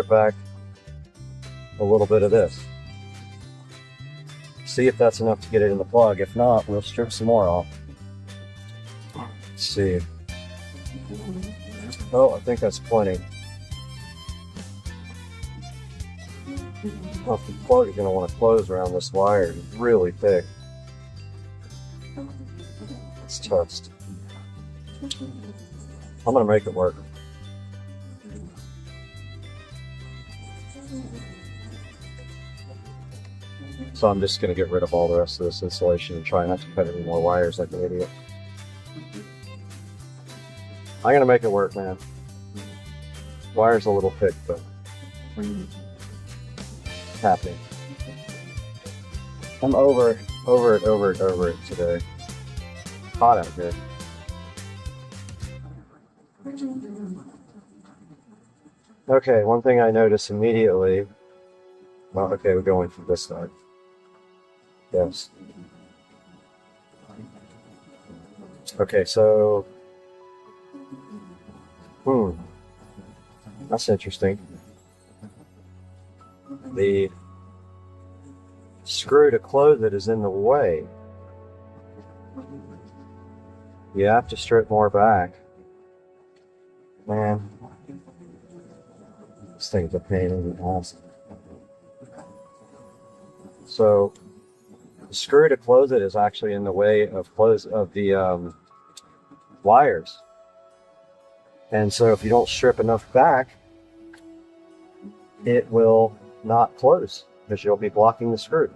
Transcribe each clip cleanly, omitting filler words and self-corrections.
back a little bit of this. See if that's enough to get it in the plug. If not, we'll strip some more off. Let's see. Oh, I think that's plenty. Well, the plug is going to want to close around this wire. It's really thick. It's toast. I'm going to make it work. So I'm just going to get rid of all the rest of this insulation and try not to cut any more wires like an idiot. I'm going to make it work, man. Wire's a little thick, but happy. I'm over it today. Hot out here. Okay, one thing I noticed immediately. Well, okay, we're going from this side. Yes. Okay, so. That's interesting. The screw to close it is in the way. You have to strip more back. Man. This thing's a pain in the ass. So the screw to close it is actually in the way of the wires. And so if you don't strip enough back, it will not close because you'll be blocking the screw.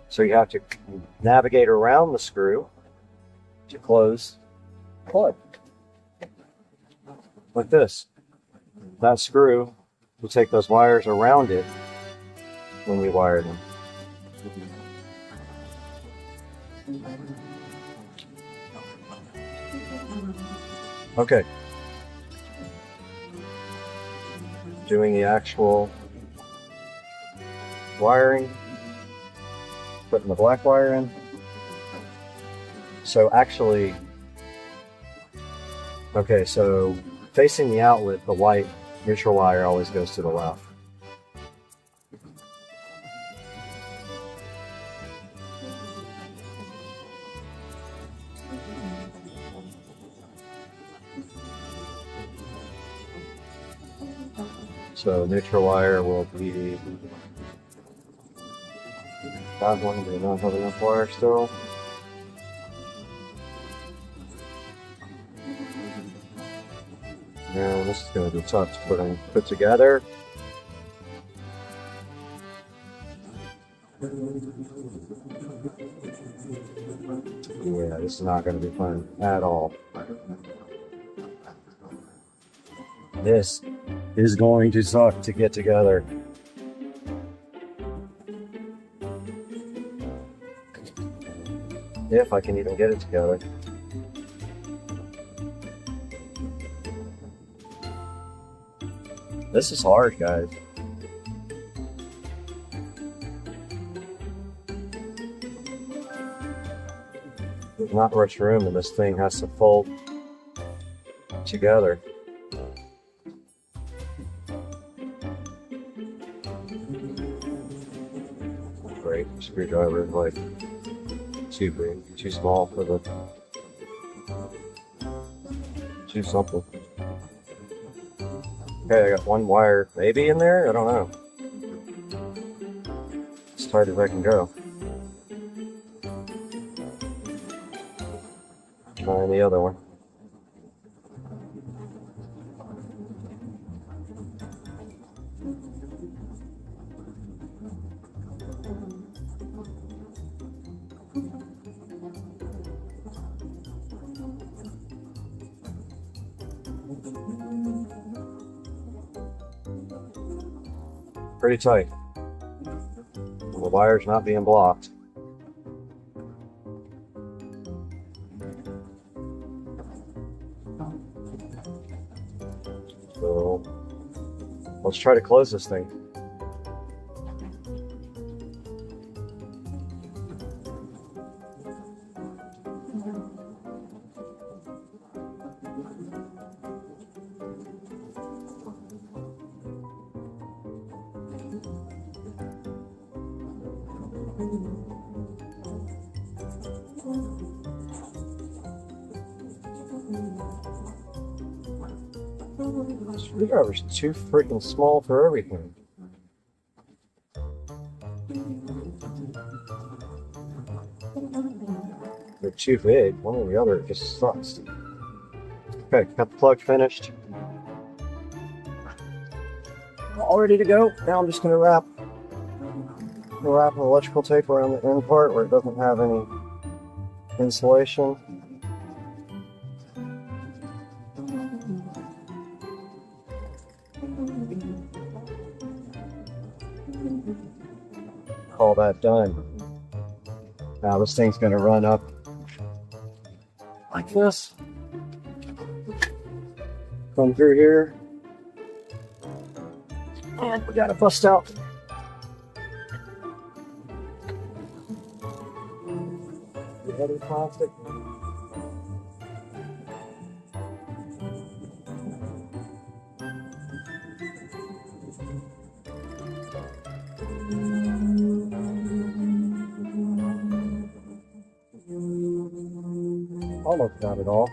So you have to navigate around the screw to close the plug. Like this. That screw will take those wires around it when we wire them. Okay. Doing the actual wiring. Putting the black wire in. So actually, okay, so facing the outlet, the white neutral wire always goes to the left. So neutral wire will be that one. Do not have enough wire still. Now this is going to be tough to put together. Yeah, this is not going to be fun at all. This is going to suck to get together. If I can even get it together. This is hard, guys. There's not much room and this thing has to fold together. Great, screwdriver is like too big, too small for the too simple. Okay, I got one wire maybe in there, I don't know. As tight as I can go. Trying the other one. Pretty tight. And the wire's not being blocked. So let's try to close this thing. Screwdriver's too freaking small for everything. They're too big. One or the other just sucks. Okay, got the plug finished. All ready to go. Now I'm just going to wrap an electrical tape around the end part where it doesn't have any insulation. Call that done. Now this thing's going to run up like this. Come through here. And we got to bust out the other plastic. Almost got it all.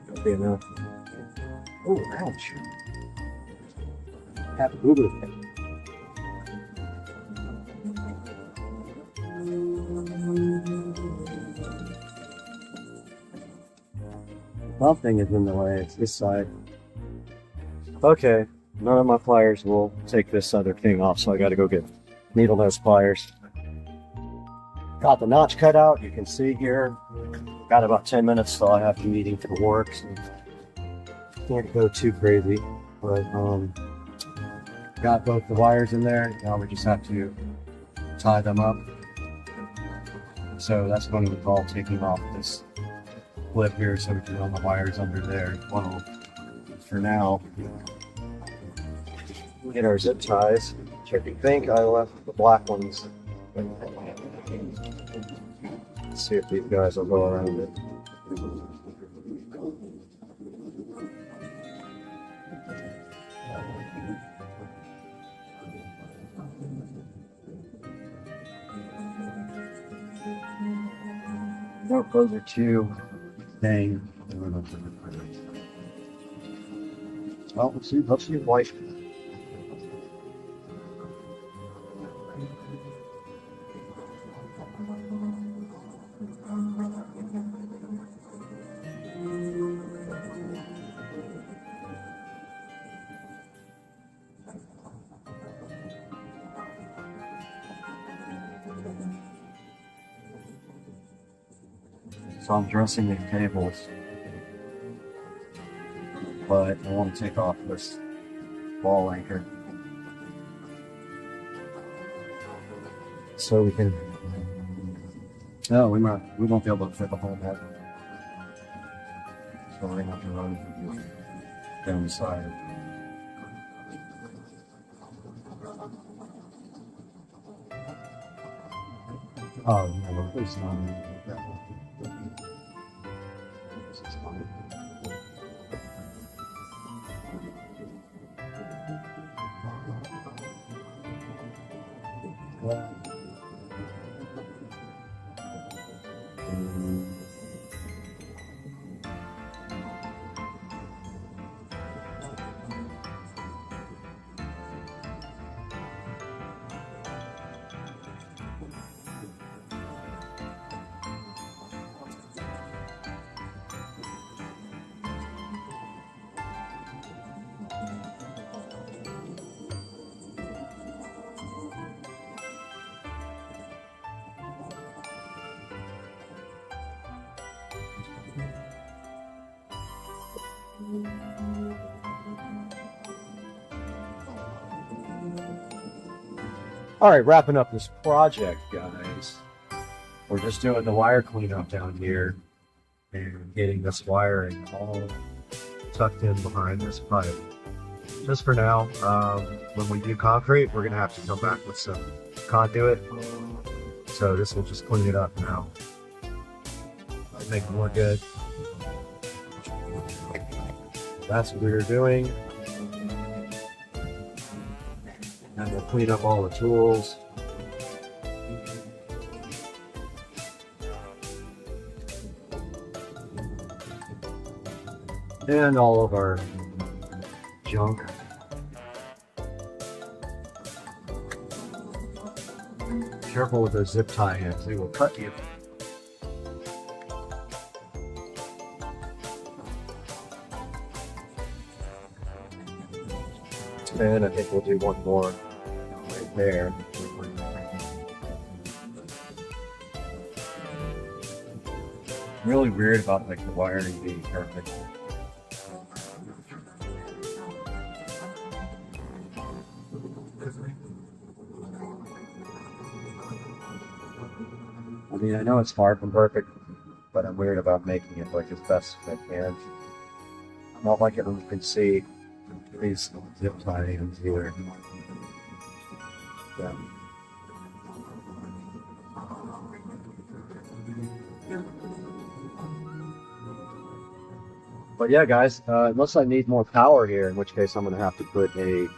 That'll be enough. Oh, ouch. Have a boo-boo. Something is in the way. It's this side. Okay, none of my pliers will take this other thing off, so I gotta go get needle nose pliers. Got the notch cut out, you can see here. Got about 10 minutes till I have the meeting for work. So can't go too crazy, but got both the wires in there. Now we just have to tie them up. So that's going to involve taking off this clip here so we can run the wires under there. Well, for now, we'll get our zip ties. I think I left the black ones. Let's see if these guys will go around it. Nope, those are too dang. Well, let's see white. So I'm dressing the cables, but I want to take off this ball anchor so we can. No, we won't be able to fit the whole net, so we're gonna have to run down the side. Oh no, please not. All right, wrapping up this project, guys. We're just doing the wire cleanup down here and getting this wiring all tucked in behind this pipe. Just for now, when we do concrete, we're gonna have to come back with some conduit. So this will just clean it up now. Make it more good. That's what we were doing. And we'll clean up all the tools. And all of our junk. Careful with those zip tie ends, they will cut you. And I think we'll do one more right there. Really weird about like the wiring being perfect. I mean, I know it's far from perfect, but I'm weird about making it like as best as I can. I don't like it when you can see these zip tie ends either. Yeah. But yeah, guys, unless I need more power here, in which case I'm going to have to put a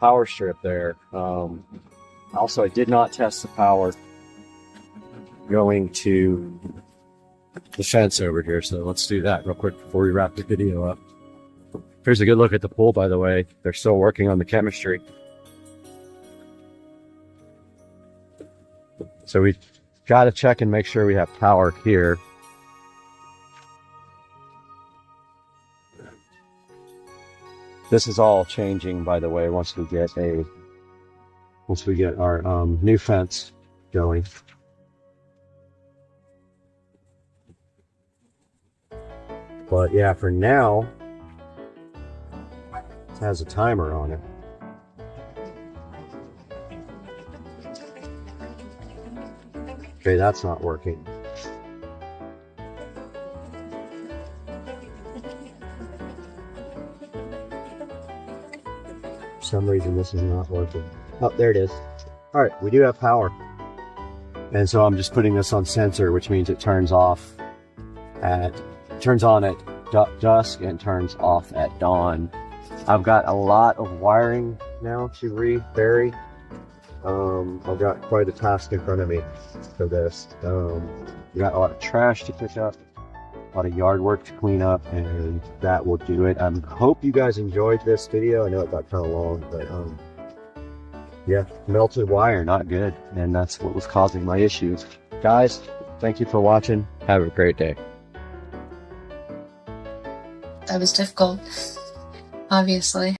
power strip there. Also, I did not test the power going to the fence over here, so let's do that real quick before we wrap the video up. Here's a good look at the pool, by the way. They're still working on the chemistry. So we got to check and make sure we have power here. This is all changing, by the way, once we get our new fence going. But yeah, for now, it has a timer on it. Okay, that's not working. For some reason, this is not working. Oh, there it is. All right, we do have power. And so I'm just putting this on sensor, which means it turns on at dusk and turns off at dawn. I've got a lot of wiring now to rebury. I've got quite a task in front of me for this. We got a lot of trash to pick up, a lot of yard work to clean up, and that will do it. I hope you guys enjoyed this video. I know it got kind of long, but yeah, melted wire, not good, and that's what was causing my issues. Guys, thank you for watching. Have a great day. That was difficult, obviously.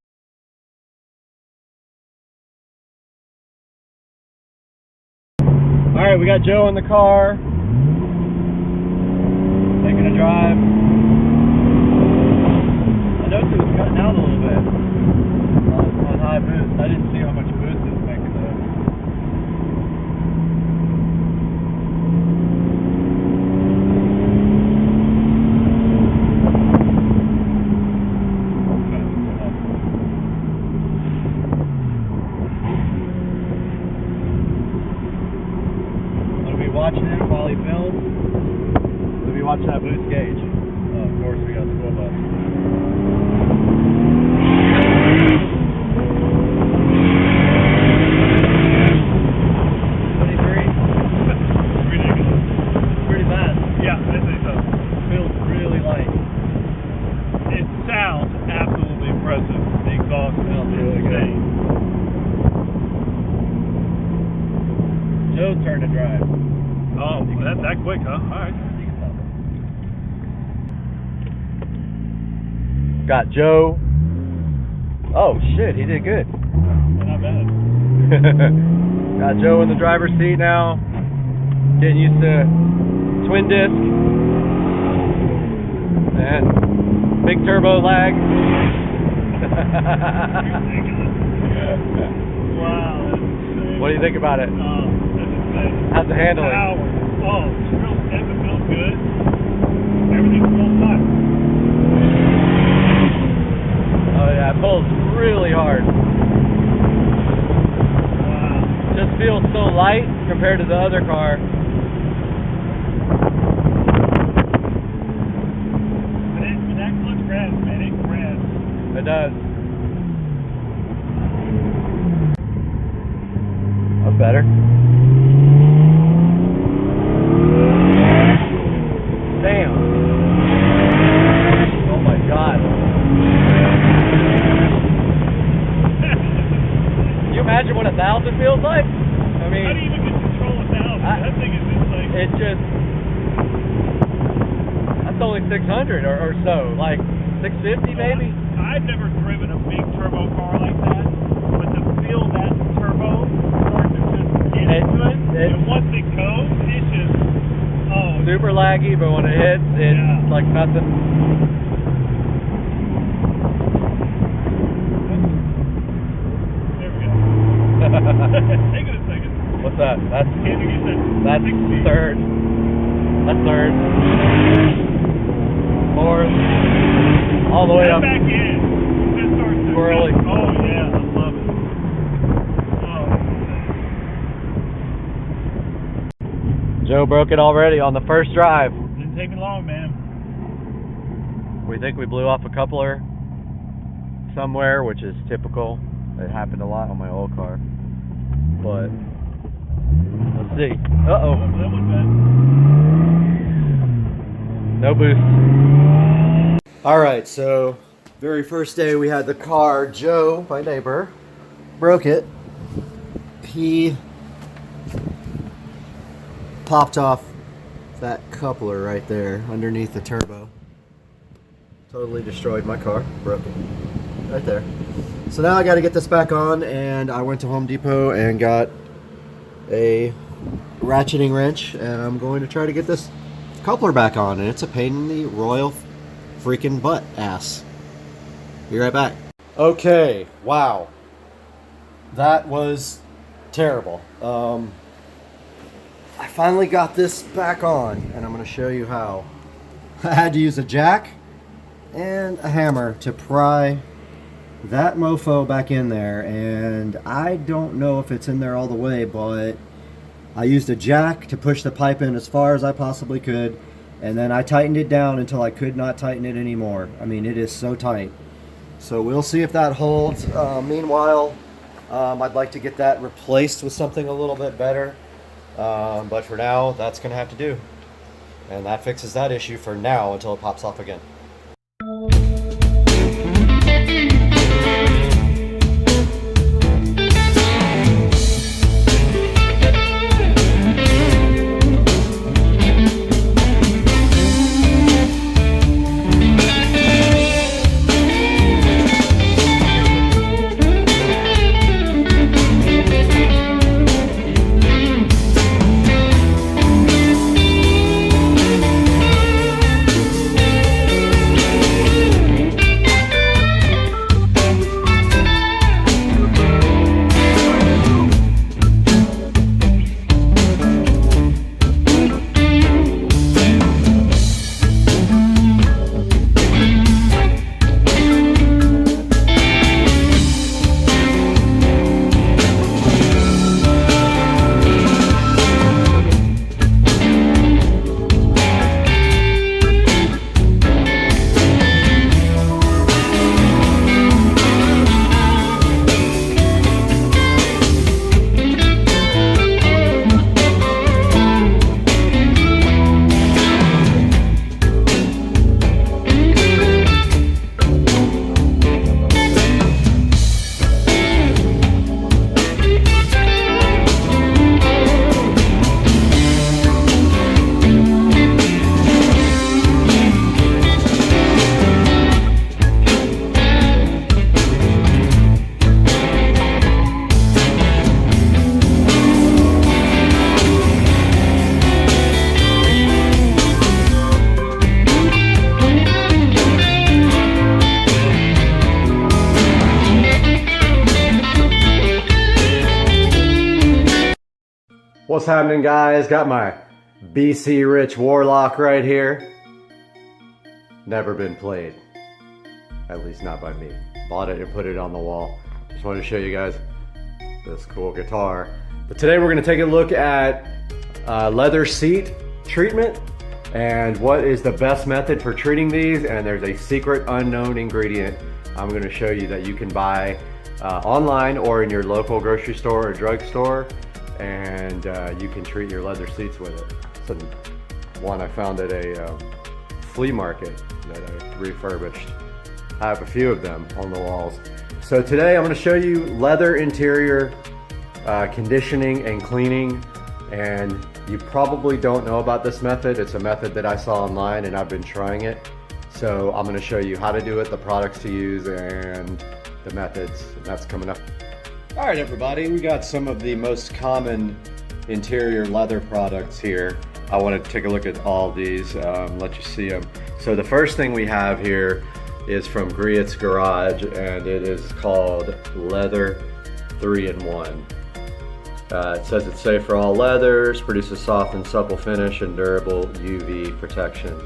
Alright, we got Joe in the car, taking a drive. I noticed it was cutting out a little bit on high boost. I didn't see how much boost it was making though. Watching him while he films. We'll be watching that boost gauge. Of course, we got the school bus. 23. Ridiculous. Pretty fast. Yeah, I think so. Feels really light. It sounds absolutely impressive. The exhaust smells really good. Joe's turn to drive. Oh, that's that quick, huh? Alright. Got Joe. Oh, shit, he did good. Not bad. Got Joe in the driver's seat now. Getting used to twin disc. And big turbo lag. Wow. What do you think about it? How's the handling? Oh, it's real stiff. It feels good. Everything feels tight. Oh yeah, it pulls really hard. Wow. Just feels so light compared to the other car. But that clutch grabs, man. It grabs. It does. better. Damn. Oh my god. Can you imagine what 1,000 feels like? I mean, how do you even get control of 1,000? That thing is just like... It just... That's only 600 or so. Like 650 maybe? I've never driven a big turbo car like that, but to feel that turbo start to just get into it, and once it goes, it's just, oh. Super laggy, but when it hits, it's like nothing. There we go. Take it a second. What's that? That's that 60. third. That's third. Fourth. All the way up. Back in. Just starts to Swirly. Oh yeah, I love it. Oh. Joe broke it already on the first drive. Didn't take me long, man. We think we blew off a coupler somewhere, which is typical. It happened a lot on my old car. But let's see. Uh-oh. That went bad. No boost. All right, so very first day we had the car. Joe, my neighbor, broke it. He popped off that coupler right there underneath the turbo. Totally destroyed my car. Broke it right there. So now I got to get this back on, and I went to Home Depot and got a ratcheting wrench, and I'm going to try to get this coupler back on, and it's a pain in the royal freaking butt ass. Be right back. Okay, wow. That was terrible. I finally got this back on, and I'm going to show you how. I had to use a jack and a hammer to pry that mofo back in there, and I don't know if it's in there all the way, but I used a jack to push the pipe in as far as I possibly could, and then I tightened it down until I could not tighten it anymore. I mean, it is so tight. So we'll see if that holds. Meanwhile, I'd like to get that replaced with something a little bit better, but for now, that's going to have to do. And that fixes that issue for now until it pops off again. What's happening, guys? Got my BC Rich Warlock right here. Never been played. At least not by me. Bought it and put it on the wall. Just wanted to show you guys this cool guitar. But today we're going to take a look at leather seat treatment and what is the best method for treating these. And there's a secret unknown ingredient I'm going to show you that you can buy online or in your local grocery store or drugstore. and you can treat your leather seats with it. So one I found at a flea market that I refurbished. I have a few of them on the walls. So today I'm going to show you leather interior conditioning and cleaning, and you probably don't know about this method. It's a method that I saw online and I've been trying it. So I'm going to show you how to do it, the products to use, and the methods, and that's coming up. All right, everybody, we got some of the most common interior leather products here. I want to take a look at all these, let you see them. So the first thing we have here is from Griot's Garage, and it is called Leather 3-in-1. It says it's safe for all leathers, produces soft and supple finish, and durable UV protection.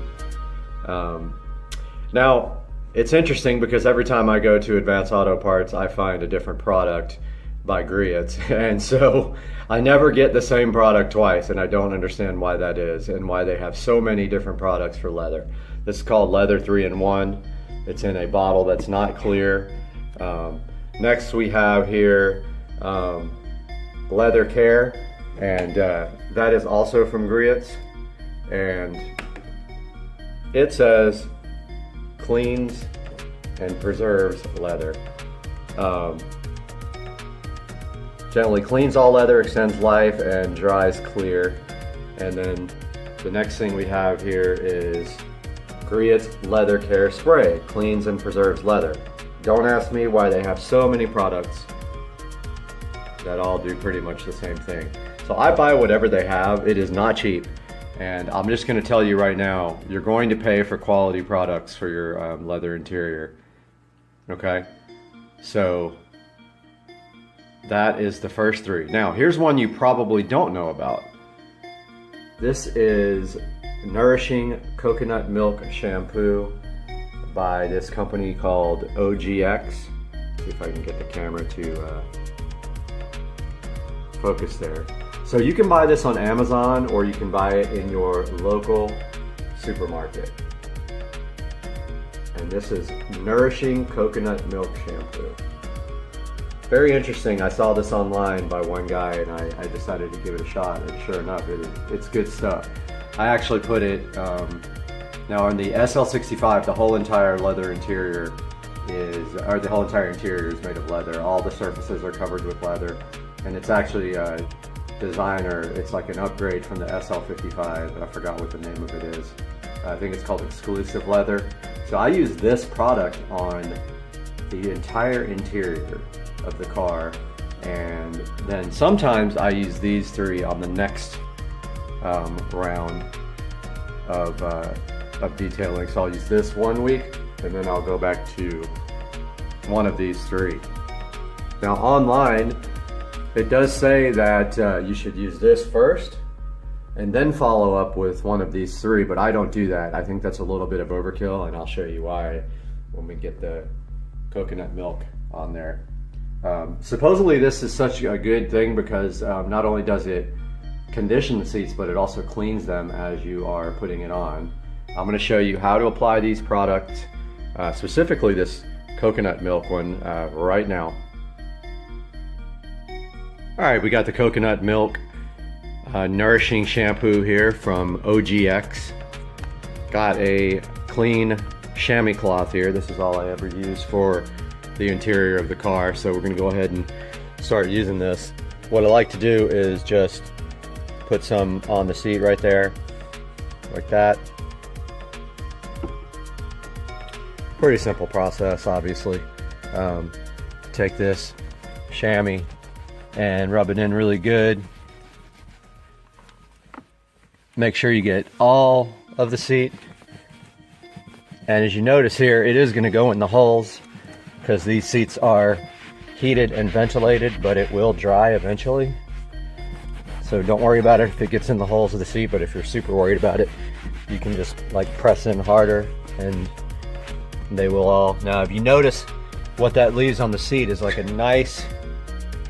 Now, it's interesting because every time I go to Advanced Auto Parts, I find a different product by Griot's, and so I never get the same product twice, and I don't understand why that is and why they have so many different products for leather. This is called Leather 3-in-1. It's in a bottle that's not clear. Next we have here Leather Care, and that is also from Griot's, and it says cleans and preserves leather. Gently cleans all leather, extends life, and dries clear. And then the next thing we have here is Griot's Leather Care Spray. Cleans and preserves leather. Don't ask me why they have so many products that all do pretty much the same thing. So I buy whatever they have. It is not cheap. And I'm just going to tell you right now, you're going to pay for quality products for your leather interior. Okay? So that is the first three. Now, here's one you probably don't know about. This is Nourishing Coconut Milk Shampoo by this company called OGX. See if I can get the camera to focus there. So you can buy this on Amazon, or you can buy it in your local supermarket. And this is Nourishing Coconut Milk Shampoo. Very interesting. I saw this online by one guy, and I decided to give it a shot, and sure enough, it's good stuff. I actually put it, now on the SL65, the whole entire leather interior is, or the whole entire interior is made of leather. All the surfaces are covered with leather, and it's actually designer. It's like an upgrade from the SL55. I forgot what the name of it is. I think it's called Exclusive Leather. So I use this product on the entire interior of the car, and then sometimes I use these three on the next round of detailing. So I'll use this 1 week, and then I'll go back to one of these three. Now online, it does say that you should use this first and then follow up with one of these three, but I don't do that. I think that's a little bit of overkill, and I'll show you why when we get the coconut milk on there. Supposedly this is such a good thing because not only does it condition the seats, but it also cleans them as you are putting it on. I'm going to show you how to apply these products, specifically this coconut milk one, right now. Alright, we got the coconut milk nourishing shampoo here from OGX. Got a clean chamois cloth here. This is all I ever use for the interior of the car, so we're going to go ahead and start using this. What I like to do is just put some on the seat right there, like that. Pretty simple process, obviously. Take this chamois and rub it in really good. Make sure you get all of the seat. And as you notice here, it is going to go in the holes because these seats are heated and ventilated, but it will dry eventually. So don't worry about it if it gets in the holes of the seat, but if you're super worried about it, you can just like press in harder and they will all. Now if you notice, what that leaves on the seat is like a nice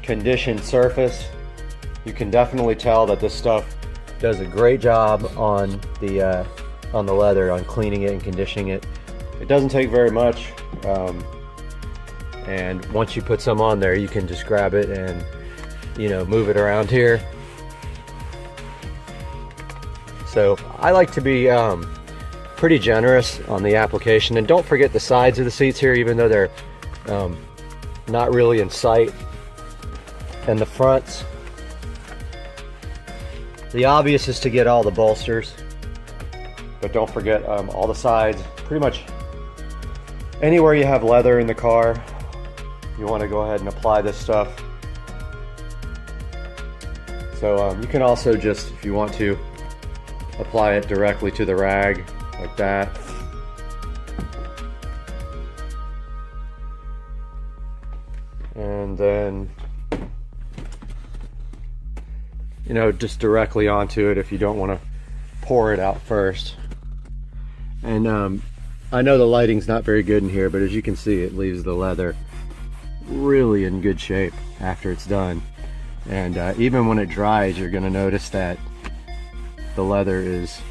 conditioned surface. You can definitely tell that this stuff does a great job on the leather, on cleaning it and conditioning it. It doesn't take very much, and once you put some on there, you can just grab it and, you know, move it around here So I like to be pretty generous on the application. And don't forget the sides of the seats here, even though they're not really in sight. And the fronts. The obvious is to get all the bolsters, but don't forget all the sides. Pretty much anywhere you have leather in the car, you want to go ahead and apply this stuff. So you can also just, if you want to, apply it directly to the rag like that. And then, you know, just directly onto it if you don't want to pour it out first. And I know the lighting's not very good in here, but as you can see, it leaves the leather really in good shape after it's done. And even when it dries, you're going to notice that the leather is,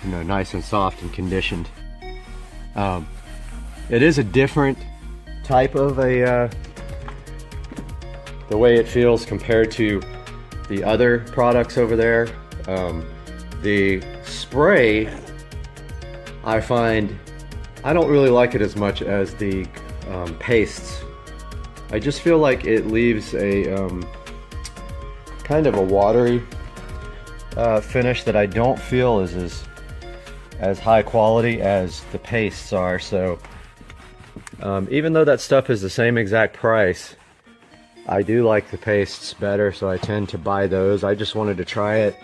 you know, nice and soft and conditioned. It is a different type of a the way it feels compared to the other products over there. The spray, I find, I don't really like it as much as the pastes. I just feel like it leaves a kind of a watery finish that I don't feel is as high quality as the pastes are. So even though that stuff is the same exact price, I do like the pastes better, so I tend to buy those. I just wanted to try it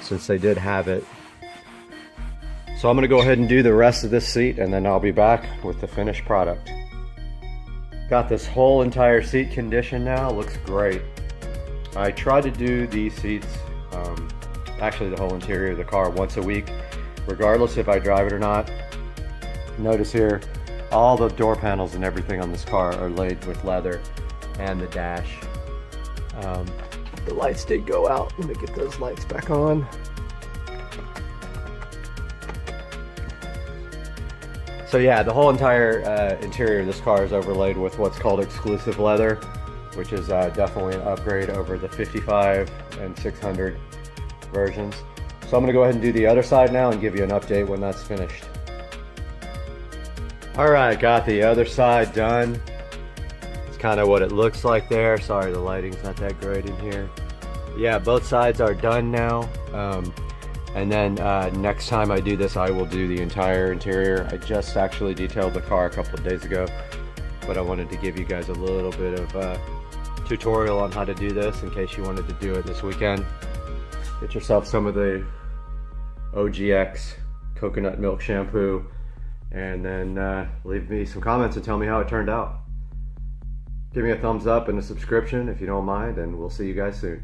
since they did have it. So I'm going to go ahead and do the rest of this seat, and then I'll be back with the finished product. Got this whole entire seat conditioned now. Looks great. I try to do these seats, actually the whole interior of the car, once a week, regardless if I drive it or not. Notice here, all the door panels and everything on this car are laid with leather, and the dash. The lights did go out. Let me get those lights back on. So yeah, the whole entire interior of this car is overlaid with what's called exclusive leather, which is definitely an upgrade over the 55 and 600 versions. So I'm going to go ahead and do the other side now and give you an update when that's finished. Alright, got the other side done. It's kind of what it looks like there. Sorry, the lighting's not that great in here. Yeah, both sides are done now. And then next time I do this, I will do the entire interior. I just actually detailed the car a couple of days ago, but I wanted to give you guys a little bit of tutorial on how to do this in case you wanted to do it this weekend. Get yourself some of the OGX coconut milk shampoo, and then leave me some comments and tell me how it turned out. Give me a thumbs up and a subscription if you don't mind, and we'll see you guys soon.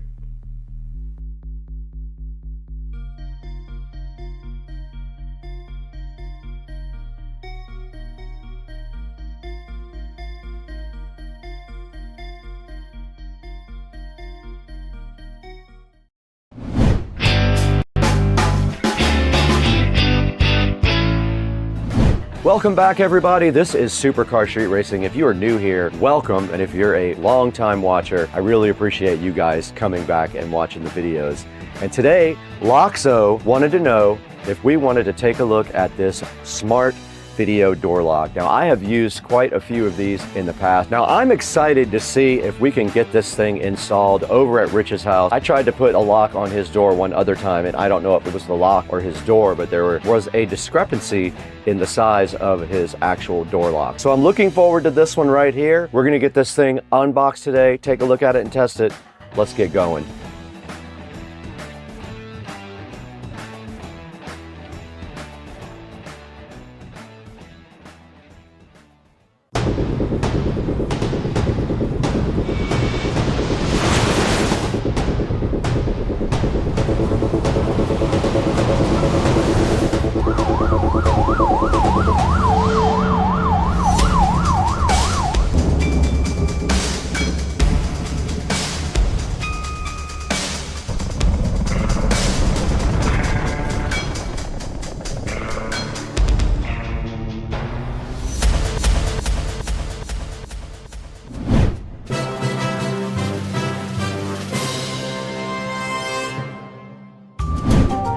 Welcome back, everybody. This is Supercar Street Racing. If you are new here, welcome. And if you're a long-time watcher, I really appreciate you guys coming back and watching the videos. And today, Loxo wanted to know if we wanted to take a look at this smart video door lock. Now, I have used quite a few of these in the past. Now, I'm excited to see if we can get this thing installed over at Rich's house. I tried to put a lock on his door one other time, and I don't know if it was the lock or his door, but there was a discrepancy in the size of his actual door lock. So I'm looking forward to this one right here. We're gonna get this thing unboxed today, take a look at it and test it. Let's get going.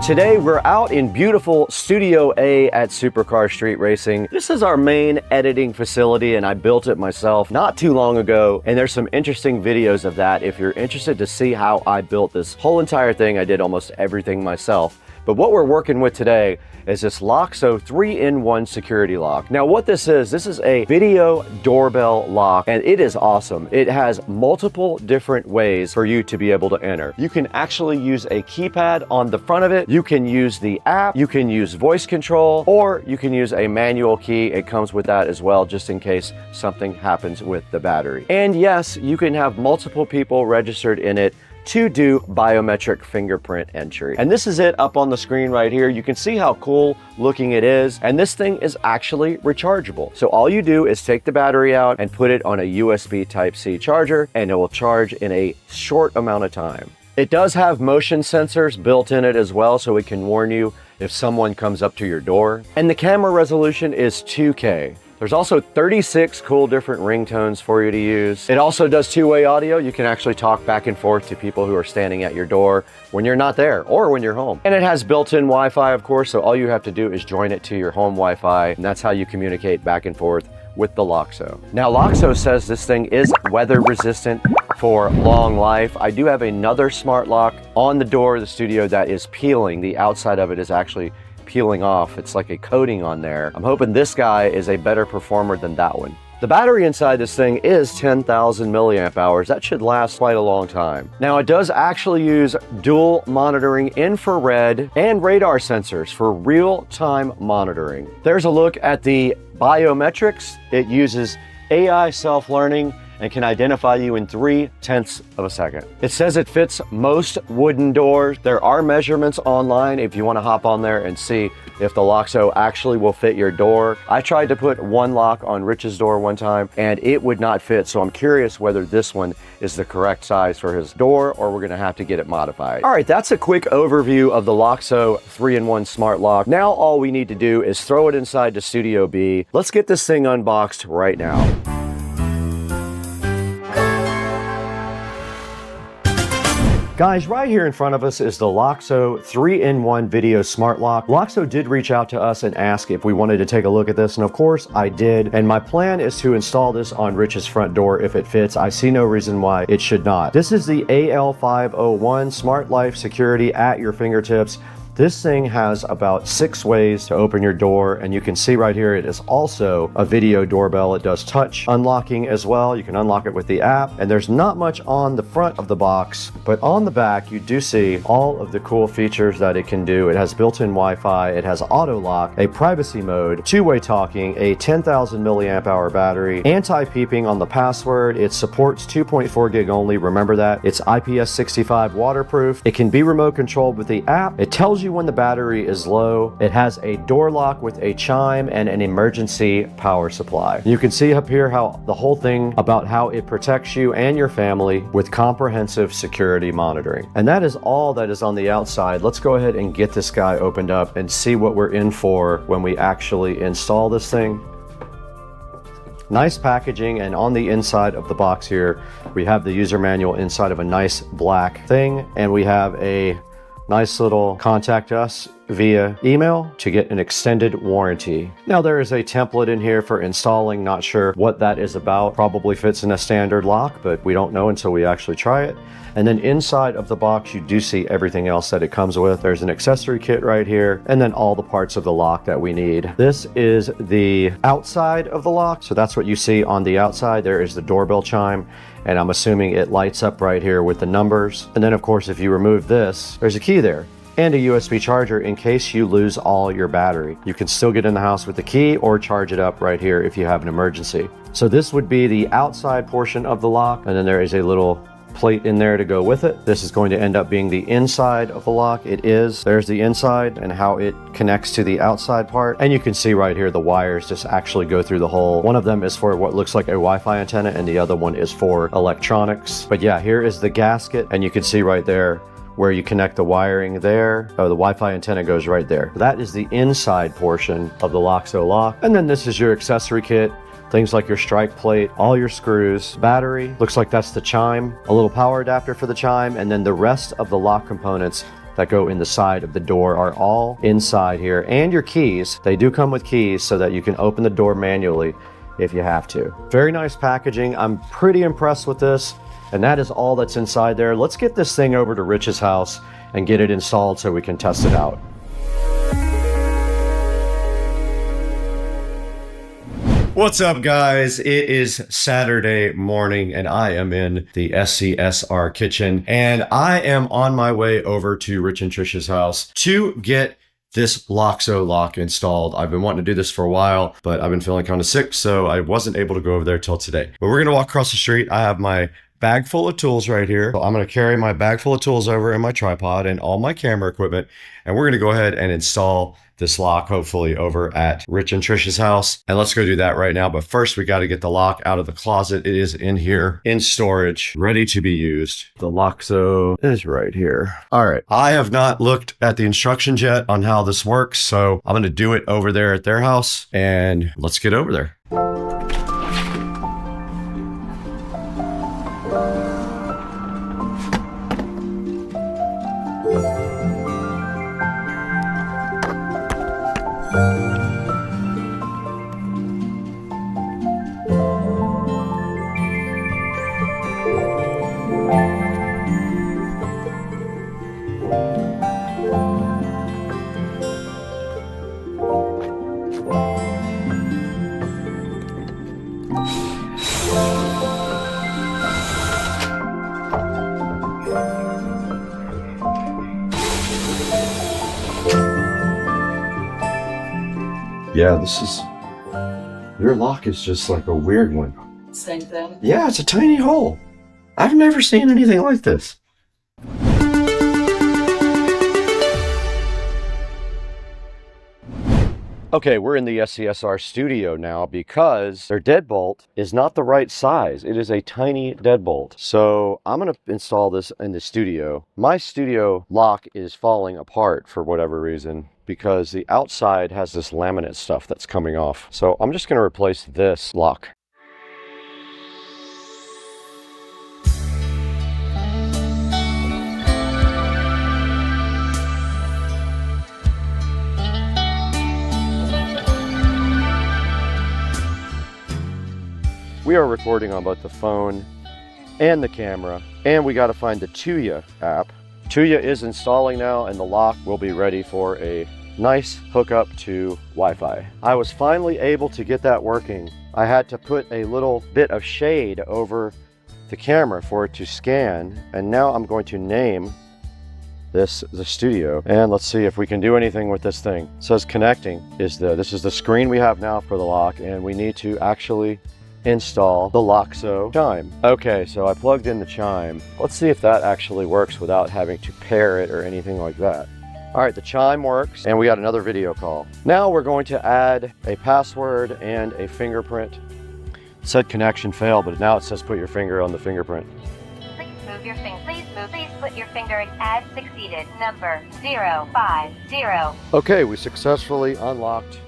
Today we're out in beautiful Studio A at Supercar Street Racing. This is our main editing facility and I built it myself not too long ago, and there's some interesting videos of that if you're interested to see how I built this whole entire thing. I did almost everything myself. But what we're working with today is this LOXO 3-in-1 security lock. Now what this is a video doorbell lock, and it is awesome. It has multiple different ways for you to be able to enter. You can actually use a keypad on the front of it. You can use the app, you can use voice control, or you can use a manual key. It comes with that as well, just in case something happens with the battery. And yes, you can have multiple people registered in it to do biometric fingerprint entry. And this is it up on the screen right here. You can see how cool looking it is. And this thing is actually rechargeable. So all you do is take the battery out and put it on a USB Type-C charger, and it will charge in a short amount of time. It does have motion sensors built in it as well, so it can warn you if someone comes up to your door. And the camera resolution is 2K. There's also 36 cool different ringtones for you to use. It also does two-way audio. You can actually talk back and forth to people who are standing at your door when you're not there or when you're home. And it has built-in Wi-Fi, of course, so all you have to do is join it to your home Wi-Fi, and that's how you communicate back and forth with the LOXO. Now, LOXO says this thing is weather resistant for long life. I do have another smart lock on the door of the studio that is peeling. The outside of it is actually peeling off. It's like a coating on there. I'm hoping this guy is a better performer than that one. The battery inside this thing is 10,000 milliamp hours. That should last quite a long time. Now it does actually use dual monitoring infrared and radar sensors for real-time monitoring. There's a look at the biometrics. It uses AI self-learning and can identify you in 0.3 of a second. It says it fits most wooden doors. There are measurements online if you want to hop on there and see if the LOXO actually will fit your door. I tried to put one lock on Rich's door one time and it would not fit, so I'm curious whether this one is the correct size for his door or we're gonna have to get it modified. All right, that's a quick overview of the LOXO 3-in-1 smart lock. Now all we need to do is throw it inside to Studio B. Let's get this thing unboxed right now. Guys, right here in front of us is the LOXO 3-in-1 video smart lock. LOXO did reach out to us and ask if we wanted to take a look at this, and of course I did. And my plan is to install this on Rich's front door if it fits. I see no reason why it should not. This is the AL501 Smart Life Security at your fingertips. This thing has about 6 ways to open your door, and you can see right here it is also a video doorbell. It does touch unlocking as well. You can unlock it with the app, and there's not much on the front of the box, but on the back you do see all of the cool features that it can do. It has built-in Wi-Fi, it has auto lock, a privacy mode, two-way talking, a 10,000 milliamp hour battery, anti-peeping on the password. It supports 2.4 gig only, remember that. It's IPS65 waterproof. It can be remote controlled with the app. It tells you when the battery is low. It has a door lock with a chime and an emergency power supply. You can see up here how the whole thing about how it protects you and your family with comprehensive security monitoring. And that is all that is on the outside. Let's go ahead and get this guy opened up and see what we're in for when we actually install this thing. Nice packaging, and on the inside of the box here we have the user manual inside of a nice black thing, and we have a nice little contact us via email to get an extended warranty. Now there is a template in here for installing. Not sure what that is about. Probably fits in a standard lock, but we don't know until we actually try it. And then inside of the box you do see everything else that it comes with. There's an accessory kit right here, and then all the parts of the lock that we need. This is the outside of the lock, so that's what you see on the outside. There is the doorbell chime, and I'm assuming it lights up right here with the numbers. And then of course if you remove this, there's a key there and a USB charger in case you lose all your battery. You can still get in the house with the key or charge it up right here if you have an emergency. So this would be the outside portion of the lock, and then there is a little plate in there to go with it. This is going to end up being the inside of the lock. It is. There's the inside and how it connects to the outside part. And you can see right here the wires just actually go through the hole. One of them is for what looks like a Wi-Fi antenna, and the other one is for electronics. But yeah, here is the gasket, and you can see right there where you connect the wiring there. Oh, the Wi-Fi antenna goes right there. That is the inside portion of the LOXO lock. And then this is your accessory kit. Things like your strike plate, all your screws, battery, looks like that's the chime, a little power adapter for the chime, and then the rest of the lock components that go in the side of the door are all inside here, and your keys. They do come with keys so that you can open the door manually if you have to. Very nice packaging. I'm pretty impressed with this, and that is all that's inside there. Let's get this thing over to Rich's house and get it installed so we can test it out. What's up, guys? It is Saturday morning and I am in the SCSR kitchen, and I am on my way over to Rich and Trish's house to get this LOXO lock installed. I've been wanting to do this for a while, but I've been feeling kind of sick, so I wasn't able to go over there till today. But we're gonna walk across the street. I have my bag full of tools right here. So I'm gonna carry my bag full of tools over in my tripod and all my camera equipment, and we're gonna go ahead and install this lock, hopefully over at Rich and Trish's house. And let's go do that right now. But first we got to get the lock out of the closet. It is in here in storage, ready to be used. The LOXO is right here. All right. I have not looked at the instructions yet on how this works, so I'm going to do it over there at their house, and let's get over there. Yeah, your lock is just like a weird one. Same thing. Yeah, it's a tiny hole. I've never seen anything like this. Okay, we're in the SCSR studio now because their deadbolt is not the right size. It is a tiny deadbolt. So I'm gonna install this in the studio. My studio lock is falling apart for whatever reason, because the outside has this laminate stuff that's coming off. So I'm just gonna replace this lock. We are recording on both the phone and the camera, and we got to find the Tuya app. Tuya is installing now, and the lock will be ready for a nice hookup to Wi-Fi. I was finally able to get that working. I had to put a little bit of shade over the camera for it to scan, and now I'm going to name this the studio, and let's see if we can do anything with this thing. It says connecting this is the screen we have now for the lock, and we need to actually install the LOXO chime. Okay, so I plugged in the chime. Let's see if that actually works without having to pair it or anything like that. All right, the chime works, and we got another video call. Now we're going to add a password and a fingerprint. It said connection failed, but now it says put your finger on the fingerprint. Please move your finger. Please put your finger. Add succeeded. Number 050. Okay, we successfully unlocked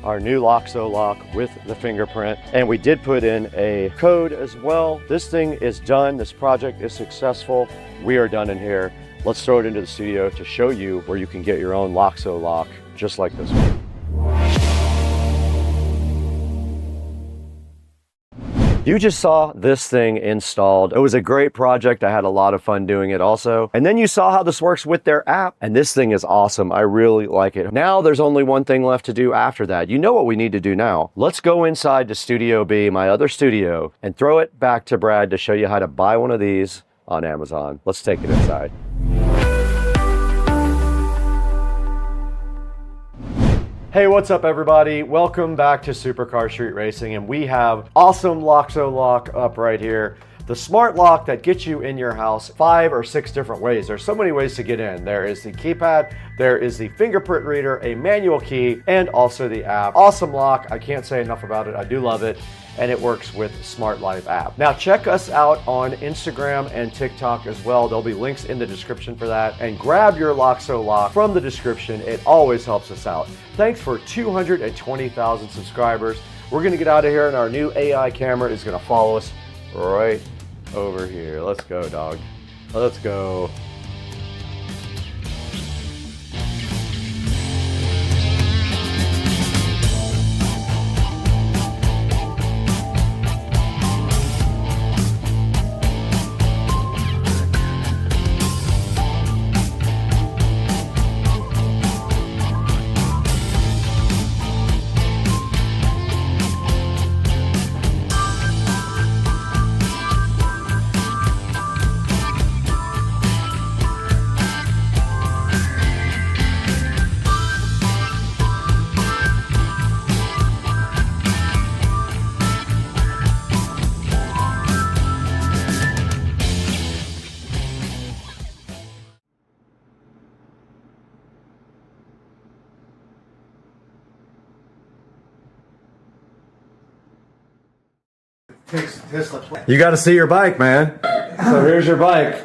our new LOXO lock with the fingerprint, and we did put in a code as well. This thing is done. This project is successful. We are done in here. Let's throw it into the studio to show you where you can get your own LOXO lock just like this one. You just saw this thing installed. It was a great project. I had a lot of fun doing it also. And then you saw how this works with their app, and this thing is awesome. I really like it. Now there's only one thing left to do after that. You know what we need to do now. Let's go inside to Studio B, my other studio, and throw it back to Brad to show you how to buy one of these on Amazon. Let's take it inside. Hey, what's up everybody? Welcome back to Supercar Street Racing, and we have awesome LOXO lock up right here. The smart lock that gets you in your house 5 or 6 different ways. There's so many ways to get in. There is the keypad, there is the fingerprint reader, a manual key, and also the app. Awesome lock. I can't say enough about it. I do love it. And it works with Smart Life app. Now check us out on Instagram and TikTok as well. There'll be links in the description for that. And grab your LOXO lock from the description. It always helps us out. Thanks for 220,000 subscribers. We're gonna get out of here, and our new AI camera is gonna follow us right over here. Let's go, dog. Let's go. You got to see your bike, man. So here's your bike.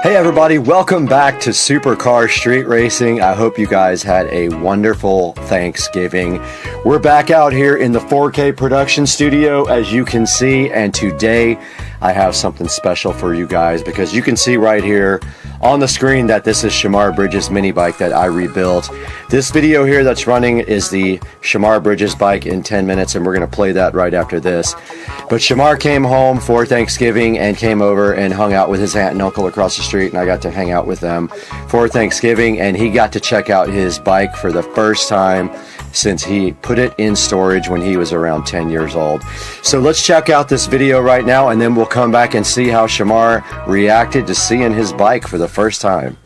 Hey everybody, welcome back to Supercar Street Racing. I hope you guys had a wonderful Thanksgiving. We're back out here in the 4K production studio, as you can see, and today I have something special for you guys because you can see right here on the screen that this is Shamar Bridges mini bike that I rebuilt. This video here that's running is the Shamar Bridges bike in 10 minutes, and we're going to play that right after this. But Shamar came home for Thanksgiving and came over and hung out with his aunt and uncle across the street, and I got to hang out with them for Thanksgiving, and he got to check out his bike for the first time since he put it in storage when he was around 10 years old. So let's check out this video right now, and then we'll come back and see how Shamar reacted to seeing his bike for the first time.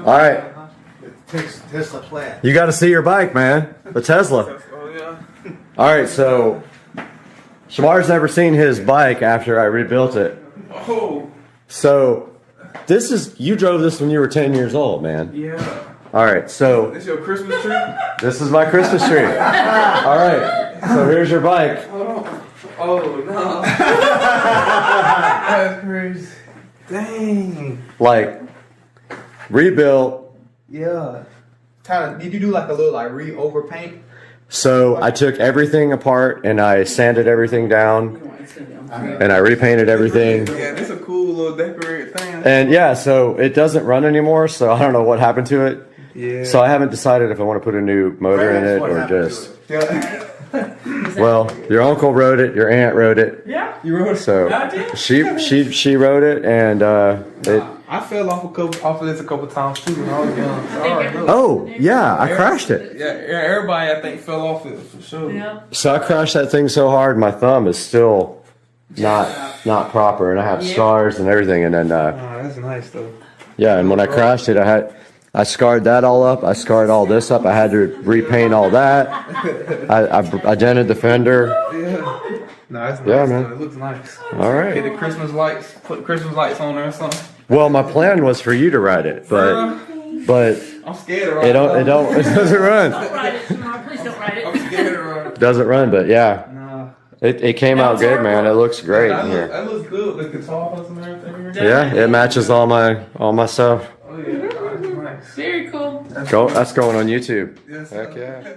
All right. Tesla plan. You got to see your bike, man. The Tesla. Oh yeah. All right, so Shamar's never seen his bike after I rebuilt it. Oh. So this is, you drove this when you were 10 years old, man. Yeah. All right, so This your Christmas tree? this is my Christmas tree. All right, so here's your bike. Oh no. That's crazy. Dang. Like, rebuilt. Yeah. Tyler, did you do like a little like overpaint? So I took everything apart and I sanded everything down and I repainted everything. Yeah, that's a cool little decorated thing. And yeah, so it doesn't run anymore, so I don't know what happened to it. Yeah. So I haven't decided if I want to put a new motor in it or just. Yeah. Well, your uncle rode it, your aunt rode it. Yeah. You wrote it. So she rode it, and it. I fell off of this a couple times too when I was young. So I already know. Oh yeah, I crashed it. Yeah, everybody I think fell off it for sure. Yeah. So I crashed that thing so hard, my thumb is still not proper, and I have scars and everything. And then that's nice though. yeah, and when I crashed it, I scarred that all up. I scarred all this up. I had to repaint all that. I dented the fender. Yeah. No, it's nice. Yeah, man. Though. It looks nice. All right. Get the Christmas lights. Put Christmas lights on there or something. Well, my plan was for you to ride it, but I'm scared to ride it doesn't run. Don't ride it, Shamar. Please don't ride it. I'm scared to ride it. Doesn't run, but yeah. Nah. It came out good, man. It looks great in here. That looks good. The guitars and everything. Yeah, it matches all my stuff. Oh yeah, that's nice. Very cool. That's going on YouTube. Yes, Heck yeah.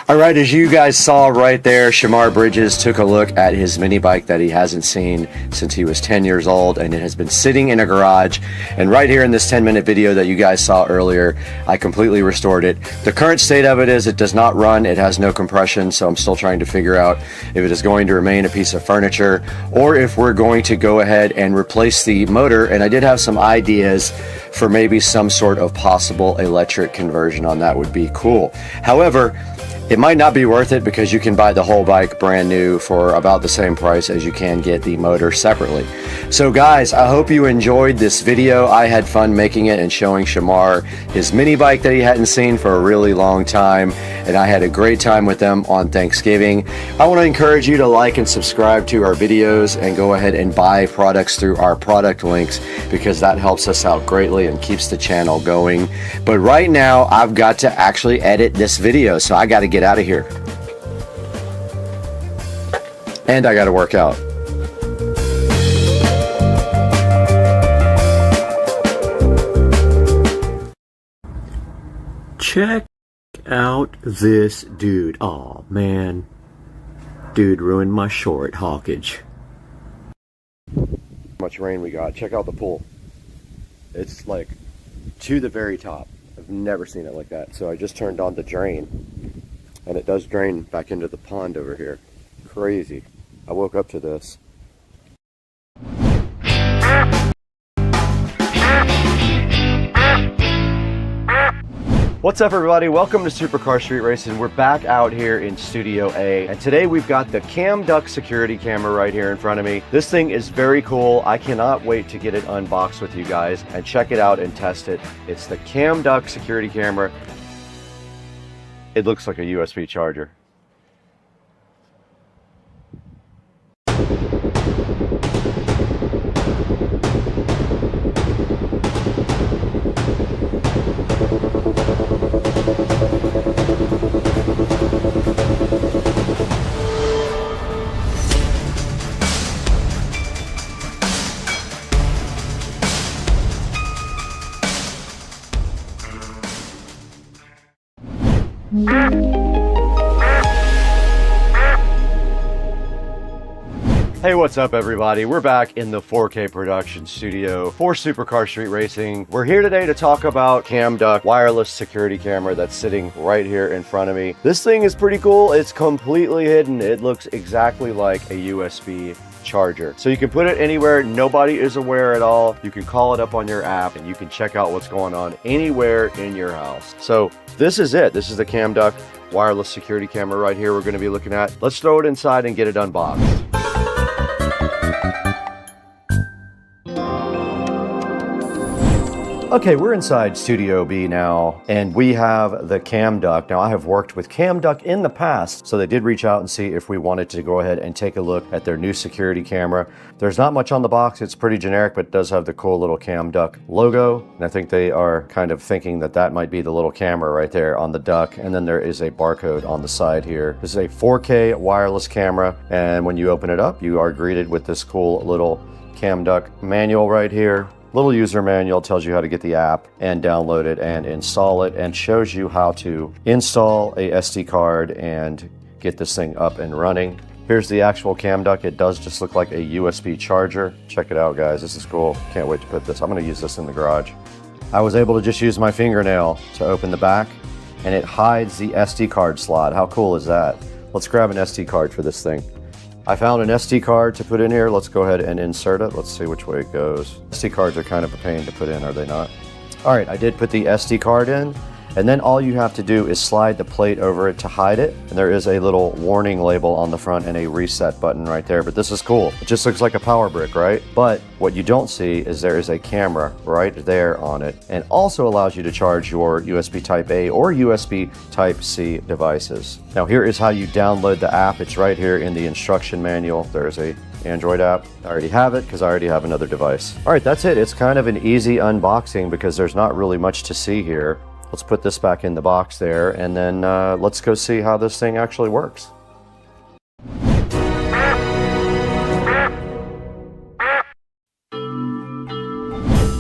All right, as you guys saw right there, Shamar Bridges took a look at his mini bike that he hasn't seen since he was 10 years old, and it has been sitting in a garage. And right here in this 10-minute video that you guys saw earlier, I completely restored it. The current state of it is it does not run, it has no compression, so I'm still trying to figure out if it is going to remain a piece of furniture or if we're going to go ahead and replace the motor. And I did have some ideas for maybe some sort of possible electric conversion on that. Would be cool. However, it might not be worth it because you can buy the whole bike brand new for about the same price as you can get the motor separately. So guys, I hope you enjoyed this video. I had fun making it and showing Shamar his mini bike that he hadn't seen for a really long time, and I had a great time with them on Thanksgiving. I want to encourage you to like and subscribe to our videos and go ahead and buy products through our product links because that helps us out greatly and keeps the channel going. But right now I've got to actually edit this video, so I got to get out of here. And I got to work out. Check out this dude. Oh man. Dude ruined my short hawkage. How much rain we got. Check out the pool. It's like to the very top. I've never seen it like that. So I just turned on the drain. And it does drain back into the pond over here. Crazy. I woke up to this. What's up everybody? Welcome to Supercar Street Racing. We're back out here in Studio A, and today we've got the Cam Duck security camera right here in front of me. This thing is very cool. I cannot wait to get it unboxed with you guys and check it out and test it. It's the Cam Duck security camera. It looks like a USB charger. Hey, what's up everybody? We're back in the 4K production studio for Supercar Street Racing. We're here today to talk about Cam Duck wireless security camera that's sitting right here in front of me. This thing is pretty cool. It's completely hidden. It looks exactly like a USB charger. So you can put it anywhere, nobody is aware at all. You can call it up on your app and you can check out what's going on anywhere in your house. So this is it. This is the Cam Duck wireless security camera right here we're going to be looking at. Let's throw it inside and get it unboxed. Okay, we're inside Studio B now, and we have the cam duck. Now, I have worked with cam duck in the past, so they did reach out and see if we wanted to go ahead and take a look at their new security camera. There's not much on the box. It's pretty generic, but it does have the cool little cam duck logo. And I think they are kind of thinking that that might be the little camera right there on the duck. And then there is a barcode on the side here. This is a 4K wireless camera, and when you open it up, you are greeted with this cool little cam duck manual right here. Little user manual tells you how to get the app and download it and install it, and shows you how to install a SD card and get this thing up and running. Here's the actual cam duck. It does just look like a USB charger. Check it out, guys. This is cool. Can't wait to put this. I'm going to use this in the garage. I was able to just use my fingernail to open the back, and it hides the SD card slot. How cool is that? Let's grab an SD card for this thing. I found an SD card to put in here. Let's go ahead and insert it. Let's see which way it goes. SD cards are kind of a pain to put in, are they not? All right, I did put the SD card in, and then all you have to do is slide the plate over it to hide it. And there is a little warning label on the front and a reset button right there, but this is cool. It just looks like a power brick, right? But what you don't see is there is a camera right there on it, and also allows you to charge your USB Type A or USB Type C devices. Now here is how you download the app. It's right here in the instruction manual. There's a Android app. I already have it because I already have another device. All right, that's it. It's kind of an easy unboxing because there's not really much to see here. Let's put this back in the box there, and then let's go see how this thing actually works.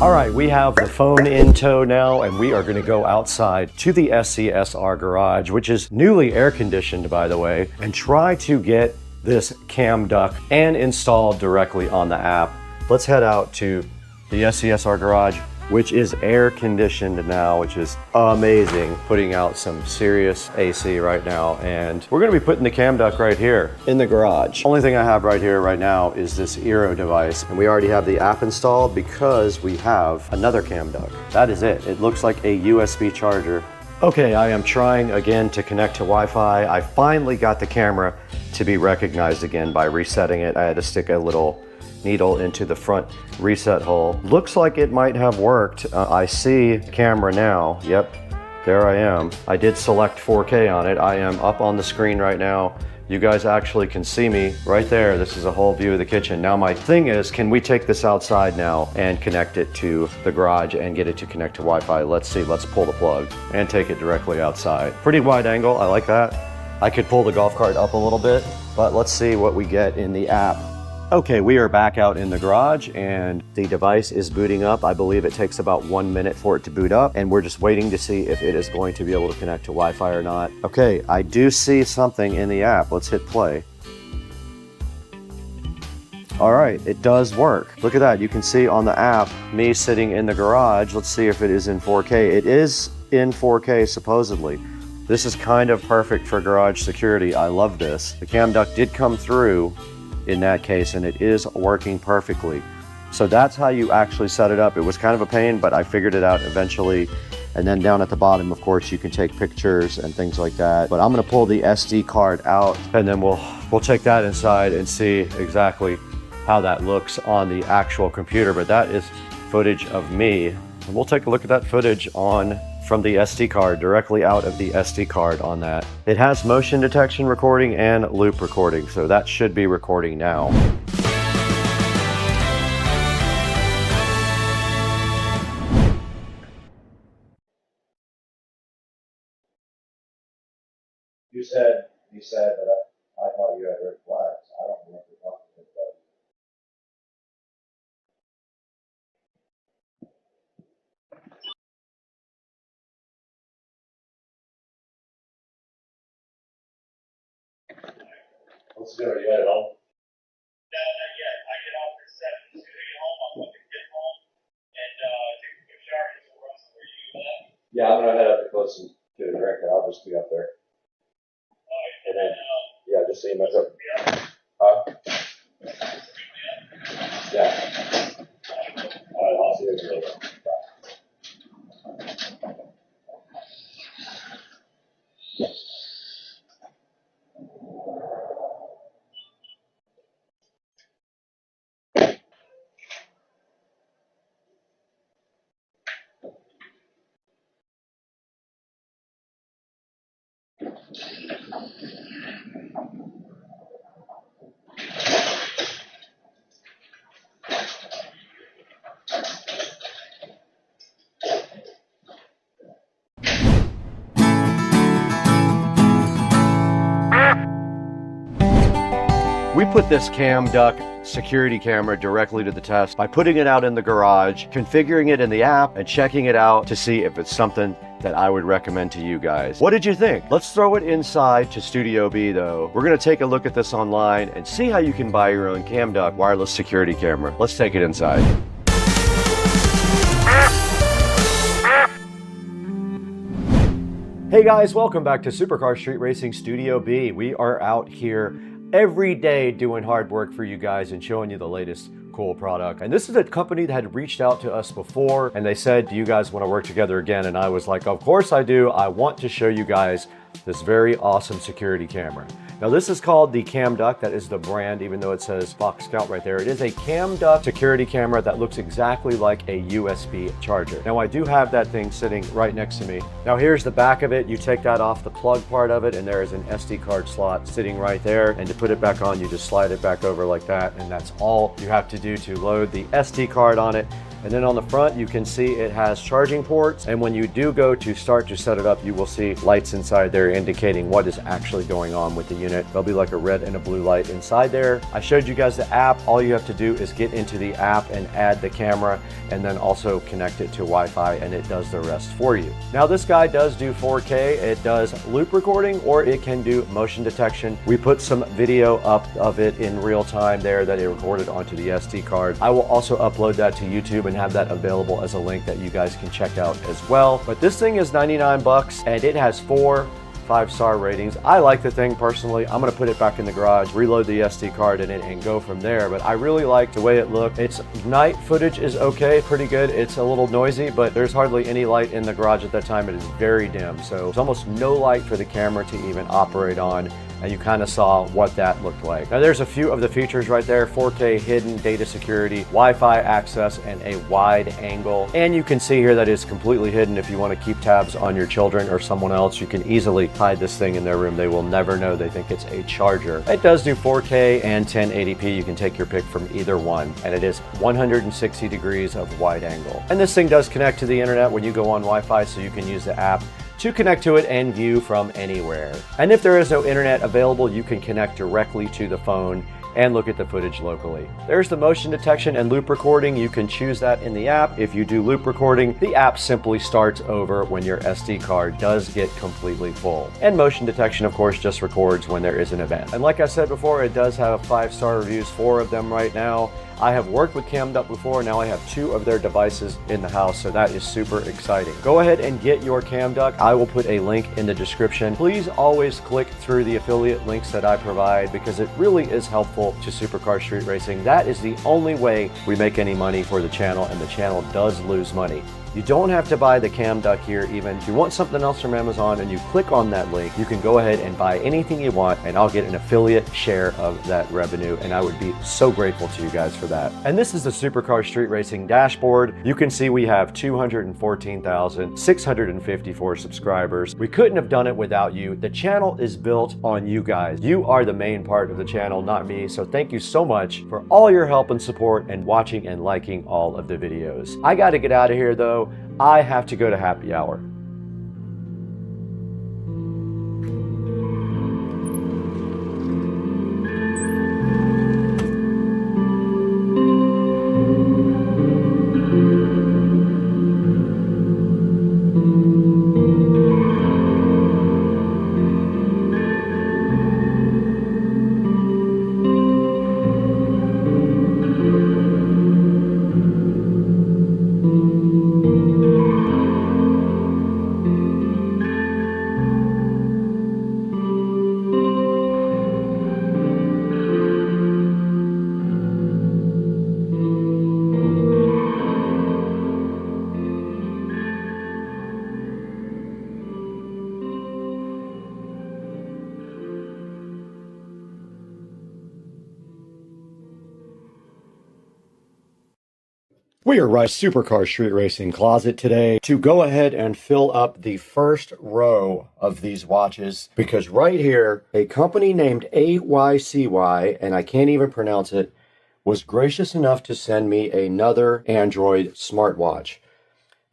All right, we have the phone in tow now, and we are going to go outside to the SCSR garage, which is newly air conditioned, by the way, and try to get this cam duck and installed directly on the app. Let's head out to the SCSR garage, which is air conditioned now, which is amazing. Putting out some serious AC right now, and we're gonna be putting the cam duck right here in the garage. Only thing I have right here right now is this Eero device, and we already have the app installed because we have another cam duck. That is it. It looks like a USB charger. Okay, I am trying again to connect to Wi-Fi. I finally got the camera to be recognized again by resetting it. I had to stick a little needle into the front reset hole. Looks like it might have worked. I see camera now. Yep, there I am. I did select 4K on it. I am up on the screen right now. You guys actually can see me right there. This is a whole view of the kitchen. Now my thing is, can we take this outside now and connect it to the garage and get it to connect to Wi-Fi? Let's see, let's pull the plug and take it directly outside. Pretty wide angle, I like that. I could pull the golf cart up a little bit, but let's see what we get in the app. Okay, we are back out in the garage and the device is booting up. I believe it takes about 1 minute for it to boot up, and we're just waiting to see if it is going to be able to connect to Wi-Fi or not. Okay, I do see something in the app. Let's hit play. All right, it does work. Look at that. You can see on the app me sitting in the garage. Let's see if it is in 4K. It is in 4K supposedly. This is kind of perfect for garage security. I love this. The cam duck did come through in that case, and it is working perfectly. So that's how you actually set it up. It was kind of a pain, but I figured it out eventually. And then down at the bottom, of course, you can take pictures and things like that. But I'm gonna pull the SD card out, and then we'll take that inside and see exactly how that looks on the actual computer. But that is footage of me. And we'll take a look at that footage from the SD card, directly out of the SD card on that. It has motion detection recording and loop recording, so that should be recording now. You said that I thought you had red flags. I don't remember talking about that. Let's go. You had it all? No, not yet. I get off at 7. As soon as I get home, I'm going to get home and take a quick shower and go run where you Yeah, I'm gonna head up to close and get a drink, and I'll just be up there. Alright, And then, yeah, just so you mess up. Yeah. Alright, I'll see you later. We put this cam duck security camera directly to the test by putting it out in the garage, configuring it in the app, and checking it out to see if it's something that I would recommend to you guys. What did you think? Let's throw it inside to Studio B though. We're gonna take a look at this online and see how you can buy your own cam duck wireless security camera. Let's take it inside. Hey guys, welcome back to Supercar Street Racing Studio B. We are out here every day doing hard work for you guys and showing you the latest cool product. And this is a company that had reached out to us before and they said, do you guys want to work together again? And I was like, of course I do. I want to show you guys this very awesome security camera. Now this is called the Cam Duck. That is the brand, even though it says Fox Scout right there. It is a Cam Duck security camera that looks exactly like a USB charger. Now I do have that thing sitting right next to me. Now here's the back of it. You take that off the plug part of it and there is an SD card slot sitting right there. And to put it back on, you just slide it back over like that. And that's all you have to do to load the SD card on it. And then on the front, you can see it has charging ports. And when you do go to start to set it up, you will see lights inside there indicating what is actually going on with the unit. There'll be like a red and a blue light inside there. I showed you guys the app. All you have to do is get into the app and add the camera and then also connect it to Wi-Fi and it does the rest for you. Now this guy does do 4K. It does loop recording or it can do motion detection. We put some video up of it in real time there that it recorded onto the SD card. I will also upload that to YouTube and have that available as a link that you guys can check out as well. But this thing is 99 bucks and it has 4 5-star ratings. I like the thing personally. I'm gonna put it back in the garage, reload the SD card in it and go from there. But I really like the way it looked. Its night footage is okay, pretty good. It's a little noisy, but there's hardly any light in the garage at that time. It is very dim. So there's almost no light for the camera to even operate on. And you kind of saw what that looked like. Now there's a few of the features right there: 4K hidden data security, Wi-Fi access, and a wide angle. And you can see here that it's completely hidden. If you want to keep tabs on your children or someone else, you can easily hide this thing in their room. They will never know. They think it's a charger. It does do 4K and 1080p. You can take your pick from either one. And it is 160 degrees of wide angle. And this thing does connect to the internet when you go on Wi-Fi, so you can use the app to connect to it and view from anywhere. And if there is no internet available, you can connect directly to the phone and look at the footage locally. There's the motion detection and loop recording. You can choose that in the app. If you do loop recording, the app simply starts over when your SD card does get completely full. And motion detection, of course, just records when there is an event. And like I said before, it does have 5-star reviews, 4 of them right now. I have worked with Cam Duck before. Now I have 2 of their devices in the house, so that is super exciting. Go ahead and get your Cam Duck. I will put a link in the description. Please always click through the affiliate links that I provide because it really is helpful to Supercar Street Racing. That is the only way we make any money for the channel, and the channel does lose money. You don't have to buy the Cam Duck here even. If you want something else from Amazon and you click on that link, you can go ahead and buy anything you want and I'll get an affiliate share of that revenue, and I would be so grateful to you guys for that. And this is the Supercar Street Racing dashboard. You can see we have 214,654 subscribers. We couldn't have done it without you. The channel is built on you guys. You are the main part of the channel, not me. So thank you so much for all your help and support and watching and liking all of the videos. I got to get out of here though. I have to go to happy hour. We are right Supercar Street Racing closet today to go ahead and fill up the first row of these watches, because right here, a company named AYCY, and I can't even pronounce it, was gracious enough to send me another Android smartwatch.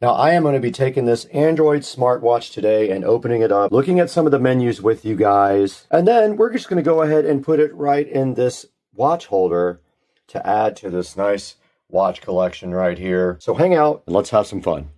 Now I am going to be taking this Android smartwatch today and opening it up, looking at some of the menus with you guys, and then we're just going to go ahead and put it right in this watch holder to add to this nice watch collection right here. So hang out and let's have some fun.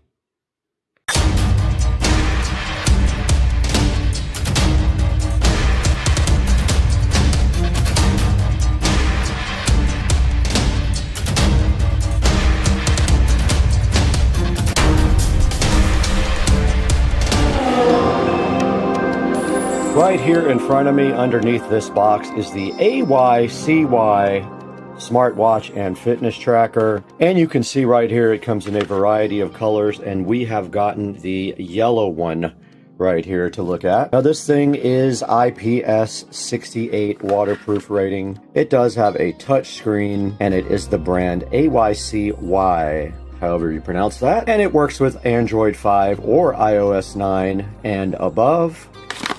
Right here in front of me, underneath this box, is the AYCY smartwatch and fitness tracker. And you can see right here, it comes in a variety of colors, and we have gotten the yellow one right here to look at. Now this thing is IPS 68 waterproof rating. It does have a touch screen, and it is the brand AYCY, however you pronounce that. And it works with Android 5 or iOS 9 and above.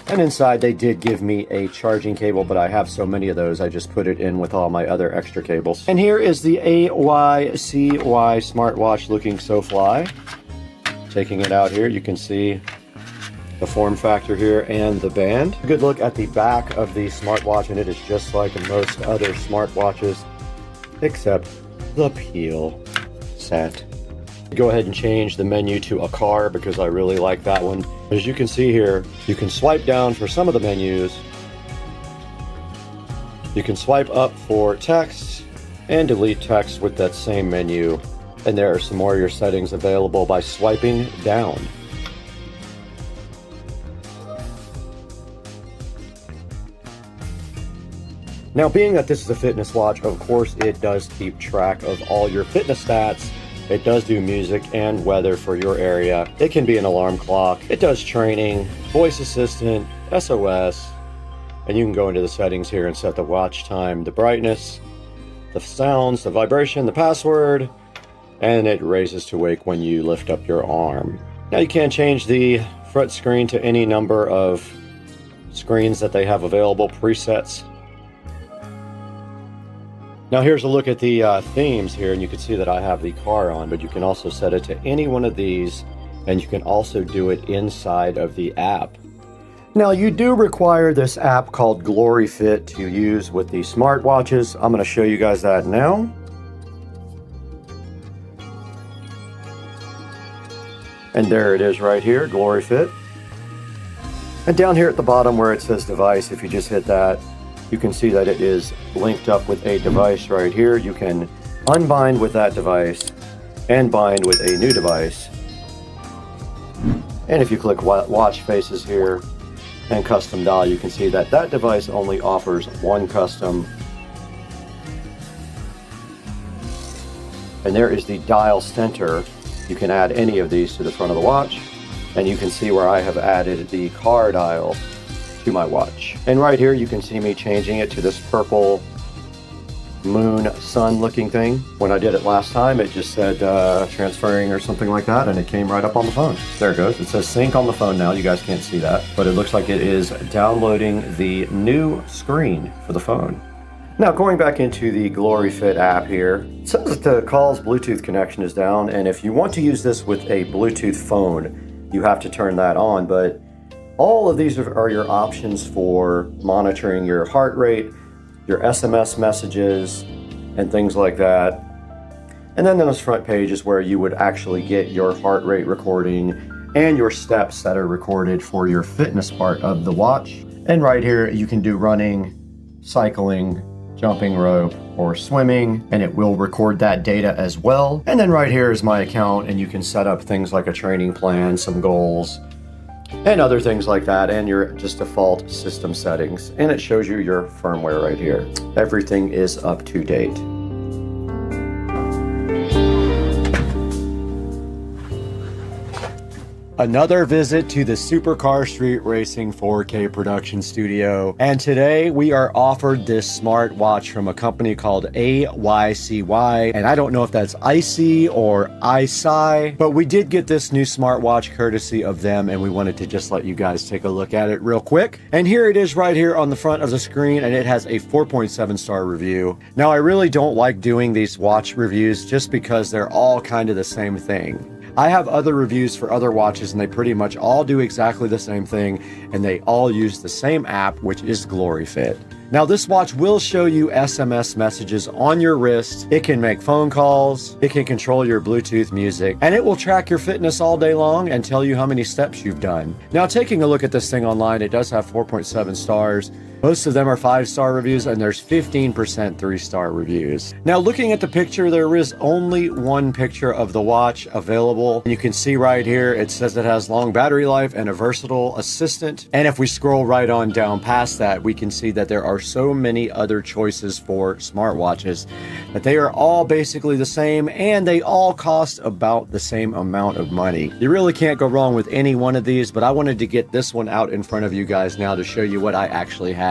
And inside they did give me a charging cable, but I have so many of those, I just put it in with all my other extra cables. And here is the AYCY smartwatch looking so fly. Taking it out here, you can see the form factor here and the band. A good look at the back of the smartwatch, and it is just like most other smartwatches, except the peel set. Go ahead and change the menu to a car because I really like that one. As you can see here, you can swipe down for some of the menus. You can swipe up for text and delete text with that same menu. And there are some more of your settings available by swiping down. Now, being that this is a fitness watch, of course, it does keep track of all your fitness stats. It does do music and weather for your area. It can be an alarm clock. It does training, voice assistant, SOS, and you can go into the settings here and set the watch time, the brightness, the sounds, the vibration, the password, and it raises to wake when you lift up your arm. Now you can change the front screen to any number of screens that they have available, presets. Now here's a look at the themes here, and you can see that I have the car on, but you can also set it to any one of these, and you can also do it inside of the app. Now you do require this app called GloryFit to use with the smartwatches. I'm going to show you guys that now. And there it is right here, GloryFit. And down here at the bottom where it says device, if you just hit that, you can see that it is linked up with a device right here. You can unbind with that device and bind with a new device. And if you click watch faces here and custom dial, you can see that that device only offers one custom. And there is the dial center. You can add any of these to the front of the watch, and you can see where I have added the car dial to my watch. And right here you can see me changing it to this purple moon sun looking thing. When I did it last time, it just said transferring or something like that, and it came right up on the phone. There it goes. It says sync on the phone now. You guys can't see that, but it looks like it is downloading the new screen for the phone. Now going back into the GloryFit app here, it says that the call's Bluetooth connection is down, and if you want to use this with a Bluetooth phone, you have to turn that on, but all of these are your options for monitoring your heart rate, your SMS messages, and things like that. And then this front page is where you would actually get your heart rate recording and your steps that are recorded for your fitness part of the watch. And right here you can do running, cycling, jumping rope, or swimming, and it will record that data as well. And then right here is my account, and you can set up things like a training plan, some goals, and other things like that, and your just default system settings. And it shows you your firmware right here. Everything is up to date. Another visit to the Supercar Street Racing 4K production studio, and today we are offered this smartwatch from a company called AYCY, and I don't know if that's ICY or ICY, but we did get this new smartwatch courtesy of them, and we wanted to just let you guys take a look at it real quick. And here it is right here on the front of the screen, and it has a 4.7 star review. Now I really don't like doing these watch reviews just because they're all kind of the same thing. I have other reviews for other watches, and they pretty much all do exactly the same thing, and they all use the same app, which is GloryFit. Now this watch will show you SMS messages on your wrist. It can make phone calls, it can control your Bluetooth music, and it will track your fitness all day long and tell you how many steps you've done. Now taking a look at this thing online, it does have 4.7 stars. Most of them are 5-star reviews, and there's 15% 3-star reviews. Now looking at the picture, there is only one picture of the watch available. You can see right here, it says it has long battery life and a versatile assistant. And if we scroll right on down past that, we can see that there are so many other choices for smartwatches that they are all basically the same, and they all cost about the same amount of money. You really can't go wrong with any one of these, but I wanted to get this one out in front of you guys now to show you what I actually had,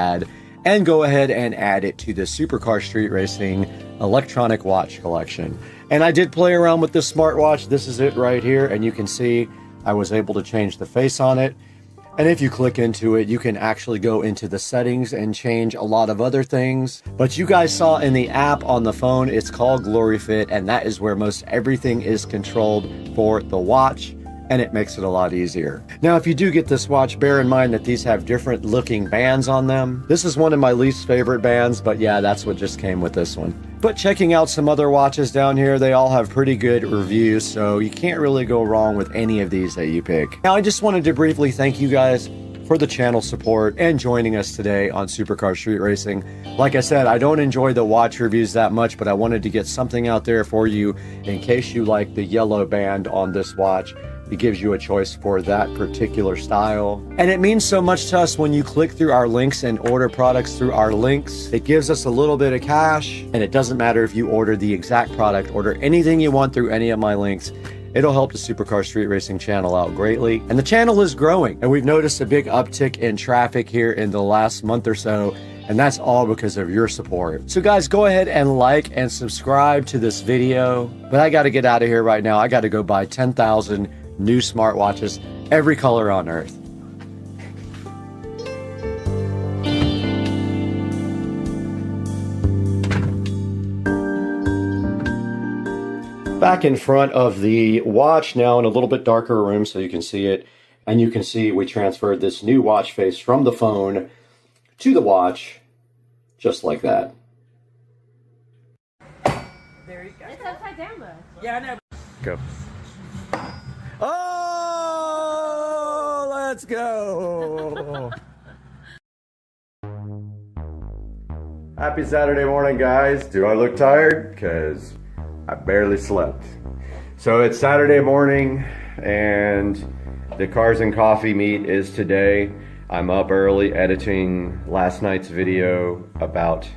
and go ahead and add it to the Supercar Street Racing electronic watch collection. And I did play around with this smartwatch. This is it right here, and you can see I was able to change the face on it. And if you click into it, you can actually go into the settings and change a lot of other things. But you guys saw in the app on the phone, it's called Glory Fit, and that is where most everything is controlled for the watch, and it makes it a lot easier. Now, if you do get this watch, bear in mind that these have different looking bands on them. This is one of my least favorite bands, but yeah, that's what just came with this one. But checking out some other watches down here, they all have pretty good reviews, so you can't really go wrong with any of these that you pick. Now, I just wanted to briefly thank you guys for the channel support and joining us today on Supercar Street Racing. Like I said, I don't enjoy the watch reviews that much, but I wanted to get something out there for you in case you like the yellow band on this watch. It gives you a choice for that particular style. And it means so much to us when you click through our links and order products through our links. It gives us a little bit of cash, and it doesn't matter if you order the exact product, order anything you want through any of my links. It'll help the Supercar Street Racing channel out greatly. And the channel is growing, and we've noticed a big uptick in traffic here in the last month or so, and that's all because of your support. So guys, go ahead and like and subscribe to this video. But I gotta get out of here right now. I gotta go buy 10,000 new smartwatches, every color on earth. Back in front of the watch now in a little bit darker room so you can see it. And you can see we transferred this new watch face from the phone to the watch, just like that. There you go. It's upside down though. Yeah, I know. Go. Oh, let's go. Happy Saturday morning, guys. Do I look tired? Because I barely slept. So it's Saturday morning, and the Cars and Coffee meet is today. I'm up early editing last night's video about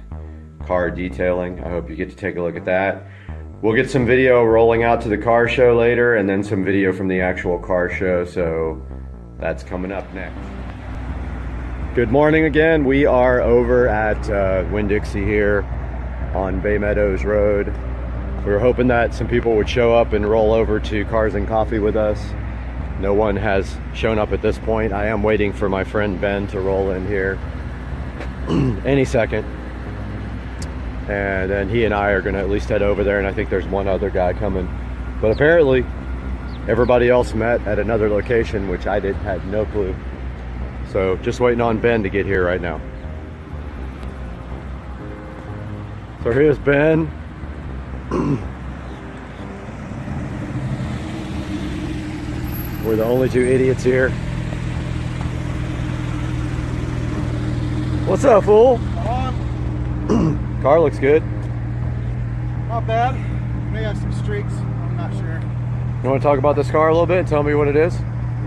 car detailing. I hope you get to take a look at that. We'll get some video rolling out to the car show later, and then some video from the actual car show, so that's coming up next. Good morning again. We are over at Winn-Dixie here on Bay Meadows Road. We were hoping that some people would show up and roll over to Cars and Coffee with us. No one has shown up at this point. I am waiting for my friend Ben to roll in here any second. And then he and I are gonna at least head over there, and I think there's one other guy coming. But apparently, everybody else met at another location, which I had no clue. So just waiting on Ben to get here right now. So here's Ben. We're the only two idiots here. What's up, fool? Car looks good. Not bad. May have some streaks. I'm not sure. You want to talk about this car a little bit and tell me what it is?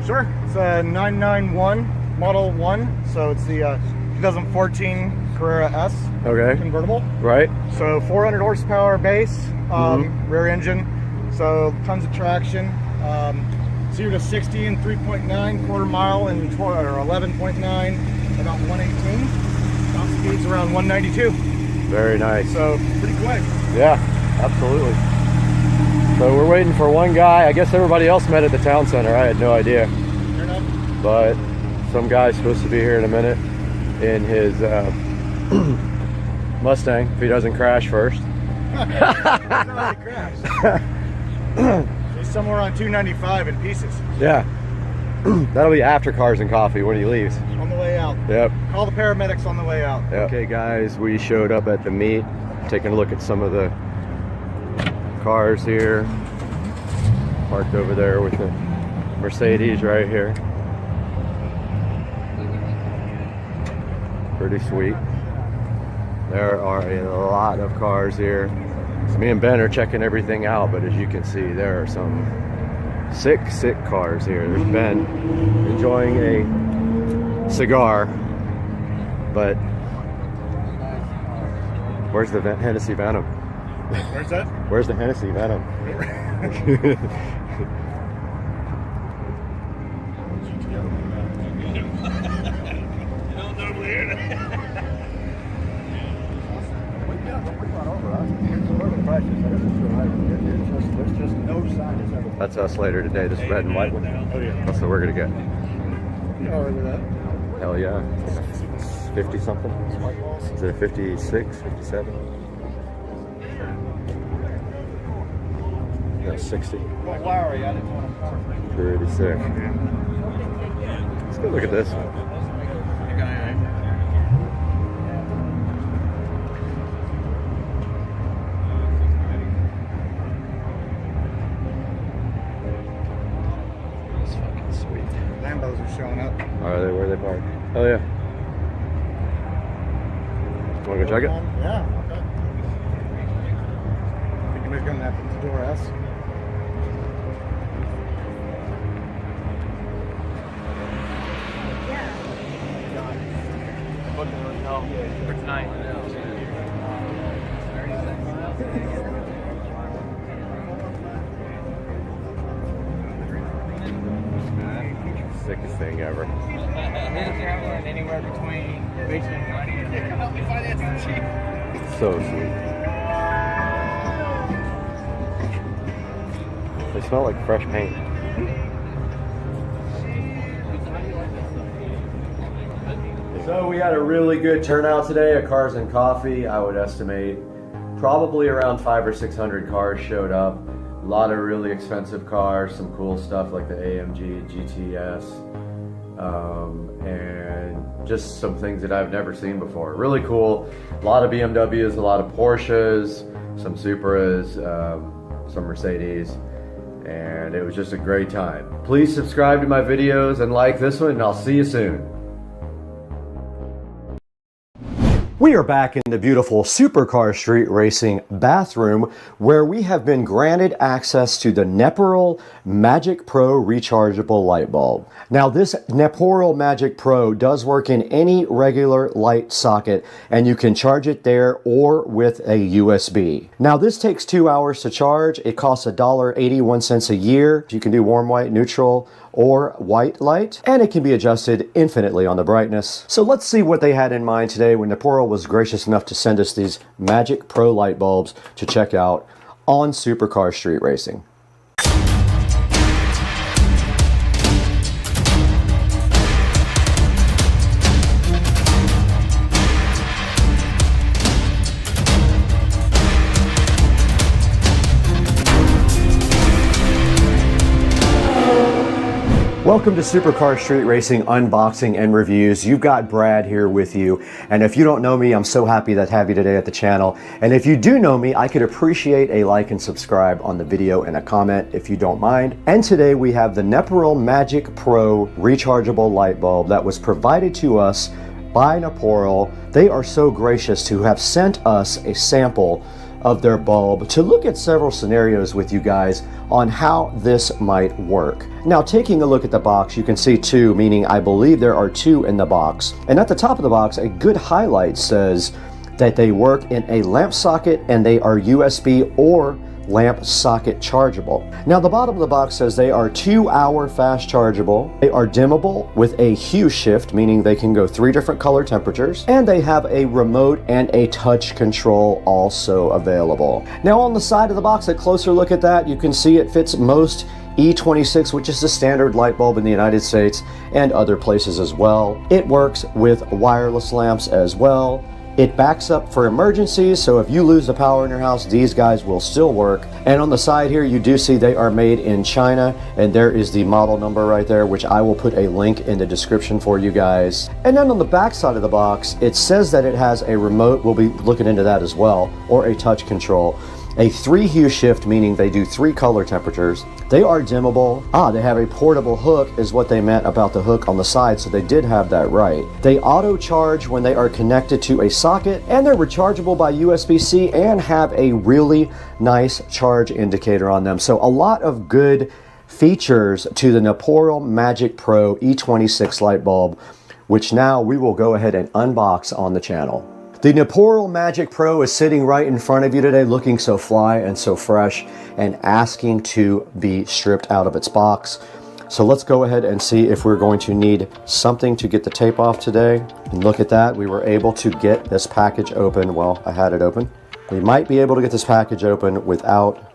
Sure. It's a 991 Model 1. So it's the 2014 Carrera S convertible. Right. So 400 horsepower base, rear engine. So tons of traction. 0 to 60 in 3.9, quarter mile in 11.9, about 118. Top speed's around 192. Very nice. So pretty quick. Yeah, absolutely. So we're waiting for one guy. I guess everybody else met at the town center. I had no idea. Fair enough. But some guy's supposed to be here in a minute in his Mustang, if he doesn't crash first. He's somewhere on 295 in pieces. Yeah. That'll be after Cars and Coffee when he leaves. On the way out. out. Yep. Call the paramedics on the way out. Okay, guys, we showed up at the meet, taking a look at some of the cars here. Parked over there with the Mercedes right here. Pretty sweet. There are a lot of cars here. So me and Ben are checking everything out, but as you can see, there are some sick cars here. There's Ben enjoying a cigar, but where's the Hennessy Venom? Where's that? Where's the Hennessy Venom? That's us later today, this red and white one. That's what we're gonna get. Hell yeah. 50 something? Is it a 56, 57? No, 60. Pretty sick. Let's go look at this one. Lambos are showing up. Are they? Where are they parked? Oh yeah. Wanna go check it? Yeah, okay. Think anybody's gonna have to door S? Sickest thing ever. Anywhere between money and help me finance the cheap. So sweet. They smell like fresh paint. So we had a really good turnout today at Cars and Coffee. I would estimate probably around 500 or 600 cars showed up. A lot of really expensive cars, some cool stuff like the AMG GTS, and just some things that I've never seen before. Really cool. A lot of BMWs, a lot of Porsches, some Supras, some Mercedes, and it was just a great time. Please subscribe to my videos and like this one, and I'll see you soon. We are back in the beautiful Supercar Street Racing bathroom, where we have been granted access to the Neperal Magic Pro rechargeable light bulb. Now this Neperal Magic Pro does work in any regular light socket, and you can charge it there or with a USB. Now this takes 2 hours to charge. It costs $1.81 a year. You can do warm white, neutral, or white light, and it can be adjusted infinitely on the brightness. So let's see what they had in mind today when Neperal was gracious enough to send us these Magic Pro light bulbs to check out on Supercar Street Racing. Welcome to Supercar Street Racing unboxing and reviews. You've got Brad here with you, and if you don't know me, I'm so happy to have you today at the channel. And if you do know me, I could appreciate a like and subscribe on the video and a comment if you don't mind. And today we have the Neperal Magic Pro rechargeable light bulb that was provided to us by Neperal. They are so gracious to have sent us a sample of their bulb to look at several scenarios with you guys on how this might work. Now, taking a look at the box, you can see two, meaning I believe there are two in the box. And at the top of the box, a good highlight says that they work in a lamp socket and they are USB or lamp socket chargeable. Now the bottom of the box says they are 2-hour fast chargeable. They are dimmable with a hue shift, meaning they can go 3 different color temperatures, and they have a remote and a touch control also available. Now on the side of the box, a closer look at that, you can see it fits most E26, which is the standard light bulb in the United States and other places as well. It works with wireless lamps as well. It backs up for emergencies, so if you lose the power in your house, these guys will still work. And on the side here, you do see they are made in China, and there is the model number right there, which I will put a link in the description for you guys. And then on the back side of the box, it says that it has a remote, we'll be looking into that as well, or a touch control. A 3-hue shift, meaning they do 3 color temperatures. They are dimmable. They have a portable hook is what they meant about the hook on the side, so they did have that right. They auto charge when they are connected to a socket, and they're rechargeable by USB-C and have a really nice charge indicator on them. So a lot of good features to the Naporal Magic Pro E26 light bulb, which now we will go ahead and unbox on the channel. The Naporal Magic Pro is sitting right in front of you today, looking so fly and so fresh and asking to be stripped out of its box. So let's go ahead and see if we're going to need something to get the tape off today. And look at that, we were able to get this package open. Well, I had it open. We might be able to get this package open without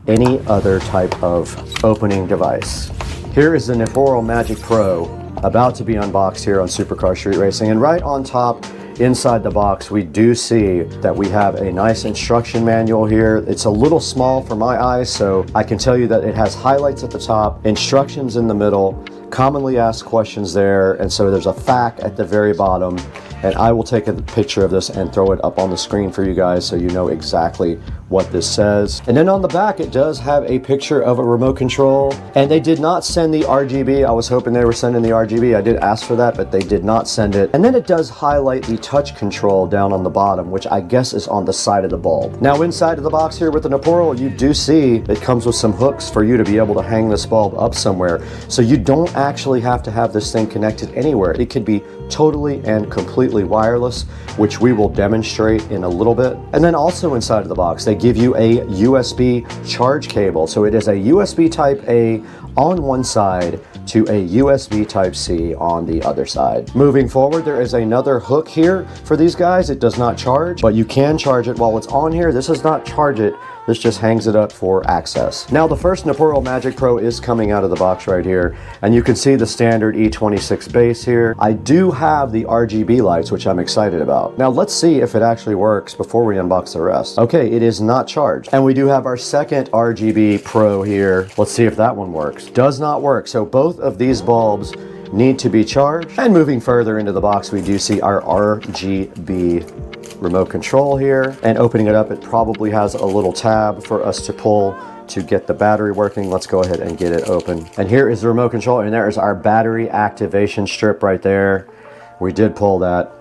any other type of opening device. Here is the Naporal Magic Pro about to be unboxed here on Supercar Street Racing, and right on top inside the box we do see that we have a nice instruction manual here. It's a little small for my eyes, so I can tell you that it has highlights at the top, instructions in the middle, commonly asked questions there, and so there's a FAQ at the very bottom. And I will take a picture of this and throw it up on the screen for you guys so you know exactly what this says. And then on the back, it does have a picture of a remote control. And they did not send the RGB. I was hoping they were sending the RGB. I did ask for that, but they did not send it. And then it does highlight the touch control down on the bottom, which I guess is on the side of the bulb. Now inside of the box here with the Naporal, you do see it comes with some hooks for you to be able to hang this bulb up somewhere. So you don't actually have to have this thing connected anywhere. It could be totally and completely wireless, which we will demonstrate in a little bit. And then also inside of the box, they give you a USB charge cable. So it is a USB type A on one side to a USB type C on the other side. Moving forward, there is another hook here for these guys. It does not charge, but you can charge it while it's on here. This does not charge it. This just hangs it up for access. Now the first Naporal Magic Pro is coming out of the box right here, and you can see the standard E26 base here. I do have the RGB lights, which I'm excited about. Now let's see if it actually works before we unbox the rest. Okay, it is not charged. And we do have our second RGB Pro here. Let's see if that one works. Does not work. So both of these bulbs need to be charged. And moving further into the box, we do see our RGB remote control here, and opening it up, it probably has a little tab for us to pull to get the battery working. Let's go ahead and get it open. And here is the remote control, and there is our battery activation strip right there. We did pull that,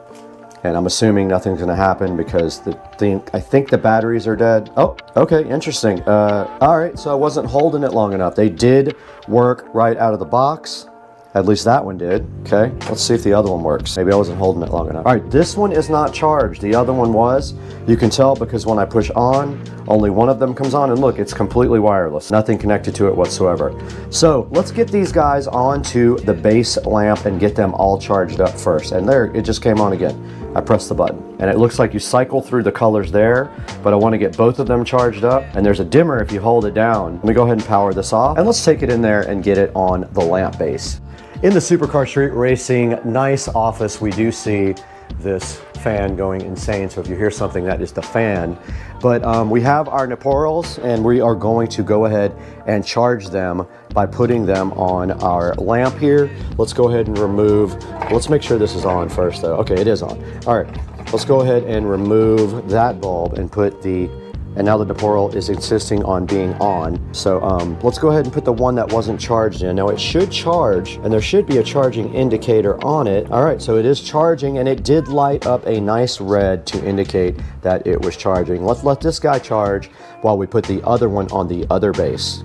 and I'm assuming nothing's going to happen because I think the batteries are dead. Oh, okay, interesting. All right, so I wasn't holding it long enough. They did work right out of the box. At least that one did. Okay, let's see if the other one works. Maybe I wasn't holding it long enough. All right, this one is not charged. The other one was. You can tell because when I push on, only one of them comes on, and look, it's completely wireless. Nothing connected to it whatsoever. So let's get these guys onto the base lamp and get them all charged up first. And there, it just came on again. I pressed the button, and it looks like you cycle through the colors there, but I want to get both of them charged up, and there's a dimmer if you hold it down. Let me go ahead and power this off, and let's take it in there and get it on the lamp base. In the Supercar Street Racing nice office, we do see this fan going insane. So if you hear something, that is the fan. But we have our Naporals, and we are going to go ahead and charge them by putting them on our lamp here. Let's go ahead and remove, let's make sure this is on first though. Okay, it is on. All right, let's go ahead and remove that bulb and put the, and now the Naporal is insisting on being on. So let's go ahead and put the one that wasn't charged in. Now it should charge, and there should be a charging indicator on it. All right, so it is charging, and it did light up a nice red to indicate that it was charging. Let's let this guy charge while we put the other one on the other base.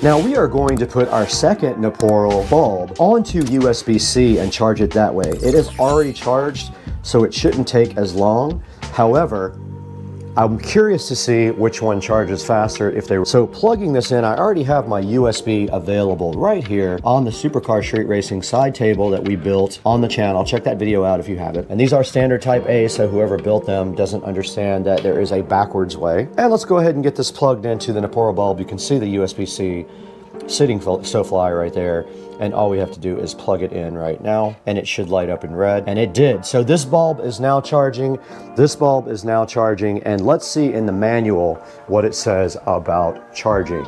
Now we are going to put our second Naporal bulb onto USB-C and charge it that way. It is already charged, so it shouldn't take as long. However, I'm curious to see which one charges faster if they were. So plugging this in, I already have my USB available right here on the Supercar Street Racing side table that we built on the channel. Check that video out if you haven't. And these are standard type A, so whoever built them doesn't understand that there is a backwards way. And let's go ahead and get this plugged into the Naporal bulb. You can see the USB-C sitting SoFly right there, and all we have to do is plug it in right now, and it should light up in red, and it did. So this bulb is now charging, this bulb is now charging, and let's see in the manual what it says about charging.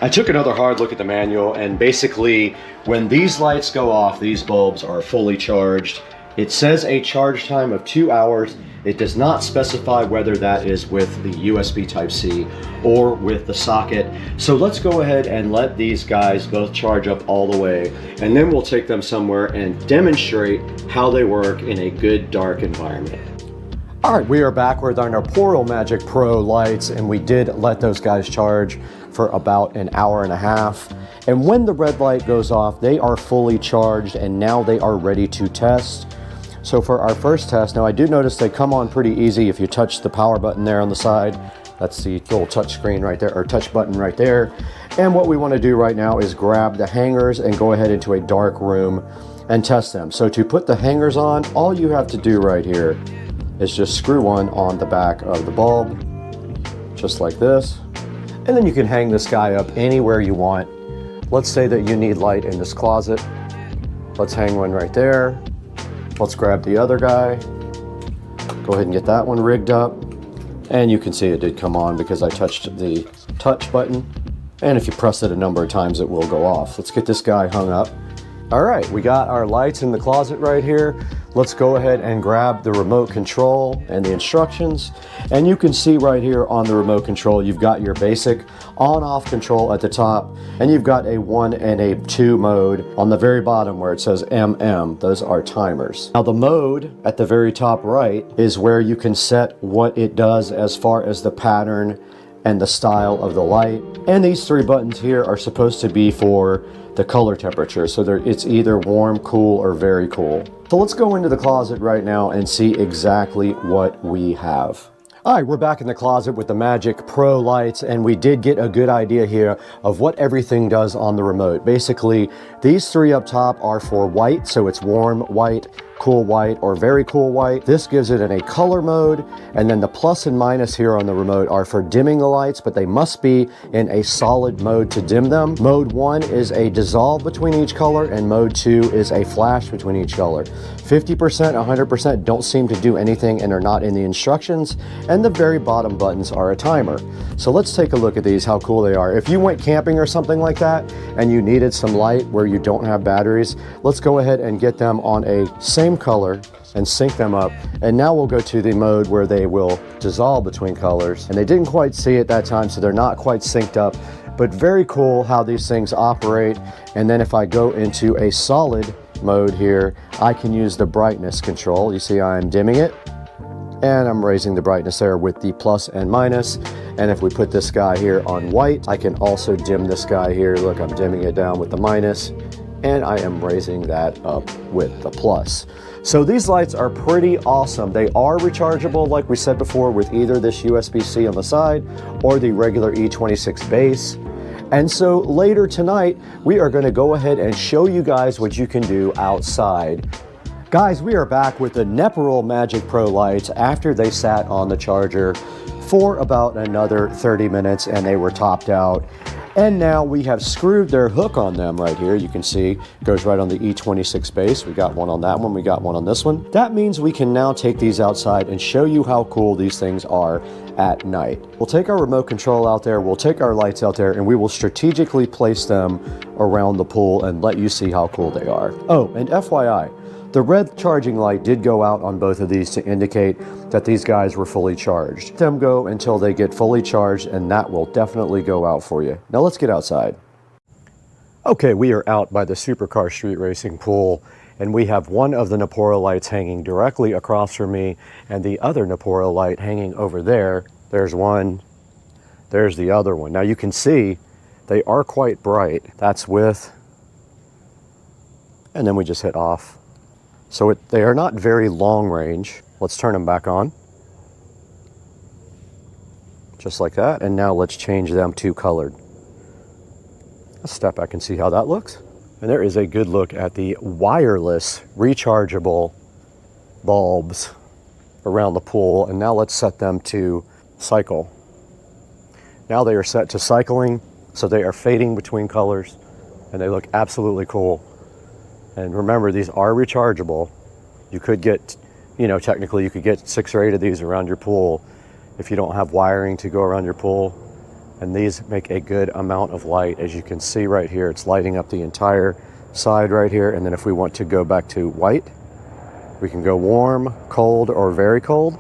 I took another hard look at the manual, and basically when these lights go off, these bulbs are fully charged. It says a charge time of 2 hours. It does not specify whether that is with the USB Type-C or with the socket. So let's go ahead and let these guys both charge up all the way, and then we'll take them somewhere and demonstrate how they work in a good dark environment. All right, we are back with our Noporo Magic Pro lights, and we did let those guys charge for about an hour and a half. And when the red light goes off, they are fully charged, and now they are ready to test. So for our first test, now I do notice they come on pretty easy if you touch the power button there on the side. That's the little touch screen right there, or touch button right there. And what we want to do right now is grab the hangers and go ahead into a dark room and test them. So to put the hangers on, all you have to do right here is just screw one on the back of the bulb, just like this. And then you can hang this guy up anywhere you want. Let's say that you need light in this closet. Let's hang one right there. Let's grab the other guy. Go ahead and get that one rigged up. And you can see it did come on because I touched the touch button. And if you press it a number of times, it will go off. Let's get this guy hung up. All right, we got our lights in the closet right here. Let's go ahead and grab the remote control and the instructions. And you can see right here on the remote control, you've got your basic on-off control at the top, and you've got a 1 and a 2 mode on the very bottom where it says MM. Those are timers. Now the mode at the very top right is where you can set what it does as far as the pattern and the style of the light. And these 3 buttons here are supposed to be for the color temperature. So it's either warm, cool, or very cool. So let's go into the closet right now and see exactly what we have. All right, we're back in the closet with the Magic Pro lights, and we did get a good idea here of what everything does on the remote. Basically, these 3 up top are for white, so it's warm white, cool white, or very cool white. This gives it in a color mode, and then the plus and minus here on the remote are for dimming the lights, but they must be in a solid mode to dim them. Mode 1 is a dissolve between each color, and mode 2 is a flash between each color. 50%, 100% don't seem to do anything and are not in the instructions, and the very bottom buttons are a timer. So let's take a look at these, how cool they are. If you went camping or something like that, and you needed some light where you don't have batteries, let's go ahead and get them on a same color and sync them up. And now we'll go to the mode where they will dissolve between colors. And they didn't quite see it that time, so they're not quite synced up, but very cool how these things operate. And then if I go into a solid mode here, I can use the brightness control. You see I'm dimming it, and I'm raising the brightness there with the plus and minus. And if we put this guy here on white, I can also dim this guy here. Look, I'm dimming it down with the minus, and I am raising that up with the plus. So these lights are pretty awesome. They are rechargeable, like we said before, with either this USB-C on the side or the regular E26 base. And so later tonight, we are going to go ahead and show you guys what you can do outside. Guys, we are back with the Noporo Magic Pro lights after they sat on the charger for about another 30 minutes and they were topped out. And now we have screwed their hook on them right here. You can see it goes right on the E26 base. We got one on that one, we got one on this one. That means we can now take these outside and show you how cool these things are at night. We'll take our remote control out there, we'll take our lights out there, and we will strategically place them around the pool and let you see how cool they are. Oh, and FYI, the red charging light did go out on both of these to indicate that these guys were fully charged. Let them go until they get fully charged, and that will definitely go out for you. Now let's get outside. Okay, we are out by the Supercar Street Racing pool, and we have one of the Noporo lights hanging directly across from me, and the other Noporo light hanging over there. There's one, there's the other one. Now you can see they are quite bright. That's with, and then we just hit off. So they are not very long range. Let's turn them back on. Just like that. And now let's change them to colored. Let's step back and see how that looks. And there is a good look at the wireless rechargeable bulbs around the pool. And now let's set them to cycle. Now they are set to cycling. So they are fading between colors and they look absolutely cool. And remember, these are rechargeable. You could get, you know, technically you could get 6 or 8 of these around your pool if you don't have wiring to go around your pool. And these make a good amount of light. As you can see right here, it's lighting up the entire side right here. And then if we want to go back to white, we can go warm, cold, or very cold.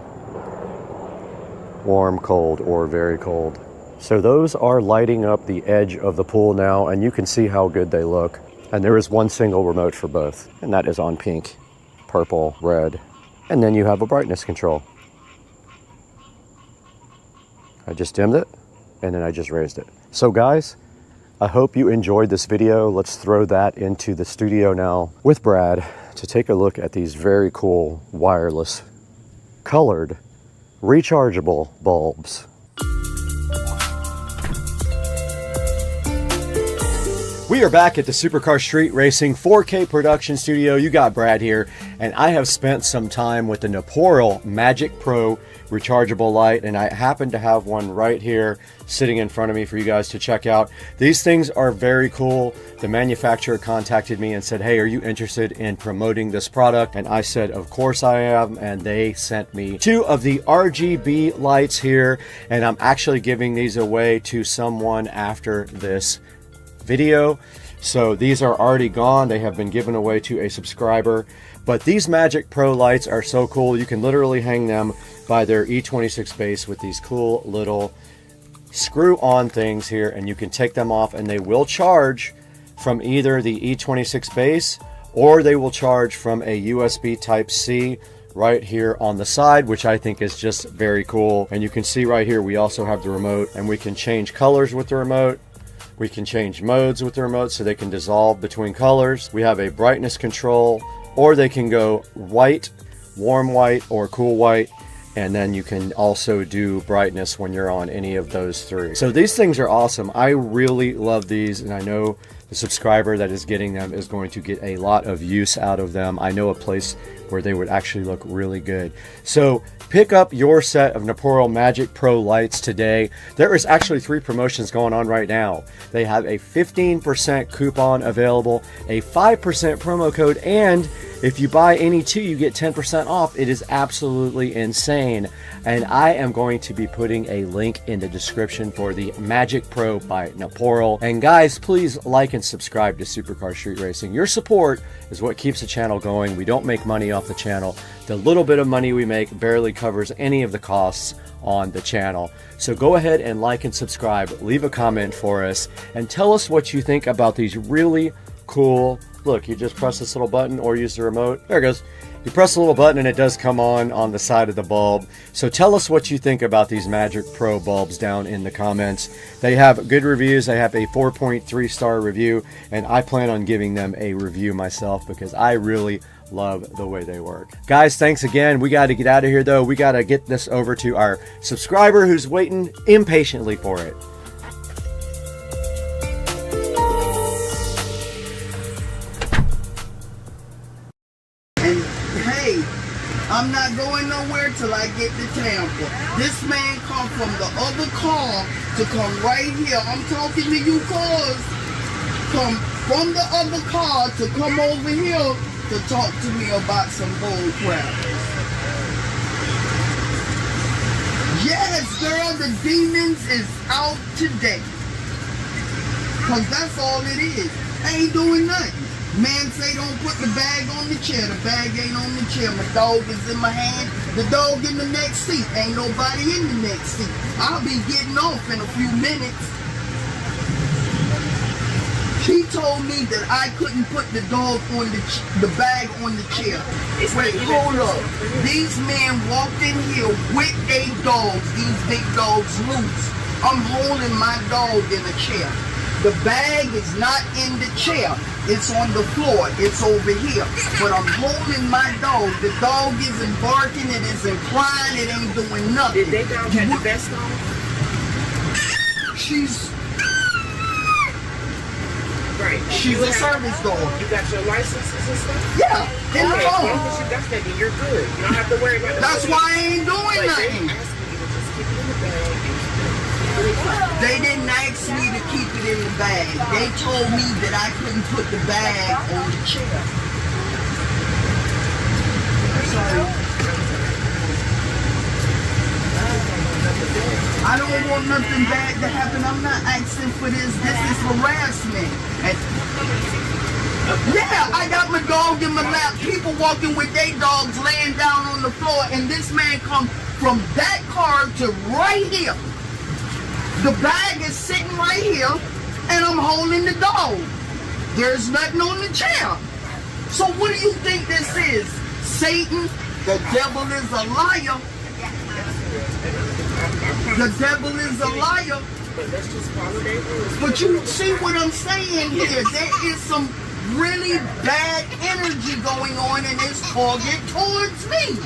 Warm, cold, or very cold. So those are lighting up the edge of the pool now, and you can see how good they look. And there is one single remote for both, and that is on pink, purple, red. And then you have a brightness control. I just dimmed it, and then I just raised it. So guys, I hope you enjoyed this video. Let's throw that into the studio now with Brad to take a look at these very cool wireless colored rechargeable bulbs. We are back at the Supercar Street Racing 4K production studio. You got Brad here, and I have spent some time with the Naporal Magic Pro rechargeable light, and I happen to have one right here sitting in front of me for you guys to check out. These things are very cool. The manufacturer contacted me and said, hey, are you interested in promoting this product? And I said, of course I am. And they sent me 2 of the RGB lights here, and I'm actually giving these away to someone after this video. So these are already gone. They have been given away to a subscriber. But these Magic Pro lights are so cool. You can literally hang them by their E26 base with these cool little screw-on things here, and you can take them off and they will charge from either the E26 base or they will charge from a USB Type-C right here on the side, which I think is just very cool. And you can see right here we also have the remote, and we can change colors with the remote. We can change modes with the remote so they can dissolve between colors. We have a brightness control, or they can go white, warm white, or cool white. And then you can also do brightness when you're on any of those 3. So these things are awesome. I really love these, and I know the subscriber that is getting them is going to get a lot of use out of them. I know a place where they would actually look really good. So pick up your set of Naporal Magic Pro lights today. There is actually 3 promotions going on right now. They have a 15% coupon available, a 5% promo code, and if you buy any 2, you get 10% off. It is absolutely insane. And I am going to be putting a link in the description for the Magic Pro by Naporal. And guys, please like and subscribe to Supercar Street Racing. Your support is what keeps the channel going. We don't make money off the channel. The little bit of money we make barely covers any of the costs on the channel. So go ahead and like and subscribe, leave a comment for us, and tell us what you think about these really cool. Look, you just press this little button or use the remote. There it goes. You press the little button and it does come on the side of the bulb. So tell us what you think about these Magic Pro bulbs down in the comments. They have good reviews. I have a 4.3 star review, and I plan on giving them a review myself because I really love the way they work. Guys, thanks again. We got to get out of here though. We got to get this over to our subscriber who's waiting impatiently for it. I'm not going nowhere till I get to Tampa. This man come from the other car to come right here. I'm talking to you cars. Come from the other car to come over here to talk to me about some bull crap. Yes, girl, the demons is out today. Cause that's all it is. I ain't doing nothing. Man say don't put the bag on the chair. The bag ain't on the chair. My dog is in my hand. The dog in the next seat. Ain't nobody in the next seat. I'll be getting off in a few minutes. He told me that I couldn't put the dog on the bag on the chair. Wait, hold up. These men walked in here with a dog. These big dogs loose. I'm holding my dog in a chair. The bag is not in the chair. It's on the floor. It's over here. But I'm holding my dog. The dog isn't barking. It isn't crying. It ain't doing nothing. Did they dog have the vest on? She's Right. a service dog. You got your licenses and stuff? Yeah, in the Okay, as long phone. as you got that, then you're good. You don't have to worry about it. That's why I ain't doing Like, nothing. they're asking you to just keep it in the bag and keep it in the They didn't ask me to keep it in the bag. They told me that I couldn't put the bag on the chair. So, I don't want nothing bad to happen. I'm not asking for this. This is harassment. And yeah, I got my dog in my lap. People walking with their dogs laying down on the floor, and this man come from that car to right here. The bag is sitting right here, and I'm holding the dog. There's nothing on the chair. So what do you think this is? Satan? The devil is a liar. The devil is a liar. But you see what I'm saying here? There is some really bad energy going on in this target towards me.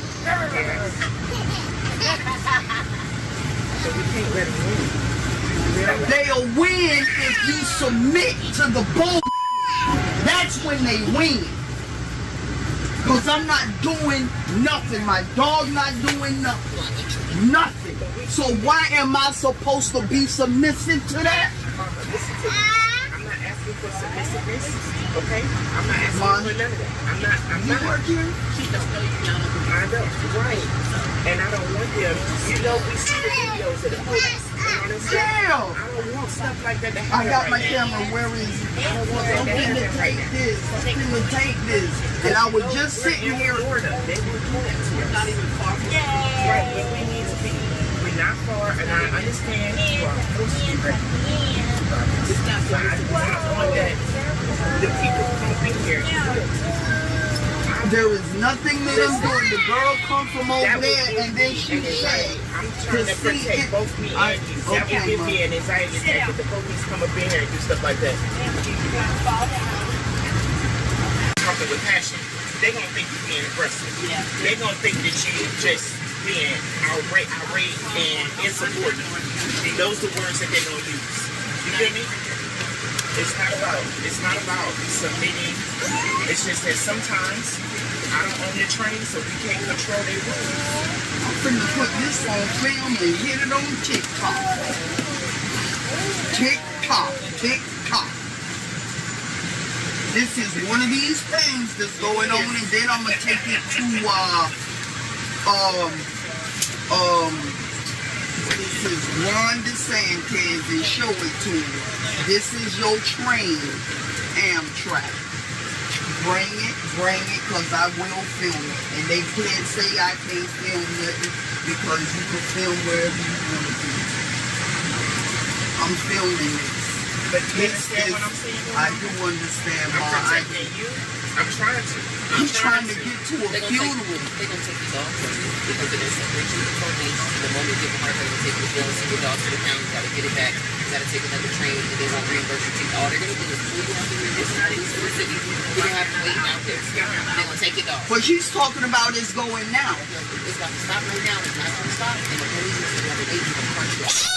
They'll win if you submit to the bull. That's when they win. Because I'm not doing nothing. My dog not doing nothing. Nothing. So why am I supposed to be submissive to that? I'm not asking for submissiveness, okay? I'm not asking for none of that. I'm not. You work here? I know, right. And I don't want them, you know, we see the videos of the police. Yeah. I don't want stuff like that to happen. I got my camera. Where is it? I'm gonna take this. I'm gonna take this. And I was just sitting here. They will do that to us. Not even far from right, but we need to be. We're not far, and I understand you are supposed to be ready. It's not far. I want that the people come in here. There is nothing that I'm doing. The girl come from over there, and then she said, I'm trying to protect both me and you. That will give me an anxiety attack if the police come up in here and do stuff like that. Talking with passion, they're going to think you're being aggressive. They're going to think that you just being outright and insubordinate. Those are the words that they're going to use. You feel me? It's not about submitting. It's just that sometimes I don't own the train, so we can't control their rules. I'm finna put this on film and hit it on TikTok. TikTok. This is one of these things that's going on, and then I'm gonna take it to this is Ron DeSantis and show it to him. This is your train, Amtrak. Bring it, cause I will film it. And they can't say I can't film nothing because you can film wherever you want to be. I'm filming this. But you understand what I'm saying? I do understand, Ma. I'm trying to. I'm trying to get to a funeral. They're going to take these off because they're going to separate you from me. The moment you get the heart, they're going to take the bill, send your dog to the county, you got to get it back. You got to take another train, and they won't reimburse you. All they're going to do is pull you off the this to the city. You don't have to wait out there. They're going to take it off. What she's talking about is going now. It's got to stop right now. It's not going to stop. And the police is going to wait for the crunch you off.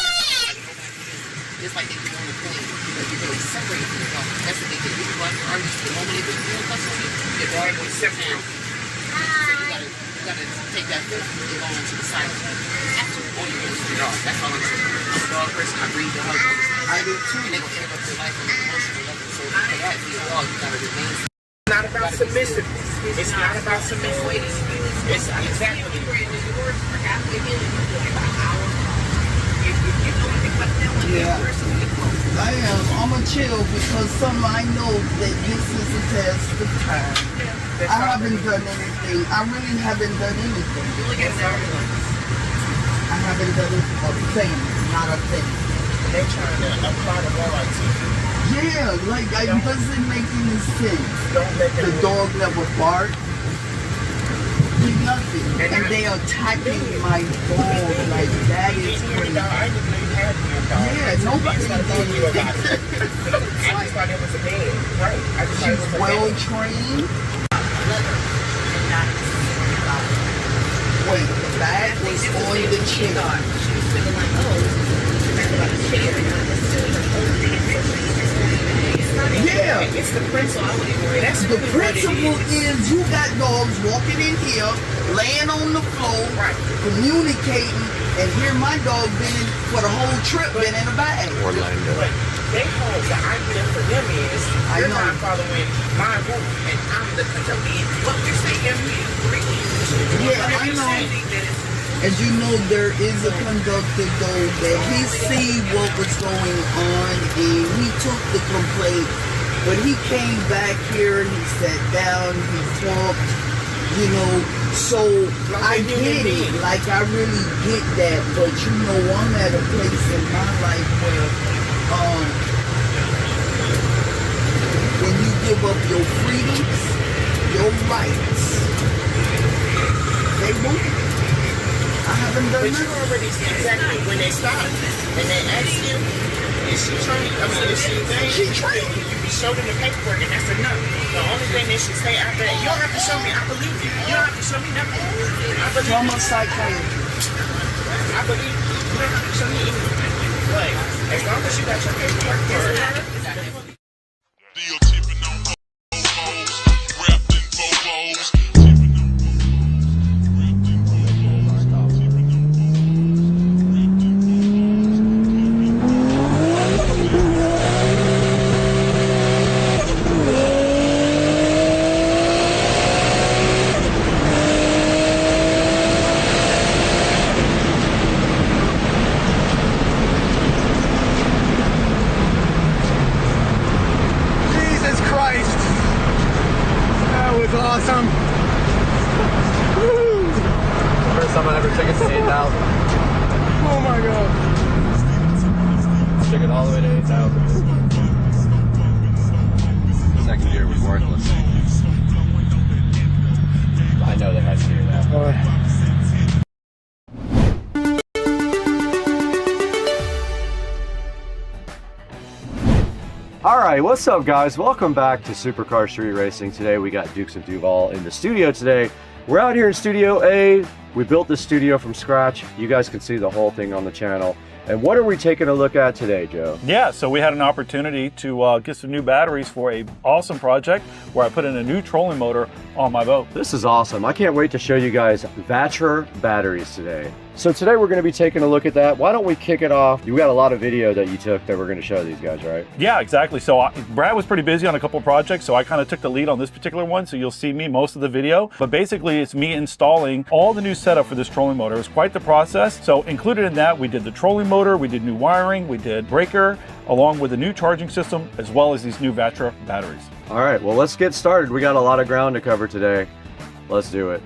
Just like they do on the plane, because you're really separated from the dog. That's what they do. These black artists, the moment they put you in custody, they're going to separate. So you gotta take that foot and go on to the side. Or you go to the dog. That's all I'm saying. I'm a dog person. I breed the hug. I do too. And they will interrupt your life on an emotional level. So for that, be a dog, you gotta remain. It's not about submissiveness. It's not about submissiveness. It's exactly. Yeah, I am. I'm a chill because I know that this is a test of time. I haven't done anything. I really haven't done anything. I haven't done a thing, not a thing. They're trying to apply the law to you. Yeah, like it doesn't make any sense. The dog never barked. Did nothing. And they attacking my dog like that is crazy. Yeah, nobody did anything. I just thought it was a bed. Right. She's well trained. Wait, the bag was on the chair. Yeah. It's the principle. That's The principle is you got dogs walking in here, laying on the floor, communicating, And here my dog been for the whole trip, been in a bag. Orlando. But they hold the idea for them is you're not following my rule and I'm the conductor. What you say Yeah, I know. As you know, there is a conductor though that he see what was going on and he took the complaint, but he came back here and he sat down, he talked, you know, so I get it, like I really get that, but you know, I'm at a place in my life where when you give up your freedoms, your rights, they won't. I haven't done But that. you already see exactly when they stop and they ask you, is she trained? I mean, is she trained? She trained. You be showing them the paperwork and that's enough. The only thing they should say after that, you don't have to show me, I believe you. You don't have to show me nothing. I believe I'm you. a psychiatrist. I believe you. You don't have to show me anything. But as long as you got your paperwork, Still tipping on Bobos, wrapped in Bobos. Jesus Christ. That was awesome. Woo. First time I ever took it to 8,000. Oh my God. Took it all the way to 8,000. Second gear was worthless. I know they had to hear that. Alright, what's up guys? Welcome back to Supercar Street Racing. Today we got Dukes of Duval in the studio today. We're out here in Studio A. We built this studio from scratch. You guys can see the whole thing on the channel. And what are we taking a look at today, Joe? Yeah, so we had an opportunity to get some new batteries for a awesome project where I put in a new trolling motor on my boat. This is awesome. I can't wait to show you guys VESA batteries today. So today we're going to be taking a look at that. Why don't we kick it off? You got a lot of video that you took that we're going to show these guys, right? Yeah, exactly. So Brad was pretty busy on a couple of projects, so I kind of took the lead on this particular one, so you'll see me most of the video. But basically, it's me installing all the new setup for this trolling motor. It was quite the process. So included in that, we did the trolling motor, we did new wiring, we did breaker, along with the new charging system, as well as these new VESA batteries. All right, well, let's get started. We got a lot of ground to cover today. Let's do it.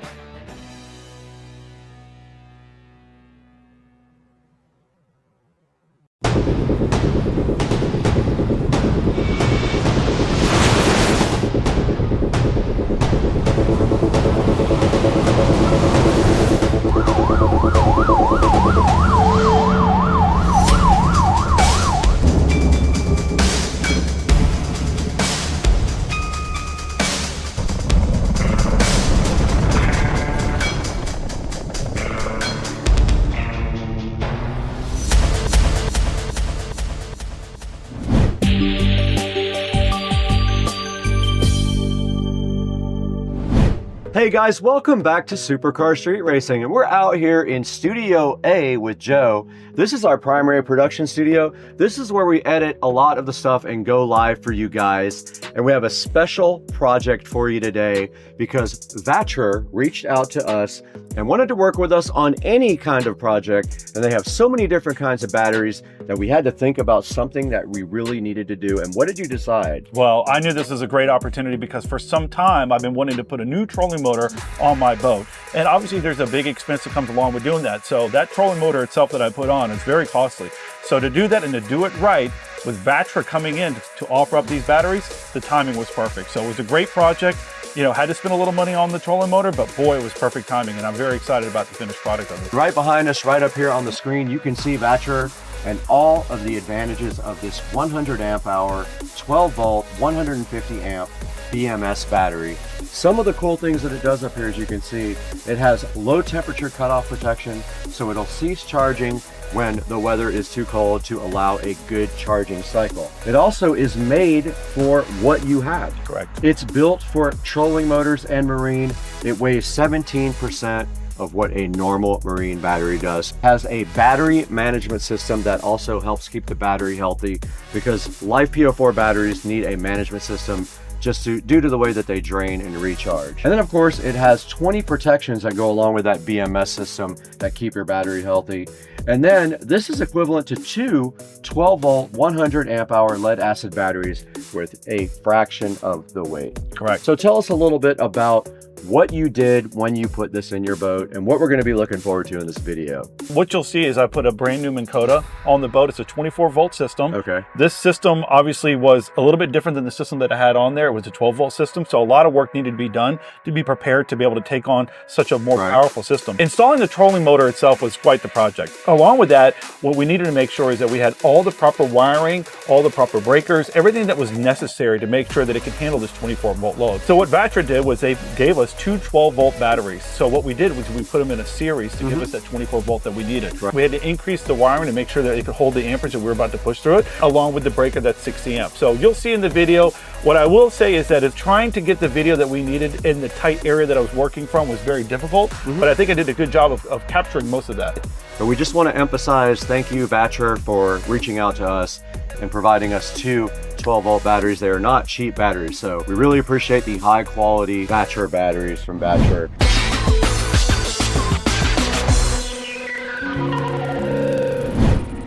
Hey guys, welcome back to Supercar Street Racing, and we're out here in Studio A with Joe. This is our primary production studio. This is where we edit a lot of the stuff and go live for you guys. And we have a special project for you today because VESA reached out to us and wanted to work with us on any kind of project. And they have so many different kinds of batteries that we had to think about something that we really needed to do. And what did you decide? Well, I knew this was a great opportunity because for some time I've been wanting to put a new trolling motor on my boat. And obviously there's a big expense that comes along with doing that. So that trolling motor itself that I put on is very costly. So to do that and to do it right, with VESA coming in to offer up these batteries, the timing was perfect. So it was a great project. You know, had to spend a little money on the trolling motor, but boy, it was perfect timing. And I'm very excited about the finished product of this. Right behind us, right up here on the screen, you can see VESA and all of the advantages of this 100 amp hour, 12 volt, 150 amp BMS battery. Some of the cool things that it does up here, as you can see, it has low temperature cutoff protection, so it'll cease charging when the weather is too cold to allow a good charging cycle. It also is made for what you have. Correct. It's built for trolling motors and marine. It weighs 17%. of what a normal marine battery does. It has a battery management system that also helps keep the battery healthy, because life PO4 batteries need a management system just due to the way that they drain and recharge. And then of course it has 20 protections that go along with that BMS system that keep your battery healthy. And then this is equivalent to two 12 volt 100 amp hour lead acid batteries with a fraction of the weight. Correct. So tell us a little bit about what you did when you put this in your boat and what we're going to be looking forward to in this video. What you'll see is I put a brand new Minn Kota on the boat. It's a 24 volt system. Okay. This system obviously was a little bit different than the system that I had on there. It was a 12 volt system. So a lot of work needed to be done to be prepared to be able to take on such a more powerful system. Installing the trolling motor itself was quite the project. Along with that, what we needed to make sure is that we had all the proper wiring, all the proper breakers, everything that was necessary to make sure that it could handle this 24 volt load. So what Vatra did was they gave us two 12 volt batteries. So what we did was we put them in a series to give us that 24 volt that we needed. We had to increase the wiring to make sure that it could hold the amperage that we were about to push through it, along with the breaker that's 60 amp. So you'll see in the video, what I will say is that trying to get the video that we needed in the tight area that I was working from was very difficult, but I think I did a good job of capturing most of that. But we just want to emphasize, thank you Vatra for reaching out to us and providing us two 12 volt batteries. They are not cheap batteries, so we really appreciate the high quality Vatra batteries from Vatra.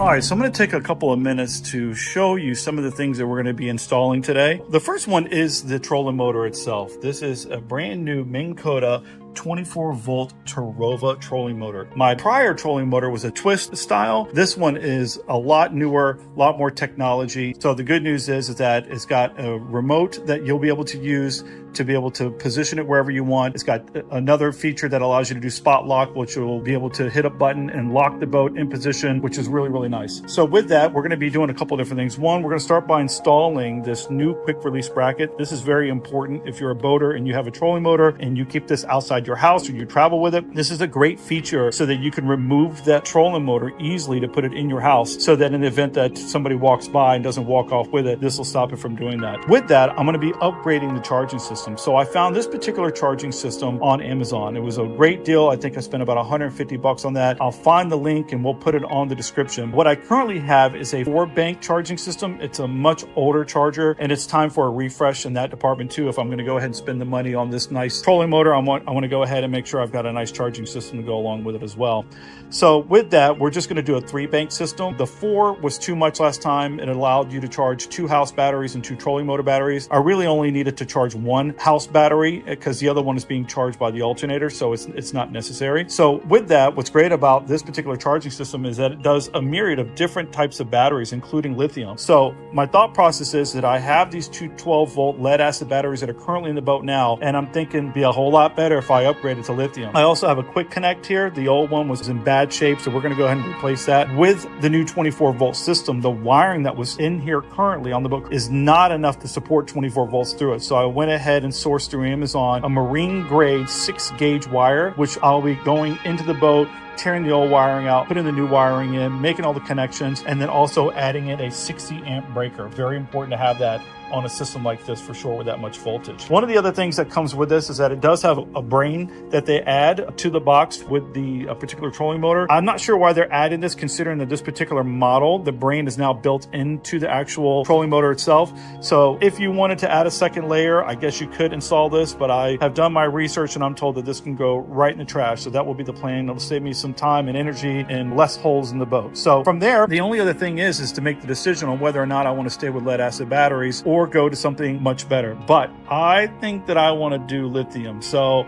All right, so I'm going to take a couple of minutes to show you some of the things that we're going to be installing today. The first one is the trolling motor itself. This is a brand new Minn Kota 24 volt Tarova trolling motor. My prior trolling motor was a twist style. This one is a lot newer, a lot more technology. So the good news is that it's got a remote that you'll be able to use to be able to position it wherever you want. It's got another feature that allows you to do spot lock, which will be able to hit a button and lock the boat in position, which is really, really nice. So with that, we're going to be doing a couple different things. One, we're going to start by installing this new quick release bracket. This is very important if you're a boater and you have a trolling motor and you keep this outside your house or you travel with it. This is a great feature so that you can remove that trolling motor easily to put it in your house, so that in the event that somebody walks by and doesn't walk off with it, this will stop it from doing that. With that, I'm going to be upgrading the charging system. So I found this particular charging system on Amazon. It was a great deal. I think I spent about 150 bucks on that. I'll find the link and we'll put it on the description. What I currently have is a 4-bank charging system. It's a much older charger and it's time for a refresh in that department too. If I'm going to go ahead and spend the money on this nice trolling motor, I want to go ahead and make sure I've got a nice charging system to go along with it as well. So with that, we're just going to do a 3-bank system. The 4 was too much last time. It allowed you to charge 2 house batteries and 2 trolling motor batteries. I really only needed to charge 1 house battery because the other one is being charged by the alternator, so it's not necessary. So with that, what's great about this particular charging system is that it does a myriad of different types of batteries, including lithium. So my thought process is that I have these 2 12 volt lead acid batteries that are currently in the boat now, and I'm thinking it'd be a whole lot better if I upgraded to lithium. I also have a quick connect here. The old one was in bad shape, so we're going to go ahead and replace that. With the new 24 volt system, the wiring that was in here currently on the boat is not enough to support 24 volts through it. So I went ahead and sourced through Amazon a marine grade 6-gauge wire, which I'll be going into the boat, tearing the old wiring out, putting the new wiring in, making all the connections, and then also adding in a 60 amp breaker. Very important to have that on a system like this for sure with that much voltage. One of the other things that comes with this is that it does have a brain that they add to the box with the particular trolling motor. I'm not sure why they're adding this, considering that this particular model, the brain is now built into the actual trolling motor itself. So if you wanted to add a second layer, I guess you could install this, but I have done my research and I'm told that this can go right in the trash. So that will be the plan. It'll save me some time and energy and less holes in the boat. So from there, the only other thing is to make the decision on whether or not I want to stay with lead acid batteries or go to something much better. But I think that I want to do lithium. So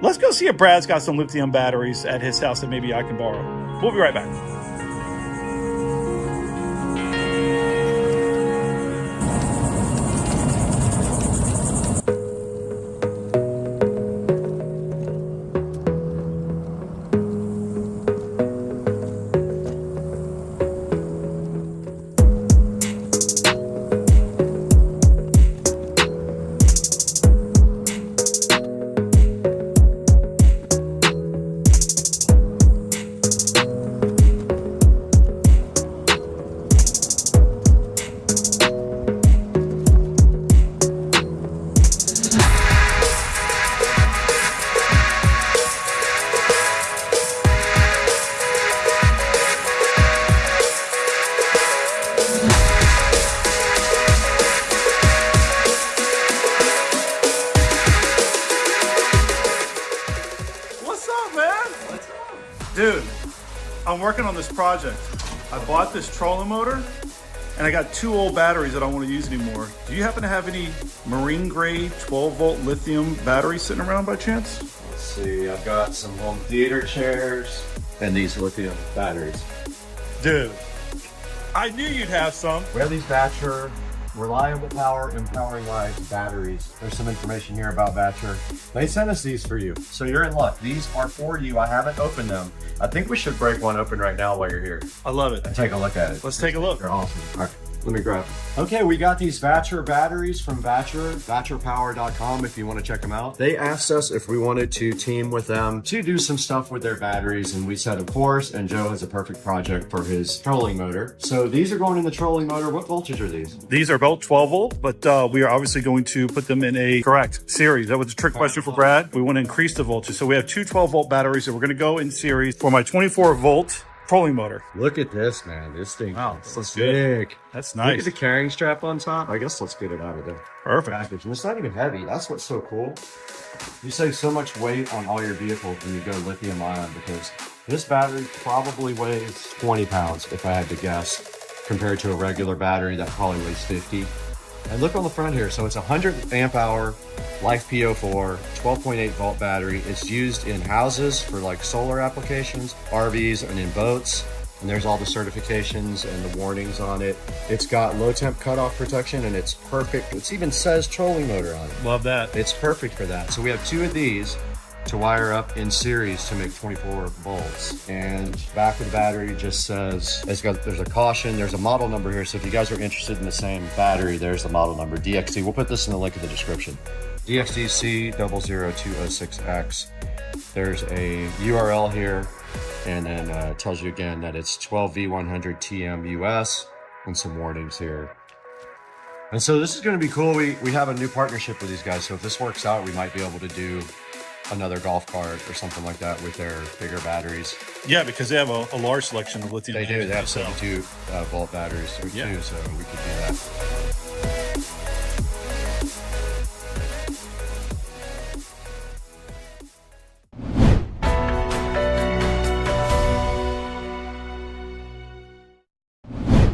let's go see if Brad's got some lithium batteries at his house that maybe I can borrow. We'll be right back. Dude, I'm working on this project. I bought this trolling motor and I got 2 old batteries that I don't want to use anymore. Do you happen to have any marine grade 12 volt lithium batteries sitting around by chance? Let's see, I've got some home theater chairs and these lithium batteries. Dude, I knew you'd have some. We have these Batcher reliable power empowering lives batteries. There's some information here about Batcher. They sent us these for you, so you're in luck. These are for you. I haven't opened them. I think we should break one open right now while you're here I love it. and take a look at it. Let's take a look. They're awesome. All right, let me grab them. Okay, we got these Batcher batteries from Batcher, batcherpower.com if you want to check them out. They asked us if we wanted to team with them to do some stuff with their batteries, and we said of course, and Joe has a perfect project for his trolling motor. So these are going in the trolling motor. What voltage are these? These are both 12 volt, but we are obviously going to put them in a correct series. That was a trick question for Brad. We want to increase the voltage. So we have 2 12 volt batteries that we're going to go in series for my 24 volt trolling motor. Look at this, man. This thing is that's sick. good. That's Look nice. at the carrying strap on top. I guess let's get it out of the Perfect. package. And it's not even heavy. That's what's so cool. You save so much weight on all your vehicles when you go lithium ion, because this battery probably weighs 20 pounds if I had to guess, compared to a regular battery that probably weighs 50. And look on the front here. So it's a 100 amp hour Life PO4 12.8 volt battery. It's used in houses for like solar applications, RVs, and in boats. And there's all the certifications and the warnings on it. It's got low temp cutoff protection, and it's perfect. It even says trolling motor on it. Love that. It's perfect for that. So we have 2 of these to wire up in series to make 24 volts. And back of the battery just says, there's a caution, there's a model number here. So if you guys are interested in the same battery, there's the model number, DXD. We'll put this in the link in the description. DXD C00206X. There's a URL here, and then it tells you again that it's 12V100 TM US, and some warnings here. And so this is going to be cool. We have a new partnership with these guys. So if this works out, we might be able to do another golf cart or something like that with their bigger batteries. Yeah, because they have a large selection of lithium. They do. They have so. 72 volt batteries too, so we could do that.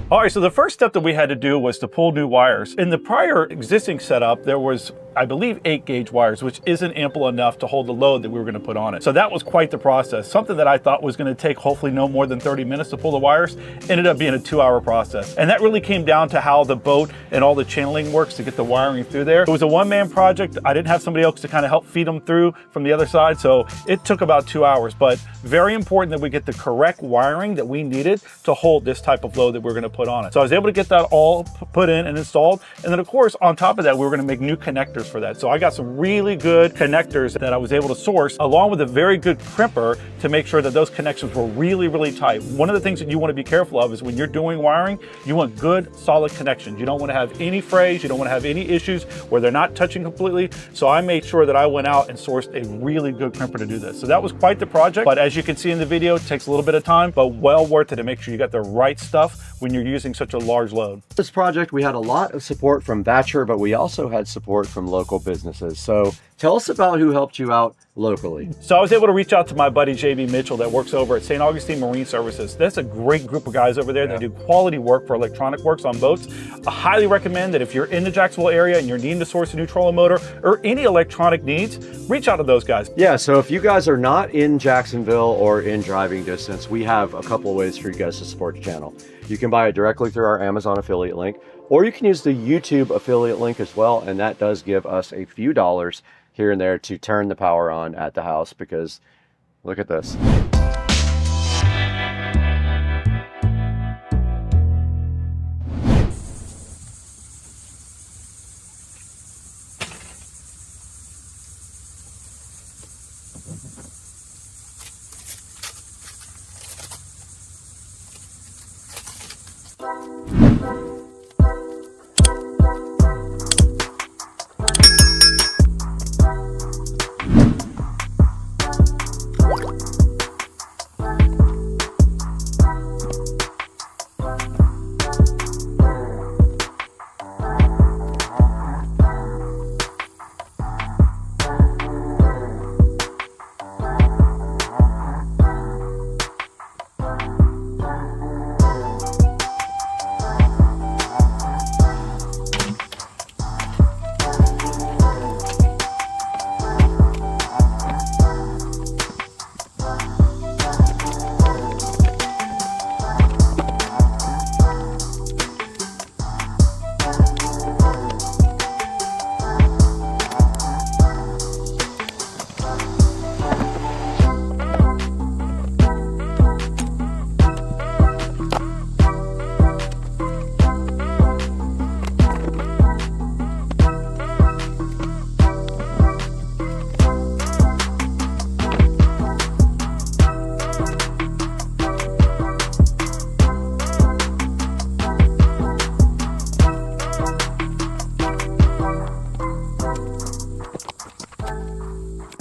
All right, so the first step that we had to do was to pull new wires. In the prior existing setup, there was, I believe, 8 gauge wires, which isn't ample enough to hold the load that we were going to put on it. So that was quite the process. Something that I thought was going to take hopefully no more than 30 minutes to pull the wires ended up being a 2-hour process. And that really came down to how the boat and all the channeling works to get the wiring through there. It was a one-man project. I didn't have somebody else to kind of help feed them through from the other side, so it took about 2 hours. But very important that we get the correct wiring that we needed to hold this type of load that we're going to put on it. So I was able to get that all put in and installed. And then of course, on top of that, we were going to make new connectors for that. So I got some really good connectors that I was able to source, along with a very good crimper to make sure that those connections were really, really tight. One of the things that you want to be careful of is when you're doing wiring, you want good, solid connections. You don't want to have any frays. You don't want to have any issues where they're not touching completely. So I made sure that I went out and sourced a really good crimper to do this. So that was quite the project. But as you can see in the video, it takes a little bit of time, but well worth it to make sure you got the right stuff when you're using such a large load. This project, we had a lot of support from Batcher, but we also had support from local businesses. So tell us about who helped you out locally. So I was able to reach out to my buddy JB Mitchell that works over at St. Augustine Marine Services. That's a great group of guys over there that do quality work for electronic works on boats. I highly recommend that if you're in the Jacksonville area and you're needing to source a new trolling motor or any electronic needs, reach out to those guys. Yeah, so if you guys are not in Jacksonville or in driving distance, we have a couple of ways for you guys to support the channel. You can buy it directly through our Amazon affiliate link, or you can use the YouTube affiliate link as well, and that does give us a few dollars here and there to turn the power on at the house, because look at this.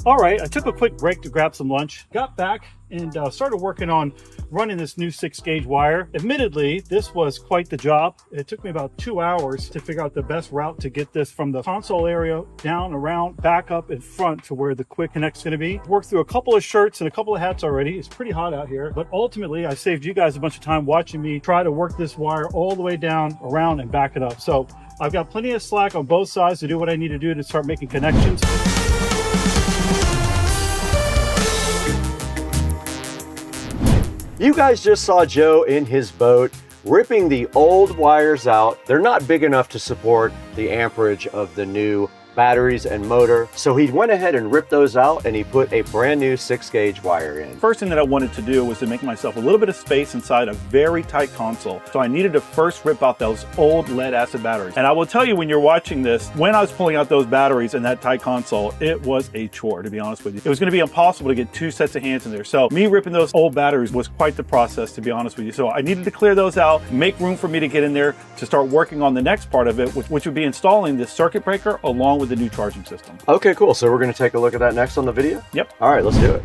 All right, I took a quick break to grab some lunch, got back and started working on running this new 6-gauge wire. Admittedly, this was quite the job. It took me about 2 hours to figure out the best route to get this from the console area down, around, back up in front to where the quick connect's gonna be. Worked through a couple of shirts and a couple of hats already. It's pretty hot out here, but ultimately I saved you guys a bunch of time watching me try to work this wire all the way down, around, and back it up. So I've got plenty of slack on both sides to do what I need to do to start making connections. You guys just saw Joe in his boat ripping the old wires out. They're not big enough to support the amperage of the new batteries and motor. So he went ahead and ripped those out and he put a brand new 6-gauge wire in. First thing that I wanted to do was to make myself a little bit of space inside a very tight console. So I needed to first rip out those old lead acid batteries. And I will tell you, when you're watching this, when I was pulling out those batteries in that tight console, it was a chore, to be honest with you. It was going to be impossible to get 2 sets of hands in there. So me ripping those old batteries was quite the process, to be honest with you. So I needed to clear those out, make room for me to get in there to start working on the next part of it, which would be installing this circuit breaker along with the new charging system. Okay, cool. So we're going to take a look at that next on the video? Yep. All right, let's do it.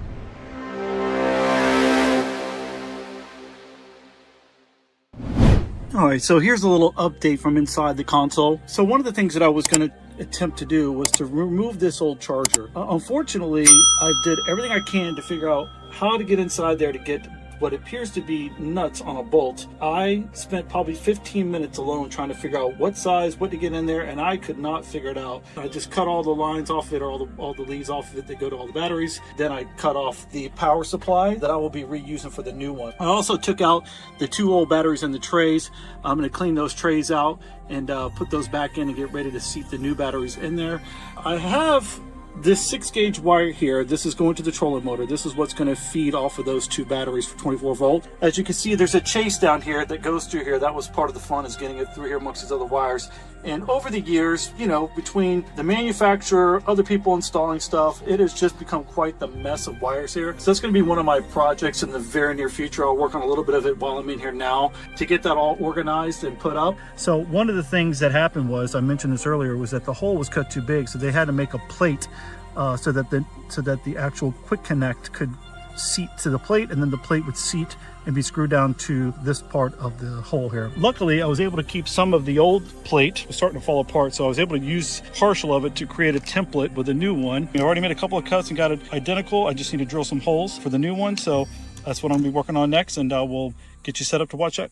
All right, so here's a little update from inside the console. So one of the things that I was going to attempt to do was to remove this old charger. Unfortunately, I did everything I can to figure out how to get inside there to get what appears to be nuts on a bolt. I spent probably 15 minutes alone trying to figure out what size, what to get in there, and I could not figure it out. I just cut all the lines off of it, or all the leads off of it that go to all the batteries. Then I cut off the power supply that I will be reusing for the new one. I also took out the 2 old batteries in the trays. I'm going to clean those trays out and put those back in and get ready to seat the new batteries in there. I have this 6-gauge wire here. This is going to the trolling motor. This is what's going to feed off of those 2 batteries for 24 volt. As you can see, there's a chase down here that goes through here. That was part of the fun, is getting it through here amongst these other wires. And over the years, you know, between the manufacturer, other people installing stuff, it has just become quite the mess of wires here. So that's going to be one of my projects in the very near future. I'll work on a little bit of it while I'm in here now to get that all organized and put up. So one of the things that happened was, I mentioned this earlier, was that the hole was cut too big. So they had to make a plate so that the actual quick connect could seat to the plate, and then the plate would seat and be screwed down to this part of the hole here. Luckily, I was able to keep some of the old plate. It was starting to fall apart, so I was able to use partial of it to create a template with a new one. I already made a couple of cuts and got it identical. I just need to drill some holes for the new one, so that's what I'm gonna be working on next, and we'll get you set up to watch that.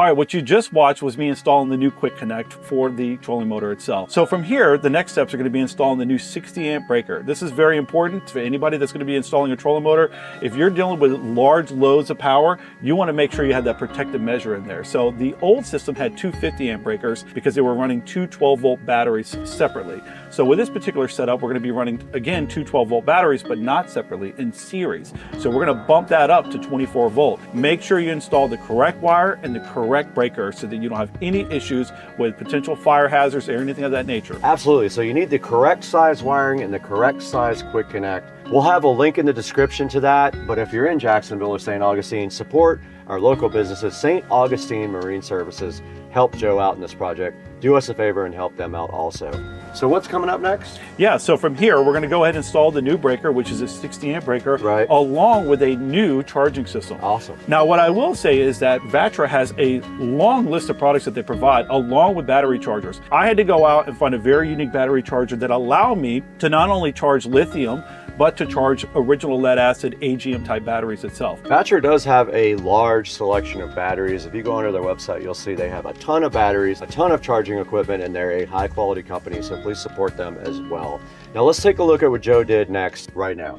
right, what you just watched was me installing the new quick connect for the trolling motor itself. So from here, the next steps are going to be installing the new 60 amp breaker. This is very important for anybody that's going to be installing a trolling motor. If you're dealing with large loads of power, you want to make sure you have that protective measure in there. So the old system had two 50 amp breakers because they were running two 12-volt batteries separately. So with this particular setup, we're going to be running, again, two 12-volt batteries, but not separately, in series. So we're going to bump that up to 24 volt. Make sure you install the correct wire and the correct breaker so that you don't have any issues with potential fire hazards or anything of that nature. Absolutely. So you need the correct size wiring and the correct size quick connect. We'll have a link in the description to that, but if you're in Jacksonville or St. Augustine, support our local businesses. St. Augustine Marine Services helped Joe out in this project. Do us a favor and help them out also. So what's coming up next? Yeah, so from here, we're going to go ahead and install the new breaker, which is a 60 amp breaker, right, along with a new charging system. Awesome. Now, what I will say is that Vatra has a long list of products that they provide, along with battery chargers. I had to go out and find a very unique battery charger that allowed me to not only charge lithium, but to charge original lead acid AGM type batteries itself. Vatra does have a large selection of batteries. If you go onto their website, you'll see they have a ton of batteries, a ton of charging equipment, and they're a high quality company, so please support them as well. Now let's take a look at what Joe did next right now.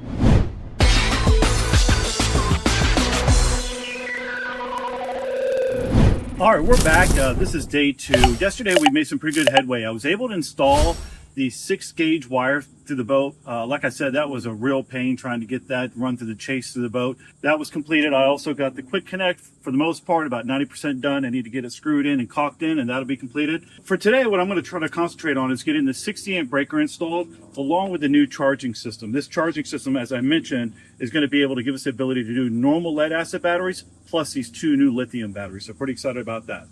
All right, we're back. This is day 2. Yesterday we made some pretty good headway. I was able to install the 6-gauge wire through the boat. Like I said, that was a real pain trying to get that run through the chase through the boat. That was completed. I also got the quick connect, for the most part, about 90% done. I need to get it screwed in and caulked in, and that'll be completed. For today, what I'm going to try to concentrate on is getting the 60 amp breaker installed along with the new charging system. This charging system, as I mentioned, is going to be able to give us the ability to do normal lead acid batteries plus these 2 new lithium batteries. So pretty excited about that.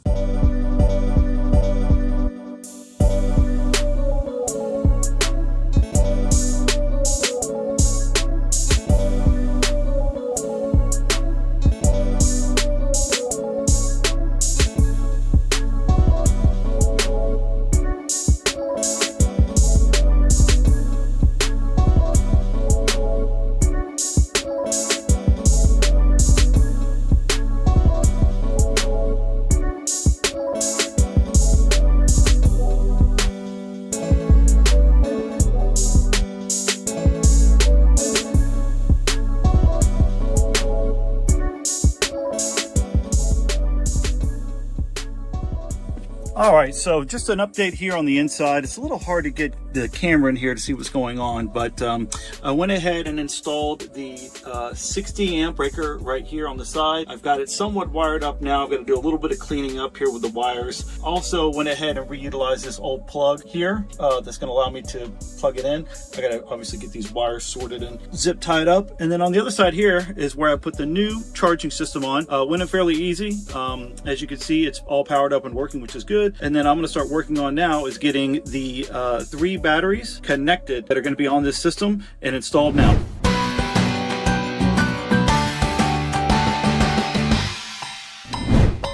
All right, so just an update here on the inside. It's a little hard to get the camera in here to see what's going on, but I went ahead and installed the 60 amp breaker right here on the side. I've got it somewhat wired up now. I've got to do a little bit of cleaning up here with the wires. Also went ahead and reutilized this old plug here that's going to allow me to plug it in. I got to obviously get these wires sorted and zip tied up. And then on the other side here is where I put the new charging system on. Went in fairly easy. As you can see, it's all powered up and working, which is good. And then I'm going to start working on now is getting the 3 batteries connected that are going to be on this system and installed now.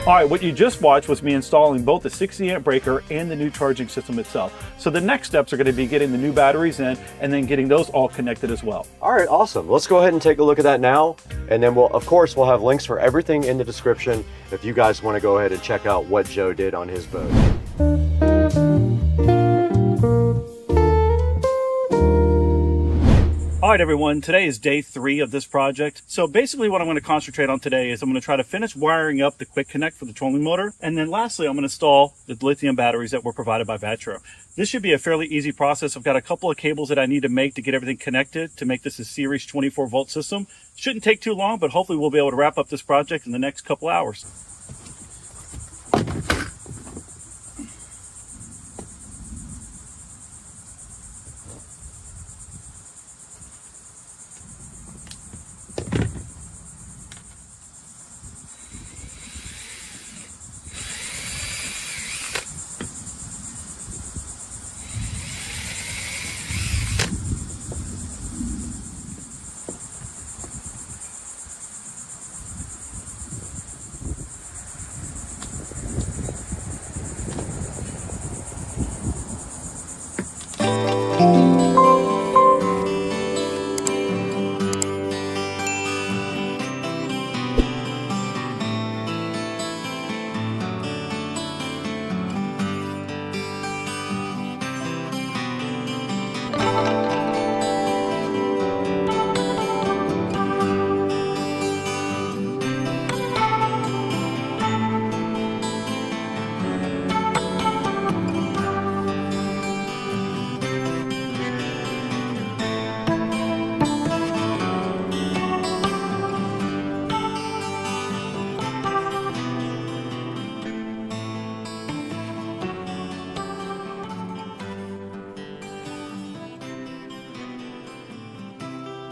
All right, what you just watched was me installing both the 60 amp breaker and the new charging system itself. So the next steps are going to be getting the new batteries in and then getting those all connected as well. All right, awesome. Let's go ahead and take a look at that now. And then we'll have links for everything in the description if you guys want to go ahead and check out what Joe did on his boat. All right, everyone, today is day 3 of this project. So basically what I'm going to concentrate on today is I'm going to try to finish wiring up the quick connect for the trolling motor. And then lastly, I'm going to install the lithium batteries that were provided by Vatra. This should be a fairly easy process. I've got a couple of cables that I need to make to get everything connected to make this a series 24 volt system. Shouldn't take too long, but hopefully we'll be able to wrap up this project in the next couple hours.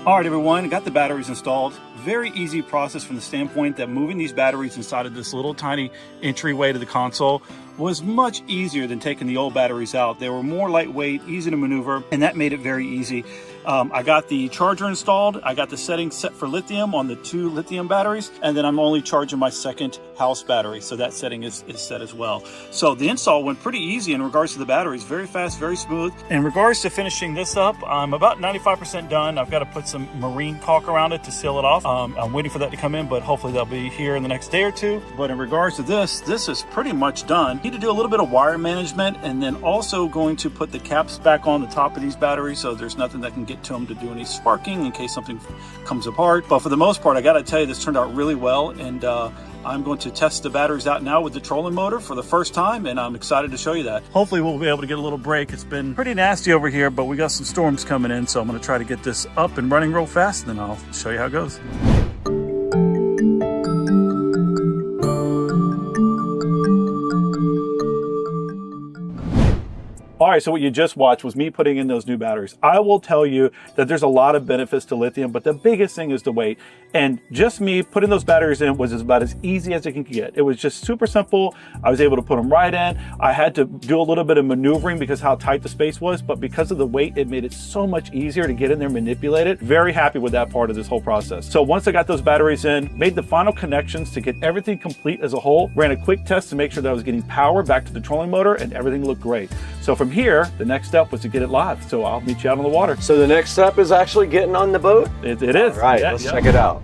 All right, everyone, I got the batteries installed. Very easy process from the standpoint that moving these batteries inside of this little tiny entryway to the console was much easier than taking the old batteries out. They were more lightweight, easy to maneuver, and that made it very easy. I got the charger installed. I got the settings set for lithium on the 2 lithium batteries, and then I'm only charging my second house battery, so that setting is set as well. So the install went pretty easy in regards to the batteries. Very fast, very smooth. In regards to finishing this up, I'm about 95% done. I've got to put some marine caulk around it to seal it off. I'm waiting for that to come in, but hopefully that'll be here in the next day or two. But in regards to this is pretty much done. Need to do a little bit of wire management, and then also going to put the caps back on the top of these batteries so there's nothing that can get to them to do any sparking in case something comes apart. But for the most part, I gotta tell you, this turned out really well, and I'm going to test the batteries out now with the trolling motor for the first time, and I'm excited to show you that. Hopefully we'll be able to get a little break. It's been pretty nasty over here, but we got some storms coming in, so I'm gonna try to get this up and running real fast, and then I'll show you how it goes. All right, so what you just watched was me putting in those new batteries. I will tell you that there's a lot of benefits to lithium, but the biggest thing is the weight. And just me putting those batteries in was about as easy as it can get. It was just super simple. I was able to put them right in. I had to do a little bit of maneuvering because how tight the space was, but because of the weight, it made it so much easier to get in there, manipulate it. Very happy with that part of this whole process. So once I got those batteries in, made the final connections to get everything complete as a whole, ran a quick test to make sure that I was getting power back to the trolling motor, and everything looked great. So from here, the next step was to get it live. So I'll meet you out on the water. So the next step is actually getting on the boat? It is. All right, Yeah, let's check it out.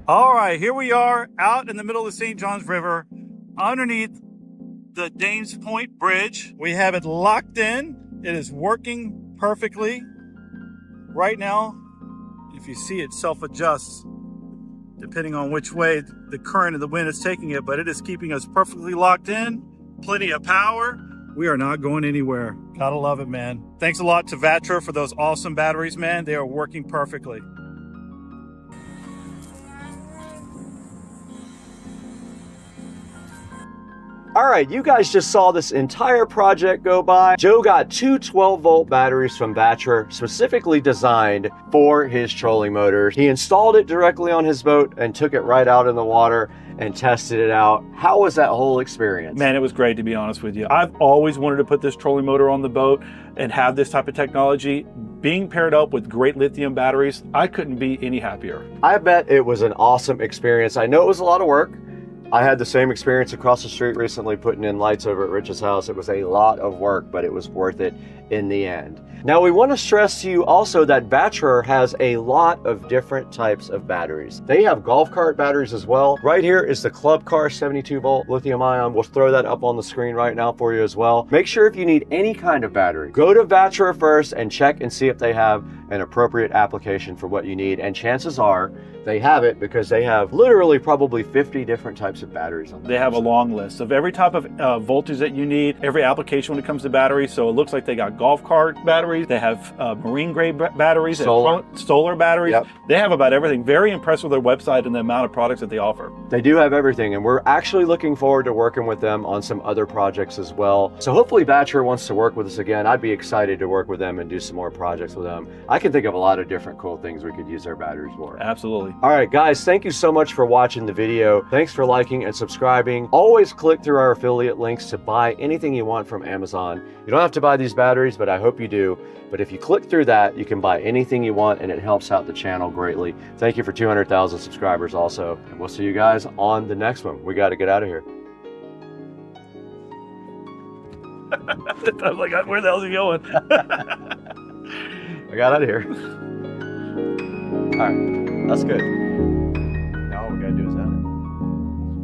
All right, here we are out in the middle of the St. Johns River underneath the Dames Point Bridge. We have it locked in. It is working perfectly. Right now, if you see, it self-adjusts depending on which way the current of the wind is taking it, but it is keeping us perfectly locked in. Plenty of power. We are not going anywhere. Gotta love it, man. Thanks a lot to Vatra for those awesome batteries, man. They are working perfectly. All right, you guys just saw this entire project go by. Joe got 2 12-volt batteries from Vatra, specifically designed for his trolling motor. He installed it directly on his boat and took it right out in the water and tested it out. How was that whole experience? Man, it was great, to be honest with you. I've always wanted to put this trolling motor on the boat and have this type of technology. Being paired up with great lithium batteries, I couldn't be any happier. I bet it was an awesome experience. I know it was a lot of work. I had the same experience across the street recently putting in lights over at Rich's house. It was a lot of work, but it was worth it in the end. Now, we want to stress to you also that Vatra has a lot of different types of batteries. They have golf cart batteries as well. Right here is the Club Car 72-volt lithium ion. We'll throw that up on the screen right now for you as well. Make sure if you need any kind of battery, go to Vatra first and check and see if they have an appropriate application for what you need. And chances are they have it, because they have literally probably 50 different types of batteries on them. They have a long list of every type of voltage that you need, every application when it comes to batteries. So it looks like they got golf cart batteries. They have marine grade batteries, solar batteries. Yep. They have about everything. Very impressed with their website and the amount of products that they offer. They do have everything, and we're actually looking forward to working with them on some other projects as well. So hopefully Vatra wants to work with us again. I'd be excited to work with them and do some more projects with them. I can think of a lot of different cool things we could use their batteries for. Absolutely. All right, guys, thank you so much for watching the video. Thanks for liking and subscribing. Always click through our affiliate links to buy anything you want from Amazon. You don't have to buy these batteries, but I hope you do. But if you click through that, you can buy anything you want, and it helps out the channel greatly. Thank you for 200,000 subscribers also. And we'll see you guys on the next one. We got to get out of here. I was like, where the hell is he going? I got out of here. All right, that's good. Now all we got to do is edit.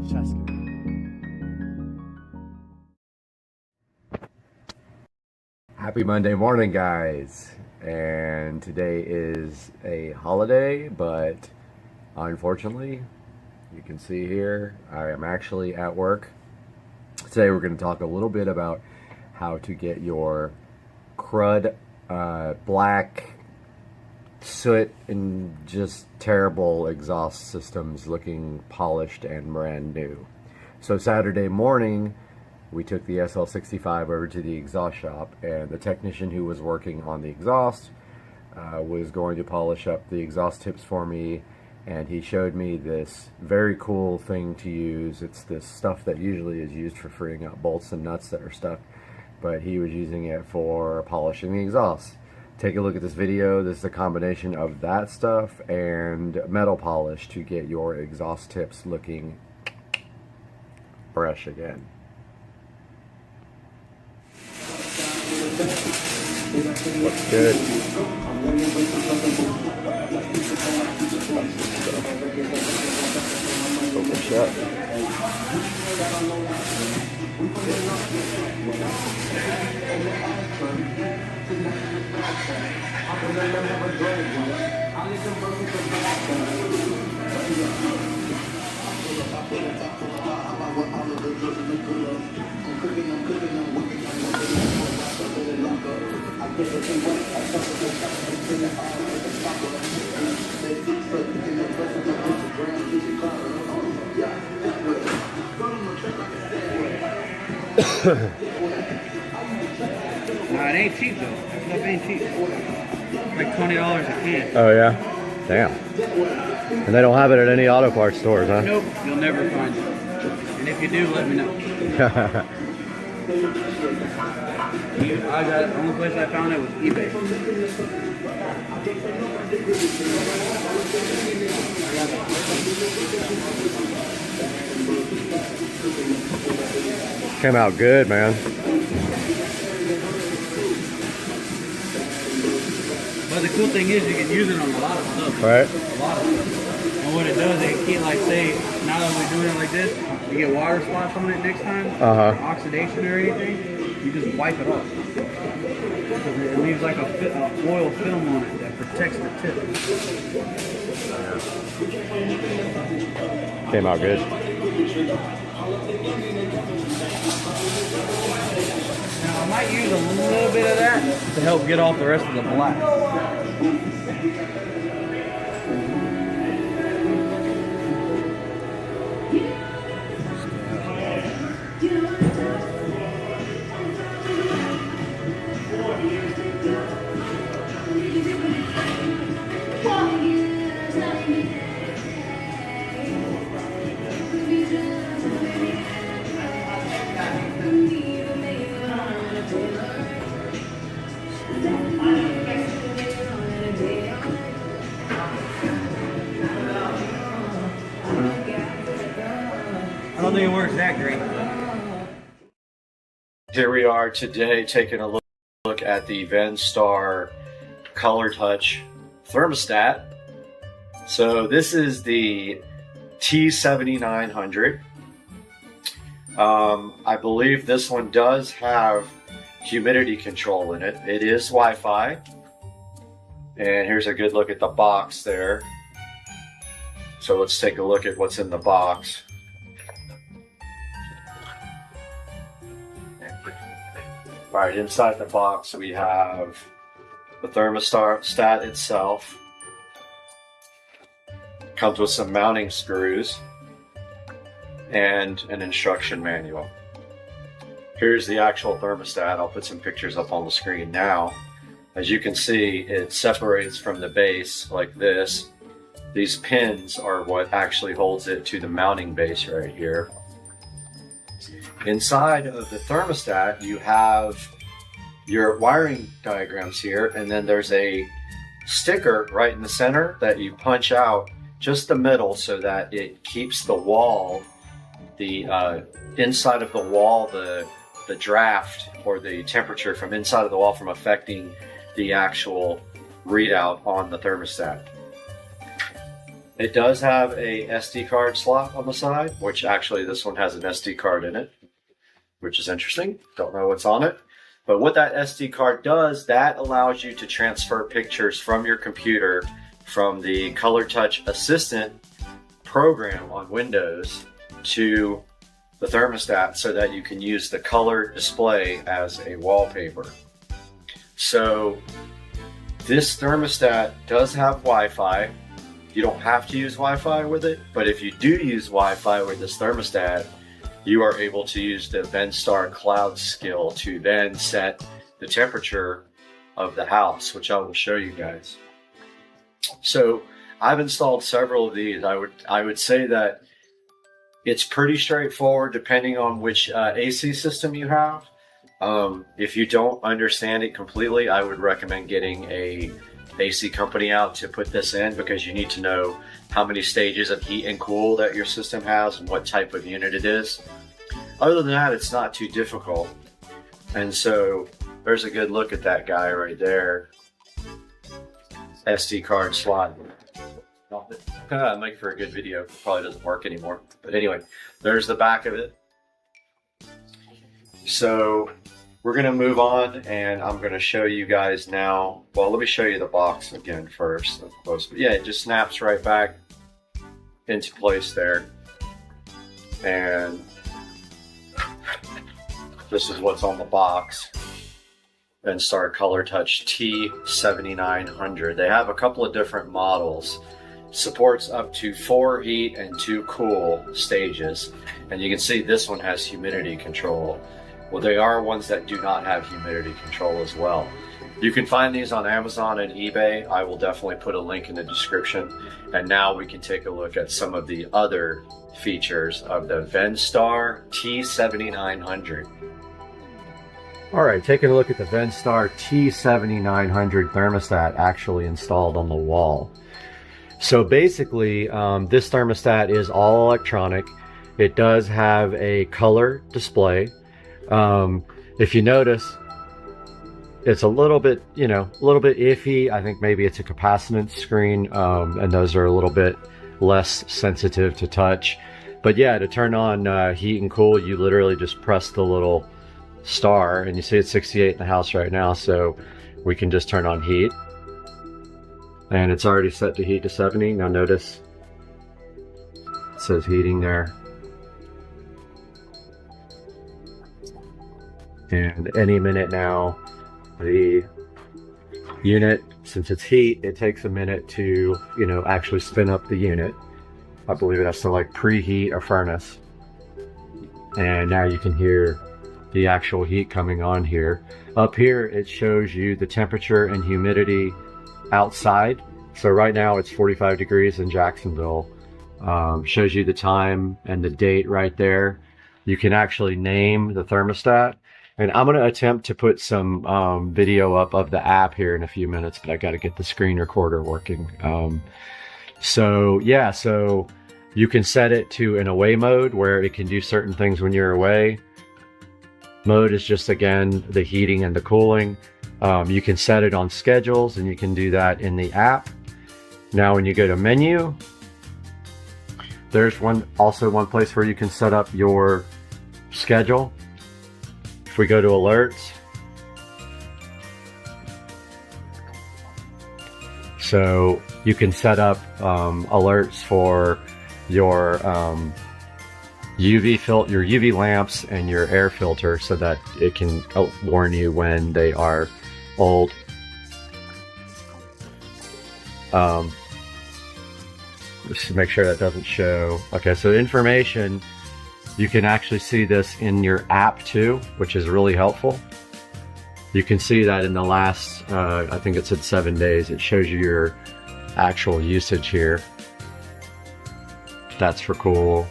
Just kidding. Happy Monday morning, guys. And today is a holiday, but unfortunately, you can see here, I am actually at work. Today we're going to talk a little bit about how to get your crud, black, soot, and just terrible exhaust systems looking polished and brand new. So Saturday morning, we took the SL65 over to the exhaust shop, and the technician who was working on the exhaust was going to polish up the exhaust tips for me, and he showed me this very cool thing to use. It's this stuff that usually is used for freeing up bolts and nuts that are stuck, but he was using it for polishing the exhaust. Take a look at this video. This is a combination of that stuff and metal polish to get your exhaust tips looking fresh again. Looks good. Open shut. It ain't cheap though. That stuff ain't cheap. Like $20 a can. Oh yeah? Damn. And they don't have it at any auto parts stores, huh? Nope, you'll never find it. And if you do, let me know. The only place I found it was eBay. Came out good, man. But the cool thing is you can use it on a lot of stuff. Right. A lot of stuff. And what it does, it can't, like, say, now that we're doing it like this, you get water spots on it next time, oxidation or anything, you just wipe it off. It leaves like a oil film on it that protects the tip. Came out good. Now I might use a little bit of that to help get off the rest of the black. I don't think it works that great. Here we are today taking a look at the Venstar Color Touch thermostat. So this is the T7900. I believe this one does have humidity control in it. It is Wi-Fi. And here's a good look at the box there. So let's take a look at what's in the box. All right, inside the box we have the thermostat itself. Comes with some mounting screws and an instruction manual. Here's the actual thermostat. I'll put some pictures up on the screen now. As you can see, it separates from the base like this. These pins are what actually holds it to the mounting base right here. Inside of the thermostat, you have your wiring diagrams here, and then there's a sticker right in the center that you punch out just the middle so that it keeps the wall, the inside of the wall, the draft or the temperature from inside of the wall from affecting the actual readout on the thermostat. It does have a SD card slot on the side, which actually this one has an SD card in it, which is interesting. Don't know what's on it. But what that SD card does, that allows you to transfer pictures from your computer from the Color Touch Assistant program on Windows to the thermostat so that you can use the color display as a wallpaper. So this thermostat does have Wi-Fi. You don't have to use Wi-Fi with it, but if you do use Wi-Fi with this thermostat, you are able to use the VenStar Cloud skill to then set the temperature of the house, which I will show you guys. So I've installed several of these. I would say that it's pretty straightforward depending on which AC system you have. If you don't understand it completely, I would recommend getting a AC company out to put this in, because you need to know how many stages of heat and cool that your system has and what type of unit it is. Other than that, it's not too difficult. And so there's a good look at that guy right there. SD card slot. Make for a good video. It probably doesn't work anymore. But anyway, there's the back of it. So we're going to move on, and I'm going to show you guys now. Well, let me show you the box again first. But yeah, it just snaps right back into place there. And this is what's on the box. VenStar Color Touch T7900. They have a couple of different models. Supports up to 4 heat and 2 cool stages. And you can see this one has humidity control. Well, they are ones that do not have humidity control as well. You can find these on Amazon and eBay. I will definitely put a link in the description. And now we can take a look at some of the other features of the VenStar T7900. All right, taking a look at the VenStar T7900 thermostat actually installed on the wall. So basically, this thermostat is all electronic. It does have a color display. If you notice, it's a little bit, a little bit iffy. I think maybe it's a capacitance screen, and those are a little bit less sensitive to touch. But yeah, to turn on heat and cool, you literally just press the little star, and you see it's 68 in the house right now, so we can just turn on heat. And it's already set to heat to 70. Now notice it says heating there. And any minute now, the unit, since it's heat, it takes a minute to, actually spin up the unit. I believe it has to like preheat a furnace. And now you can hear the actual heat coming on here. Up here, it shows you the temperature and humidity outside. So right now it's 45 degrees in Jacksonville. Shows you the time and the date right there. You can actually name the thermostat. And I'm going to attempt to put some video up of the app here in a few minutes, but I got to get the screen recorder working. So yeah, so you can set it to an away mode where it can do certain things when you're away. Mode is just, again, the heating and the cooling. You can set it on schedules, and you can do that in the app. Now when you go to menu, there's also one place where you can set up your schedule. If we go to alerts, so you can set up alerts for your UV lamps and your air filter, so that it can warn you when they are old. Just to make sure that doesn't show. Okay, so information, you can actually see this in your app too, which is really helpful. You can see that in the last, I think it said 7 days, it shows you your actual usage here. That's for cool,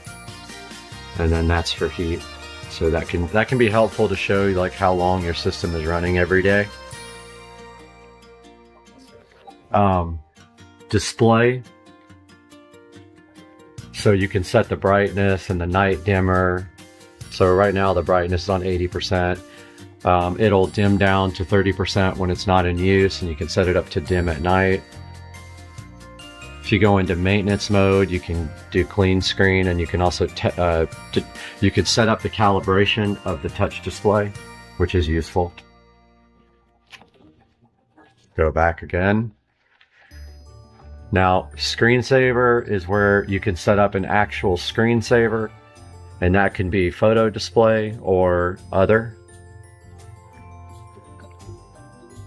and then that's for heat. So that can be helpful to show you like how long your system is running every day. Display. So you can set the brightness and the night dimmer. So right now the brightness is on 80%. It'll dim down to 30% when it's not in use, and you can set it up to dim at night. If you go into maintenance mode, you can do clean screen, and you can also you can set up the calibration of the touch display, which is useful. Go back again. Now, screensaver is where you can set up an actual screensaver, and that can be photo display or other.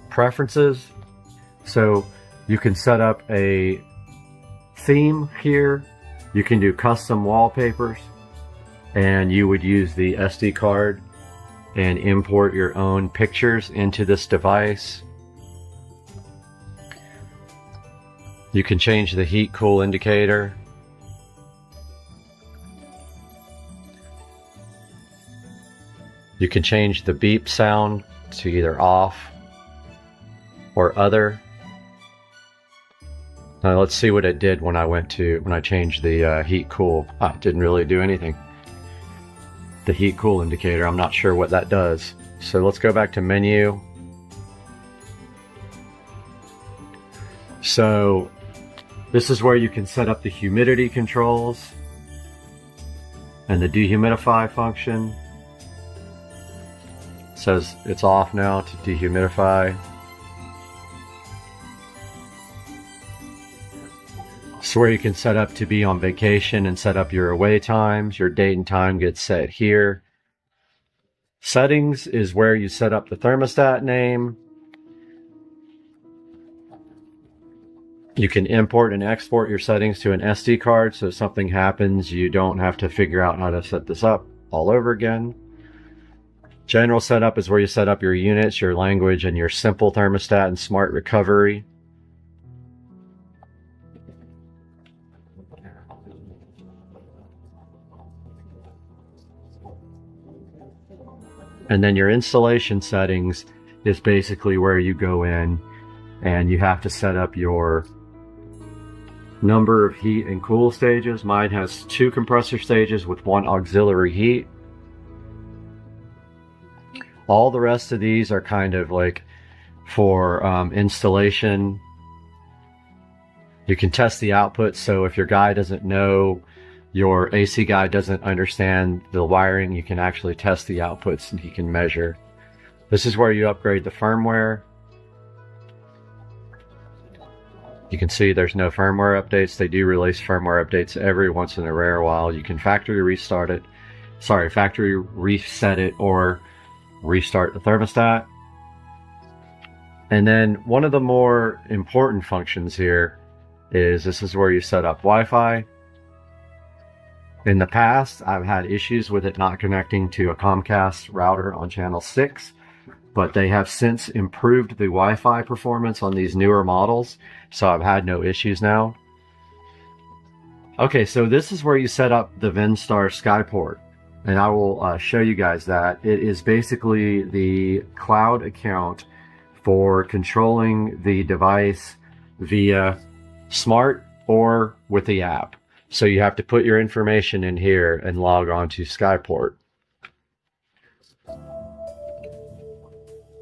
Preferences. So you can set up a theme here. You can do custom wallpapers. and you would use the SD card and import your own pictures into this device. You can change the heat cool indicator. You can change the beep sound to either off or other. Now let's see what it did when I changed the heat cool. It didn't really do anything. The heat cool indicator, I'm not sure what that does. So let's go back to menu. So this is where you can set up the humidity controls and the dehumidify function. It says it's off now to dehumidify. So where you can set up to be on vacation and set up your away times. Your date and time gets set here. Settings is where you set up the thermostat name. You can import and export your settings to an SD card, so if something happens, you don't have to figure out how to set this up all over again. General setup is where you set up your units, your language, and your simple thermostat and smart recovery. And then your installation settings is basically where you go in and you have to set up your number of heat and cool stages. Mine has 2 compressor stages with 1 auxiliary heat. All the rest of these are kind of like for installation. You can test the output, so if your guy doesn't know, your AC guy doesn't understand the wiring, you can actually test the outputs and he can measure. This is where you upgrade the firmware. You can see there's no firmware updates. They do release firmware updates every once in a rare while. You can factory reset it or restart the thermostat. And then one of the more important functions here is this is where you set up Wi-Fi. In the past, I've had issues with it not connecting to a Comcast router on channel 6, but they have since improved the Wi-Fi performance on these newer models, so I've had no issues now. Okay, so this is where you set up the Venstar Skyport, and I will show you guys that. It is basically the cloud account for controlling the device via smart or with the app. So you have to put your information in here and log on to Skyport.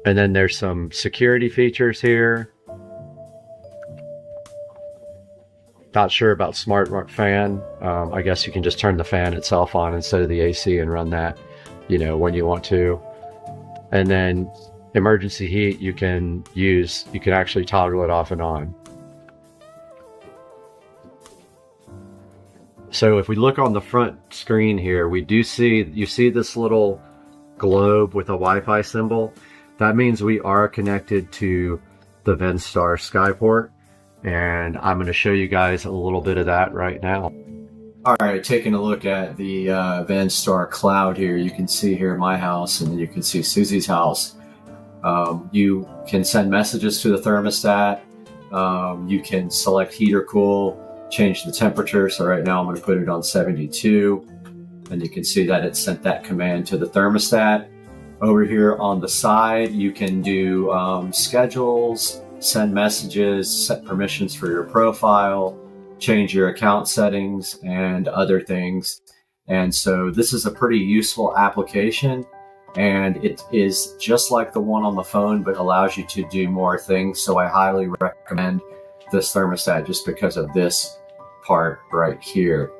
And then there's some security features here. Not sure about smart fan. I guess you can just turn the fan itself on instead of the AC and run that, when you want to. And then emergency heat you can actually toggle it off and on. So if we look on the front screen here, you see this little globe with a Wi-Fi symbol. That means we are connected to the Venstar Skyport, and I'm going to show you guys a little bit of that right now. All right, taking a look at the Venstar cloud here, you can see here my house, and then you can see Susie's house. You can send messages to the thermostat. You can select heat or cool, change the temperature. So right now I'm going to put it on 72, and you can see that it sent that command to the thermostat. Over here on the side, you can do schedules, send messages, set permissions for your profile, change your account settings, and other things. And so this is a pretty useful application, and it is just like the one on the phone, but allows you to do more things. So I highly recommend this thermostat just because of this part right here.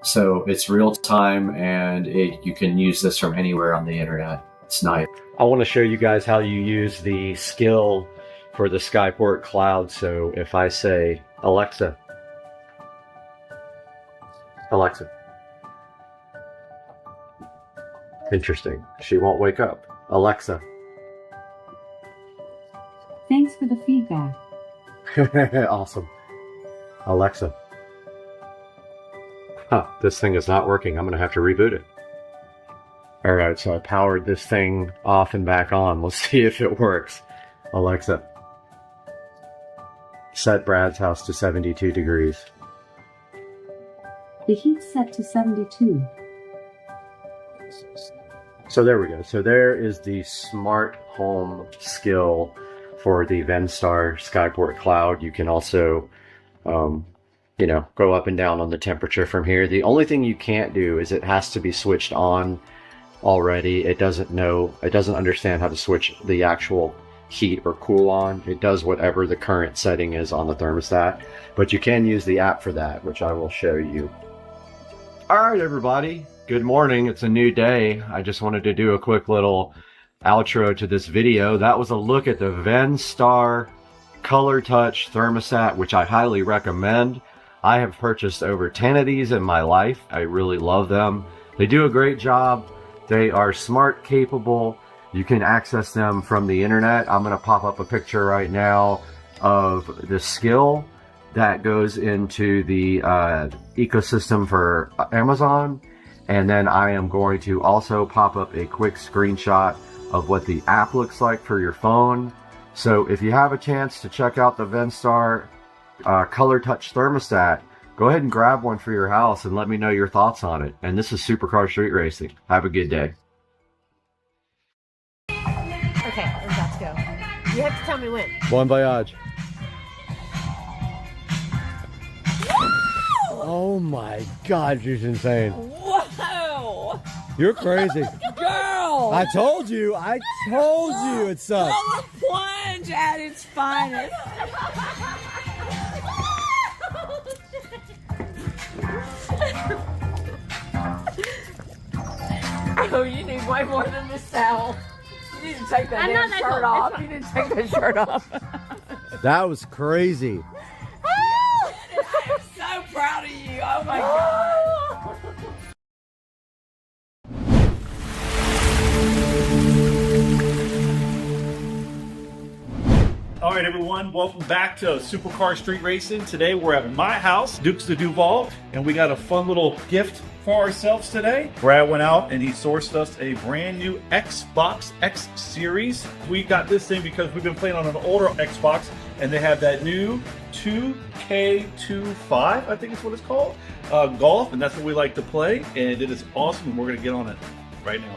So it's real time, and you can use this from anywhere on the internet. It's nice. I want to show you guys how you use the skill for the Skyport cloud. So if I say, Alexa, interesting, she won't wake up. Alexa. Thanks for the feedback. Awesome. Alexa, Huh, this thing is not working. I'm gonna have to reboot it. Alright, so I powered this thing off and back on. Let's see if it works. Alexa, set Brad's house to 72 degrees. The heat's set to 72. So there we go. So there is the smart home skill for the Venstar Skyport Cloud. You can also, you know, go up and down on the temperature from here. The only thing you can't do is it has to be switched on already. It doesn't understand how to switch the actual heat or cool on. It does whatever the current setting is on the thermostat, but you can use the app for that, which I will show you. All right, everybody. Good morning. It's a new day. I just wanted to do a quick little outro to this video. That was a look at the Venstar Color Touch thermostat, which I highly recommend. I have purchased over 10 of these in my life. I really love them. They do a great job. They are smart, capable. You can access them from the internet. I'm going to pop up a picture right now of the skill that goes into the ecosystem for Amazon. And then I am going to also pop up a quick screenshot of what the app looks like for your phone. So if you have a chance to check out the Venstar Color Touch thermostat, go ahead and grab one for your house and let me know your thoughts on it. And this is Supercar Street Racing. Have a good day. Okay, I'm about to go. You have to tell me when. Bon voyage. Oh my God, she's insane. Whoa! You're crazy. Girl! I told you it sucks. Oh, the plunge at its finest. Oh, you need way more than this towel. You need to take that damn shirt off. You need to take that shirt off. That was crazy. I am so proud of you. Oh my God. All right, everyone, welcome back to Supercar Street Racing. Today we're at my house, Dukes de Duval, and we got a fun little gift for ourselves today. Brad went out and he sourced us a brand new Xbox X Series. We got this thing because we've been playing on an older Xbox, and they have that new 2K25, I think is what it's called, golf, and that's what we like to play, and it is awesome, and we're gonna get on it right now.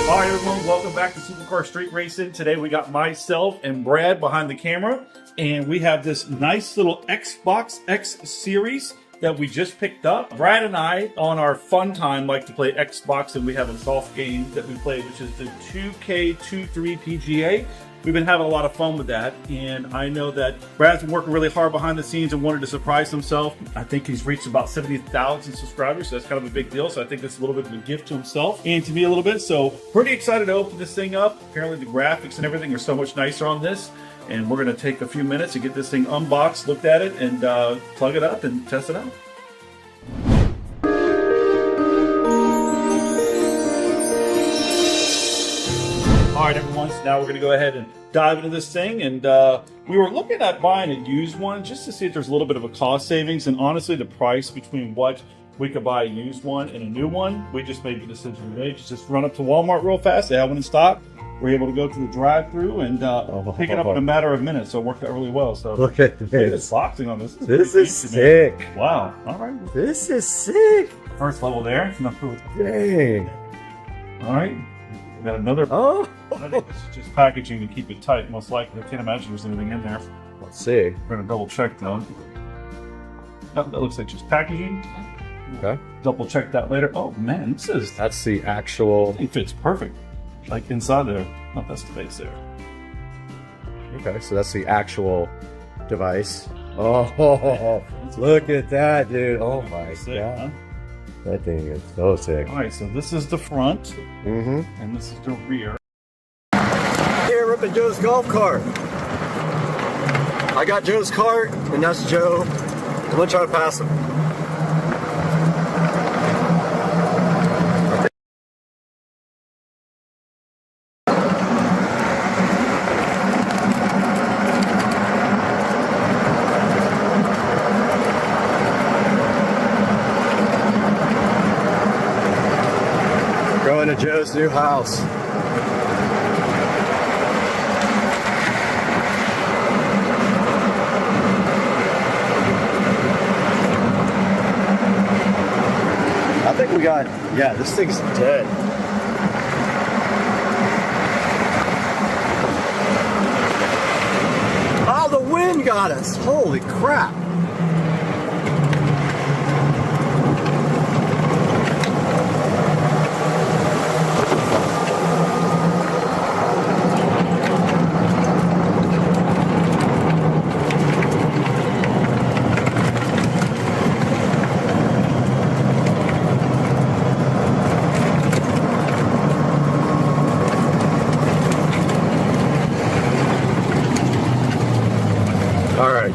All right, everyone, welcome back to Supercar Street Racing. Today we got myself and Brad behind the camera, and we have this nice little Xbox X Series that we just picked up. Brad and I, on our fun time, like to play Xbox, and we have a golf game that we play, which is the 2K23 PGA. We've been having a lot of fun with that, and I know that Brad's been working really hard behind the scenes and wanted to surprise himself. I think he's reached about 70,000 subscribers, so that's kind of a big deal. So I think that's a little bit of a gift to himself and to me a little bit. So pretty excited to open this thing up. Apparently the graphics and everything are so much nicer on this, and we're going to take a few minutes to get this thing unboxed, looked at it, and plug it up and test it out. All right, everyone, so now we're going to go ahead and dive into this thing. And we were looking at buying a used one just to see if there's a little bit of a cost savings. And honestly, the price between what we could buy a used one and a new one, we just made the decision today to just run up to Walmart real fast. They have one in stock. We're able to go to the drive-through and pick it up in a matter of minutes. So it worked out really well. So look at this boxing on this. This is sick. Wow. All right. This is sick. First level there. Dang. All right. We got another. Oh. I think this is just packaging to keep it tight, most likely. I can't imagine there's anything in there. Let's see. We're going to double check though. Oh, that looks like just packaging. Okay. Double check that later. Oh man, that's the actual. It fits perfect, like inside there. Oh, that's the base there. Okay, so that's the actual device. Oh, look at that, dude! Oh my god, huh? That thing is so sick. All right, so this is the front, mm-hmm. and this is the rear. Here, ripping Joe's golf cart. I got Joe's cart, and that's Joe. I'm gonna try to pass him. Going to Joe's new house. I think we got, yeah, this thing's dead. Oh, the wind got us. Holy crap.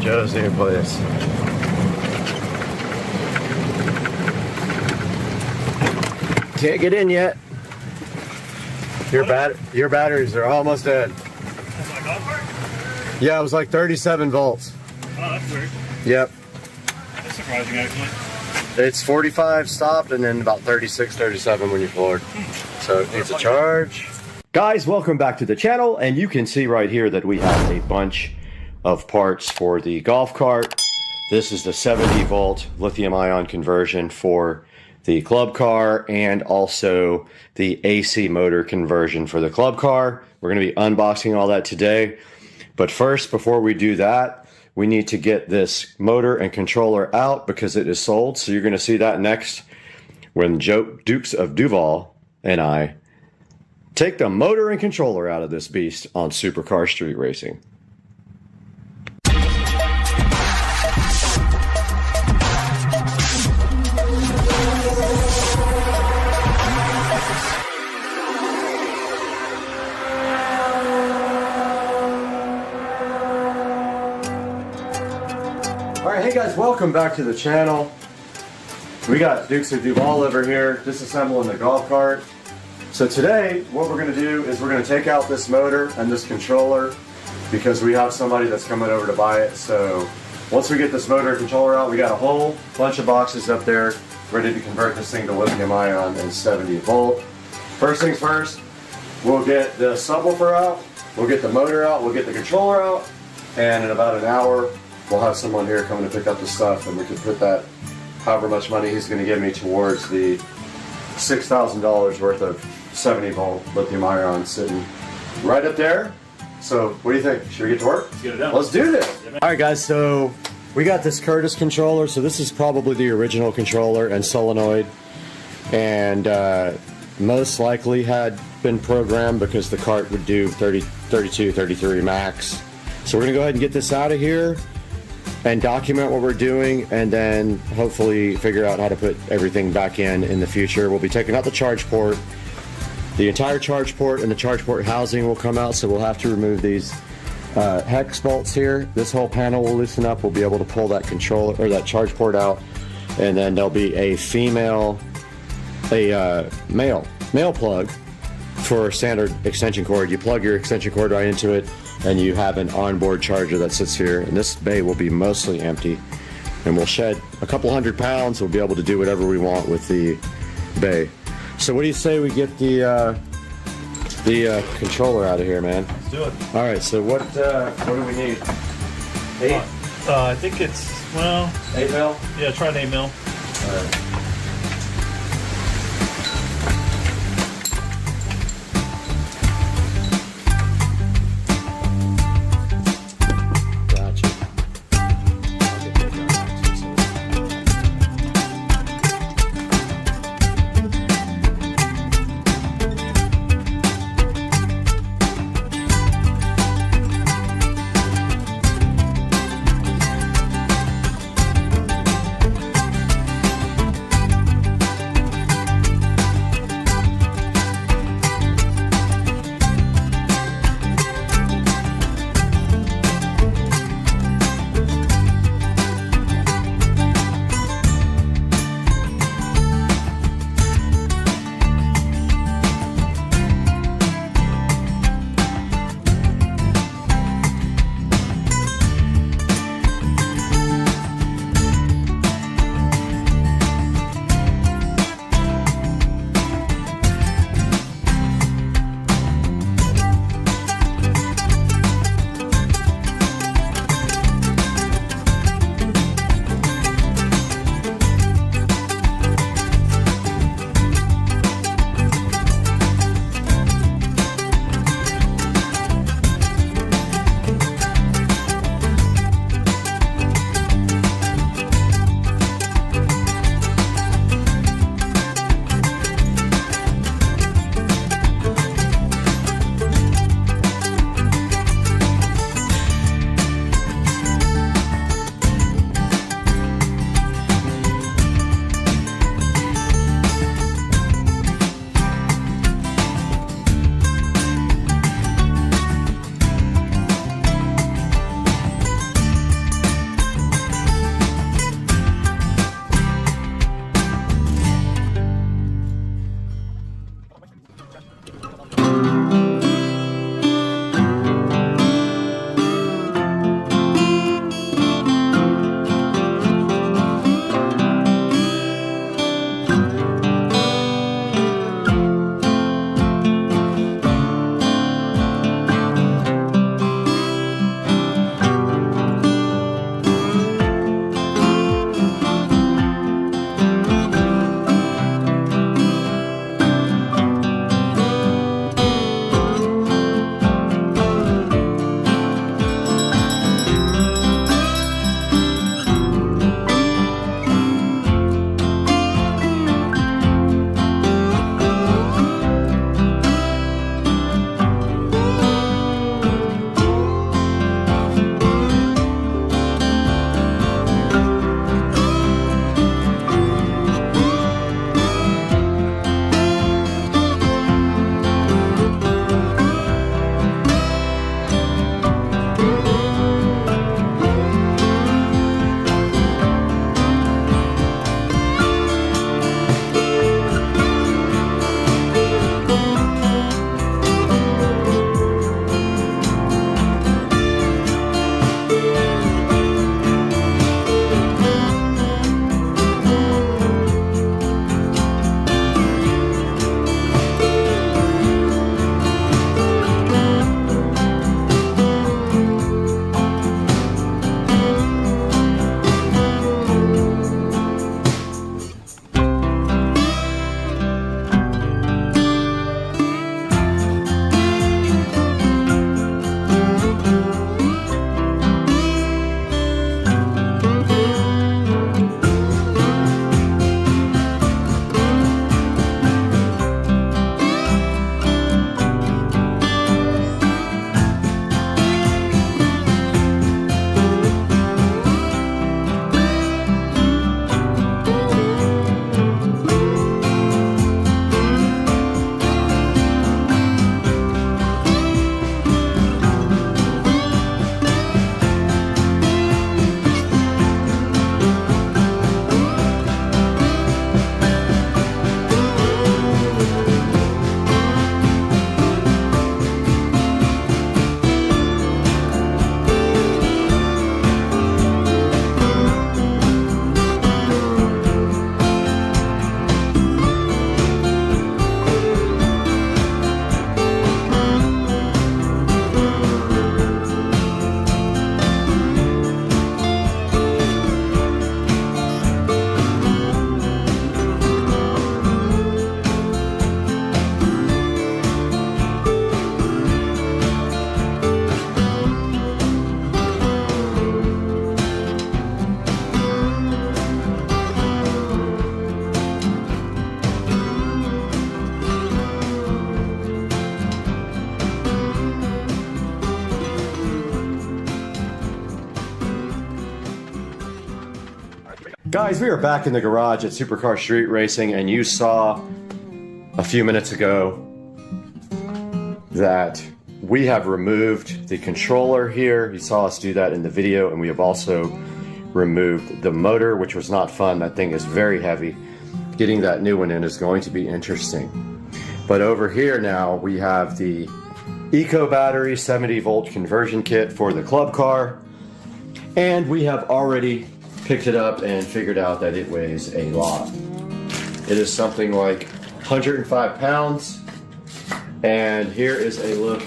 Joe's new place. Can't get in yet. Your batteries are almost dead. Yeah, it was like 37 volts. Oh, that's weird. Yep. That's surprising, actually. It's 45 stopped and then about 36, 37 when you're floored. So it needs a charge. Guys, welcome back to the channel, and you can see right here that we have a bunch of parts for the golf cart. This is the 70 volt lithium ion conversion for the club car, and also the AC motor conversion for the club car. We're going to be unboxing all that today. But first, before we do that, we need to get this motor and controller out because it is sold. So you're going to see that next when Dukes of Duval and I take the motor and controller out of this beast on Supercar Street Racing. Alright, hey guys, welcome back to the channel. We got Dukes of Duval over here disassembling the golf cart. So today, what we're going to do is we're going to take out this motor and this controller because we have somebody that's coming over to buy it. So once we get this motor and controller out, we got a whole bunch of boxes up there ready to convert this thing to lithium ion and 70 volt. First things first, we'll get the subwoofer out, we'll get the motor out, we'll get the controller out, and in about an hour, we'll have someone here coming to pick up the stuff, and we can put that, however much money he's going to give me, towards the $6,000 worth of 70 volt lithium ion sitting right up there. So what do you think? Should we get to work? Let's get it done. Let's do this. All right guys, so we got this Curtis controller. So this is probably the original controller and solenoid, and most likely had been programmed because the cart would do 30, 32, 33 max. So we're gonna go ahead and get this out of here and document what we're doing, and then hopefully figure out how to put everything back in the future. We'll be taking out the charge port. The entire charge port and the charge port housing will come out, so we'll have to remove these hex bolts here. This whole panel will loosen up. We'll be able to pull that controller or that charge port out, and then there'll be a male plug for a standard extension cord. You plug your extension cord right into it, and you have an onboard charger that sits here, and this bay will be mostly empty, and we'll shed a couple 100 pounds. We'll be able to do whatever we want with the bay. So what do you say we get the controller out of here, man? Let's do it. All right, so what do we need? 8? I think it's, well, 8 mil? Yeah, try an 8 mil. All right. Guys, we are back in the garage at Supercar Street Racing, and you saw a few minutes ago that we have removed the controller here. You saw us do that in the video, and we have also removed the motor, which was not fun. That thing is very heavy. Getting that new one in is going to be interesting. But over here now, we have the Eco Battery 70-volt conversion kit for the club car, and we have already picked it up and figured out that it weighs a lot. It is something like 105 pounds, and here is a look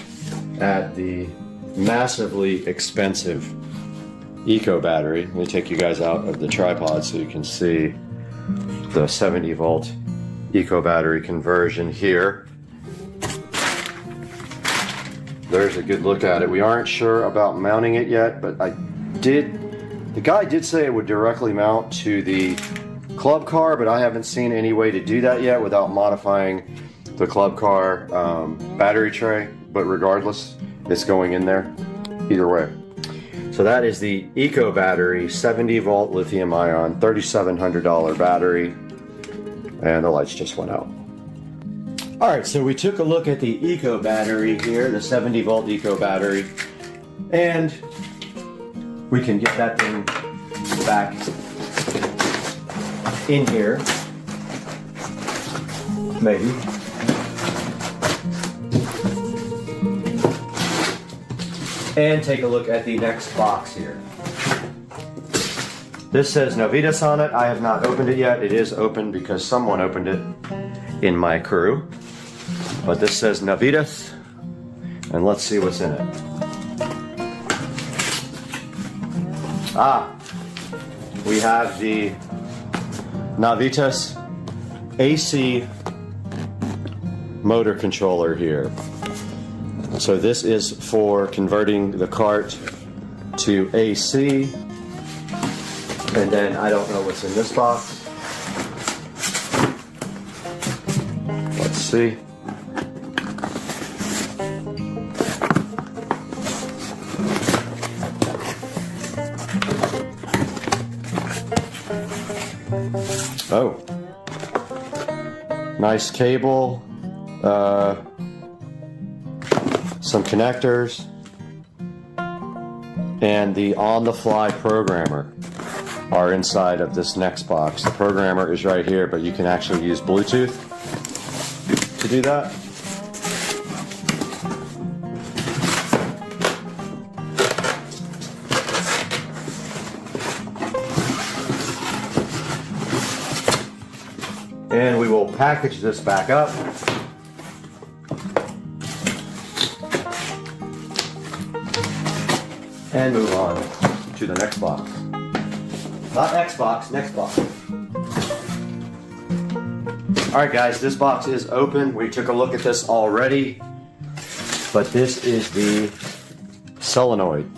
at the massively expensive Eco Battery. Let me take you guys out of the tripod so you can see the 70-volt Eco Battery conversion here. There's a good look at it. We aren't sure about mounting it yet, but the guy did say it would directly mount to the club car, but I haven't seen any way to do that yet without modifying the club car battery tray. But regardless, it's going in there either way. So that is the Eco Battery 70-volt lithium-ion $3,700 battery, and the lights just went out. All right, so we took a look at the Eco Battery here, the 70-volt Eco Battery, and we can get that thing back in here, maybe. And take a look at the next box here. This says Novitas on it. I have not opened it yet. It is open because someone opened it in my crew. But this says Novitas, and let's see what's in it. We have the Novitas AC motor controller here. So this is for converting the cart to AC, and then I don't know what's in this box. Let's see. Oh, nice cable, some connectors, and the on-the-fly programmer are inside of this next box. The programmer is right here, but you can actually use Bluetooth to do that. And we will package this back up. And move on to the next box. Not Xbox, next box. Alright guys, this box is open. We took a look at this already. But this is the solenoid.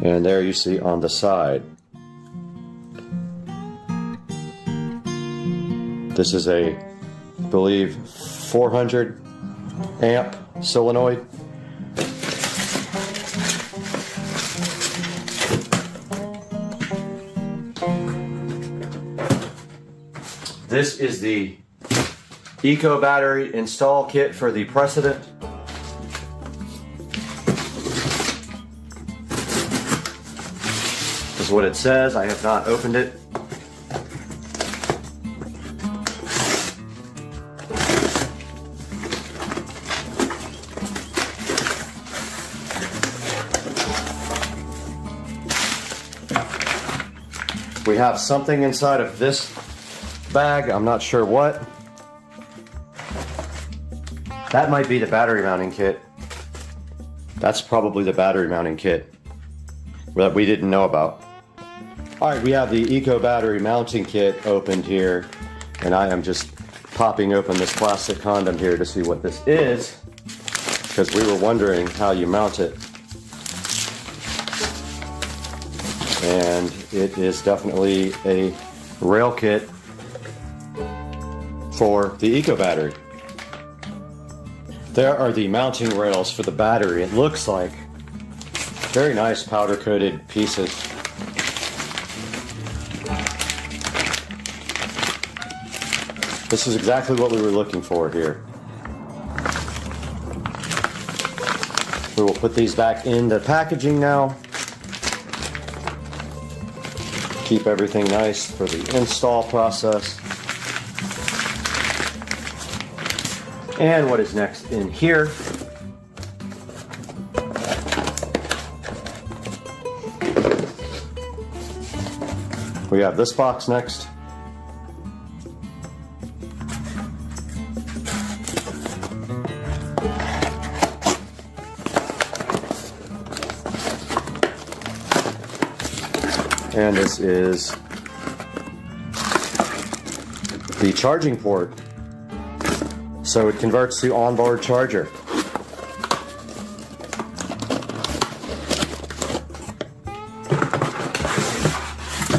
And there you see on the side. This is a, I believe, 400 amp solenoid. This is the Eco Battery install kit for the Precedent. This is what it says. I have not opened it. We have something inside of this bag. I'm not sure what. That might be the battery mounting kit. That's probably the battery mounting kit that we didn't know about. All right, we have the Eco Battery mounting kit opened here, and I am just popping open this plastic condom here to see what this is, because we were wondering how you mount it. And it is definitely a rail kit for the Eco Battery. There are the mounting rails for the battery. It looks like very nice powder coated pieces. This is exactly what we were looking for here. We will put these back into packaging now. Keep everything nice for the install process. And what is next in here? We have this box next. And this is the charging port. So it converts to onboard charger.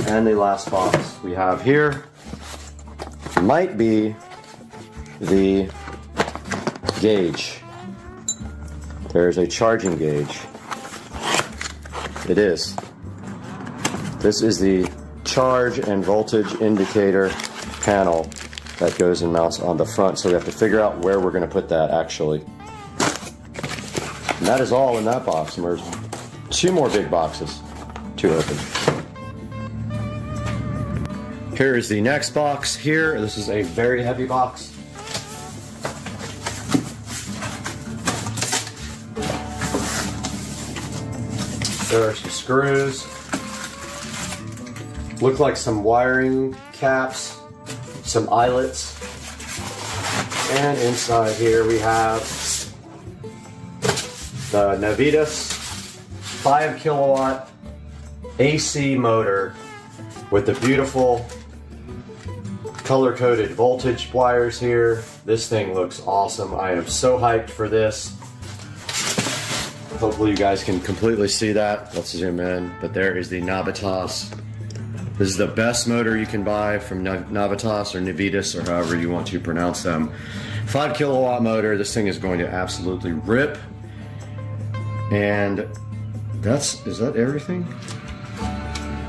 And the last box we have here might be the gauge. There's a charging gauge. It is. This is the charge and voltage indicator panel that goes and mounts on the front. So we have to figure out where we're going to put that actually. And that is all in that box. And there's 2 more big boxes to open. Here is the next box here. This is a very heavy box. There are some screws. Look like some wiring caps, some eyelets. And inside here we have the Navitas 5 kilowatt AC motor with the beautiful color-coded voltage wires here. This thing looks awesome. I am so hyped for this. Hopefully you guys can completely see that. Let's zoom in. But there is the Navitas. This is the best motor you can buy from Navitas or Navitas or however you want to pronounce them. 5 kilowatt motor. This thing is going to absolutely rip. And is that everything?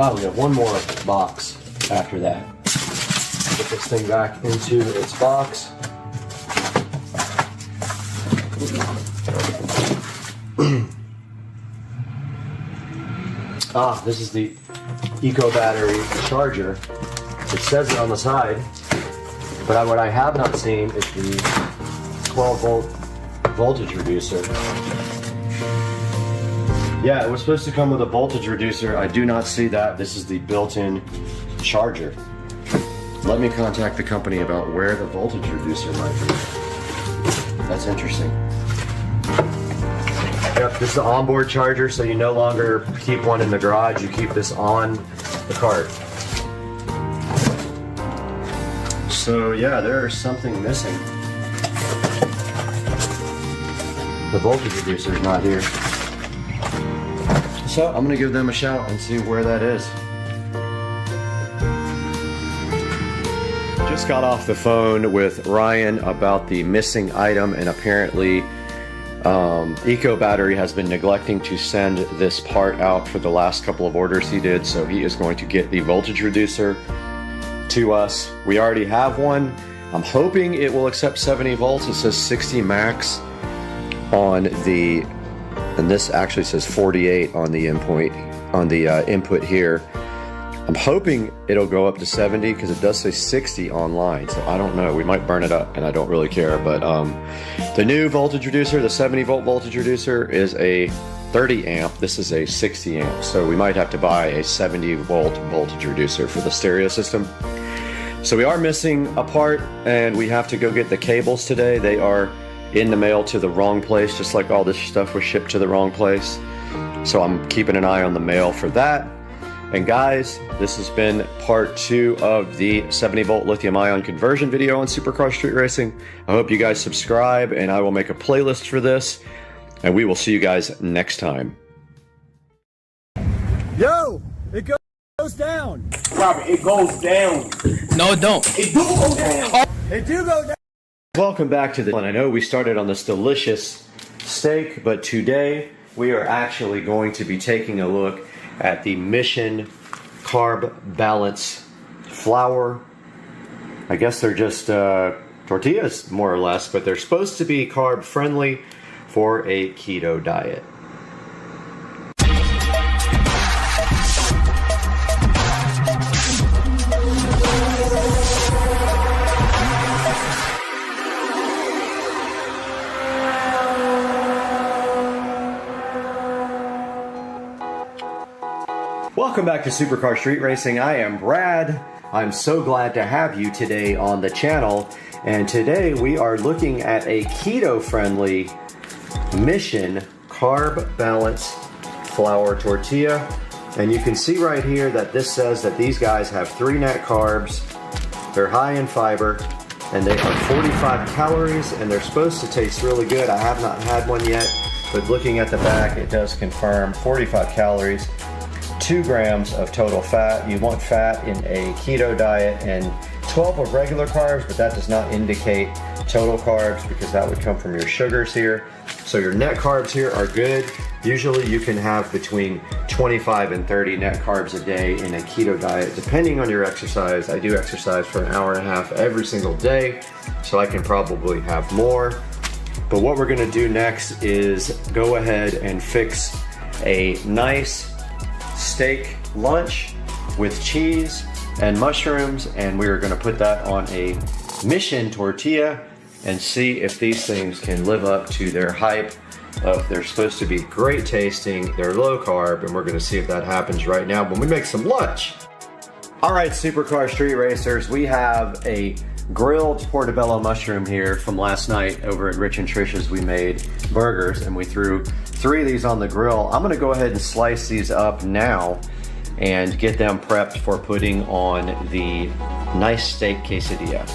Oh, we have one more box after that. Put this thing back into its box. This is the Eco battery charger. It says it on the side, but what I have not seen is the 12 volt voltage reducer. Yeah, it was supposed to come with a voltage reducer. I do not see that. This is the built-in charger. Let me contact the company about where the voltage reducer might be. That's interesting. Yep, this is the onboard charger, so you no longer keep one in the garage, you keep this on the cart. So yeah, there's something missing. The voltage reducer is not here. So I'm gonna give them a shout and see where that is. Just got off the phone with Ryan about the missing item, and apparently Eco Battery has been neglecting to send this part out for the last couple of orders he did, so he is going to get the voltage reducer to us. We already have one. I'm hoping it will accept 70 volts. It says 60 max on the, and this actually says 48 on the input here. I'm hoping it'll go up to 70 because it does say 60 online, so I don't know. We might burn it up, and I don't really care. But the new voltage reducer, the 70 volt voltage reducer, is a 30 amp. This is a 60 amp, so we might have to buy a 70 volt voltage reducer for the stereo system. So we are missing a part, and we have to go get the cables today. They are in the mail to the wrong place, just like all this stuff was shipped to the wrong place. So I'm keeping an eye on the mail for that. And guys, this has been part 2 of the 70 volt lithium ion conversion video on Supercar Street Racing. I hope you guys subscribe, and I will make a playlist for this, and we will see you guys next time. Yo, it goes down. Robert, it goes down. No, it don't. It do go down. It do go down. Welcome back to the, and I know we started on this delicious steak, but today we are actually going to be taking a look at the Mission Carb Balance flour I guess they're just tortillas, more or less, but they're supposed to be carb friendly for a keto diet. Welcome back to Supercar Street Racing. I am Brad. I'm so glad to have you today on the channel. And today we are looking at a keto-friendly Mission Carb Balance Flour Tortilla. And you can see right here that this says that these guys have 3 net carbs. They're high in fiber and they are 45 calories and they're supposed to taste really good. I have not had one yet, but looking at the back, it does confirm 45 calories. 2 grams of total fat. You want fat in a keto diet and 12 of regular carbs, but that does not indicate total carbs because that would come from your sugars here. So your net carbs here are good. Usually you can have between 25 and 30 net carbs a day in a keto diet, depending on your exercise. I do exercise for an hour and a half every single day, so I can probably have more. But what we're gonna do next is go ahead and fix a nice steak lunch with cheese and mushrooms, and we are going to put that on a Mission tortilla and see if these things can live up to their hype of they're supposed to be great tasting, they're low carb, and we're going to see if that happens right now when we make some lunch. All right, Supercar Street Racers, we have a grilled portobello mushroom here from last night over at Rich and Trish's. We made burgers and we threw 3 of these on the grill. I'm gonna go ahead and slice these up now and get them prepped for putting on the nice steak quesadilla.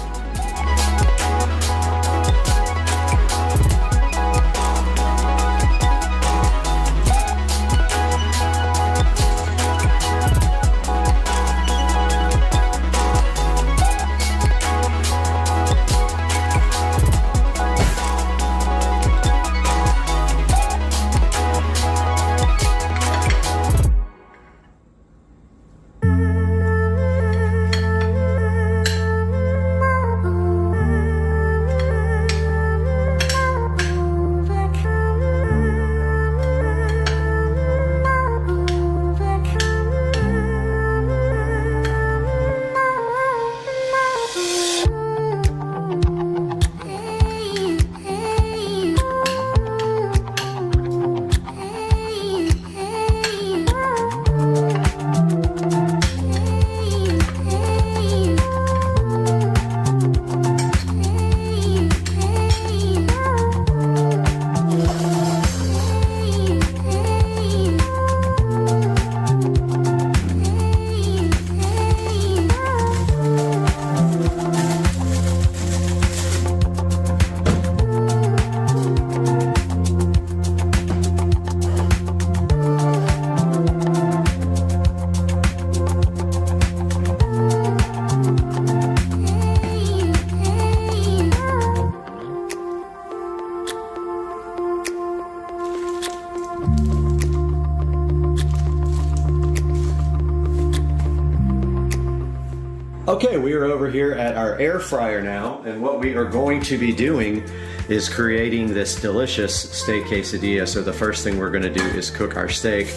Okay, we are over here at our air fryer now, and what we are going to be doing is creating this delicious steak quesadilla. So the first thing we're gonna do is cook our steak.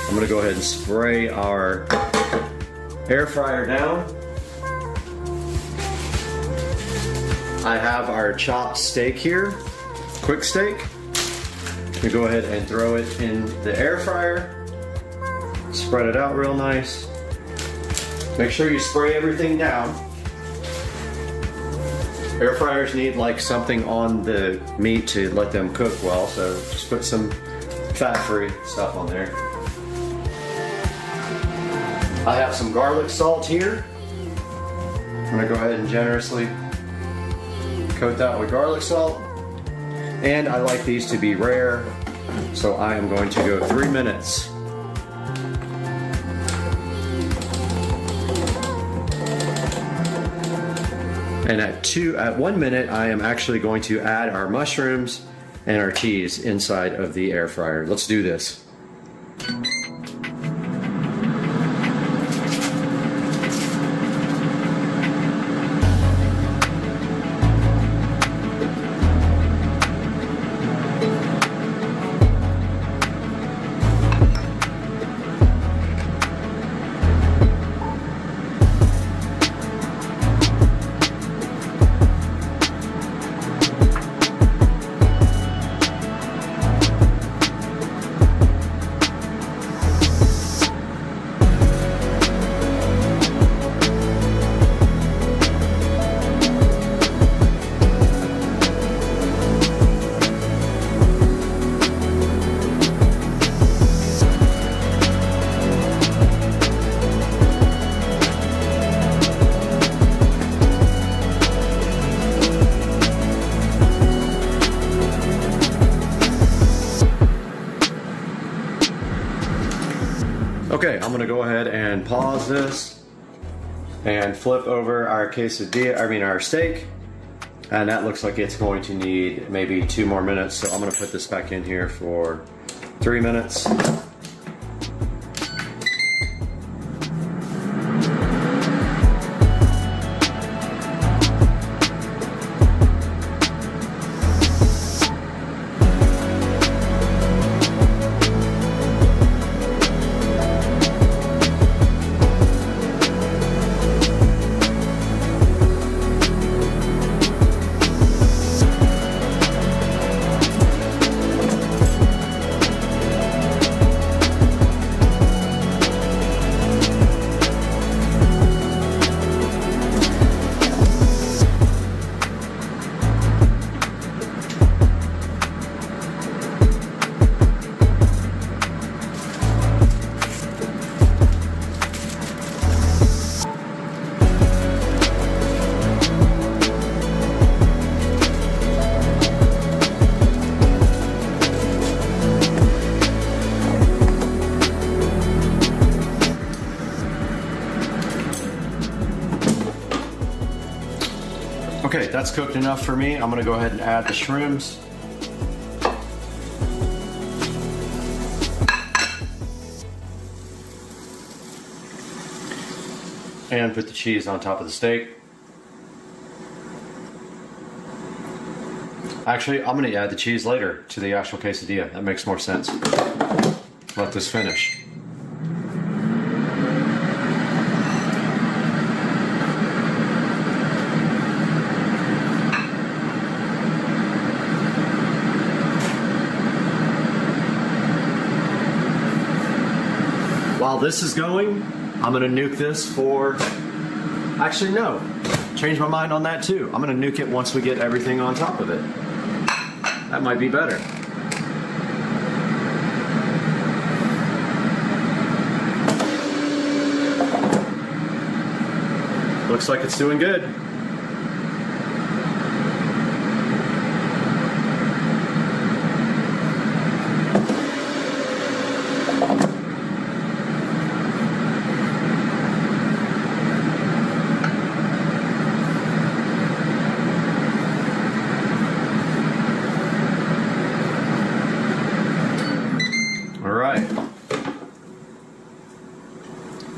I'm gonna go ahead and spray our air fryer down. I have our chopped steak here, quick steak. We go ahead and throw it in the air fryer, spread it out real nice. Make sure you spray everything down. Air fryers need like something on the meat to let them cook well, so just put some fat-free stuff on there. I have some garlic salt here. I'm gonna go ahead and generously coat that with garlic salt. And I like these to be rare, so I am going to go 3 minutes. And at 1 minute, I am actually going to add our mushrooms and our cheese inside of the air fryer. Let's do this. Okay, I'm gonna go ahead and pause this and flip over our our steak. And that looks like it's going to need maybe 2 more minutes. So I'm gonna put this back in here for 3 minutes. Okay, that's cooked enough for me. I'm gonna go ahead and add the shrooms. And put the cheese on top of the steak. Actually, I'm gonna add the cheese later to the actual quesadilla. That makes more sense. Let this finish. While this is going, I'm gonna nuke this for, actually no, change my mind on that too. I'm gonna nuke it once we get everything on top of it. That might be better. Looks like it's doing good.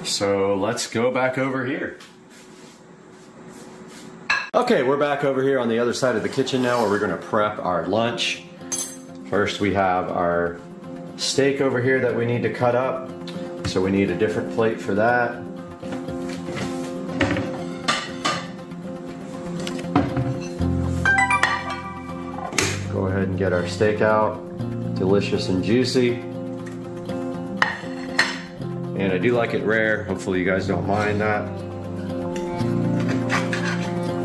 So let's go back over here. Okay, we're back over here on the other side of the kitchen now where we're gonna prep our lunch. First we have our steak over here that we need to cut up. So we need a different plate for that. Go ahead and get our steak out, delicious and juicy. And I do like it rare. Hopefully you guys don't mind that.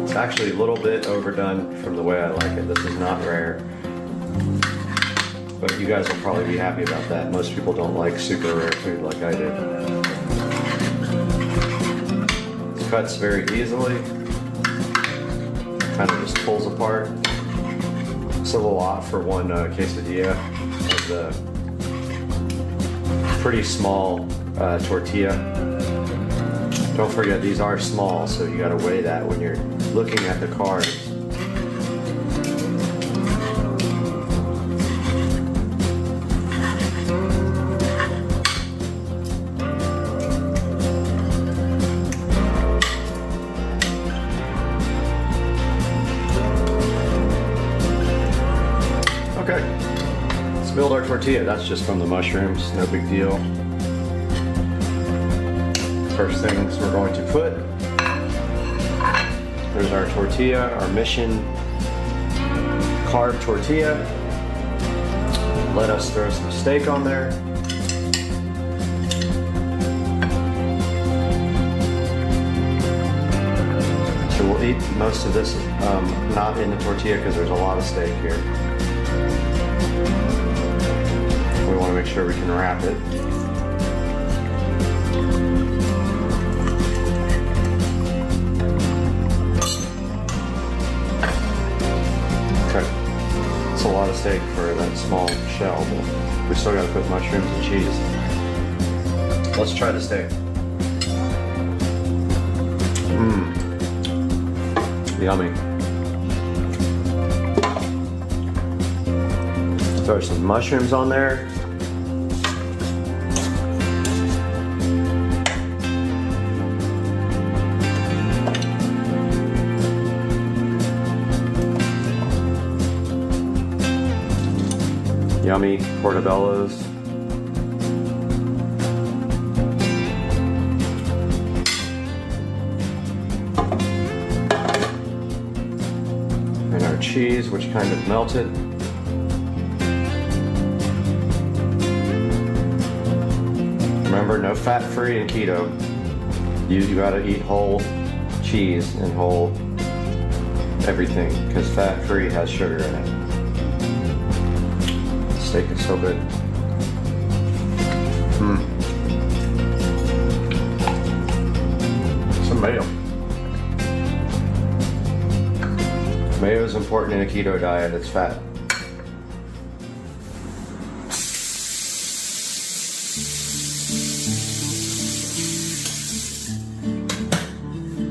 It's actually a little bit overdone from the way I like it. This is not rare. But you guys will probably be happy about that. Most people don't like super rare food like I do. It cuts very easily. Kind of just pulls apart. It's a lot for one quesadilla. It's a pretty small tortilla. Don't forget these are small, so you gotta weigh that when you're looking at the cards. Okay, let's build our tortilla. That's just from the mushrooms, no big deal. First things we're going to put, there's our tortilla, our Mission carb tortilla. Let us throw some steak on there. So we'll eat most of this not in the tortilla because there's a lot of steak here. We want to make sure we can wrap it. It's a lot of steak for that small shell, but we still got to put mushrooms and cheese. Let's try the steak. Yummy. Throw some mushrooms on there. Yummy portobellos. And our cheese, which kind of melted. Remember, no fat-free and keto. You gotta eat whole cheese and whole everything, because fat-free has sugar in it. Steak is so good. Some mayo. Mayo is important in a keto diet. It's fat.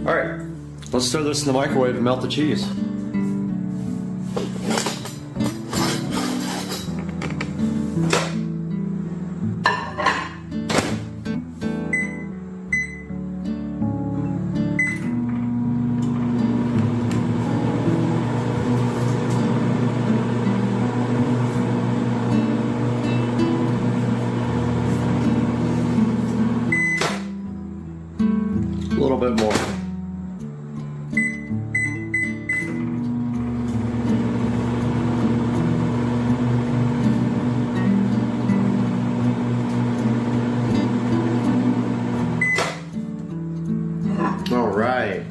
All right, let's throw this in the microwave and melt the cheese. A little bit more. All right.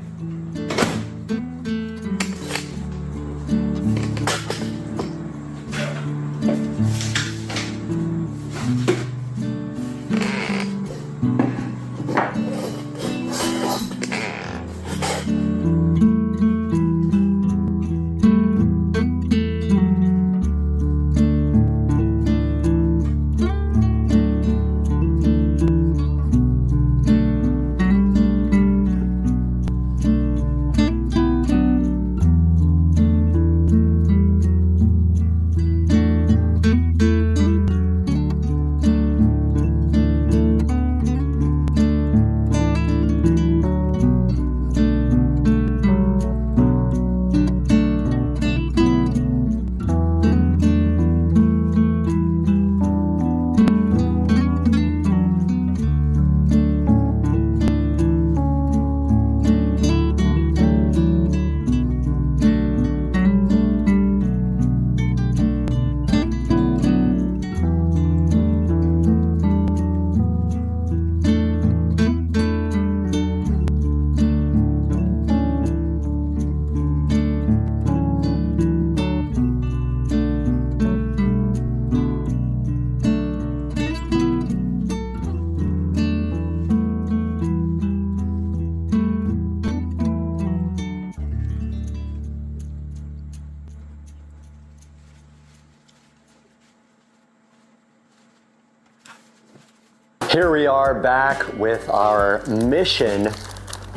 Here we are back with our Mission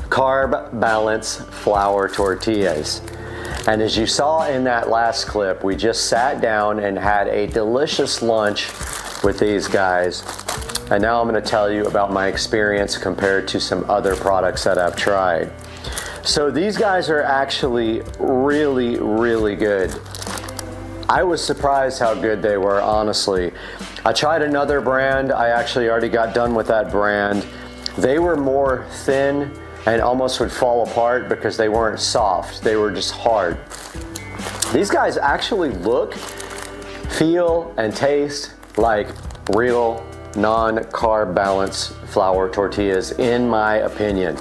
Carb Balance Flour Tortillas. And as you saw in that last clip, we just sat down and had a delicious lunch with these guys. And now I'm going to tell you about my experience compared to some other products that I've tried. So these guys are actually really, really good. I was surprised how good they were, honestly. I tried another brand. I actually already got done with that brand. They were more thin and almost would fall apart because they weren't soft. They were just hard. These guys actually look, feel, and taste like real non-carb balance flour tortillas, in my opinion.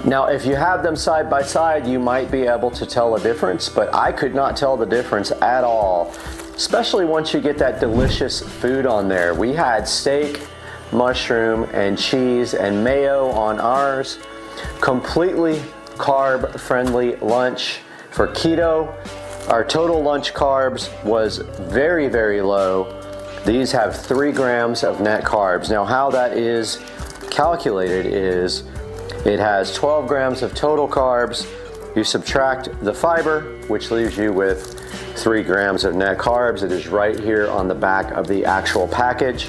Now, if you have them side by side, you might be able to tell a difference, but I could not tell the difference at all, especially once you get that delicious food on there. We had steak, mushroom, and cheese and mayo on ours. Completely carb-friendly lunch for keto. Our total lunch carbs was very, very low. these have 3 grams of net carbs. Now how that is calculated is it has 12 grams of total carbs. You subtract the fiber, which leaves you with 3 grams of net carbs. It is right here on the back of the actual package.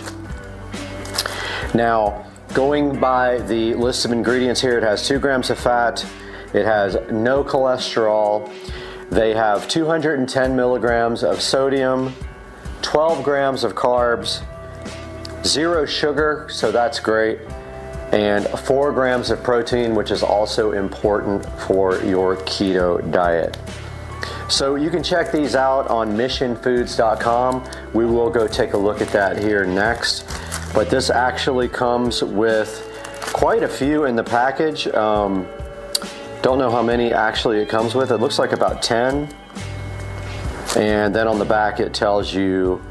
Now, going by the list of ingredients here, it has 2 grams of fat. It has no cholesterol. They have 210 milligrams of sodium, 12 grams of carbs, 0 sugar, so that's great, and 4 grams of protein, which is also important for your keto diet. So you can check these out on missionfoods.com. We will go take a look at that here next. But this actually comes with quite a few in the package. Don't know how many actually it comes with. It looks like about 10. And then on the back it tells you,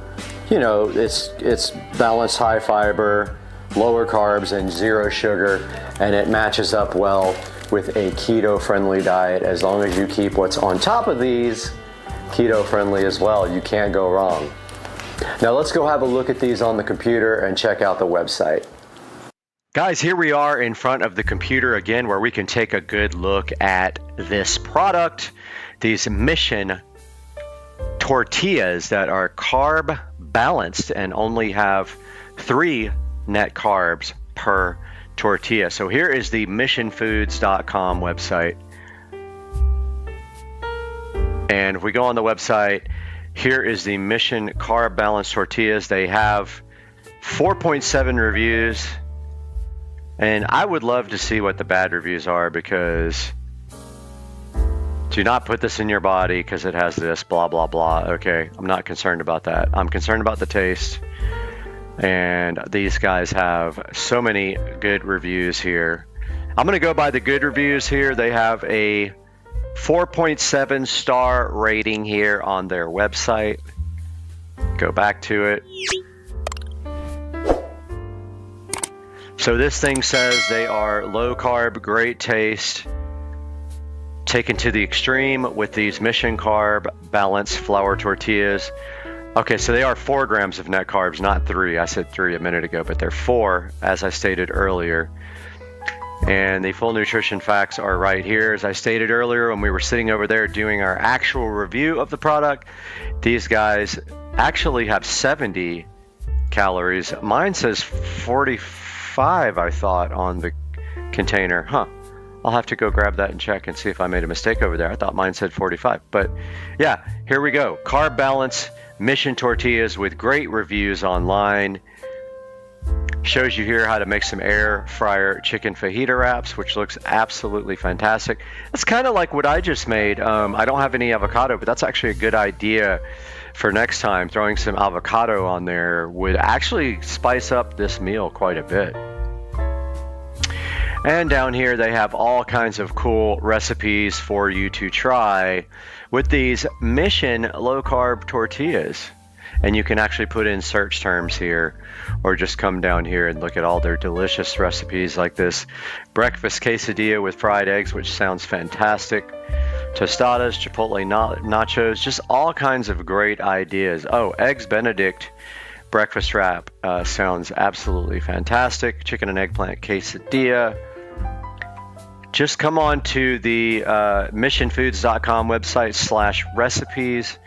you know, it's balanced high fiber, lower carbs, and 0 sugar, and it matches up well with a keto-friendly diet. As long as you keep what's on top of these keto-friendly as well, you can't go wrong. Now let's go have a look at these on the computer and check out the website. Guys, here we are in front of the computer again, where we can take a good look at this product. These Mission tortillas that are carb balanced and only have 3 net carbs per tortilla. So here is the missionfoods.com website. And if we go on the website, here is the Mission carb balanced tortillas. They have 4.7 reviews. And I would love to see what the bad reviews are, because do not put this in your body because it has this blah, blah, blah. Okay, I'm not concerned about that. I'm concerned about the taste. And these guys have so many good reviews here. I'm going to go by the good reviews here. They have a 4.7 star rating here on their website. Go back to it. So this thing says they are low carb, great taste, taken to the extreme with these Mission carb balanced flour tortillas. Okay, so they are 4 grams of net carbs, not 3. I said 3 a minute ago, but they're 4, as I stated earlier. And the full nutrition facts are right here. As I stated earlier, when we were sitting over there doing our actual review of the product, these guys actually have 70 calories. Mine says 45, I thought, on the container. Huh. I'll have to go grab that and check and see if I made a mistake over there. I thought mine said 45. But yeah, here we go. Carb balance Mission tortillas with great reviews online. Shows you here how to make some air fryer chicken fajita wraps, which looks absolutely fantastic. It's kind of like what I just made. I don't have any avocado, but that's actually a good idea for next time. Throwing some avocado on there would actually spice up this meal quite a bit. And down here they have all kinds of cool recipes for you to try with these Mission low carb tortillas. And you can actually put in search terms here, or just come down here and look at all their delicious recipes, like this breakfast quesadilla with fried eggs, which sounds fantastic. Tostadas, Chipotle nachos, just all kinds of great ideas. Oh, Eggs Benedict breakfast wrap sounds absolutely fantastic. Chicken and eggplant quesadilla. Just come on to the missionfoods.com website /recipes.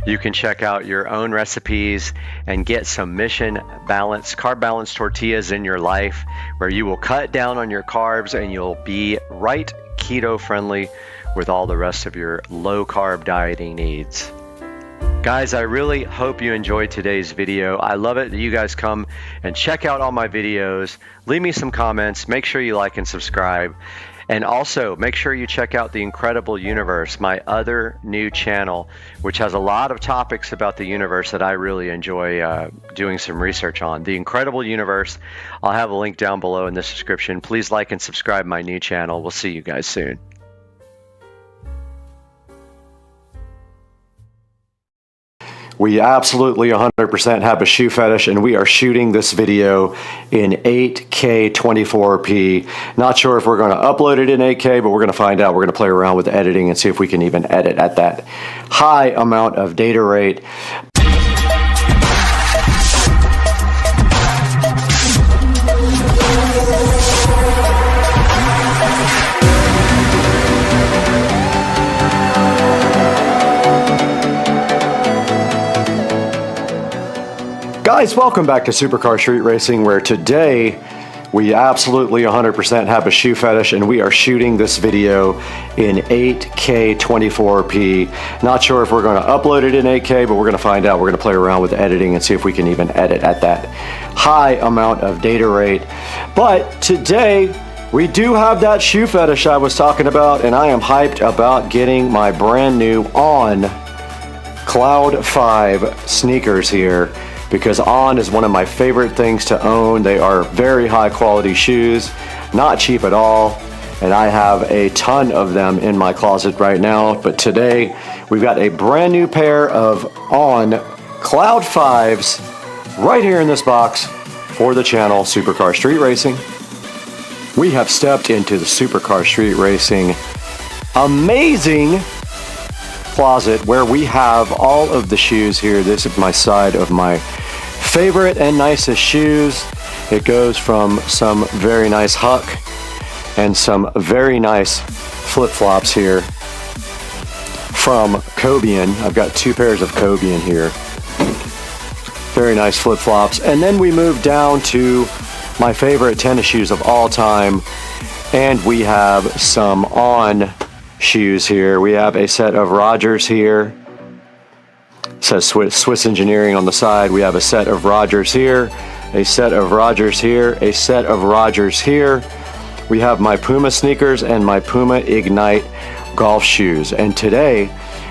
You can check out your own recipes and get some Mission balanced, carb balanced tortillas in your life, where you will cut down on your carbs and you'll be right keto friendly with all the rest of your low carb dieting needs. Guys, I really hope you enjoyed today's video. I love it that you guys come and check out all my videos. Leave me some comments. Make sure you like and subscribe. And also, make sure you check out The Incredible Universe, my other new channel, which has a lot of topics about the universe that I really enjoy doing some research on. The Incredible Universe. I'll have a link down below in the description. Please like and subscribe my new channel. We'll see you guys soon. We absolutely 100% have a shoe fetish, and we are shooting this video in 8K 24p. Not sure if we're going to upload it in 8K, but we're going to find out. We're going to play around with the editing and see if we can even edit at that high amount of data rate. Guys, welcome back to Supercar Street Racing, where today we absolutely 100% have a shoe fetish, and we are shooting this video in 8K 24p. Not sure if we're going to upload it in 8K, but we're going to find out. We're going to play around with editing and see if we can even edit at that high amount of data rate. But today we do have that shoe fetish I was talking about, and I am hyped about getting my brand new On Cloud 5 sneakers here, because On is one of my favorite things to own. They are very high quality shoes, not cheap at all, and I have a ton of them in my closet right now. But today we've got a brand new pair of On Cloud 5s right here in this box for the channel Supercar Street Racing. We have stepped into the Supercar Street Racing amazing closet where we have all of the shoes here. This is my side of my favorite and nicest shoes. It goes from some very nice Huck and some very nice flip-flops here from Cobian. I've got two pairs of Cobian here. Very nice flip-flops. And then we move down to my favorite tennis shoes of all time, and we have some On shoes here. We have a set of Rogers here. It says Swiss Engineering on the side. We have a set of Rogers here, a set of Rogers here, a set of Rogers here. We have my Puma sneakers and my Puma Ignite golf shoes. And today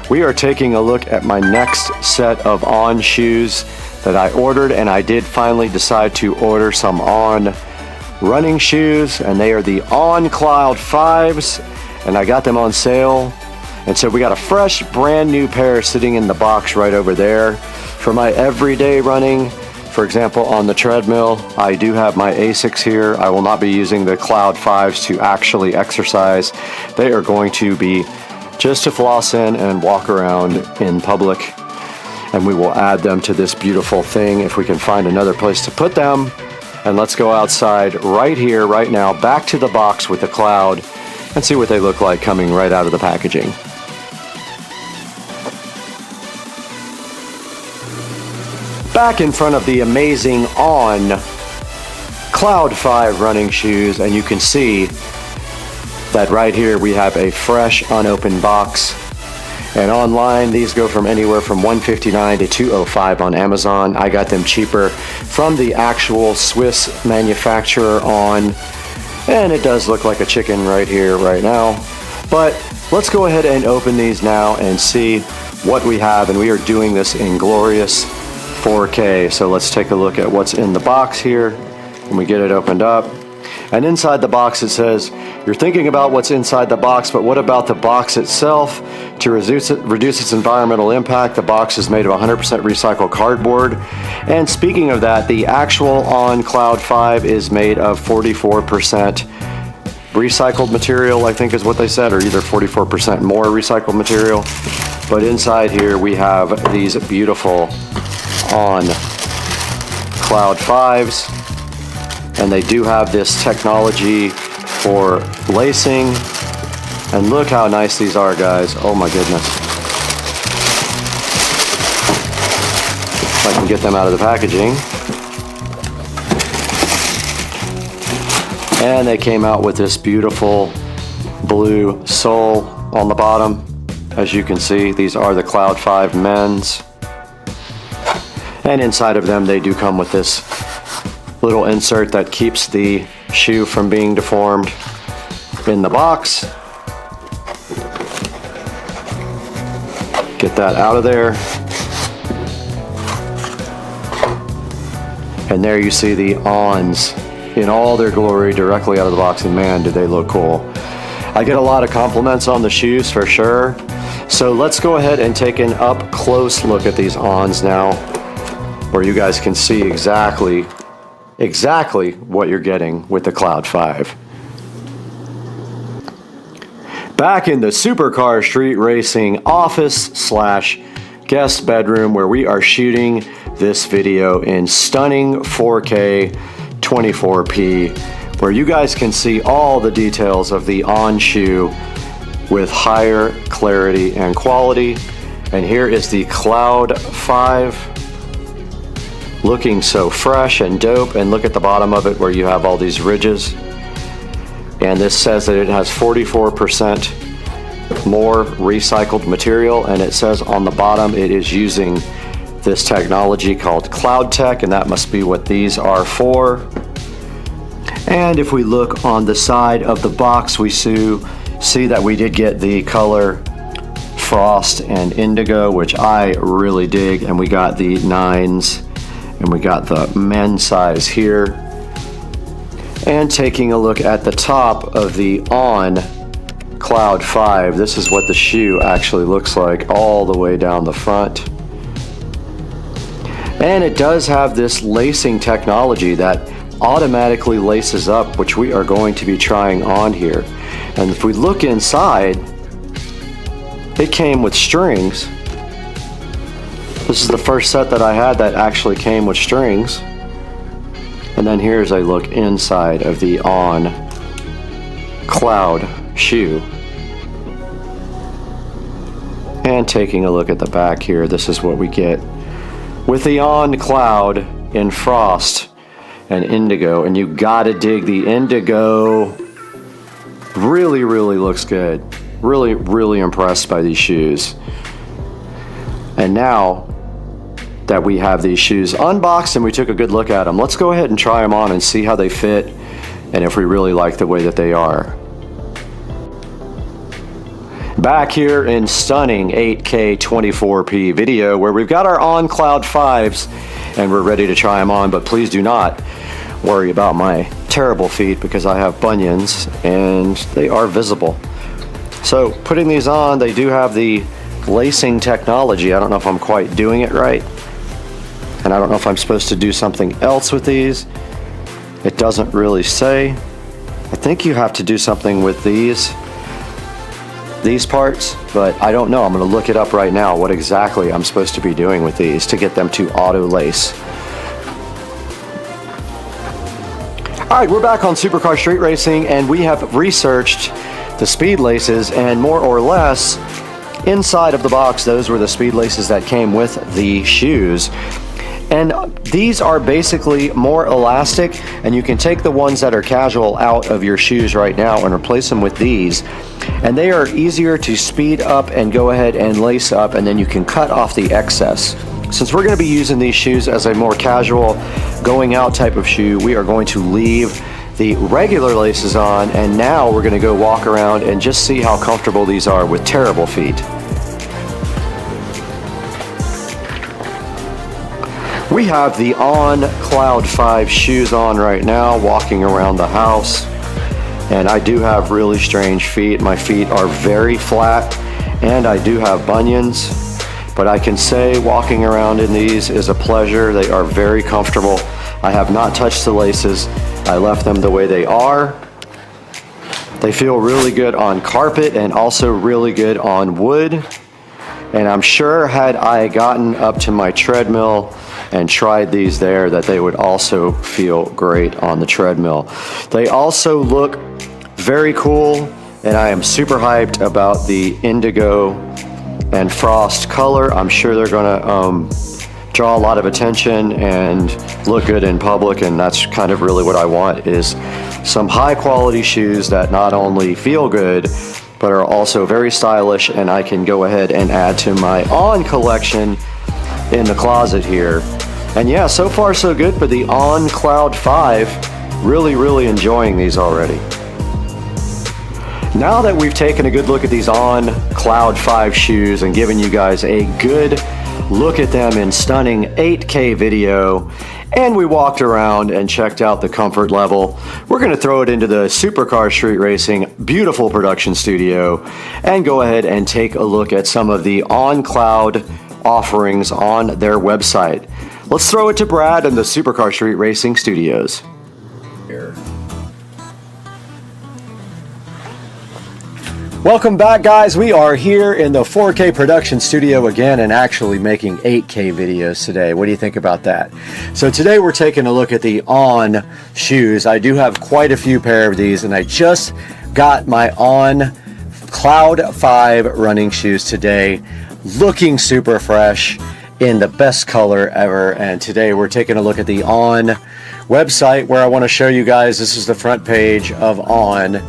we are taking a look at my next set of On shoes that I ordered, and I did finally decide to order some On running shoes, and they are the On Cloud 5s, and I got them on sale. And so we got a fresh brand new pair sitting in the box right over there. For my everyday running, for example on the treadmill, I do have my ASICs here. I will not be using the Cloud 5s to actually exercise. They are going to be just to floss in and walk around in public. And we will add them to this beautiful thing if we can find another place to put them. And let's go outside right here, right now, back to the box with the Cloud, and see what they look like coming right out of the packaging. Back in front of the amazing On Cloud 5 running shoes, and you can see that right here we have a fresh unopened box. And online, these go from anywhere from $159 to $205 on Amazon. I got them cheaper from the actual Swiss manufacturer On, and it does look like a chicken right here, right now. But let's go ahead and open these now and see what we have. And we are doing this in glorious 4K. So let's take a look at what's in the box here when we get it opened up. And inside the box it says, you're thinking about what's inside the box, but what about the box itself? To reduce its environmental impact, the box is made of 100% recycled cardboard. And speaking of that, the actual On Cloud 5 is made of 44% recycled material, I think is what they said, or either 44% more recycled material. But inside here we have these beautiful On Cloud 5s. And they do have this technology for lacing. And look how nice these are, guys. Oh my goodness. If I can get them out of the packaging. And they came out with this beautiful blue sole on the bottom. As you can see, these are the Cloud 5 men's. And inside of them, they do come with this little insert that keeps the shoe from being deformed in the box. Get that out of there. And there you see the Ons in all their glory directly out of the box, and man, do they look cool. I get a lot of compliments on the shoes for sure. So let's go ahead and take an up close look at these Ons now, where you guys can see exactly what you're getting with the Cloud 5. Back in the Supercar Street Racing office / guest bedroom, where we are shooting this video in stunning 4K 24p, where you guys can see all the details of the On shoe with higher clarity and quality. And here is the Cloud 5 looking so fresh and dope. And look at the bottom of it where you have all these ridges. And this says that it has 44% more recycled material, and it says on the bottom it is using this technology called Cloud Tech, and that must be what these are for. And if we look on the side of the box, we see that we did get the color Frost and Indigo, which I really dig, and we got the 9s, and we got the men's size here. And taking a look at the top of the On Cloud 5, this is what the shoe actually looks like all the way down the front. And it does have this lacing technology that automatically laces up, which we are going to be trying on here. And if we look inside, it came with strings. This is the first set that I had that actually came with strings. And then here's a look inside of the On Cloud shoe. And taking a look at the back here, this is what we get with the On Cloud in Frost and Indigo. And you gotta dig the Indigo. Really, really looks good. Really, really impressed by these shoes. And now that we have these shoes unboxed and we took a good look at them, let's go ahead and try them on and see how they fit and if we really like the way that they are. Back here in stunning 8K 24p video where we've got our On Cloud 5s and we're ready to try them on, but please do not worry about my terrible feet because I have bunions and they are visible. So putting these on, they do have the lacing technology. I don't know if I'm quite doing it right. And I don't know if I'm supposed to do something else with these. It doesn't really say. I think you have to do something with these parts, but I don't know. I'm going to look it up right now what exactly I'm supposed to be doing with these to get them to auto lace. Alright, we're back on Supercar Street Racing and we have researched the speed laces, and more or less inside of the box those were the speed laces that came with the shoes. And these are basically more elastic, and you can take the ones that are casual out of your shoes right now and replace them with these, and they are easier to speed up and go ahead and lace up, and then you can cut off the excess. Since we're going to be using these shoes as a more casual going out type of shoe, we are going to leave the regular laces on, and now we're going to go walk around and just see how comfortable these are with terrible feet. We have the On Cloud 5 shoes on right now, walking around the house, and I do have really strange feet. My feet are very flat and I do have bunions, but I can say walking around in these is a pleasure. They are very comfortable. I have not touched the laces. I left them the way they are. They feel really good on carpet and also really good on wood. And I'm sure had I gotten up to my treadmill and tried these there that they would also feel great on the treadmill. They also look very cool, and I am super hyped about the Indigo and Frost color. I'm sure they're gonna draw a lot of attention and look good in public, and that's kind of really what I want, is some high quality shoes that not only feel good but are also very stylish, and I can go ahead and add to my On collection in the closet here. And yeah, so far so good for the On Cloud 5. Really enjoying these already. Now that we've taken a good look at these On Cloud 5 shoes and given you guys a good look at them in stunning 8K video, and we walked around and checked out the comfort level, we're going to throw it into the Supercar Street Racing beautiful production studio and go ahead and take a look at some of the On Cloud offerings on their website. Let's throw it to Brad in the Supercar Street Racing studios. Here. Welcome back, guys. We are here in the 4K production studio again and actually making 8K videos today. What do you think about that? So today we're taking a look at the On shoes. I do have quite a few pair of these, and I just got my On Cloud 5 running shoes today, looking super fresh in the best color ever. And today we're taking a look at the On website, where I want to show you guys, this is the front page of On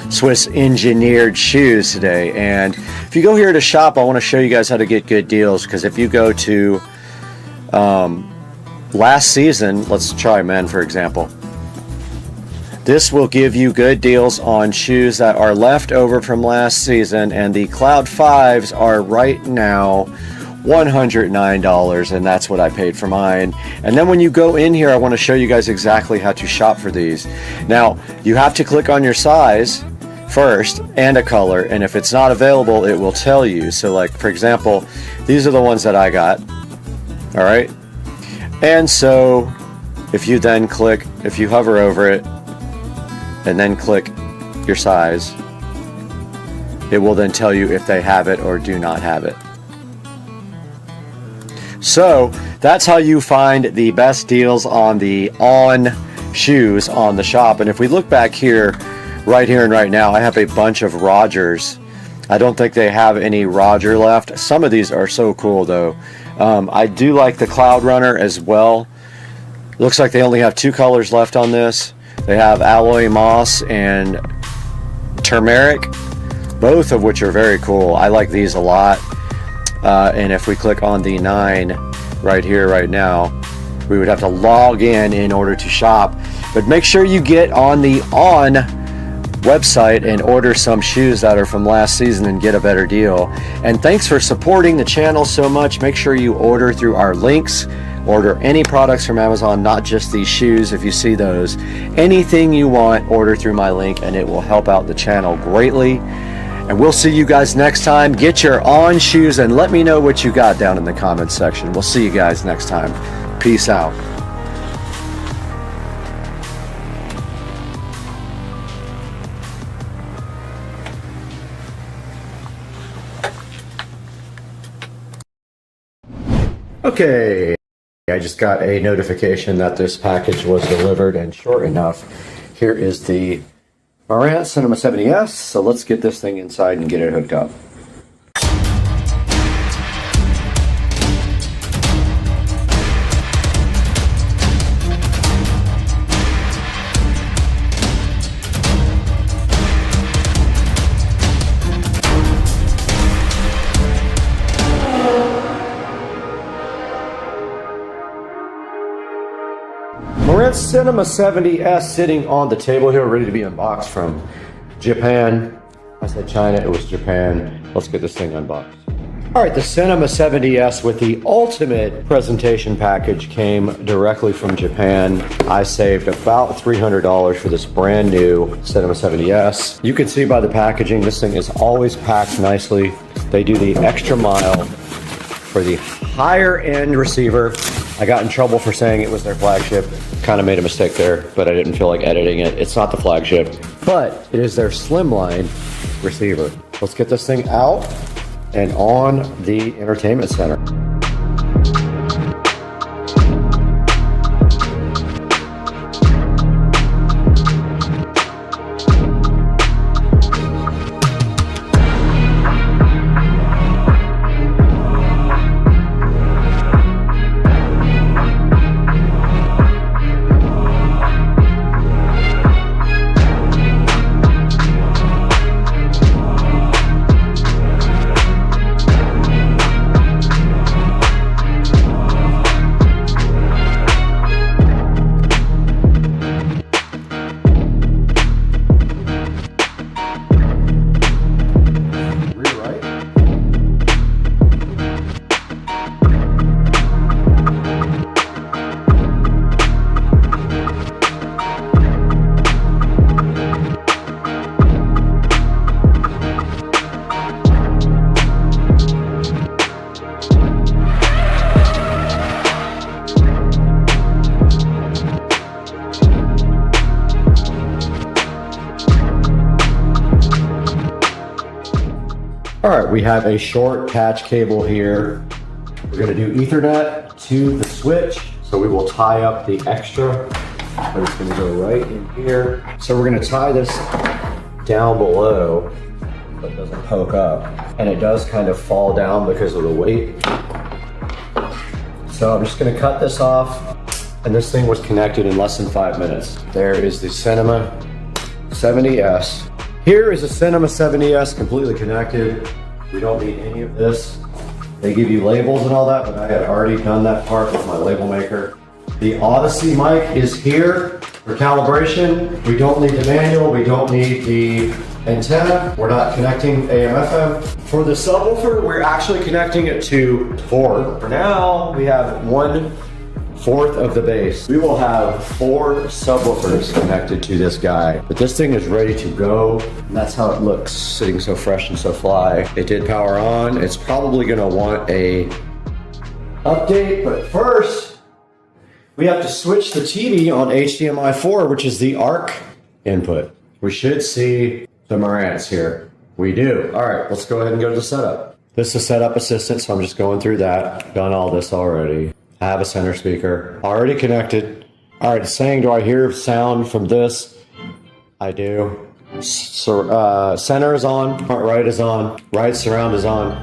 Swiss engineered shoes today. And if you go here to shop, I want to show you guys how to get good deals, because if you go to last season, let's try men for example, this will give you good deals on shoes that are left over from last season, and the Cloud 5s are right now $109, and that's what I paid for mine. And then when you go in here, I want to show you guys exactly how to shop for these. Now, you have to click on your size first and a color, and if it's not available, it will tell you. So like, for example, these are the ones that I got. All right. And so if you then click, if you hover over it and then click your size, it will then tell you if they have it or do not have it. So that's how you find the best deals on the On shoes on the shop. And if we look back here, right here and right now, I have a bunch of Rogers. I don't think they have any Roger left. Some of these are so cool though. I do like the Cloud Runner as well. Looks like they only have 2 colors left on this. They have Alloy Moss and Turmeric, both of which are very cool. I like these a lot. And if we click on the 9 right here, right now, we would have to log in order to shop. But make sure you get on the On website and order some shoes that are from last season and get a better deal. And thanks for supporting the channel so much. Make sure you order through our links. Order any products from Amazon, not just these shoes. If you see those, anything you want, order through my link, and it will help out the channel greatly. And we'll see you guys next time. Get your On shoes and let me know what you got down in the comments section. We'll see you guys next time. Peace out. Okay, I just got a notification that this package was delivered, and sure enough, here is the Marantz Cinema 70S. So let's get this thing inside and get it hooked up. Marantz Cinema 70S sitting on the table here, ready to be unboxed from Japan. I said China, it was Japan. Let's get this thing unboxed. All right, the Cinema 70S with the ultimate presentation package came directly from Japan. I saved about $300 for this brand new Cinema 70S. You can see by the packaging, this thing is always packed nicely. They do the extra mile for the higher end receiver. I got in trouble for saying it was their flagship. Kind of made a mistake there, but I didn't feel like editing it. It's not the flagship, but it is their slimline receiver. Let's get this thing out and on the entertainment center. All right, we have a short patch cable here. We're gonna do Ethernet to the switch. So we will tie up the extra, but it's gonna go right in here. So we're gonna tie this down below so it doesn't poke up. And it does kind of fall down because of the weight. So I'm just gonna cut this off, and this thing was connected in less than 5 minutes. There is the Cinema 70S. Here is a Cinema 70S completely connected. We don't need any of this. They give you labels and all that, but I had already done that part with my label maker. The Odyssey mic is here for calibration. We don't need the manual, we don't need the antenna. We're not connecting AM/FM. For the subwoofer, we're actually connecting it to 4. For now, we have 1/4 of the bass. We will have 4 subwoofers connected to this guy, but this thing is ready to go. And that's how it looks, sitting so fresh and so fly. It did power on. It's probably gonna want a update, but first, we have to switch the TV on HDMI 4, which is the ARC input. We should see the Marantz here. We do. All right, let's go ahead and go to the setup. This is setup assistant, so I'm just going through that. Done all this already. I have a center speaker already connected. All right, it's saying, do I hear sound from this? I do. So, center is on, front right is on, right surround is on.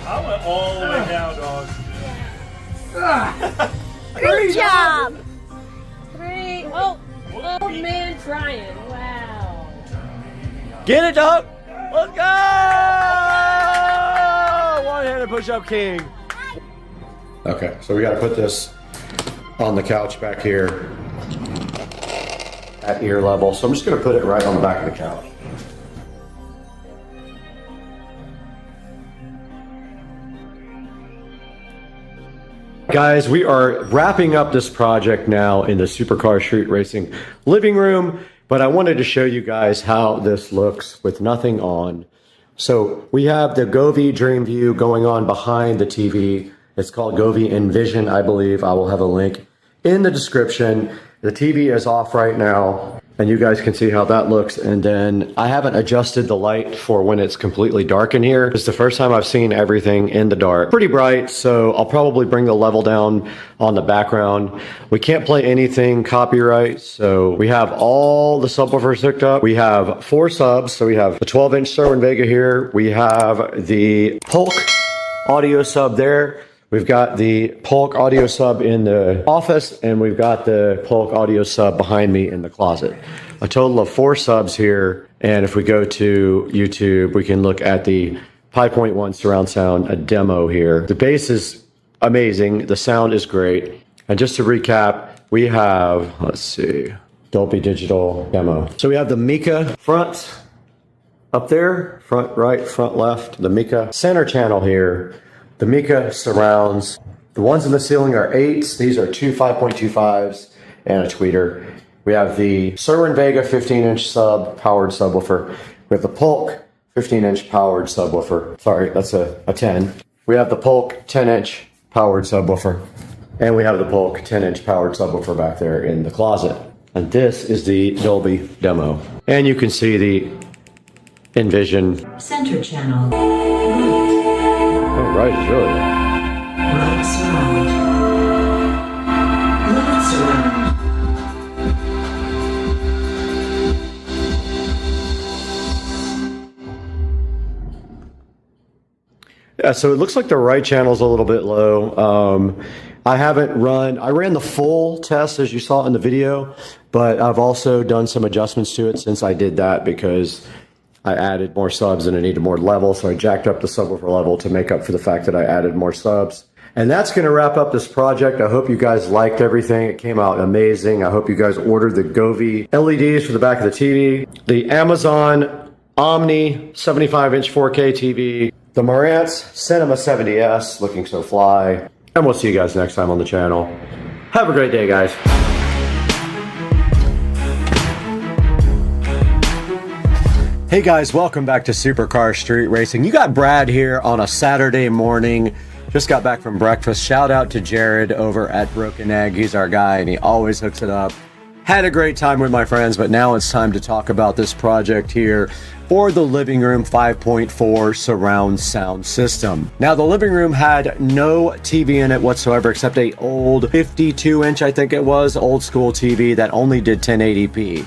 I went all the way down, dog. Good job! 3. Oh, old man trying. Wow. Get it, dog! Let's go! One-handed push-up king. Okay, so we gotta put this on the couch back here at ear level. So I'm just gonna put it right on the back of the couch. Guys, we are wrapping up this project now in the Supercar Street Racing living room, but I wanted to show you guys how this looks with nothing on. So we have the Govee DreamView going on behind the TV. It's called Govee Envision, I believe. I will have a link in the description. The TV is off right now, and you guys can see how that looks. And then I haven't adjusted the light for when it's completely dark in here. It's the first time I've seen everything in the dark. Pretty bright, so I'll probably bring the level down on the background. We can't play anything copyright, so we have all the subwoofers hooked up. We have 4 subs, so we have the 12-inch Sherwin Vega here. We have the Polk audio sub there. We've got the Polk audio sub in the office, and we've got the Polk audio sub behind me in the closet. A total of 4 subs here, and if we go to YouTube, we can look at the Pi Point 1 surround sound, a demo here. The bass is amazing, the sound is great, and just to recap, we have, let's see, Dolby Digital demo. So we have the Mika front up there, front right, front left, the Mika center channel here. The Mika surrounds. The ones in the ceiling are 8s. These are 2 5.25s and a tweeter. We have the Sherwin Vega 15-inch sub powered subwoofer. We have the Polk 15-inch powered subwoofer. Sorry, that's a 10. We have the Polk 10-inch powered subwoofer. And we have the Polk 10-inch powered subwoofer back there in the closet. And this is the Dolby demo. And you can see the Envision Center channel. Oh, right, is really. Right surround. Left surround. Yeah, so it looks like the right channel's a little bit low. I ran the full test as you saw in the video, but I've also done some adjustments to it since I did that because I added more subs and I needed more level, so I jacked up the subwoofer level to make up for the fact that I added more subs. And that's going to wrap up this project. I hope you guys liked everything. It came out amazing. I hope you guys ordered the Govee LEDs for the back of the TV. The Amazon Omni 75-inch 4K TV, the Marantz Cinema 70S, looking so fly, and we'll see you guys next time on the channel. Have a great day, guys. Hey guys, welcome back to Supercar Street Racing. You got Brad here on a Saturday morning. Just got back from breakfast. Shout out to Jared over at Broken Egg. He's our guy and he always hooks it up. Had a great time with my friends, but now it's time to talk about this project here for the Living Room 5.4 surround sound system. Now the living room had no TV in it whatsoever except a old 52-inch, I think it was, old school TV that only did 1080p.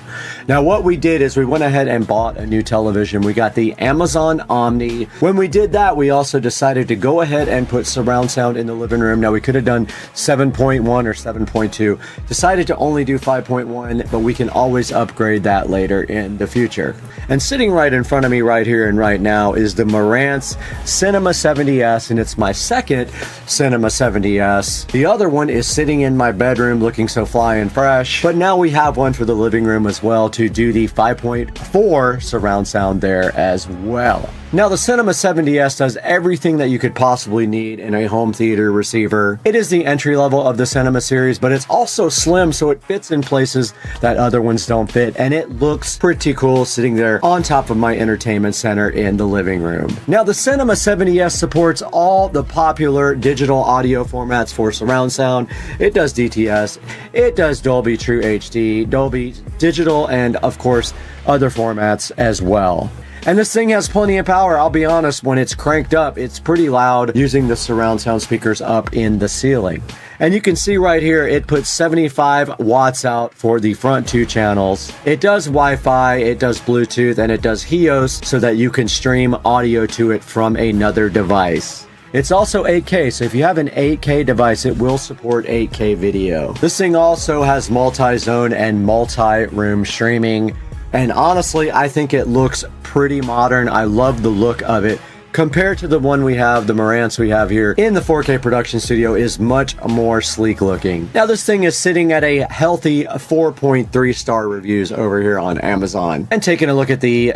Now what we did is we went ahead and bought a new television. We got the Amazon Omni. When we did that, we also decided to go ahead and put surround sound in the living room. Now we could have done 7.1 or 7.2. Decided to only do 5.1, but we can always upgrade that later in the future. And sitting right in front of me right here and right now is the Marantz Cinema 70S, and it's my second Cinema 70S. The other one is sitting in my bedroom looking so fly and fresh, but now we have one for the living room as well to do the 5.4 surround sound there as well. Now the Cinema 70S does everything that you could possibly need in a home theater receiver. It is the entry level of the Cinema series, but it's also slim, so it fits in places that other ones don't fit, and it looks pretty cool sitting there on top of my entertainment center in the living room. Now the Cinema 70S supports all the popular digital audio formats for surround sound. It does DTS, it does Dolby True HD, Dolby Digital, and of course other formats as well. And this thing has plenty of power. I'll be honest, when it's cranked up, it's pretty loud using the surround sound speakers up in the ceiling. And you can see right here, it puts 75 watts out for the front two channels. It does Wi-Fi, it does Bluetooth, and it does HEOS so that you can stream audio to it from another device. It's also 8K, so if you have an 8K device, it will support 8K video. This thing also has multi-zone and multi-room streaming. And honestly, I think it looks pretty modern. I love the look of it. Compared to the one we have, the Marantz we have here in the 4K production studio, is much more sleek looking. Now this thing is sitting at a healthy 4.3 star reviews over here on Amazon. And taking a look at the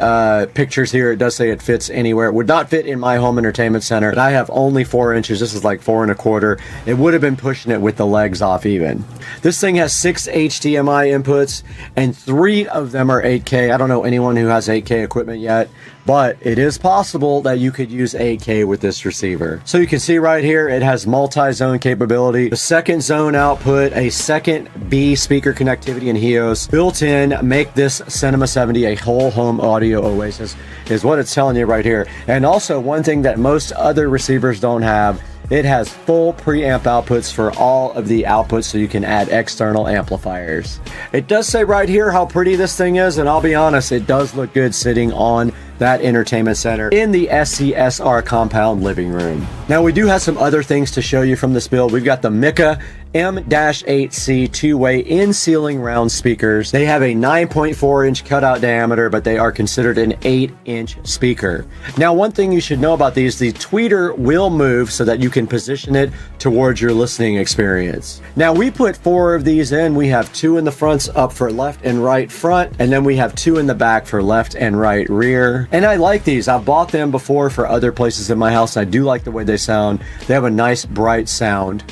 pictures here, it does say it fits anywhere. It would not fit in my home entertainment center, but I have only 4 inches. This is like 4 1/4. It would have been pushing it with the legs off even. This thing has 6 HDMI inputs and 3 of them are 8K. I don't know anyone who has 8K equipment yet, but it is possible that you could use 8K with this receiver. So you can see right here, it has multi-zone capability, the second zone output, a second B speaker connectivity and HEOS built in, make this Cinema 70 a whole home audio oasis, is what it's telling you right here. And also one thing that most other receivers don't have, it has full preamp outputs for all of the outputs, so you can add external amplifiers. It does say right here how pretty this thing is, and I'll be honest, it does look good sitting on that entertainment center in the SCSR compound living room. Now we do have some other things to show you from this build. We've got the Mika M-8C two-way in-ceiling round speakers. They have a 9.4-inch cutout diameter, but they are considered an 8-inch speaker. Now one thing you should know about these, the tweeter will move so that you can position it towards your listening experience. Now we put 4 of these in. We have 2 in the fronts up for left and right front, and then we have 2 in the back for left and right rear. And I like these. I've bought them before for other places in my house. I do like the way they sound. They have a nice bright sound.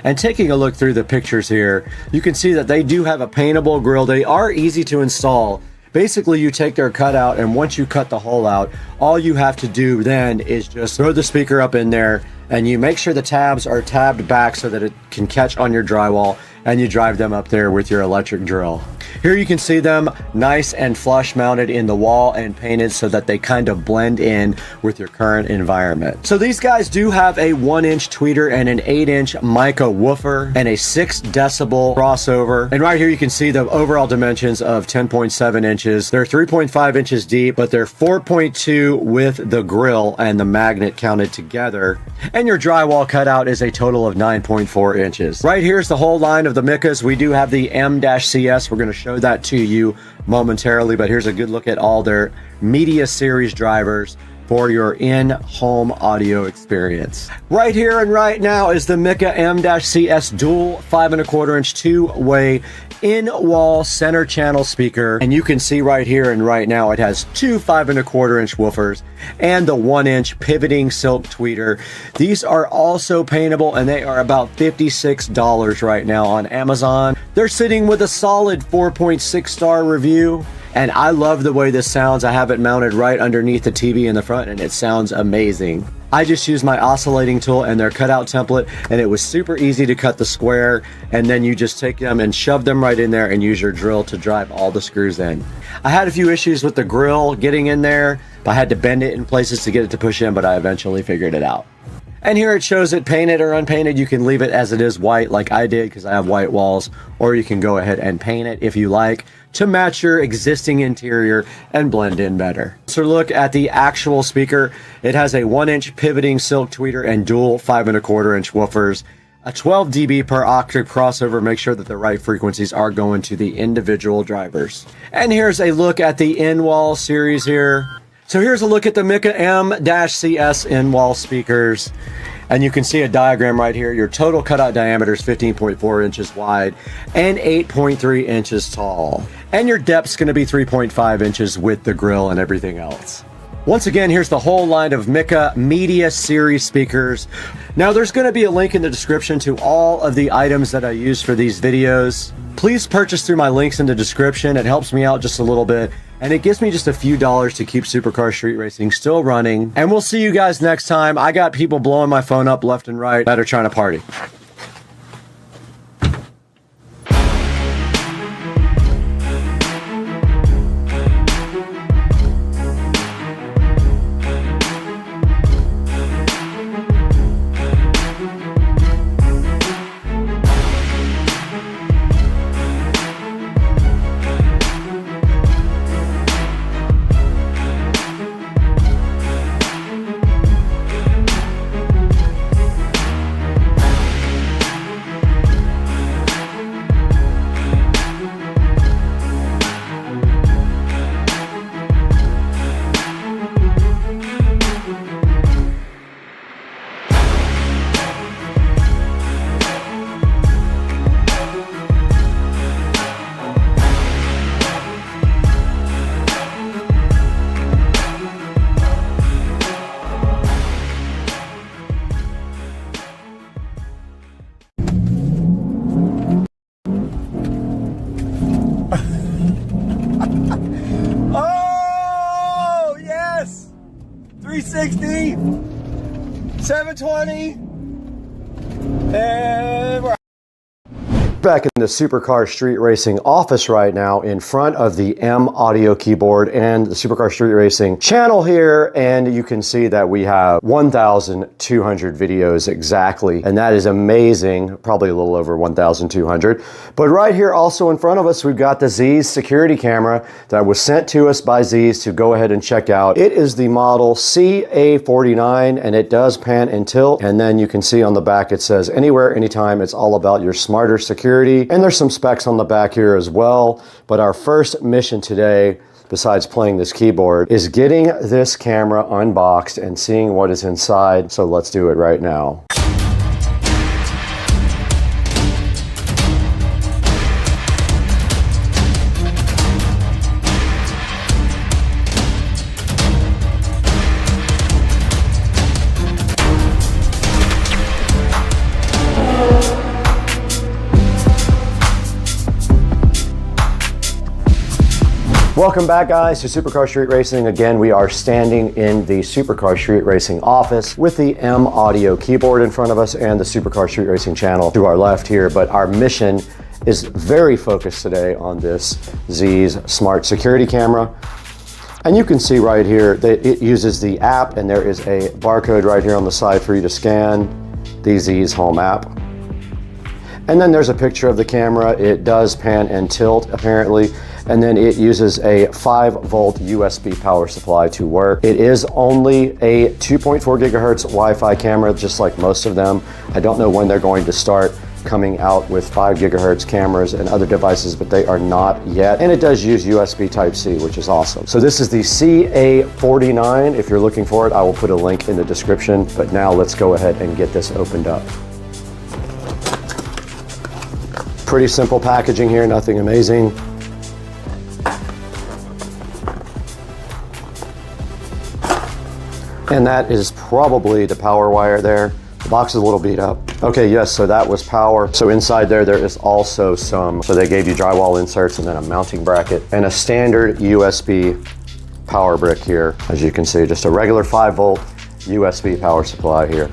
And taking a look through the pictures here, you can see that they do have a paintable grill. They are easy to install. Basically, you take their cutout, and once you cut the hole out, all you have to do then is just throw the speaker up in there, and you make sure the tabs are tabbed back so that it can catch on your drywall, and you drive them up there with your electric drill. Here you can see them nice and flush mounted in the wall and painted so that they kind of blend in with your current environment. So these guys do have a 1-inch tweeter and an 8-inch mica woofer and a 6 decibel crossover. And right here you can see the overall dimensions of 10.7 inches. They're 3.5 inches deep, but they're 4.2 with the grill and the magnet counted together. And your drywall cutout is a total of 9.4 inches. Right here's the whole line of the Mikas. We do have the M-CS. We're going to show that to you momentarily, but here's a good look at all their media series drivers. for your in-home audio experience. Right here and right now is the Mika M-CS dual 5¼ two-way in-wall center channel speaker, and you can see right here and right now it has two 5¼ woofers and the 1-inch pivoting silk tweeter. These are also paintable, and they are about $56 right now on Amazon. They're sitting with a solid 4.6 star review, and I love the way this sounds. I have it mounted right underneath the TV in the front, and it sounds amazing. I just used my oscillating tool and their cutout template, and it was super easy to cut the square, and then you just take them and shove them right in there and use your drill to drive all the screws in. I had a few issues with the grill getting in there. I had to bend it in places to get it to push in, but I eventually figured it out. And here it shows it painted or unpainted. You can leave it as it is white like I did because I have white walls, or you can go ahead and paint it if you like to match your existing interior and blend in better. So look at the actual speaker. It has a 1-inch pivoting silk tweeter and dual 5¼ woofers, a 12 dB per octave crossover. Make sure that the right frequencies are going to the individual drivers. And here's a look at the in-wall series here. So here's a look at the Mika M-CS in-wall speakers. And you can see a diagram right here. Your total cutout diameter is 15.4 inches wide and 8.3 inches tall. And your depth's gonna be 3.5 inches with the grill and everything else. Once again, here's the whole line of Mika Media Series speakers. Now there's gonna be a link in the description to all of the items that I use for these videos. Please purchase through my links in the description. It helps me out just a little bit, and it gives me just a few dollars to keep Supercar Street Racing still running. And we'll see you guys next time. I got people blowing my phone up left and right that are trying to party. Oh, yes! 360, 720, and we're Back in the Supercar Street Racing office right now in front of the M audio keyboard and the Supercar Street Racing channel here, and you can see that we have 1,200 videos exactly, and that is amazing. Probably a little over 1,200. But right here also in front of us, we've got the Z's security camera that was sent to us by Z's to go ahead and check out. It is the model CA49, and it does pan and tilt, and then you can see on the back it says anywhere, anytime. It's all about your smarter security. And there's some specs on the back here as well. But our first mission today, besides playing this keyboard, is getting this camera unboxed and seeing what is inside. So let's do it right now. Welcome back, guys, to Supercar Street Racing. Again, we are standing in the Supercar Street Racing office with the M audio keyboard in front of us and the Supercar Street Racing channel to our left here. But our mission is very focused today on this Z's smart security camera. And you can see right here that it uses the app, and there is a barcode right here on the side for you to scan the Z's home app. And then there's a picture of the camera. It does pan and tilt, apparently. And then it uses a 5-volt USB power supply to work. It is only a 2.4 gigahertz Wi-Fi camera, just like most of them. I don't know when they're going to start coming out with 5 gigahertz cameras and other devices, but they are not yet. And it does use USB Type-C, which is awesome. So this is the CA49. If you're looking for it, I will put a link in the description. But now let's go ahead and get this opened up. Pretty simple packaging here, nothing amazing. And that is probably the power wire there. The box is a little beat up. Okay, yes, so that was power. So inside there is also some, so they gave you drywall inserts and then a mounting bracket and a standard USB power brick here. As you can see, just a regular 5-volt USB power supply here.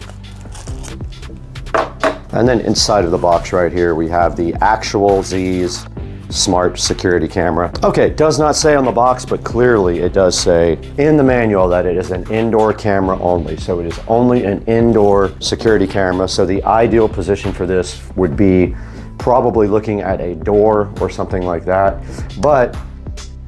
And then inside of the box right here, we have the actual Z's smart security camera. Okay, it does not say on the box, but clearly it does say in the manual that it is an indoor camera only. So it is only an indoor security camera. So the ideal position for this would be probably looking at a door or something like that. But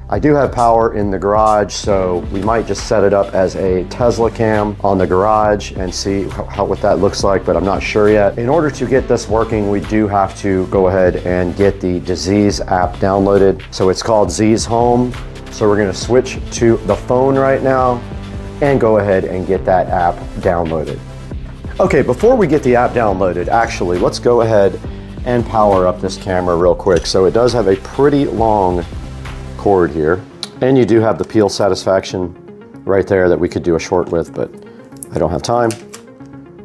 I do have power in the garage, so we might just set it up as a Tesla cam on the garage and see what that looks like, but I'm not sure yet. In order to get this working, we do have to go ahead and get the Disease app downloaded. So it's called Z's Home. So we're gonna switch to the phone right now and go ahead and get that app downloaded. Okay, before we get the app downloaded, actually, let's go ahead and power up this camera real quick. So it does have a pretty long cord here, and you do have the peel satisfaction right there that we could do a short with, but I don't have time.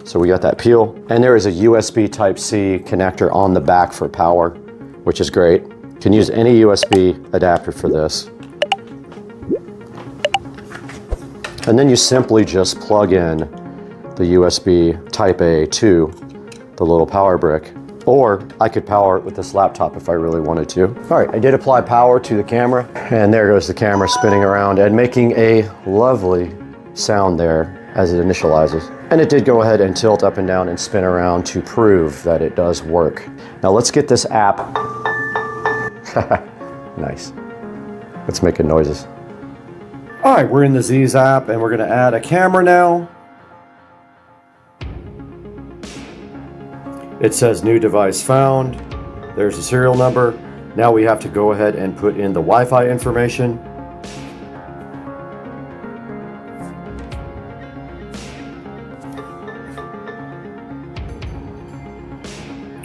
So we got that peel, and there is a USB Type-C connector on the back for power, which is great. You can use any USB adapter for this. And then you simply just plug in the USB Type-A to the little power brick. Or I could power it with this laptop if I really wanted to. All right, I did apply power to the camera, and there goes the camera spinning around and making a lovely sound there as it initializes. And it did go ahead and tilt up and down and spin around to prove that it does work. Now let's get this app. Nice. It's making noises. All right, we're in the Z's app, and we're gonna add a camera now. It says new device found. There's a serial number. Now we have to go ahead and put in the Wi-Fi information.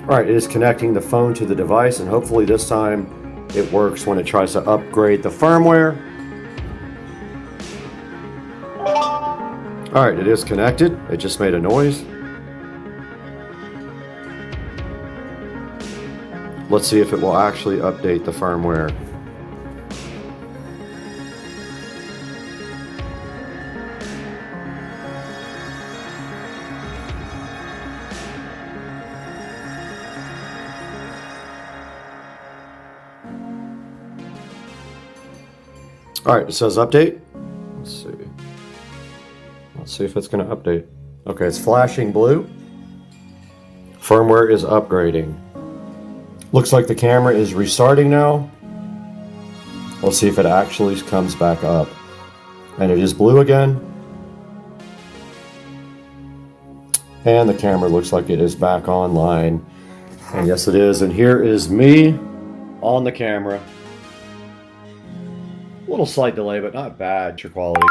All right, it is connecting the phone to the device, and hopefully this time it works when it tries to upgrade the firmware. All right, it is connected. It just made a noise. Let's see if it will actually update the firmware. All right, it says update. Let's see. Let's see if it's going to update. Okay, it's flashing blue. Firmware is upgrading. Looks like the camera is restarting now. Let's see if it actually comes back up. And it is blue again. And the camera looks like it is back online. And yes, it is. And here is me on the camera. A little slight delay, but not bad. Picture quality.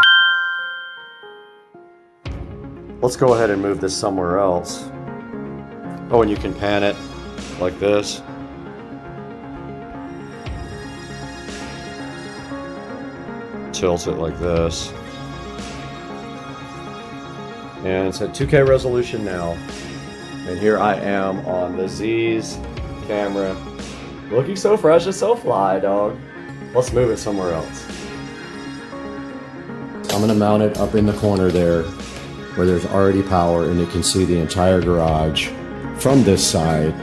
Let's go ahead and move this somewhere else. Oh, and you can pan it like this. Tilt it like this. And it's at 2K resolution now. And here I am on the Z's camera. Looking so fresh and so fly, dog. Let's move it somewhere else. I'm gonna mount it up in the corner there where there's already power and you can see the entire garage from this side.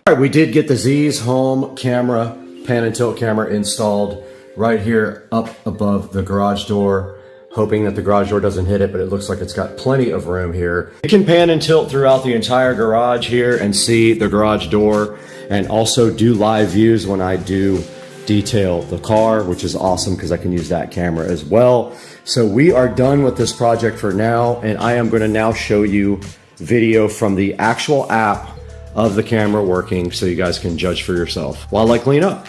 All right, we did get the Z's home camera, pan and tilt camera installed right here up above the garage door, hoping that the garage door doesn't hit it, but it looks like it's got plenty of room here. You can pan and tilt throughout the entire garage here and see the garage door, and also do live views when I do detail the car, which is awesome because I can use that camera as well. So we are done with this project for now, and I am going to now show you video from the actual app of the camera working so you guys can judge for yourself while I clean up.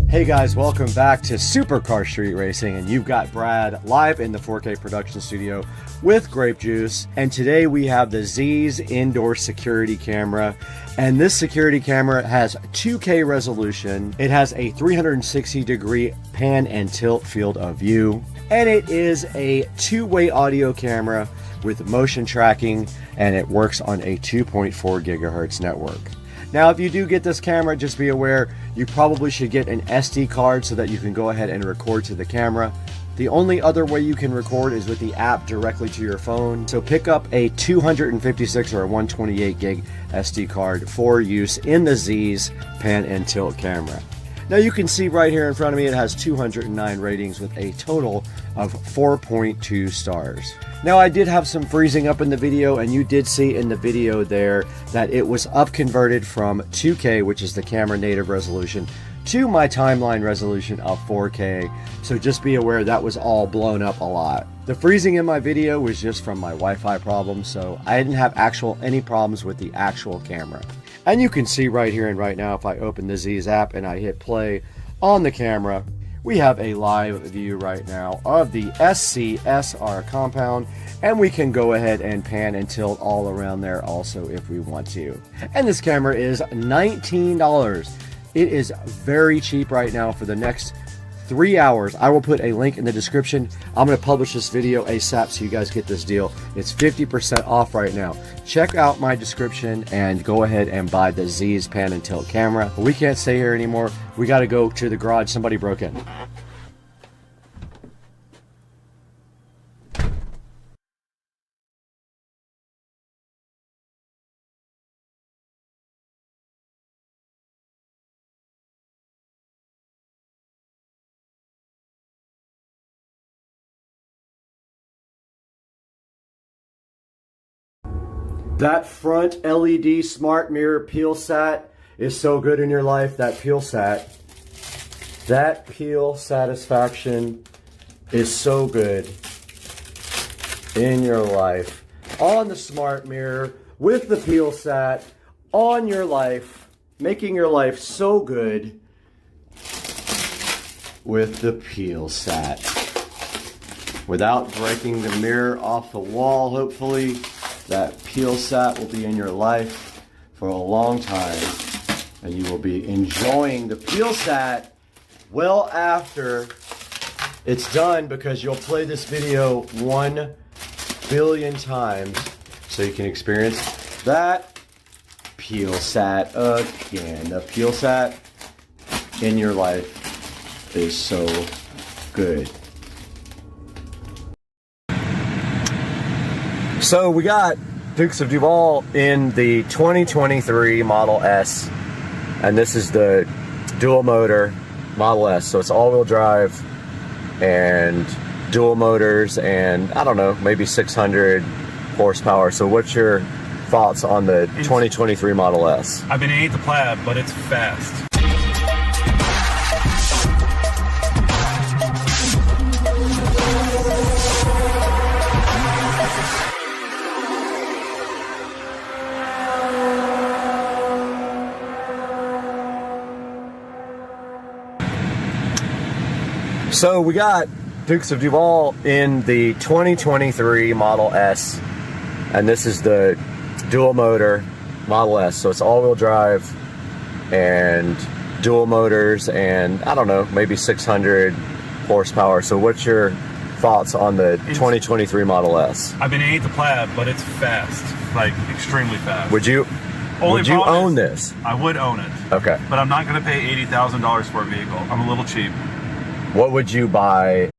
Hey guys, welcome back to Supercar Street Racing, and you've got Brad live in the 4K production studio with Grape Juice, and today we have the Z's indoor security camera, and this security camera has 2K resolution, it has a 360-degree pan and tilt field of view, and it is a two-way audio camera with motion tracking, and it works on a 2.4 gigahertz network. Now, if you do get this camera, just be aware you probably should get an SD card so that you can go ahead and record to the camera. The only other way you can record is with the app directly to your phone. So pick up a 256 or a 128 gig SD card for use in the Z's pan and tilt camera. Now you can see right here in front of me, it has 209 ratings with a total of 4.2 stars. Now I did have some freezing up in the video, and you did see in the video there that it was up converted from 2K, which is the camera native resolution, to my timeline resolution of 4K. So just be aware that was all blown up a lot. The freezing in my video was just from my Wi-Fi problem, so I didn't have any problems with the actual camera. And you can see right here and right now, if I open the Z's app and I hit play on the camera, we have a live view right now of the SCSR compound, and we can go ahead and pan and tilt all around there also if we want to. And this camera is $19. It is very cheap right now for the next 3 hours. I will put a link in the description. I'm going to publish this video ASAP so you guys get this deal. It's 50% off right now. Check out my description and go ahead and buy the Z's pan and tilt camera. We can't stay here anymore. We got to go to the garage. Somebody broke in. That front LED smart mirror peel sat is so good in your life. That peel satisfaction is so good in your life. On the smart mirror with the peel sat on your life, making your life so good with the peel sat. Without breaking the mirror off the wall, hopefully. That peel sat will be in your life for a long time, and you will be enjoying the peel sat well after it's done, because you'll play this video 1 billion times so you can experience that peel sat again. The peel sat in your life is so good. So we got Dukes of Duval in the 2023 Model S, and this is the dual motor Model S, so it's all-wheel drive, and dual motors and I don't know, maybe 600 horsepower. So what's your thoughts on the 2023 Model S? I've been ate the plaid, but it's fast. So we got Dukes of Duval in the 2023 Model S, and this is the dual motor Model S. So it's all-wheel drive and dual motors and I don't know, maybe 600 horsepower. So what's your thoughts on the 2023 Model S? I've been ate the plaid, but it's fast, like extremely fast. Would you own this? I would own it. Okay. But I'm not going to pay $80,000 for a vehicle. I'm a little cheap. What would you buy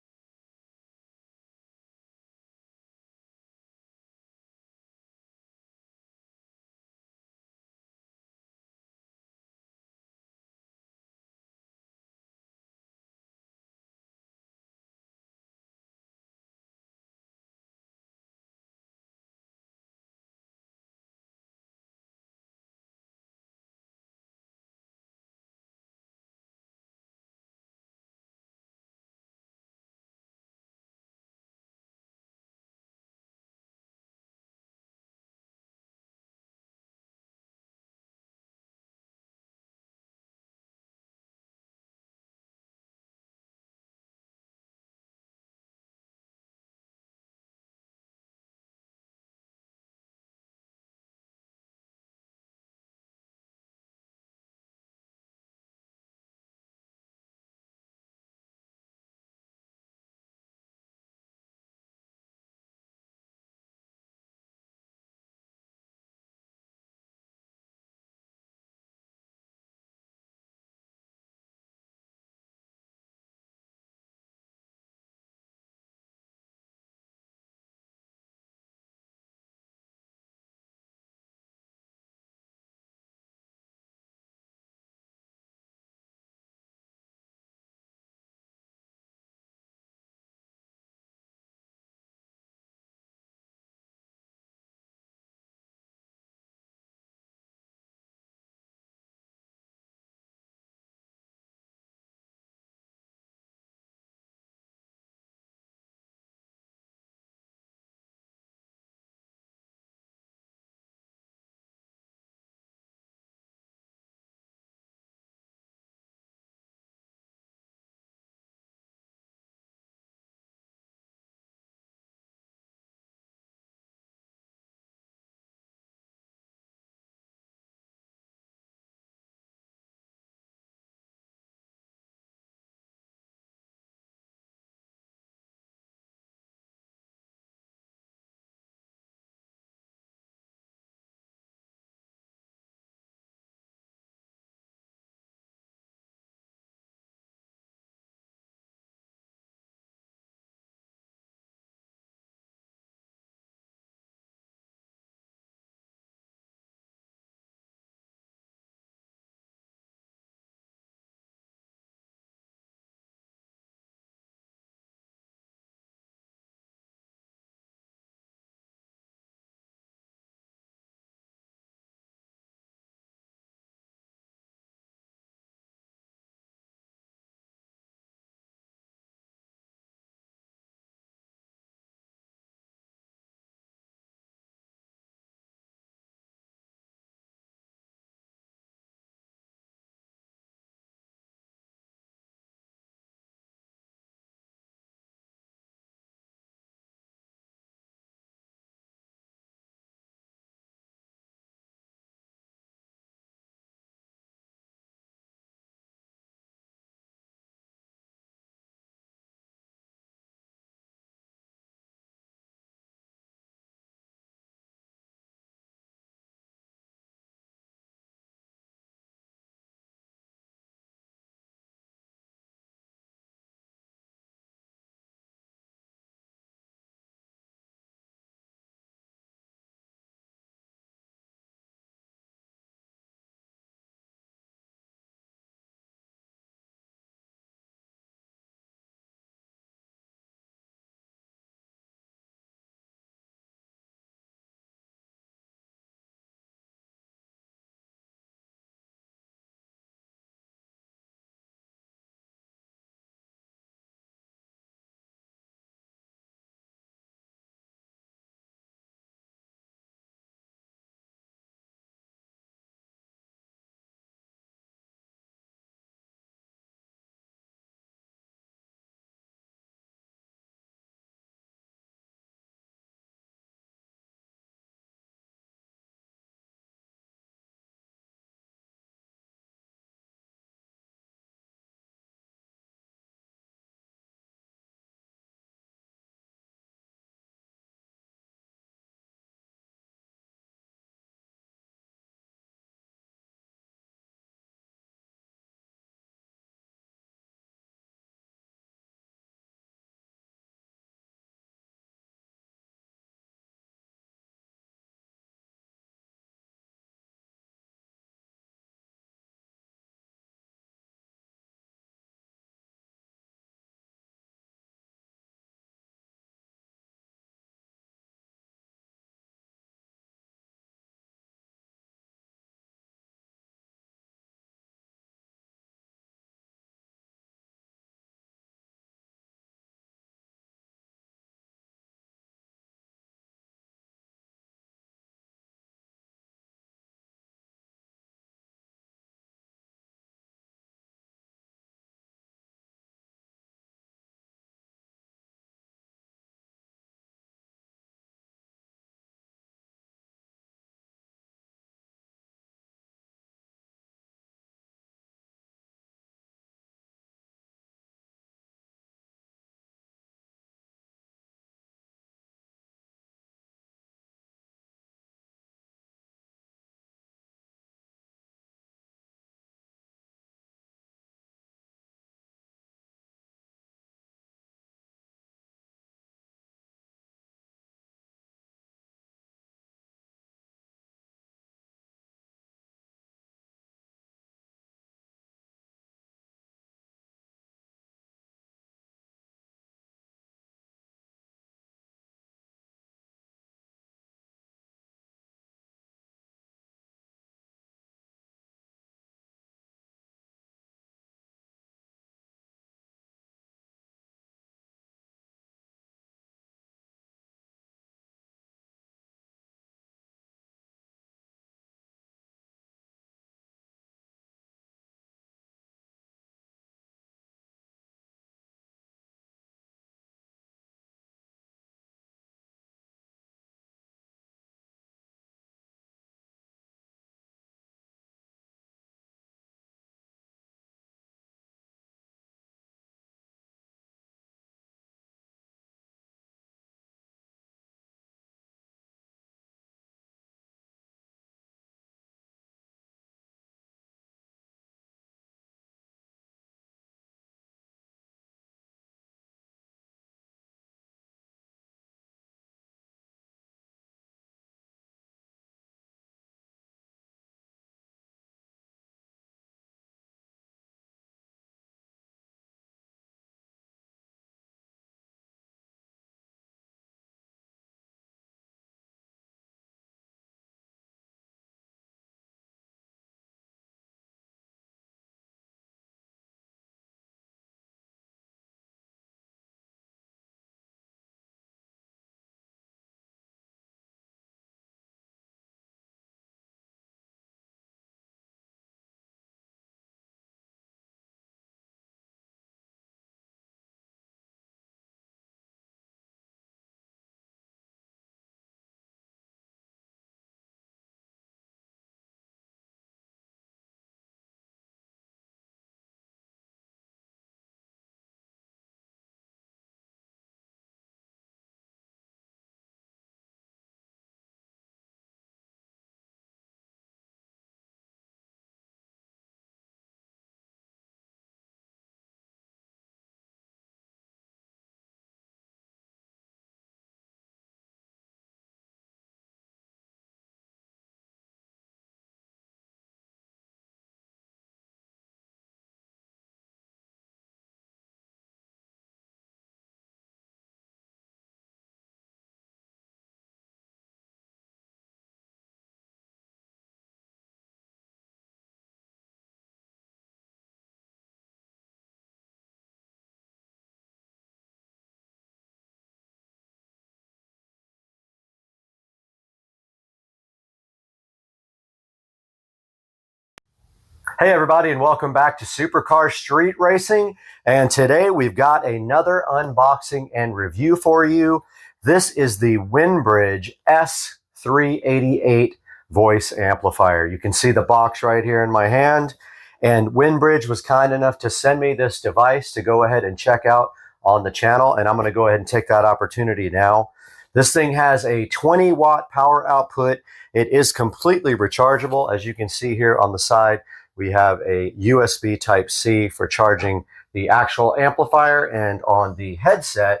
Hey everybody, and welcome back to Supercar Street Racing. And today we've got another unboxing and review for you. This is the Winbridge S388 voice amplifier. You can see the box right here in my hand. And Winbridge was kind enough to send me this device to go ahead and check out on the channel. And I'm going to go ahead and take that opportunity now. This thing has a 20 watt power output. It is completely rechargeable. As you can see here on the side, we have a USB Type-C for charging the actual amplifier, and on the headset,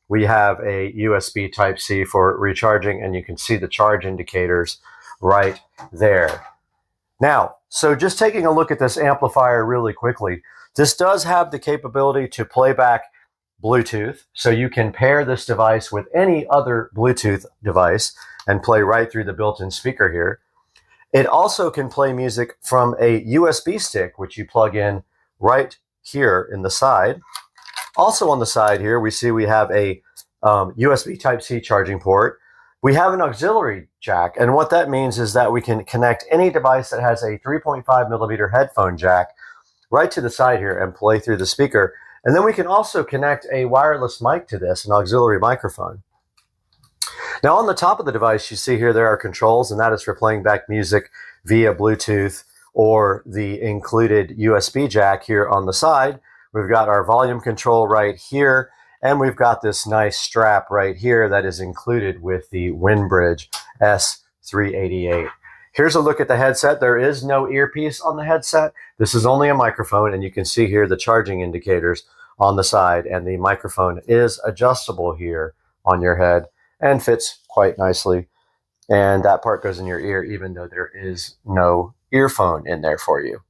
we have a USB Type-C for recharging, and you can see the charge indicators right there. Now, so just taking a look at this amplifier really quickly, this does have the capability to play back Bluetooth, so you can pair this device with any other Bluetooth device and play right through the built-in speaker here. It also can play music from a USB stick, which you plug in right here in the side. Also on the side here, we see we have a USB Type-C charging port. We have an auxiliary jack, and what that means is that we can connect any device that has a 3.5 millimeter headphone jack right to the side here and play through the speaker. And then we can also connect a wireless mic to this, an auxiliary microphone. Now on the top of the device, you see here there are controls, and that is for playing back music via Bluetooth or the included USB jack here on the side. We've got our volume control right here, and we've got this nice strap right here that is included with the Winbridge S388. Here's a look at the headset. There is no earpiece on the headset. This is only a microphone, and you can see here the charging indicators on the side, and the microphone is adjustable here on your head and fits quite nicely. And that part goes in your ear, even though there is no earphone in there for you.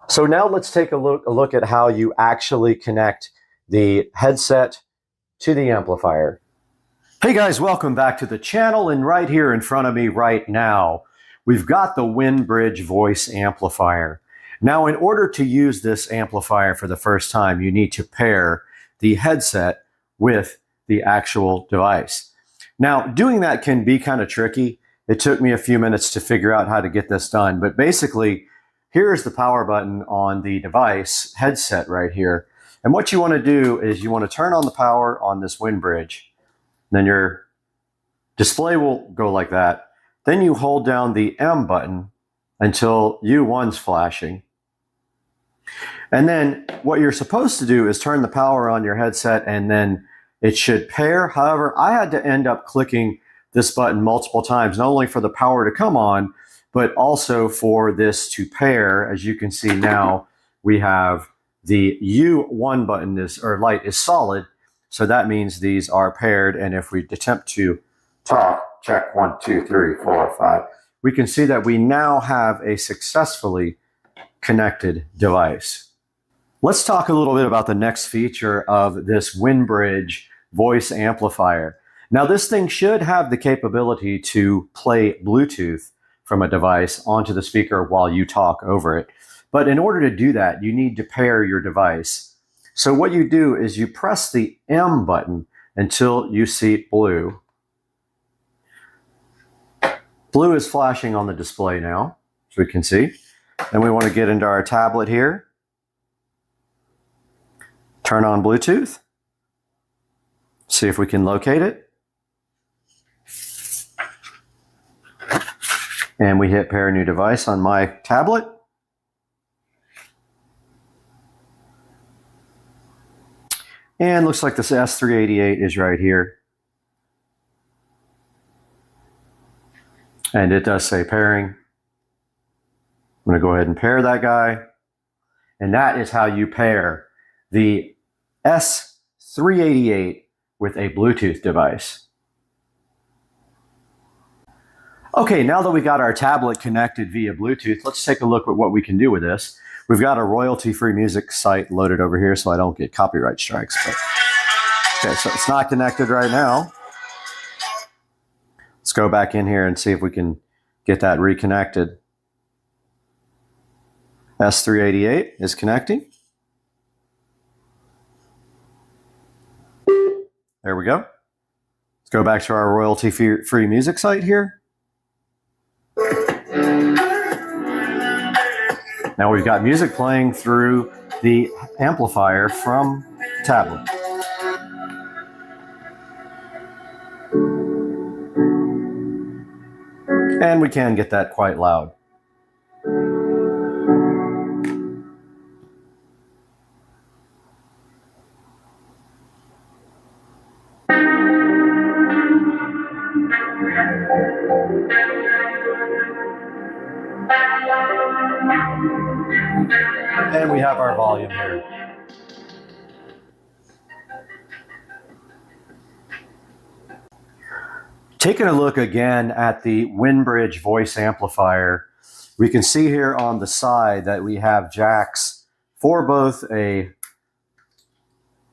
So now let's take a look at how you actually connect the headset to the amplifier. Hey guys, welcome back to the channel, and right here in front of me right now, we've got the Winbridge voice amplifier. Now, in order to use this amplifier for the first time, you need to pair the headset with the actual device. Now, doing that can be kind of tricky. It took me a few minutes to figure out how to get this done, but basically, here's the power button on the device headset right here. And what you want to do is you want to turn on the power on this Winbridge. Then your display will go like that. Then you hold down the M button until U1's flashing. And then what you're supposed to do is turn the power on your headset, and then it should pair. However, I had to end up clicking this button multiple times, not only for the power to come on, but also for this to pair. As you can see now, we have the U1 button light is solid. So that means these are paired, and if we attempt to talk, check 1, 2, 3, 4, 5, we can see that we now have a successfully connected device. Let's talk a little bit about the next feature of this Winbridge voice amplifier. Now this thing should have the capability to play Bluetooth from a device onto the speaker while you talk over it. But in order to do that, you need to pair your device. So what you do is you press the M button until you see blue. Blue is flashing on the display now, as we can see. And we want to get into our tablet here. Turn on Bluetooth. See if we can locate it. And we hit pair new device on my tablet. And looks like this S388 is right here. And it does say pairing. I'm going to go ahead and pair that guy. And that is how you pair the S388 with a Bluetooth device. Okay, now that we got our tablet connected via Bluetooth, let's take a look at what we can do with this. We've got a royalty-free music site loaded over here so I don't get copyright strikes. But, okay, so it's not connected right now. Let's go back in here and see if we can get that reconnected. S388 is connecting. There we go. Let's go back to our royalty-free music site here. Now we've got music playing through the amplifier from tablet. And we can get that quite loud. And we have our volume here. Taking a look again at the Windbridge voice amplifier, we can see here on the side that we have jacks for both a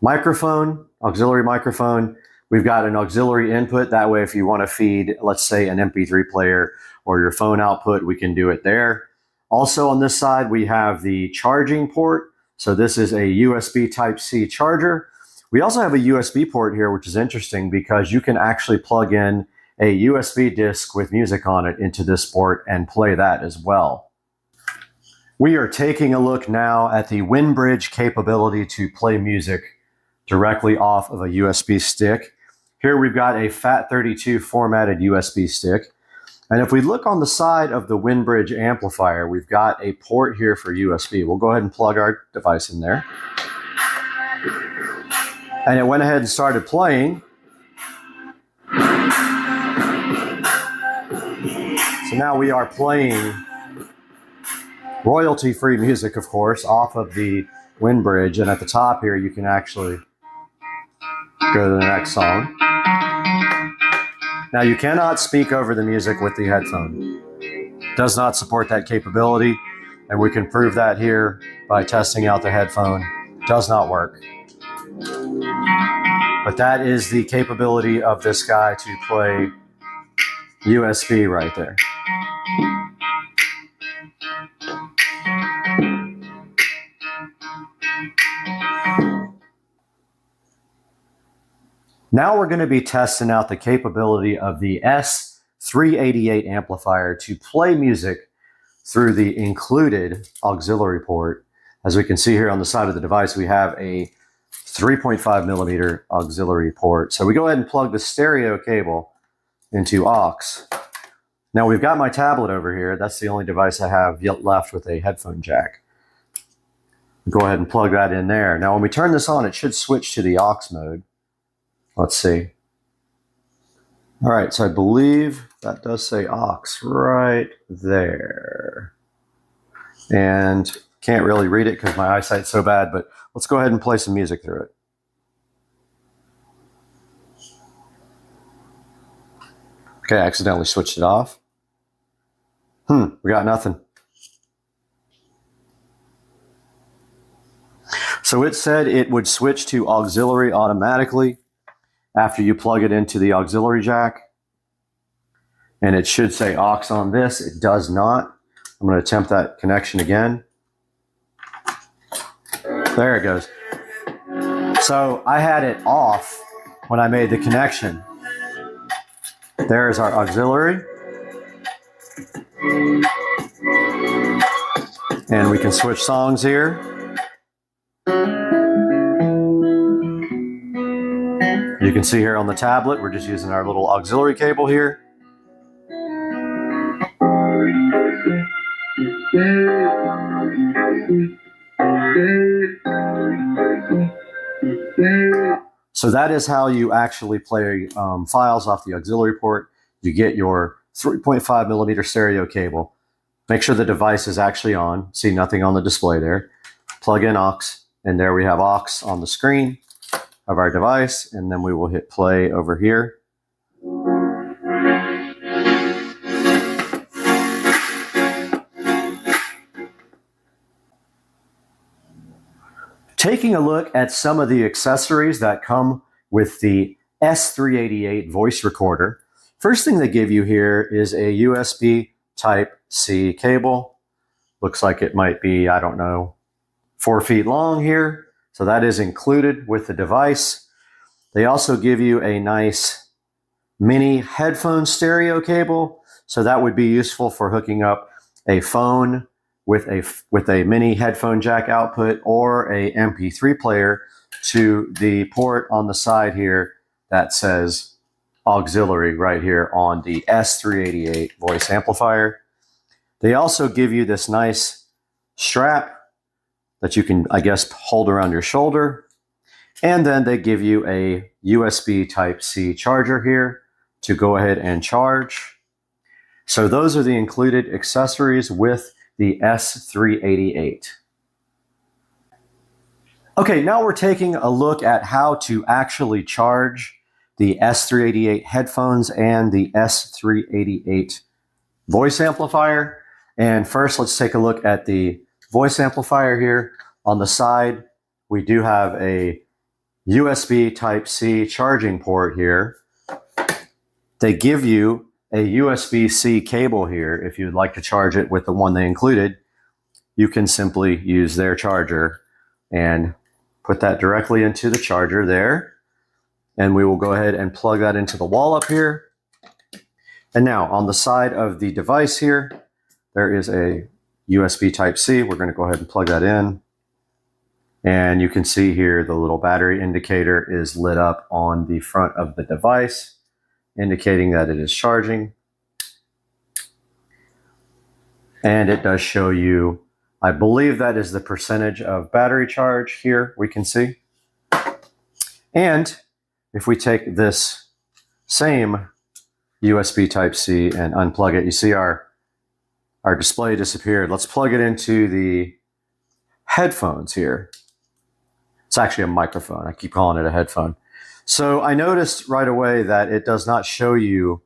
microphone, auxiliary microphone. We've got an auxiliary input. That way, if you want to feed, let's say, an MP3 player or your phone output, we can do it there. Also on this side, we have the charging port. So this is a USB Type-C charger. We also have a USB port here, which is interesting because you can actually plug in a USB disc with music on it into this port and play that as well. We are taking a look now at the Windbridge capability to play music directly off of a USB stick. Here we've got a FAT32 formatted USB stick. And if we look on the side of the Windbridge amplifier, we've got a port here for USB. We'll go ahead and plug our device in there. And it went ahead and started playing. So now we are playing royalty-free music, of course, off of the Windbridge. And at the top here, you can actually go to the next song. Now, you cannot speak over the music with the headphone. It does not support that capability, and we can prove that here by testing out the headphone. It does not work. But that is the capability of this guy to play USB right there. Now we're going to be testing out the capability of the S388 amplifier to play music through the included auxiliary port. As we can see here on the side of the device, we have a 3.5 millimeter auxiliary port. So we go ahead and plug the stereo cable into aux. Now we've got my tablet over here. That's the only device I have yet left with a headphone jack. Go ahead and plug that in there. Now when we turn this on, it should switch to the aux mode. Let's see. All right, so I believe that does say aux right there. And can't really read it because my eyesight's so bad, but let's go ahead and play some music through it. Okay, I accidentally switched it off. We got nothing. So it said it would switch to auxiliary automatically after you plug it into the auxiliary jack. And it should say aux on this. It does not. I'm going to attempt that connection again. There it goes. So I had it off when I made the connection. There's our auxiliary. And we can switch songs here. You can see here on the tablet, we're just using our little auxiliary cable here. So that is how you actually play files off the auxiliary port. You get your 3.5 millimeter stereo cable. Make sure the device is actually on. See nothing on the display there. Plug in aux, and there we have aux on the screen of our device, and then we will hit play over here. Taking a look at some of the accessories that come with the S388 voice recorder. First thing they give you here is a USB Type-C cable. Looks like it might be, I don't know, 4 feet long here. So that is included with the device. They also give you a nice mini headphone stereo cable. So that would be useful for hooking up a phone with a mini headphone jack output or a MP3 player to the port on the side here that says auxiliary right here on the S388 voice amplifier. They also give you this nice strap that you can, I guess, hold around your shoulder. And then they give you a USB Type-C charger here to go ahead and charge. So those are the included accessories with the S388. Okay, now we're taking a look at how to actually charge the S388 headphones and the S388 voice amplifier. And first, let's take a look at the voice amplifier here. On the side, we do have a USB Type-C charging port here. They give you a USB-C cable here. If you'd like to charge it with the one they included, you can simply use their charger and put that directly into the charger there. And we will go ahead and plug that into the wall up here. And now on the side of the device here, there is a USB Type-C. We're going to go ahead and plug that in. And you can see here the little battery indicator is lit up on the front of the device, indicating that it is charging. And it does show you, I believe that is the percentage of battery charge here, we can see. And if we take this same USB Type-C and unplug it, you see our display disappeared. Let's plug it into the headphones here. It's actually a microphone. I keep calling it a headphone. So I noticed right away that it does not show you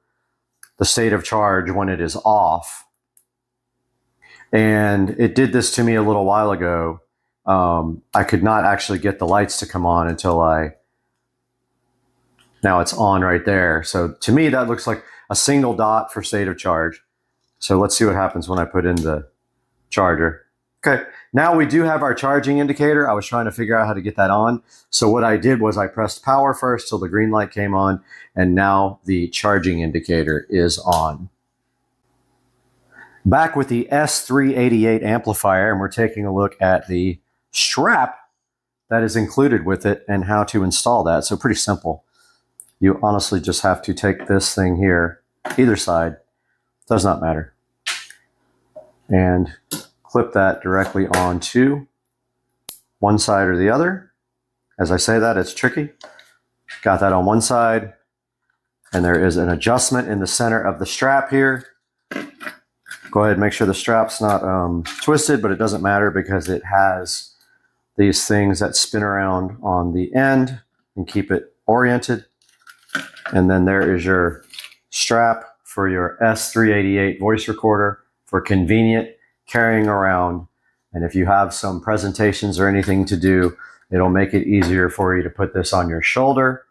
the state of charge when it is off. And it did this to me a little while ago. I could not actually get the lights to come on until now it's on right there. So to me, that looks like a single dot for state of charge. So let's see what happens when I put in the charger. Okay, now we do have our charging indicator. I was trying to figure out how to get that on. So what I did was I pressed power first till the green light came on, and now the charging indicator is on. Back with the S388 amplifier, and we're taking a look at the strap that is included with it and how to install that. So pretty simple. You honestly just have to take this thing here, either side, does not matter, and clip that directly onto one side or the other. As I say that, it's tricky. Got that on one side, and there is an adjustment in the center of the strap here. Go ahead and make sure the strap's not twisted, but it doesn't matter because it has these things that spin around on the end and keep it oriented. And then there is your strap for your S388 voice recorder for convenient carrying around. And if you have some presentations or anything to do, it'll make it easier for you to put this on your shoulder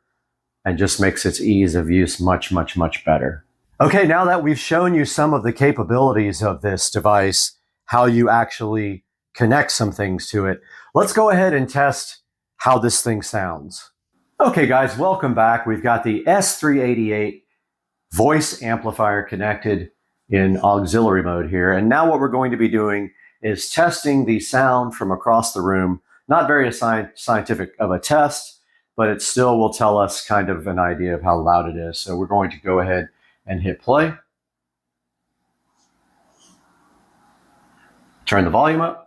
and just makes its ease of use much, much, much better. Okay, now that we've shown you some of the capabilities of this device, how you actually connect some things to it, let's go ahead and test how this thing sounds. Okay guys, welcome back. We've got the S388 voice amplifier connected in auxiliary mode here. And now what we're going to be doing is testing the sound from across the room. Not very scientific of a test, but it still will tell us kind of an idea of how loud it is. So we're going to go ahead and hit play. Turn the volume up.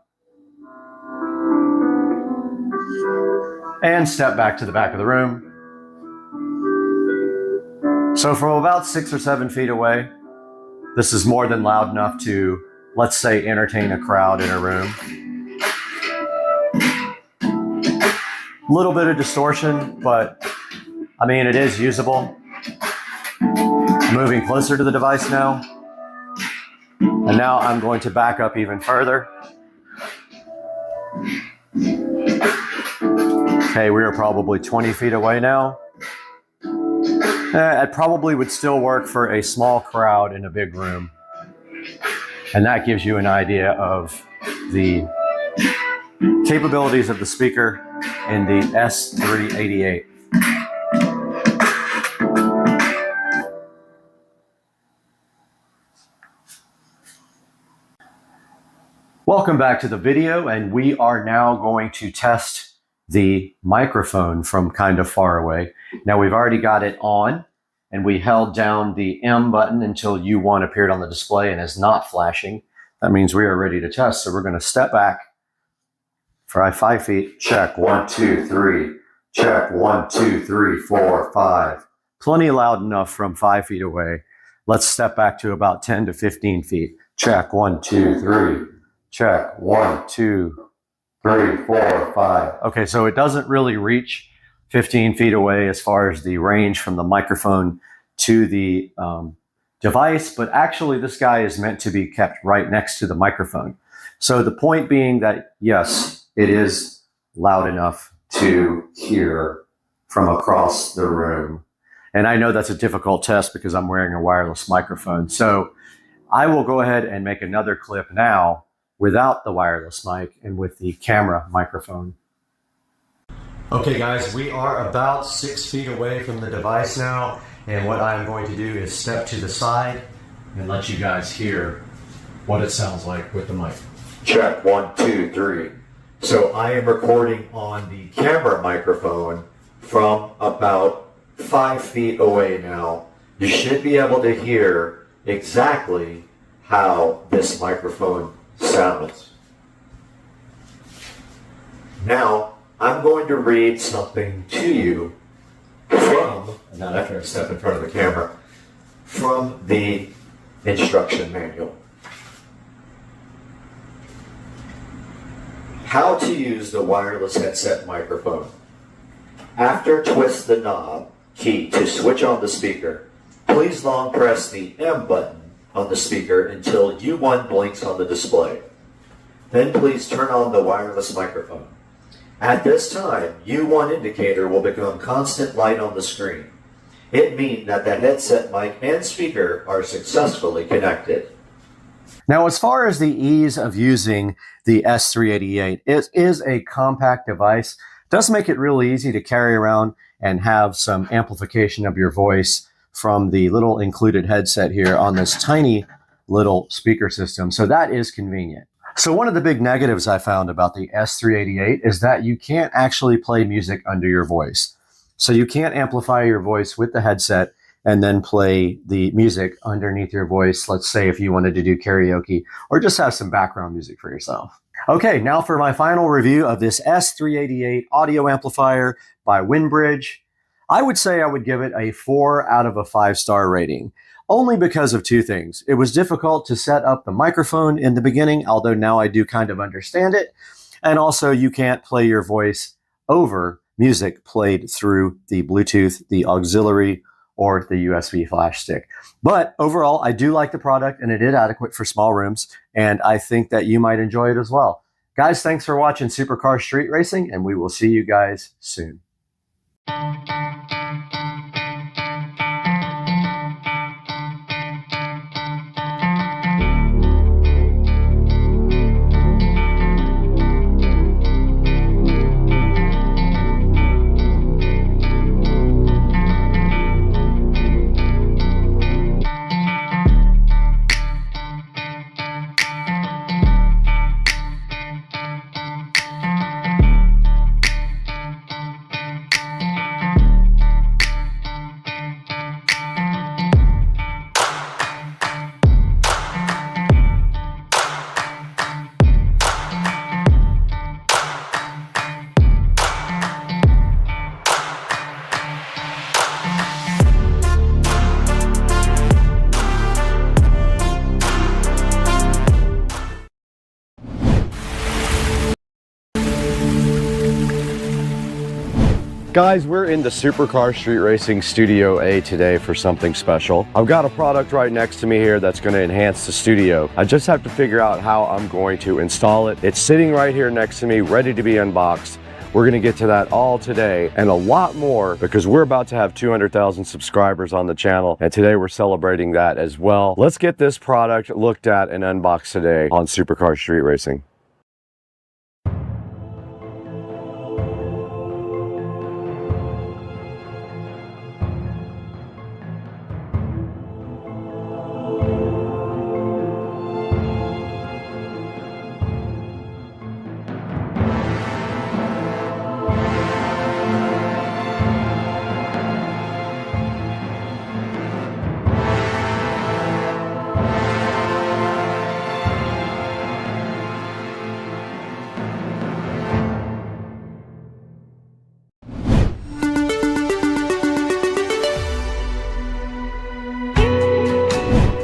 And step back to the back of the room. So from about 6 or 7 feet away, this is more than loud enough to, let's say, entertain a crowd in a room. A little bit of distortion, but I mean, it is usable. Moving closer to the device now. And now I'm going to back up even further. Okay, we are probably 20 feet away now. It probably would still work for a small crowd in a big room. And that gives you an idea of the capabilities of the speaker in the S388. Welcome back to the video, and we are now going to test the microphone from kind of far away. Now we've already got it on, and we held down the M button until U1 appeared on the display and is not flashing. That means we are ready to test. So we're going to step back for 5 feet. Check 1, 2, 3. Check 1, 2, 3, 4, 5. Plenty loud enough from 5 feet away. Let's step back to about 10 to 15 feet. Check 1, 2, 3. Check 1, 2, 3, 4, 5. Okay, so it doesn't really reach 15 feet away as far as the range from the microphone to the device, but actually this guy is meant to be kept right next to the microphone. So the point being that, yes, it is loud enough to hear from across the room. And I know that's a difficult test because I'm wearing a wireless microphone. So I will go ahead and make another clip now without the wireless mic and with the camera microphone. Okay guys, we are about 6 feet away from the device now, and what I'm going to do is step to the side and let you guys hear what it sounds like with the mic. Check 1, 2, 3. So I am recording on the camera microphone from about 5 feet away now. You should be able to hear exactly how this microphone sounds. Now, I'm going to read something to you from, not after I step in front of the camera, from the instruction manual. How to use the wireless headset microphone. After twist the knob key to switch on the speaker, please long press the M button on the speaker until U1 blinks on the display. Then please turn on the wireless microphone. At this time, U1 indicator will become constant light on the screen. It means that the headset mic and speaker are successfully connected. Now, as far as the ease of using the S388, it is a compact device. It does make it really easy to carry around and have some amplification of your voice from the little included headset here on this tiny little speaker system. So that is convenient. So one of the big negatives I found about the S388 is that you can't actually play music under your voice. So you can't amplify your voice with the headset and then play the music underneath your voice. Let's say if you wanted to do karaoke or just have some background music for yourself. Okay, now for my final review of this S388 audio amplifier by Winbridge. I would say I would give it a 4 out of a 5-star rating, only because of two things. It was difficult to set up the microphone in the beginning, although now I do kind of understand it. And also you can't play your voice over music played through the Bluetooth, the auxiliary, or the USB flash stick. But overall, I do like the product, and it is adequate for small rooms, and I think that you might enjoy it as well. Guys, thanks for watching Supercar Street Racing, and we will see you guys soon. Guys, we're in the Supercar Street Racing Studio A today for something special. I've got a product right next to me here that's going to enhance the studio. I just have to figure out how I'm going to install it. It's sitting right here next to me, ready to be unboxed. We're going to get to that all today and a lot more because we're about to have 200,000 subscribers on the channel, and today we're celebrating that as well. Let's get this product looked at and unboxed today on Supercar Street Racing.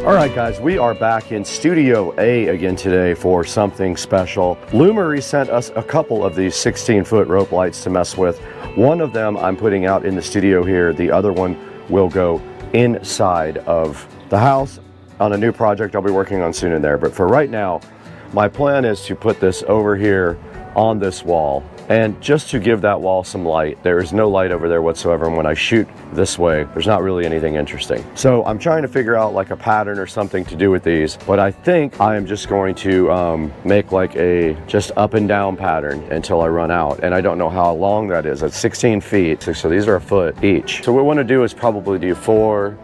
All right, guys, we are back in Studio A again today for something special. Lumery sent us a couple of these 16-foot rope lights to mess with. One of them I'm putting out in the studio here. The other one will go inside of the house on a new project I'll be working on soon in there. But for right now, my plan is to put this over here on this wall, and just to give that wall some light. There is no light over there whatsoever, and when I shoot this way, there's not really anything interesting. So I'm trying to figure out like a pattern or something to do with these, but I think I am just going to make like a just up and down pattern until I run out, and I don't know how long that is. It's 16 feet, so these are a foot each. So what we want to do is probably do 4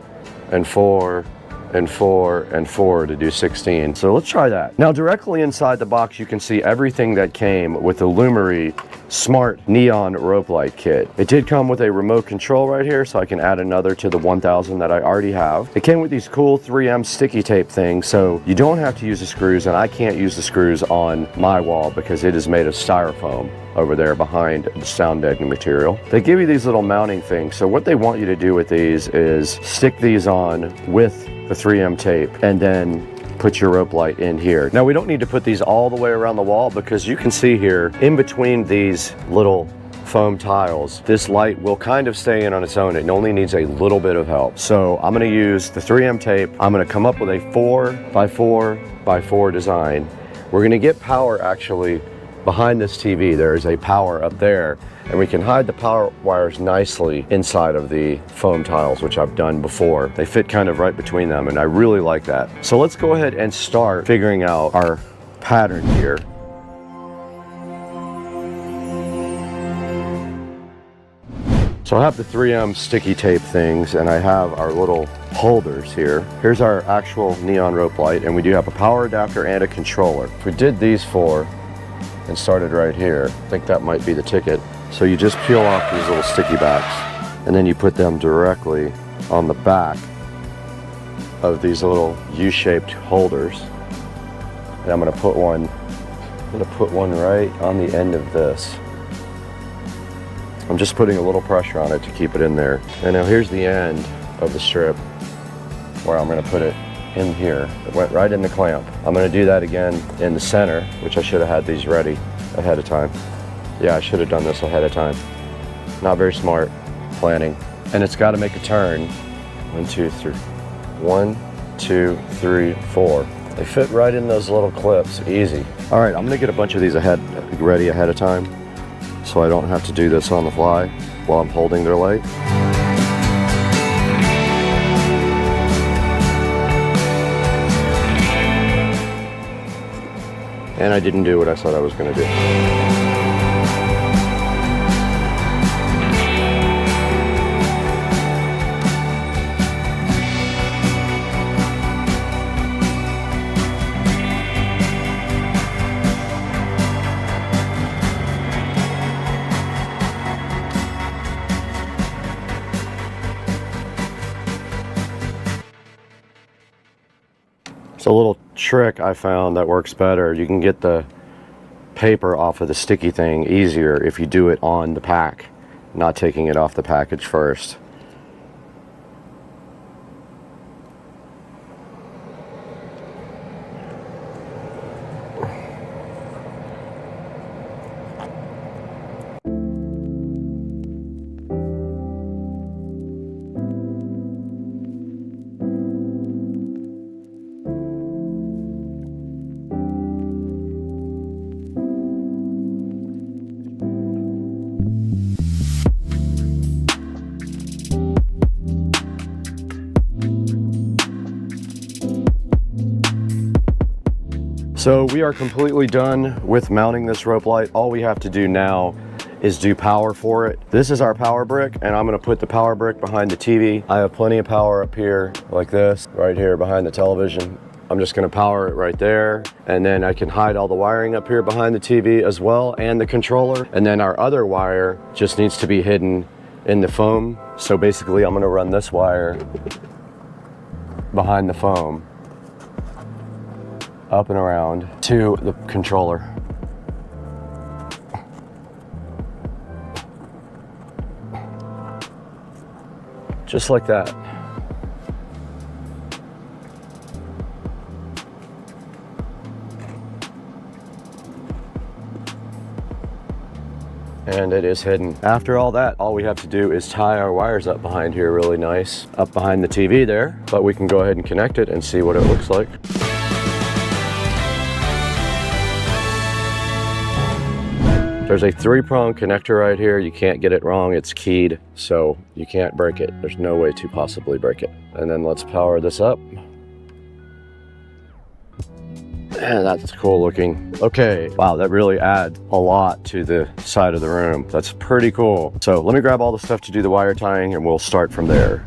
and 4 and 4 and 4 to do 16. So let's try that. Now directly inside the box you can see everything that came with the Lumery Smart Neon Rope Light Kit. It did come with a remote control right here, so I can add another to the 1000 that I already have. It came with these cool 3M sticky tape things, so you don't have to use the screws, and I can't use the screws on my wall because it is made of styrofoam over there behind the sound deadening material. They give you these little mounting things, so what they want you to do with these is stick these on with the 3M tape and then put your rope light in here. Now we don't need to put these all the way around the wall, because you can see here in between these little foam tiles, this light will kind of stay in on its own. It only needs a little bit of help. So I'm going to use the 3M tape. I'm going to come up with a 4x4x4 design. We're going to get power actually behind this TV. There is a power up there, and we can hide the power wires nicely inside of the foam tiles, which I've done before. They fit kind of right between them, and I really like that. So let's go ahead and start figuring out our pattern here. So I have the 3M sticky tape things, and I have our little holders here. Here's our actual neon rope light, and we do have a power adapter and a controller. If we did these 4 and started right here, I think that might be the ticket. So you just peel off these little sticky backs, and then you put them directly on the back of these little U-shaped holders. And I'm gonna put one right on the end of this. I'm just putting a little pressure on it to keep it in there. And now here's the end of the strip where I'm gonna put it in here. It went right in the clamp. I'm gonna do that again in the center, which I should have had these ready ahead of time. Yeah, I should have done this ahead of time. Not very smart planning. And it's gotta make a turn. 1, 2, 3. 1, 2, 3, 4. They fit right in those little clips, easy. All right, I'm gonna get a bunch of these ready ahead of time, so I don't have to do this on the fly while I'm holding their light. And I didn't do what I said I was going to do. It's a little trick I found that works better. You can get the paper off of the sticky thing easier if you do it on the pack, not taking it off the package first. So we are completely done with mounting this rope light. All we have to do now is do power for it. This is our power brick, and I'm gonna put the power brick behind the TV. I have plenty of power up here like this, right here behind the television. I'm just gonna power it right there, and then I can hide all the wiring up here behind the TV as well, and the controller. And then our other wire just needs to be hidden in the foam. So basically I'm gonna run this wire behind the foam, up and around to the controller. Just like that. and it is hidden. After all that, all we have to do is tie our wires up behind here really nice, up behind the TV there, but we can go ahead and connect it and see what it looks like. There's a 3-prong connector right here. You can't get it wrong. It's keyed, so you can't break it. There's no way to possibly break it. And then let's power this up. Man, that's cool looking. Okay, wow, that really adds a lot to the side of the room. That's pretty cool. So let me grab all the stuff to do the wire tying and we'll start from there.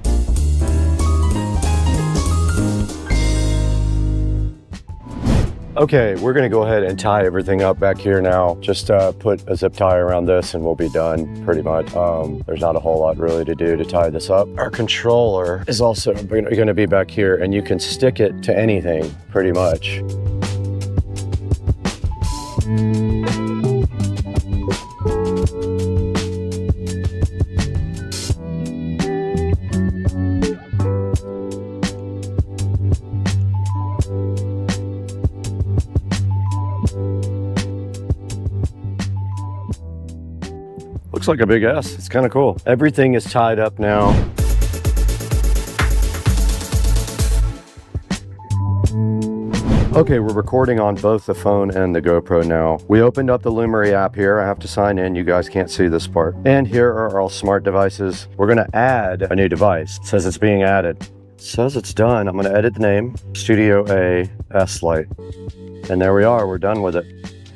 Okay, we're gonna go ahead and tie everything up back here now. Just put a zip tie around this and we'll be done pretty much. There's not a whole lot really to do to tie this up. Our controller is also gonna be back here and you can stick it to anything pretty much. Looks like a big S. It's kind of cool. Everything is tied up now. Okay, we're recording on both the phone and the GoPro now. We opened up the Lumery app here. I have to sign in. You guys can't see this part. And here are all smart devices. We're gonna add a new device. It says it's being added. It says it's done. I'm gonna edit the name, Studio A S Lite. And there we are, we're done with it.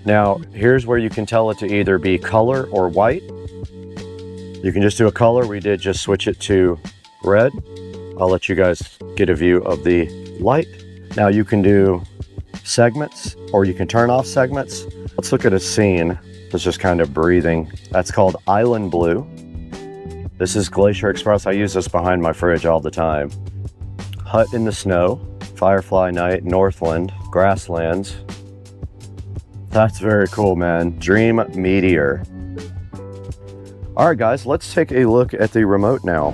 Now, here's where you can tell it to either be color or white. You can just do a color. We did just switch it to red. I'll let you guys get a view of the light. Now you can do segments or you can turn off segments. Let's look at a scene that's just kind of breathing. That's called Island Blue. This is Glacier Express. I use this behind my fridge all the time. Hut in the Snow, Firefly Night, Northland, Grasslands. That's very cool, man. Dream Meteor. All right, guys, let's take a look at the remote now.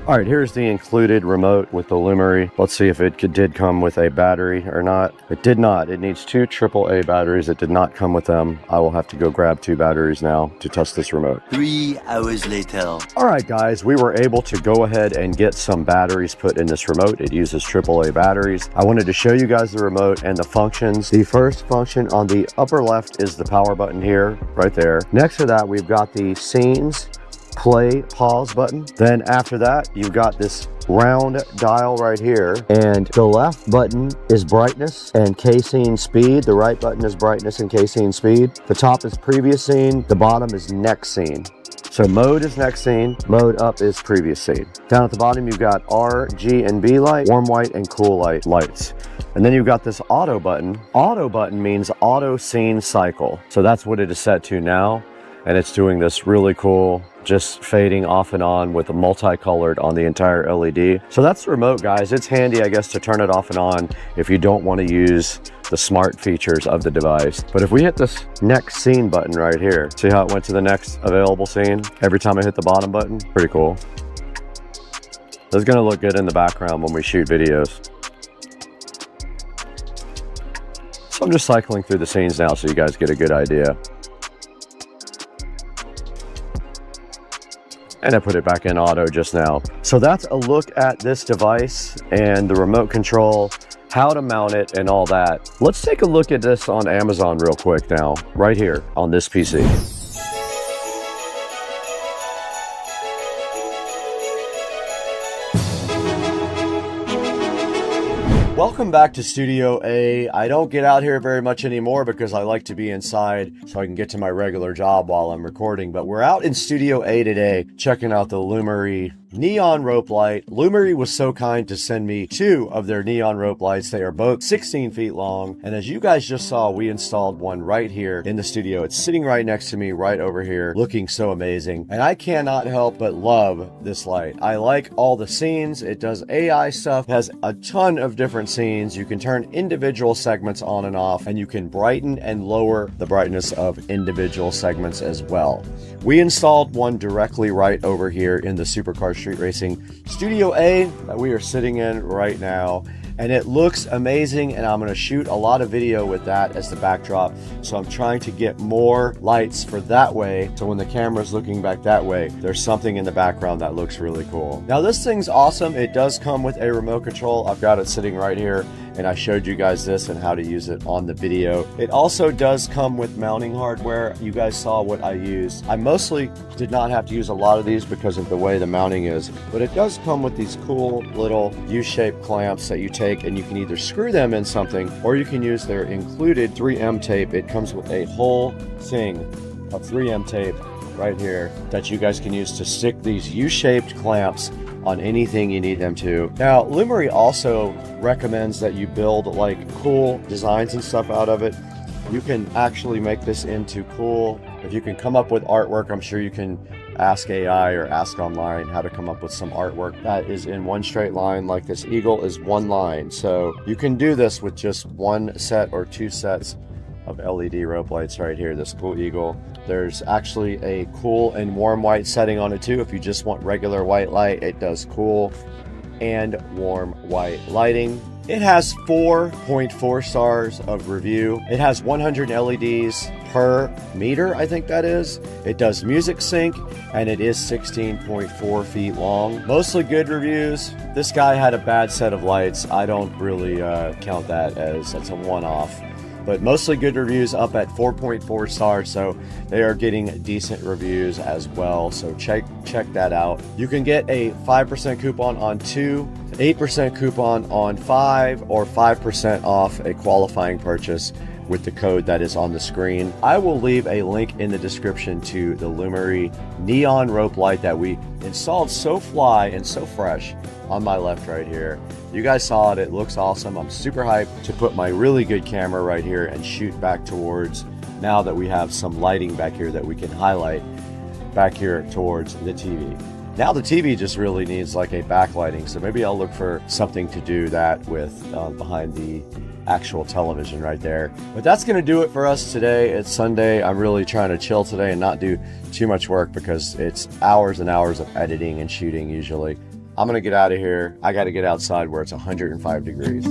All right, here's the included remote with the Lumery. Let's see if it did come with a battery or not. It did not. It needs 2 AAA batteries. It did not come with them. I will have to go grab 2 batteries now to test this remote. 3 hours later. All right, guys, we were able to go ahead and get some batteries put in this remote. It uses AAA batteries. I wanted to show you guys the remote and the functions. The first function on the upper left is the power button here, right there. Next to that, we've got the scenes, play, pause button. Then after that, you've got this round dial right here, and the left button is brightness and K-scene speed. The right button is brightness and K-scene speed. The top is previous scene. The bottom is next scene. So mode is next scene, mode up is previous scene. Down at the bottom, you've got R, G, and B light, warm white, and cool light lights. And then you've got this auto button. Auto button means auto scene cycle. So that's what it is set to now. And it's doing this really cool, just fading off and on with a multicolored on the entire LED. So that's the remote, guys. It's handy, I guess, to turn it off and on if you don't want to use the smart features of the device. But if we hit this next scene button right here, see how it went to the next available scene every time I hit the bottom button? Pretty cool. This is gonna look good in the background when we shoot videos. So I'm just cycling through the scenes now so you guys get a good idea. And I put it back in auto just now. So that's a look at this device and the remote control, how to mount it and all that. Let's take a look at this on Amazon real quick now, right here on this PC. Welcome back to Studio A. I don't get out here very much anymore because I like to be inside so I can get to my regular job while I'm recording. But we're out in Studio A today checking out the Lumery neon rope light. Lumery was so kind to send me 2 of their neon rope lights. They are both 16 feet long. And as you guys just saw, we installed one right here in the studio. It's sitting right next to me right over here, looking so amazing. And I cannot help but love this light. I like all the scenes. It does AI stuff, has a ton of different scenes. You can turn individual segments on and off, and you can brighten and lower the brightness of individual segments as well. We installed one directly right over here in the Supercar Street Racing Studio A that we are sitting in right now. and it looks amazing, and I'm going to shoot a lot of video with that as the backdrop. So I'm trying to get more lights for that way, so when the camera's looking back that way, there's something in the background that looks really cool. Now this thing's awesome. It does come with a remote control. I've got it sitting right here, and I showed you guys this and how to use it on the video. It also does come with mounting hardware. You guys saw what I used. I mostly did not have to use a lot of these because of the way the mounting is, but it does come with these cool little U-shaped clamps that you take, and you can either screw them in something or you can use their included 3M tape. It comes with a whole thing of 3M tape right here that you guys can use to stick these U-shaped clamps on anything you need them to. Now, Lumery also recommends that you build like cool designs and stuff out of it. You can actually make this into cool. If you can come up with artwork, I'm sure you can ask AI or ask online how to come up with some artwork that is in one straight line. Like this eagle is one line. So you can do this with just one set or two sets of LED rope lights right here, this cool eagle. There's actually a cool and warm white setting on it too. If you just want regular white light, it does cool and warm white lighting. It has 4.4 stars of review. It has 100 LEDs per meter, I think that is. It does music sync, and it is 16.4 feet long. Mostly good reviews. This guy had a bad set of lights. I don't really count that as that's a one-off. But mostly good reviews, up at 4.4 stars, so they are getting decent reviews as well. So check that out. You can get a 5% coupon on 2, 8% coupon on 5, or 5% off a qualifying purchase with the code that is on the screen. I will leave a link in the description to the Lumery neon rope light that we installed so fly and so fresh on my left right here. You guys saw it. It looks awesome. I'm super hyped to put my really good camera right here and shoot back towards, now that we have some lighting back here that we can highlight back here towards the TV. Now the TV just really needs like a backlighting, so maybe I'll look for something to do that with behind the actual television right there. But that's gonna do it for us today. It's Sunday. I'm really trying to chill today and not do too much work because it's hours and hours of editing and shooting usually. I'm gonna get out of here. I gotta get outside where it's 105 degrees.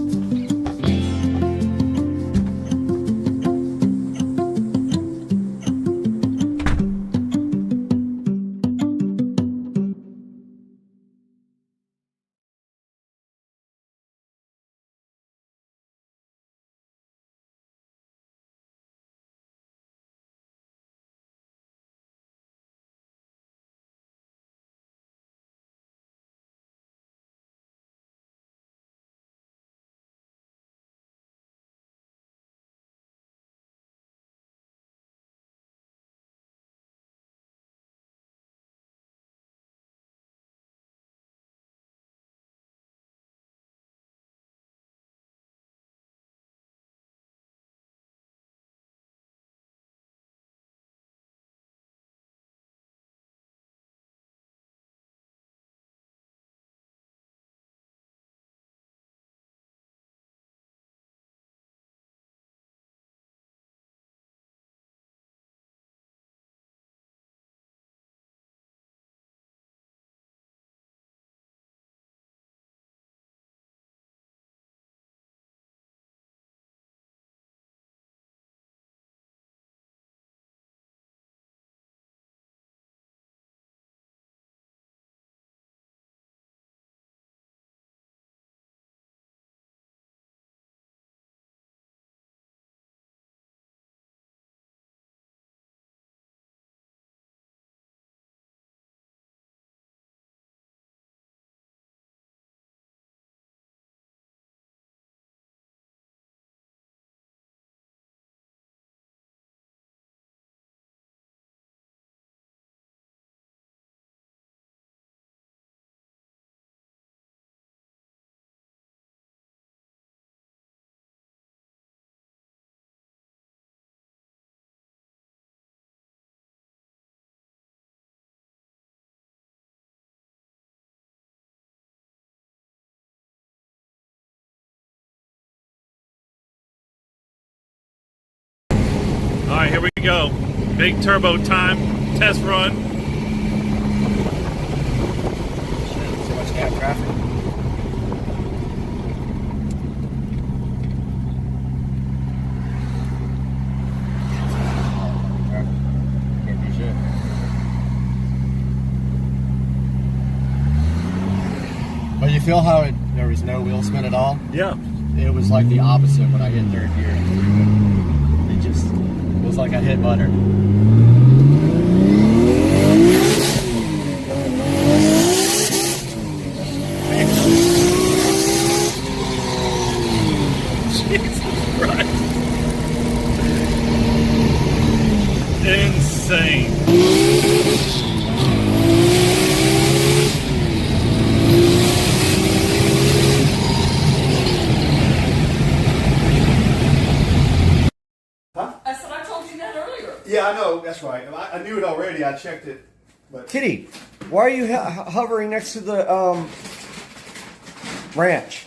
All right, here we go. Big turbo time, test run. So much cat traffic. feel how there was no wheel spin at all? Yeah. It was like the opposite when I hit third gear. It was like I hit butter. Jesus Christ. Insane. I said I told you that earlier. Yeah, I know. That's right. I knew it already. I checked it. But Kitty, why are you hovering next to the ranch?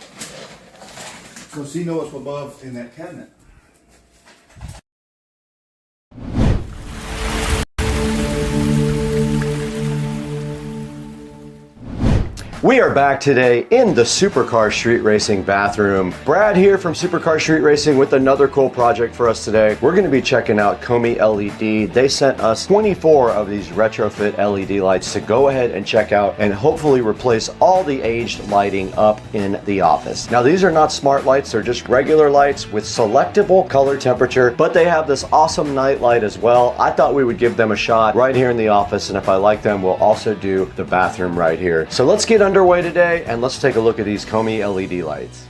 because he knows what's above in that cabinet. We are back today in the Supercar Street Racing bathroom. Brad here from Supercar Street Racing with another cool project for us today. We're going to be checking out Komi LED. They sent us 24 of these retrofit LED lights to go ahead and check out and hopefully replace all the aged lighting up in the office. Now these are not smart lights, they're just regular lights with selectable color temperature, but they have this awesome night light as well. I thought we would give them a shot right here in the office, and if I like them, we'll also do the bathroom right here. So let's get underway today and let's take a look at these Komi LED lights.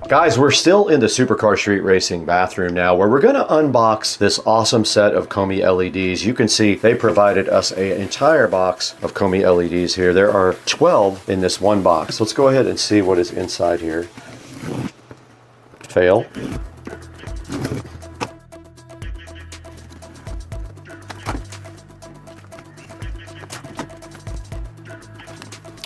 Guys, we're still in the Supercar Street Racing bathroom now, where we're going to unbox this awesome set of Komi LEDs. You can see they provided us an entire box of Komi LEDs here. There are 12 in this one box. Let's go ahead and see what is inside here. Fail.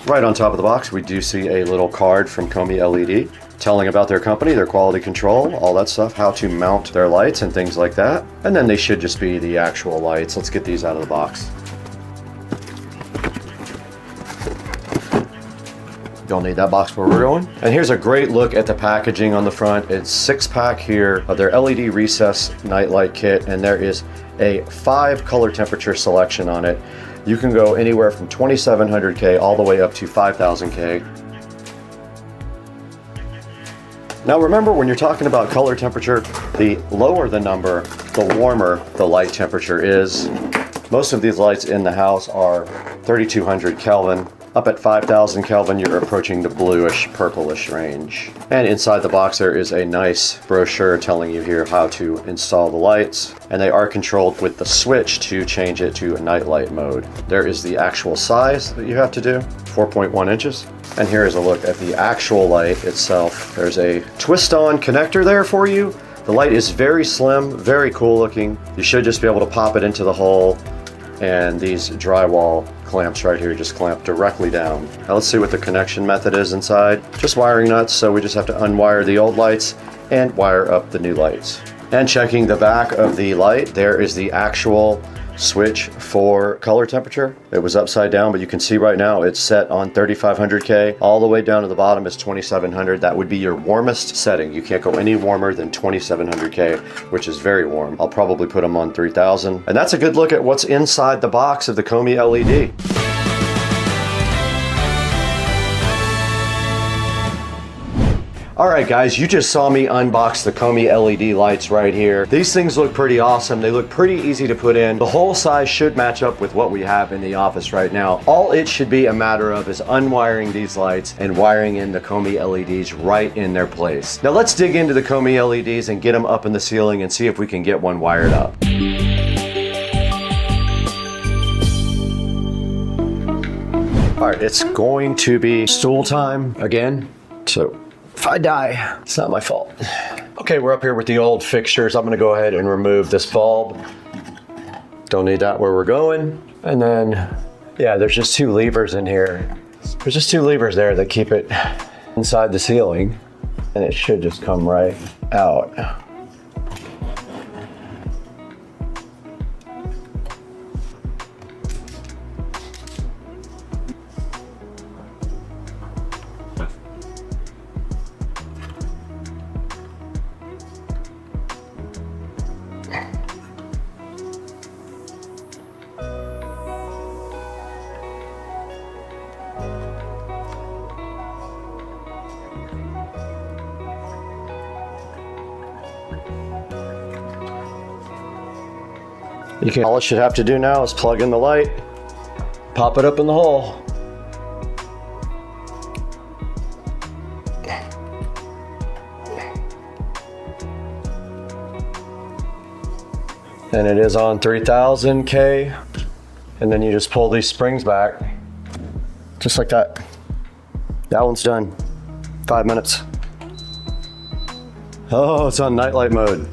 Right on top of the box, we do see a little card from Komi LED. Telling about their company, their quality control, all that stuff, how to mount their lights and things like that. And then they should just be the actual lights. Let's get these out of the box. Don't need that box where we're going. And here's a great look at the packaging on the front. It's 6-pack here of their LED recess nightlight kit, and there is a 5 color temperature selection on it. You can go anywhere from 2700K all the way up to 5000K. Now remember, when you're talking about color temperature, the lower the number, the warmer the light temperature is. Most of these lights in the house are 3200 Kelvin. Up at 5000 Kelvin, you're approaching the bluish, purplish range. And inside the box there is a nice brochure telling you here how to install the lights. And they are controlled with the switch to change it to a night light mode. There is the actual size that you have to do, 4.1 inches. And here is a look at the actual light itself. There's a twist-on connector there for you. The light is very slim, very cool looking. You should just be able to pop it into the hole, and these drywall clamps right here just clamp directly down. Now let's see what the connection method is inside. Just wiring nuts, so we just have to unwire the old lights and wire up the new lights. And checking the back of the light, there is the actual switch for color temperature. It was upside down, but you can see right now it's set on 3500K. All the way down to the bottom is 2700. That would be your warmest setting. You can't go any warmer than 2700K, which is very warm. I'll probably put them on 3000. And that's a good look at what's inside the box of the Komi LED. Alright guys, you just saw me unbox the Komi LED lights right here. These things look pretty awesome. They look pretty easy to put in. The hole size should match up with what we have in the office right now. All it should be a matter of is unwiring these lights and wiring in the Komi LEDs right in their place. Now let's dig into the Komi LEDs and get them up in the ceiling and see if we can get one wired up. Alright, it's going to be stool time again. So if I die, it's not my fault. Okay. Okay, we're up here with the old fixtures. I'm gonna go ahead and remove this bulb. Don't need that where we're going. And then, yeah, there's just 2 levers in here. There's just 2 levers there that keep it inside the ceiling, and it should just come right out. All it should have to do now is plug in the light, pop it up in the hole. And it is on 3000 K. And then you just pull these springs back, just like that. That one's done. 5 minutes. Oh, it's on nightlight mode.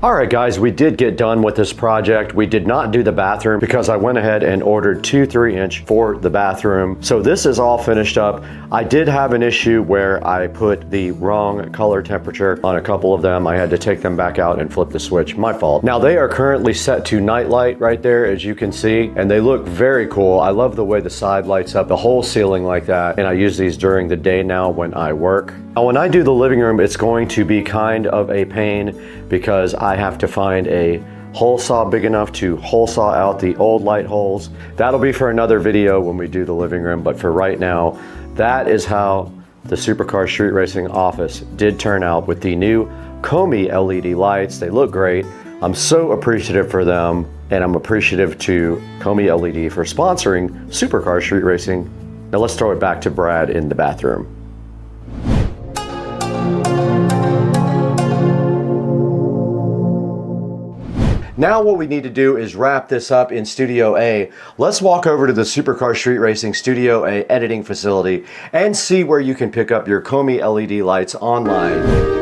Alright guys, we did get done with this project. We did not do the bathroom because I went ahead and ordered 2 3-inch for the bathroom. So this is all finished up. I did have an issue where I put the wrong color temperature on a couple of them. I had to take them back out and flip the switch. My fault. Now they are currently set to night light right there, as you can see, and they look very cool. I love the way the side lights up the whole ceiling like that, and I use these during the day now when I work. Now when I do the living room, it's going to be kind of a pain because I have to find a hole saw big enough to hole saw out the old light holes. That'll be for another video when we do the living room, but for right now, that is how the Supercar Street Racing office did turn out with the new Hdmi LED lights. They look great. I'm so appreciative for them, and I'm appreciative to Hdmi LED for sponsoring Supercar Street Racing. Now let's throw it back to Brad in the bathroom. Now what we need to do is wrap this up in Studio A. Let's walk over to the Supercar Street Racing Studio A editing facility and see where you can pick up your Hdmi LED lights online.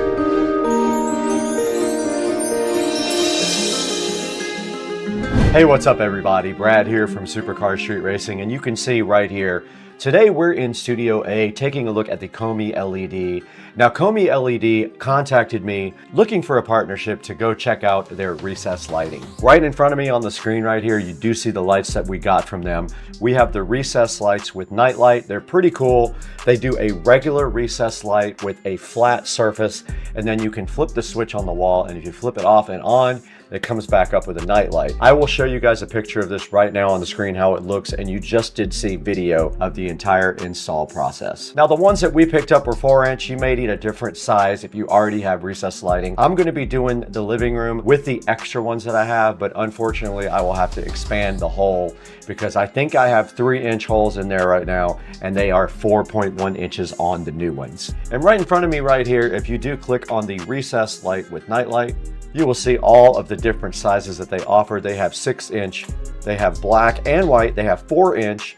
Hey, what's up everybody? Brad here from Supercar Street Racing, and you can see right here, today we're in Studio A taking a look at the Hdmi LED. Now Hdmi LED contacted me looking for a partnership to go check out their recessed lighting. Right in front of me on the screen right here, you do see the lights that we got from them. We have the recessed lights with night light. They're pretty cool. They do a regular recessed light with a flat surface, and then you can flip the switch on the wall, and if you flip it off and on, it comes back up with a night light. I will show you guys a picture of this right now on the screen how it looks, and you just did see video of the entire install process. Now the ones that we picked up were 4-inch. You may need a different size if you already have recessed lighting. I'm going to be doing the living room with the extra ones that I have, but unfortunately I will have to expand the hole because I think I have 3-inch holes in there right now, and they are 4.1 inches on the new ones. And right in front of me right here, if you do click on the recessed light with night light, you will see all of the different sizes that they offer. They have 6-inch, they have black and white, they have 4-inch,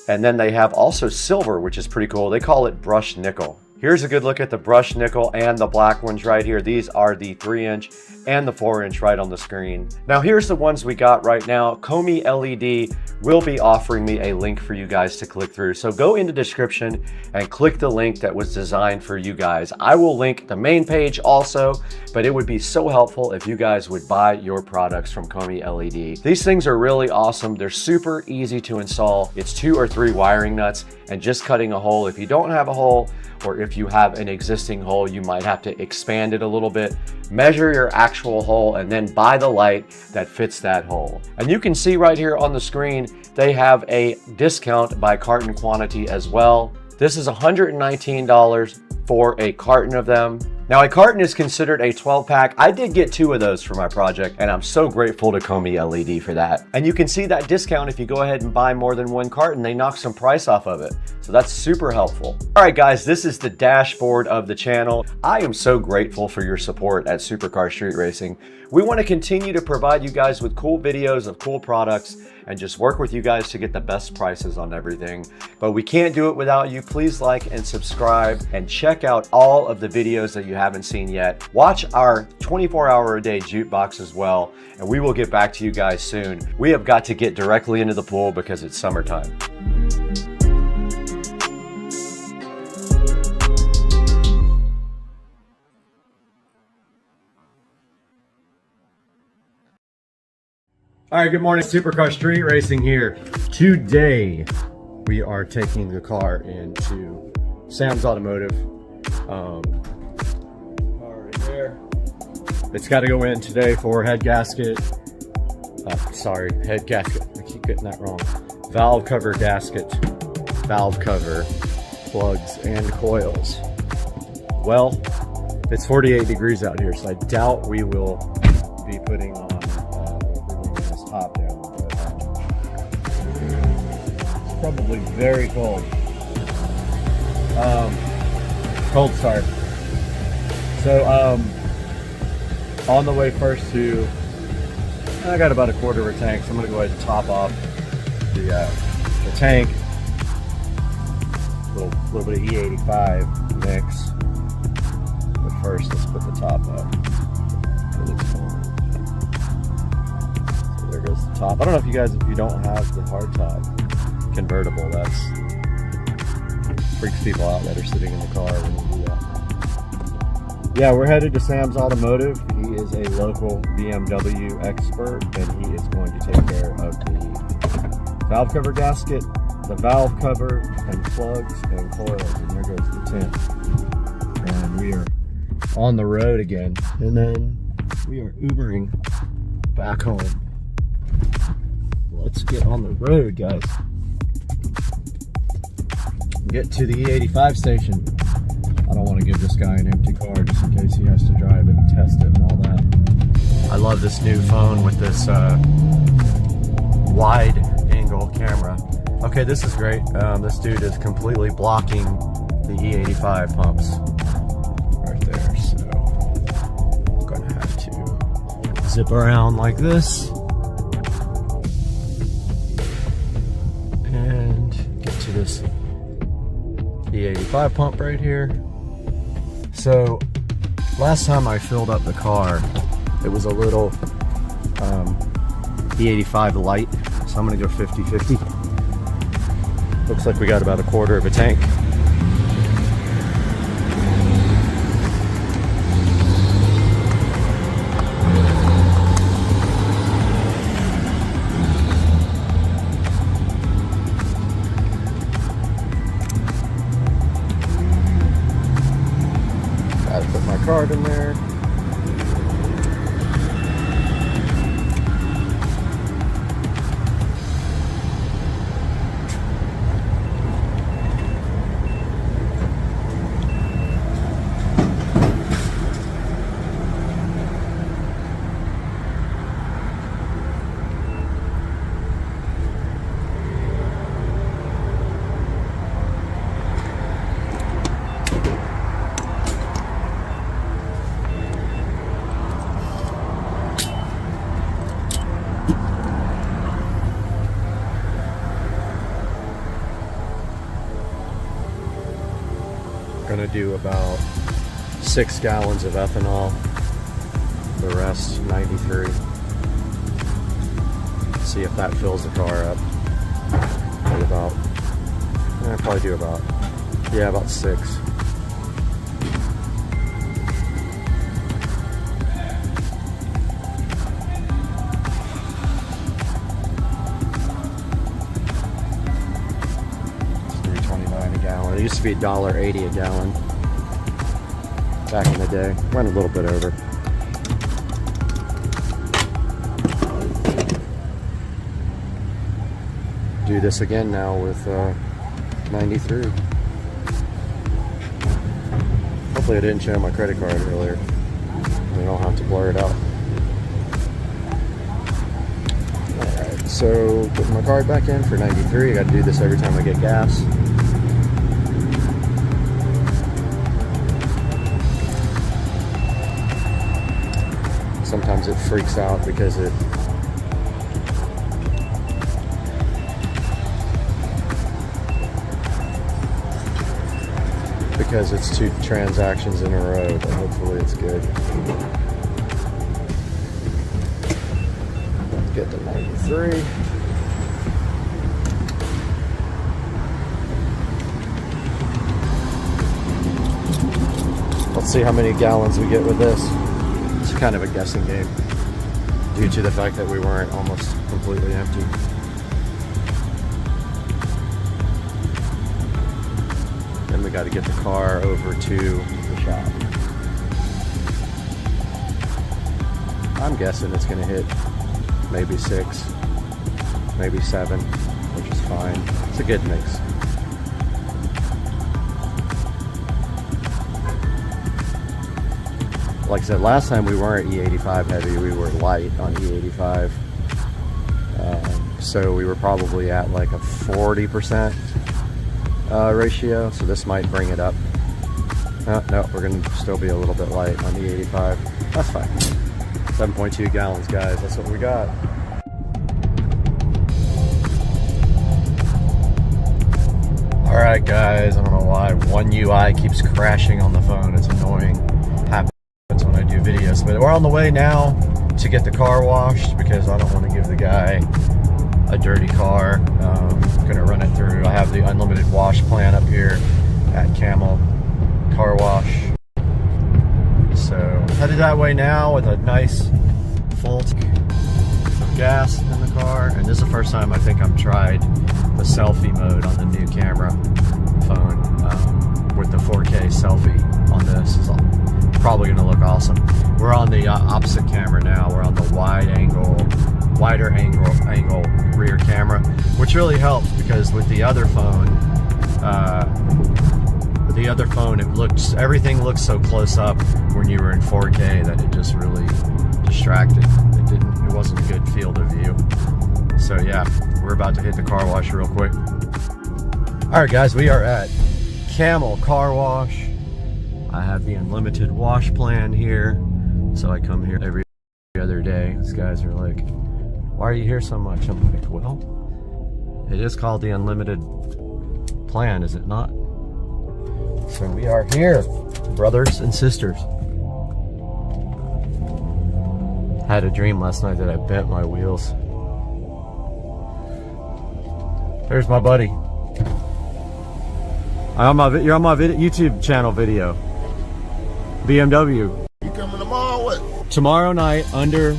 and then they have also silver, which is pretty cool. They call it brushed nickel. Here's a good look at the brushed nickel and the black ones right here. These are the 3-inch and the 4-inch right on the screen. Now here's the ones we got right now. Hdmi LED will be offering me a link for you guys to click through. So go in the description and click the link that was designed for you guys. I will link the main page also, but it would be so helpful if you guys would buy your products from Hdmi LED. These things are really awesome. They're super easy to install. It's 2 or 3 wiring nuts and just cutting a hole. If you don't have a hole, or if you have an existing hole, you might have to expand it a little bit, measure your actual hole, and then buy the light that fits that hole. And you can see right here on the screen, they have a discount by carton quantity as well. This is $119 for a carton of them. Now a carton is considered a 12-pack. I did get 2 of those for my project, and I'm so grateful to Hdmi LED for that. And you can see that discount if you go ahead and buy more than 1 carton. They knock some price off of it. So that's super helpful. All right, guys, this is the dashboard of the channel. I am so grateful for your support at Supercar Street Racing. We want to continue to provide you guys with cool videos of cool products and just work with you guys to get the best prices on everything. But we can't do it without you. Please like and subscribe and check out all of the videos that you haven't seen yet. Watch our 24-hour-a-day jukebox as well, and we will get back to you guys soon. We have got to get directly into the pool because it's summertime. All right, good morning, Supercar Street Racing here. Today, we are taking the car into Sam's Automotive. Car right there. It's got to go in today for head gasket. Head gasket. I keep getting that wrong. Valve cover gasket, valve cover, plugs, and coils. Well, it's 48 degrees out here, so I doubt we will be putting on top down, but it's probably very cold. Cold start. So on the way first to, I got about a quarter of a tank, so I'm gonna go ahead and top off the tank. A little bit of E85 mix. But first, let's put the top up. There goes the top. I don't know if you guys, if you don't have the hardtop convertible, that's freaks people out that are sitting in the car when you do that. Yeah, we're headed to Sam's Automotive. He is a local BMW expert, and he is going to take care of the valve cover gasket, the valve cover, and plugs and coils. And there goes the tent. And we are on the road again. And then we are Ubering back home. Let's get on the road, guys. Get to the E85 station. I don't want to give this guy an empty car just in case he has to drive it and test it and all that. I love this new phone with this wide angle camera. Okay, this is great. This dude is completely blocking the E85 pumps right there. So I'm gonna have to zip around like this. To this E85 pump right here. So last time I filled up the car, it was a little E85 light, so I'm gonna go 50-50. Looks like we got about a quarter of a tank. Gotta put my card in there. Gonna do about 6 gallons of ethanol, the rest 93. See if that fills the car up. At about, probably do about, yeah, about 6. It used to be $1.80 a gallon back in the day. Went a little bit over. Do this again now with 93. Hopefully I didn't show my credit card earlier. I don't have to blur it out. Alright, so putting my card back in for 93. I gotta do this every time I get gas. Sometimes it freaks out because it's 2 transactions in a row, but hopefully it's good. Get the 93. Let's see how many gallons we get with this. It's kind of a guessing game due to the fact that we weren't almost completely empty. Then we got to get the car over to the shop. I'm guessing it's going to hit maybe 6, maybe 7, which is fine. It's a good mix. Like I said, last time we weren't E85 heavy, we were light on E85. So we were probably at like a 40% ratio, so this might bring it up. No, we're going to still be a little bit light on E85. That's fine. 7.2 gallons, guys. That's what we got. Alright, guys. I don't know why One UI keeps crashing on the phone. It's annoying. Happens when I do videos. But we're on the way now to get the car washed because I don't want to give the guy a dirty car. I'm gonna run it through. I have the unlimited wash plan up here at Camel Car Wash. So headed that way now with a nice full tank of gas in the car. And this is the first time I think I've tried the selfie mode on the new camera phone with the 4K selfie on this. It's probably gonna look awesome. We're on the opposite camera now. We're on the wider angle rear camera, which really helps because with the other phone, everything looks so close up when you were in 4K that it just really distracted. It wasn't a good field of view. So yeah, we're about to hit the car wash real quick. All right, guys, we are at Camel Car Wash. I have the unlimited wash plan here, so I come here every other day. These guys are like, why are you here so much? I'm like, well, it is called the unlimited plan, is it not? So we are here, brothers and sisters. Had a dream last night that I bent my wheels. There's my buddy. You're on my YouTube channel video. BMW. You coming tomorrow? What? Tomorrow night under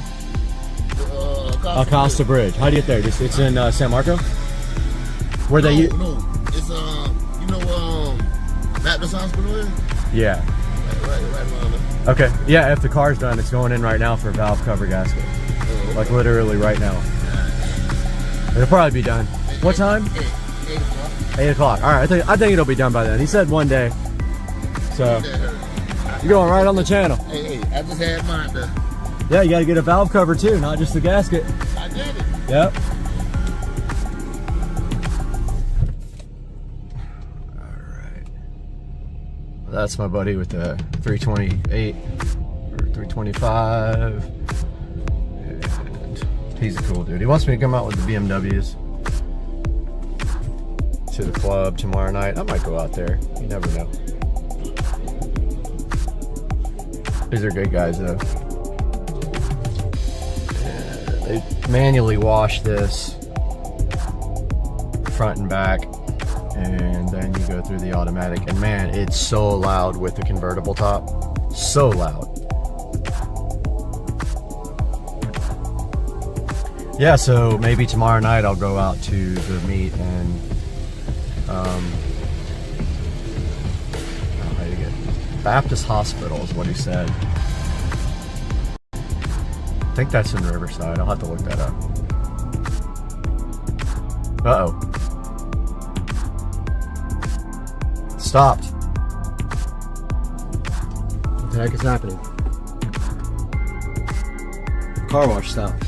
Acosta Bridge. How do you get there? It's in San Marco. Where no, they? No, it's you know Baptist Hospital is? Yeah. Right around there. Okay. Yeah. If the car's done, it's going in right now for valve cover gasket. Oh, okay. Like literally right now. It'll probably be done. What time? 8 o'clock. 8 o'clock. All right. I think it'll be done by then. He said one day. So you're going right on the channel. Hey, I just had mine done. Yeah, you got to get a valve cover too, not just the gasket. I did it. Yep. That's my buddy with the 328 or 325. And he's a cool dude. He wants me to come out with the BMWs to the club tomorrow night. I might go out there. You never know. These are good guys though. Yeah, they manually wash this front and back, and then you go through the automatic, and man, it's so loud with the convertible top. So loud. Yeah, so maybe tomorrow night I'll go out to the meet and how do you get Baptist Hospital is what he said. I think that's in Riverside. I'll have to look that up. Uh-oh. Stopped. What the heck is happening? Car wash stopped.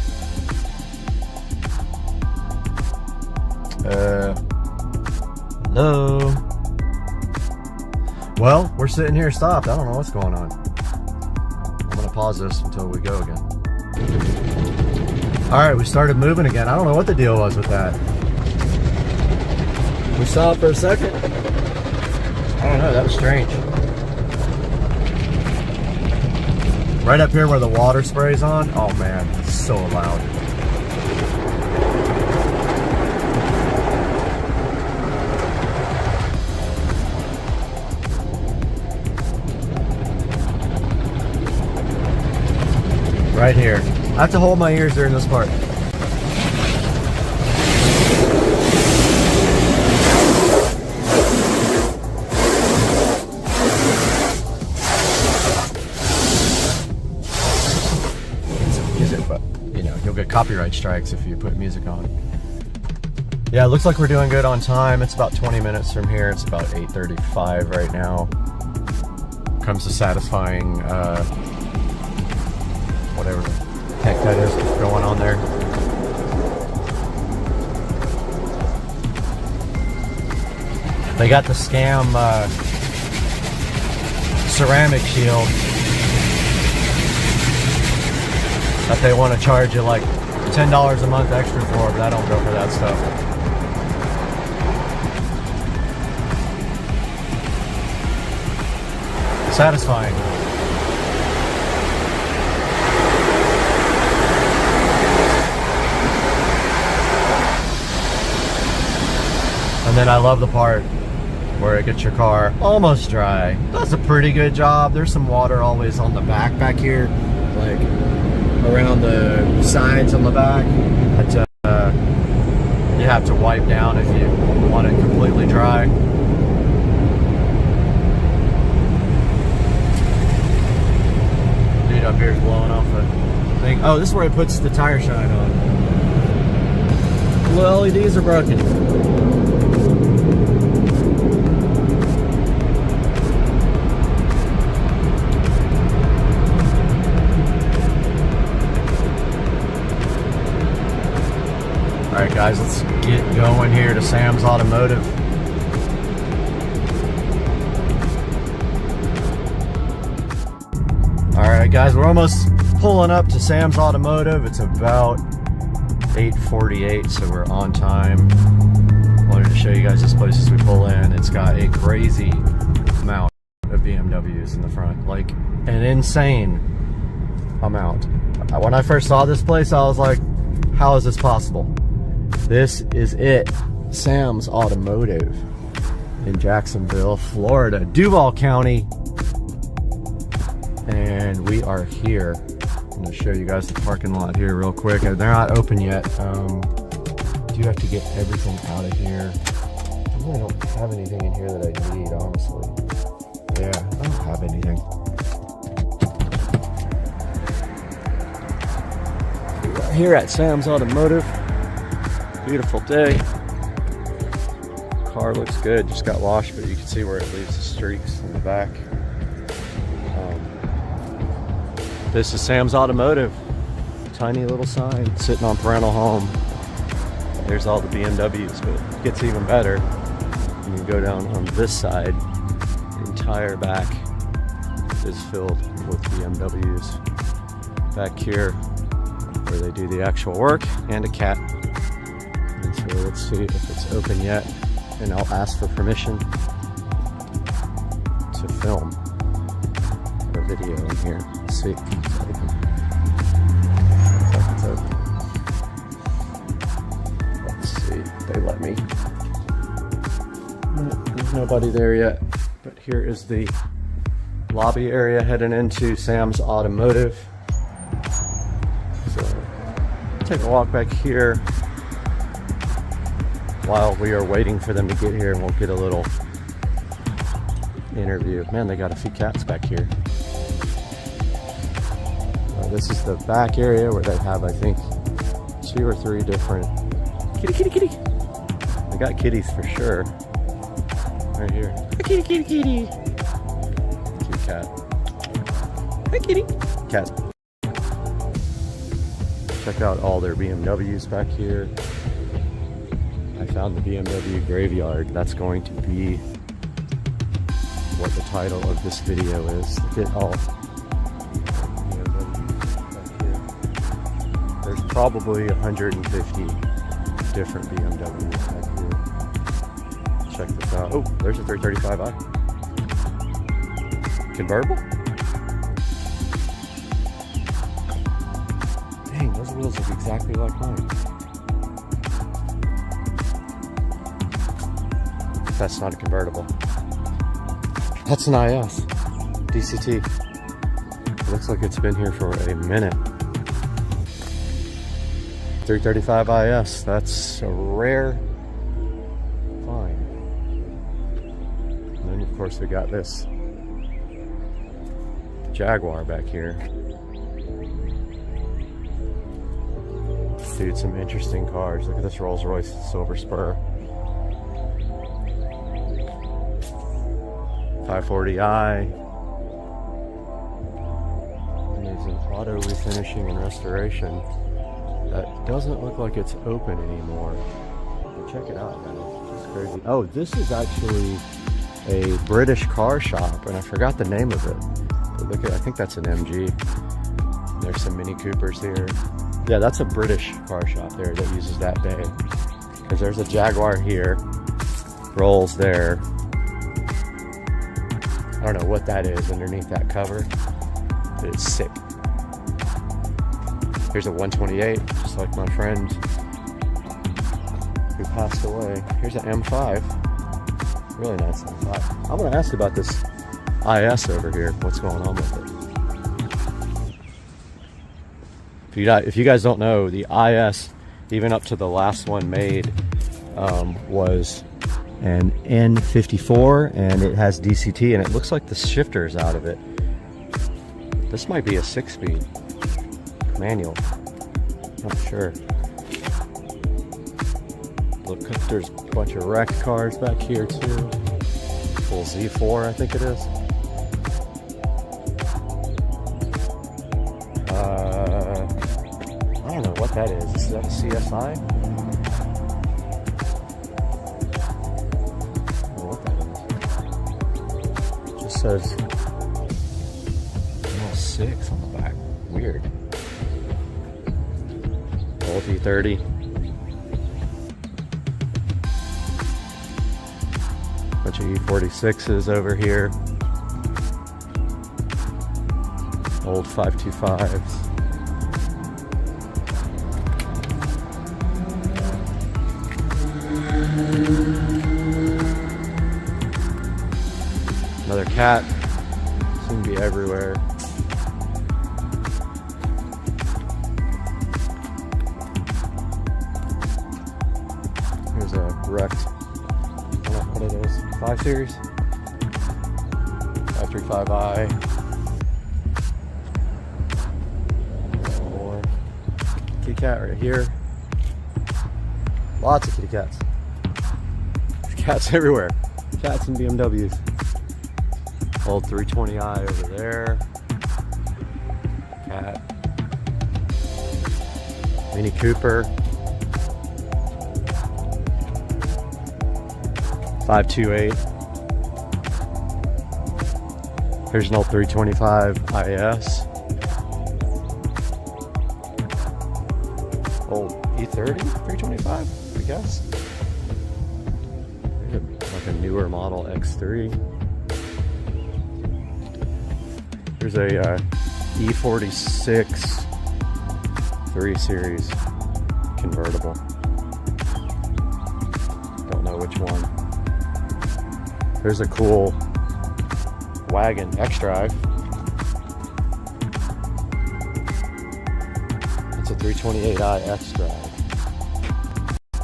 Hello? Well, we're sitting here stopped. I don't know what's going on. I'm gonna pause this until we go again. Alright, we started moving again. I don't know what the deal was with that. We stopped for a second. I don't know, that was strange. Right up here where the water sprays on, oh man, it's so loud. Right here. I have to hold my ears during this part. But you know, you'll get copyright strikes if you put music on. Yeah, it looks like we're doing good on time. It's about 20 minutes from here. It's about 8:35 right now. Comes to satisfying whatever the heck that is going on there. They got the scam ceramic shield that they want to charge you like $10 a month extra for, but I don't go for that stuff. Satisfying. And then I love the part where it gets your car almost dry. Does a pretty good job. There's some water always on the back here, like around the sides on the back. That you have to wipe down if you want it completely dry. Dude up here is blowing off the thing. Oh, this is where it puts the tire shine on. The LEDs are broken. Alright guys, let's get going here to Sam's Automotive. Alright guys, we're almost pulling up to Sam's Automotive. It's about 8:48, so we're on time. Wanted to show you guys this place as we pull in. It's got a crazy amount of BMWs in the front, like an insane amount. When I first saw this place, I was like, how is this possible? This is it. Sam's Automotive in Jacksonville, Florida, Duval County. And we are here. I'm gonna show you guys the parking lot here real quick. They're not open yet. Do have to get everything out of here. I really don't have anything in here that I need, honestly. Yeah, I don't have anything. We are here at Sam's Automotive. Beautiful day. Car looks good, just got washed, but you can see where it leaves the streaks in the back. This is Sam's Automotive. Tiny little sign sitting on Parental Home. There's all the BMWs, but it gets even better. You can go down on this side. The entire back is filled with BMWs. Back here, where they do the actual work, and a cat. And so let's see if it's open yet, and I'll ask for permission to film a video in here. Let's see. It's open. Let's see. They let me. There's nobody there yet, but here is the lobby area heading into Sam's Automotive. So take a walk back here while we are waiting for them to get here, and we'll get a little interview. Man, they got a few cats back here. This is the back area where they have, I think, 2 or 3 different kitty. They got kitties for sure. Right here. Hi, kitty. Cute cat. Hi, kitty. Cat. Check out all their BMWs back here. I found the BMW graveyard. That's going to be what the title of this video is. Look at all probably 150 different BMWs back here. Check this out. Oh, there's a 335i. Convertible? Dang, those wheels look exactly like mine. That's not a convertible. That's an IS. DCT. It looks like it's been here for a minute. 335 IS, that's a rare find. And then of course we got this Jaguar back here. Dude, some interesting cars. Look at this Rolls Royce Silver Spur. 540i. And there's an auto refinishing and restoration. That doesn't look like it's open anymore. But check it out, guys. It's crazy. Oh, this is actually a British car shop, and I forgot the name of it. But look at, I think that's an MG. There's some Mini Coopers here. Yeah, that's a British car shop there that uses that bay. Because there's a Jaguar here, Rolls there. I don't know what that is underneath that cover, but it's sick. Here's a 128, just like my friend who passed away. Here's an M5, really nice M5. I'm gonna ask about this IS over here, what's going on with it. If you guys don't know, the IS, even up to the last one made, was an N54, and it has DCT, and it looks like the shifter is out of it. This might be a 6-speed. Manual, not sure. Look, there's a bunch of wrecked cars back here too. Full Z4, I think it is. I don't know what that is. Is that a CSI? I don't know what that is. It just says 6 on the back. Weird. Old E30. Bunch of E46s over here. Old 525s. cat seem to be everywhere. Here's a wrecked, I don't know what it is, 5 Series? 535i. More kitty cat right here. Lots of kitty cats. There's cats everywhere. Cats and BMWs. Old 320i over there. Cat. Mini Cooper. 528. Here's an old 325 IS. Old E30 325, I guess. Like a newer model X3. Here's a E46 3 Series convertible. Don't know which one. There's a cool wagon X-Drive. It's a 328i X-Drive.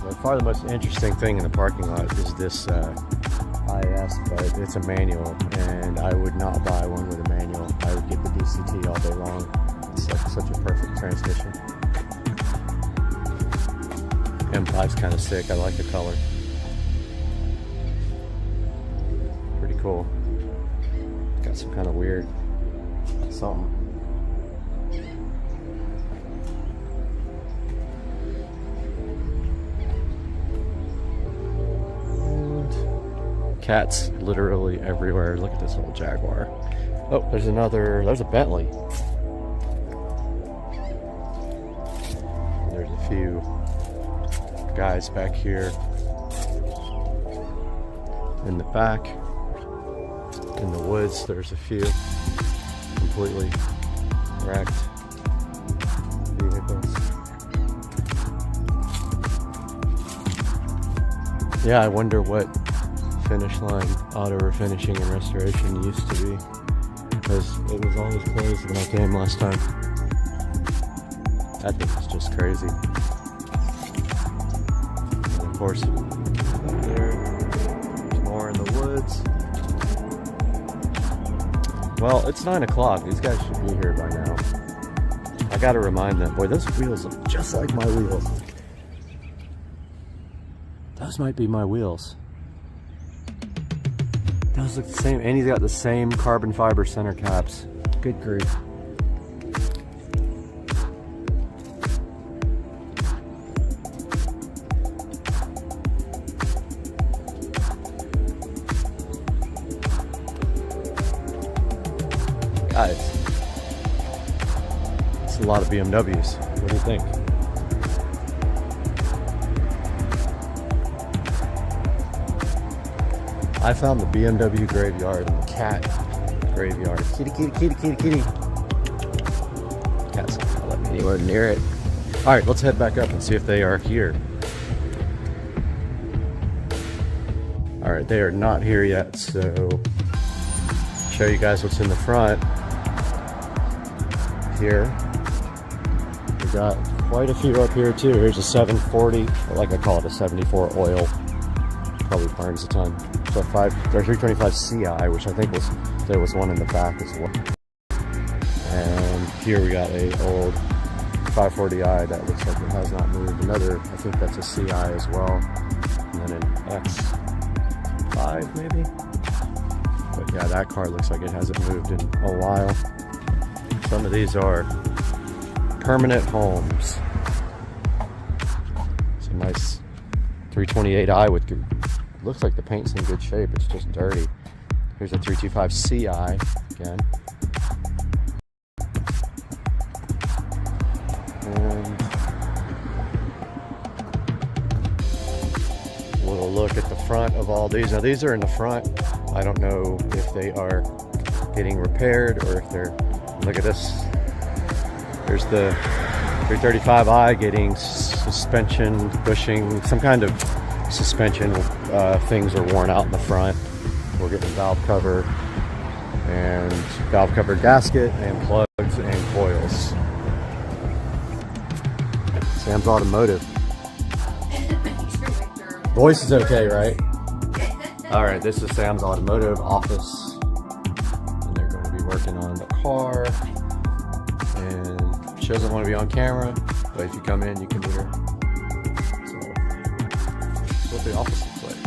By far the most interesting thing in the parking lot is this IS, but it's a manual, and I would not buy one with a manual. I would get the DCT all day long. It's like such a perfect transmission. M5's kind of sick. I like the color. Pretty cool. Got some kind of weird something. And cats literally everywhere. Look at this old Jaguar. Oh, there's a Bentley. There's a few guys back here in the back. In the woods, there's a few completely wrecked vehicles. Yeah, I wonder what Finish Line auto refinishing and restoration used to be, because it was always closed when I came last time. That thing is just crazy. And of course, up there's more in the woods. Well, it's 9 o'clock. These guys should be here by now. I gotta remind them. Boy, those wheels look just like my wheels. Those might be my wheels. Those look the same. And he's got the same carbon fiber center caps. Good grief. Guys, it's a lot of BMWs. What do you think? I found the BMW graveyard and the cat graveyard. Kitty, kitty, kitty, kitty, kitty. Cat's not gonna let me anywhere near it. All right, let's head back up and see if they are here. All right, they are not here yet, so show you guys what's in the front. Here we got quite a few up here too. Here's a 740, or like I call it, a 74 oil. Probably burns a ton. So 325 CI, which I think there was one in the back as well. And here we got a old 540i that looks like it has not moved. Another, I think that's a CI as well. And then an X5 maybe. But yeah, that car looks like it hasn't moved in a while. Some of these are permanent homes. It's a nice 328i with good, looks like the paint's in good shape, it's just dirty. Here's a 325 CI again. And a little look at the front of all these. Now these are in the front. I don't know if they are getting repaired or if they're, look at this. There's the 335i getting suspension, bushing, some kind of suspension things are worn out in the front. We're getting valve cover and valve cover gasket and plugs and coils. Sam's Automotive. Voice is okay, right? All right, this is Sam's Automotive office, and they're going to be working on the car. And she doesn't want to be on camera, but if you come in, you can meet her. So that's what the office looks like.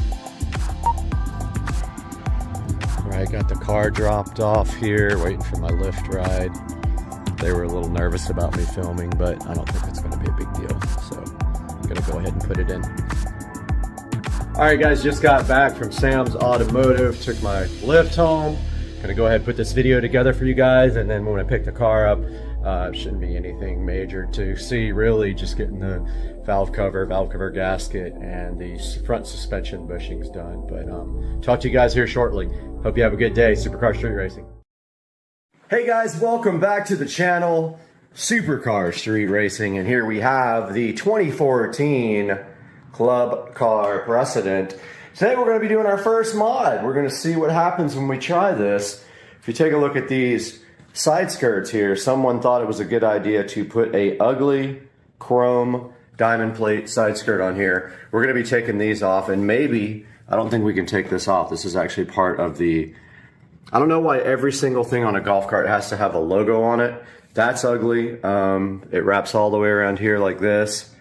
All right, got the car dropped off here, waiting for my Lyft ride. They were a little nervous about me filming, but I don't think it's going to be a big deal. So I'm going to go ahead and put it in. All right, guys, just got back from Sam's Automotive, took my Lyft home. Gonna go ahead and put this video together for you guys, and then when I pick the car up, shouldn't be anything major to see, really, just getting the valve cover gasket, and the front suspension bushings done. But talk to you guys here shortly. Hope you have a good day. Supercar Street Racing. Hey guys, welcome back to the channel, Supercar Street Racing, and here we have the 2014 Club Car Precedent. Today we're going to be doing our first mod. We're going to see what happens when we try this. If you take a look at these side skirts here, someone thought it was a good idea to put a ugly chrome diamond plate side skirt on here. We're going to be taking these off, and maybe, I don't think we can take this off. This is actually part of the, I don't know why every single thing on a golf cart has to have a logo on it. That's ugly. It wraps all the way around here like this.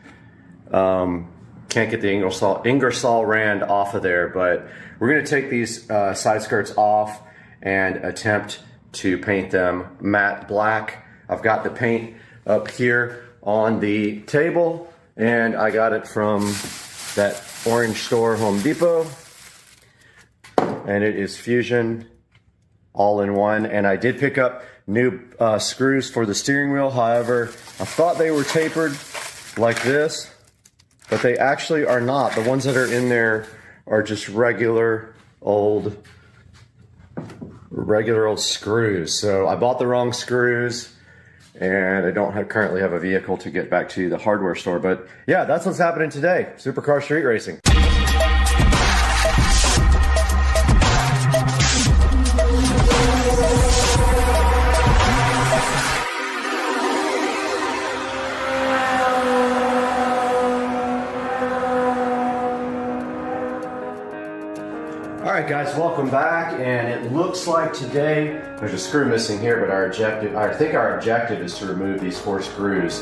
Can't get the Ingersoll Rand off of there, but we're going to take these side skirts off and attempt to paint them matte black. I've got the paint up here on the table, and I got it from that orange store, Home Depot, and it is Fusion all-in-one. And I did pick up new screws for the steering wheel. However, I thought they were tapered like this, but they actually are not. The ones that are in there are just regular old screws. So I bought the wrong screws, and I don't currently have a vehicle to get back to the hardware store. But yeah, that's what's happening today. Supercar Street Racing. Alright guys, welcome back, and it looks like today there's a screw missing here, but I think our objective is to remove these 4 screws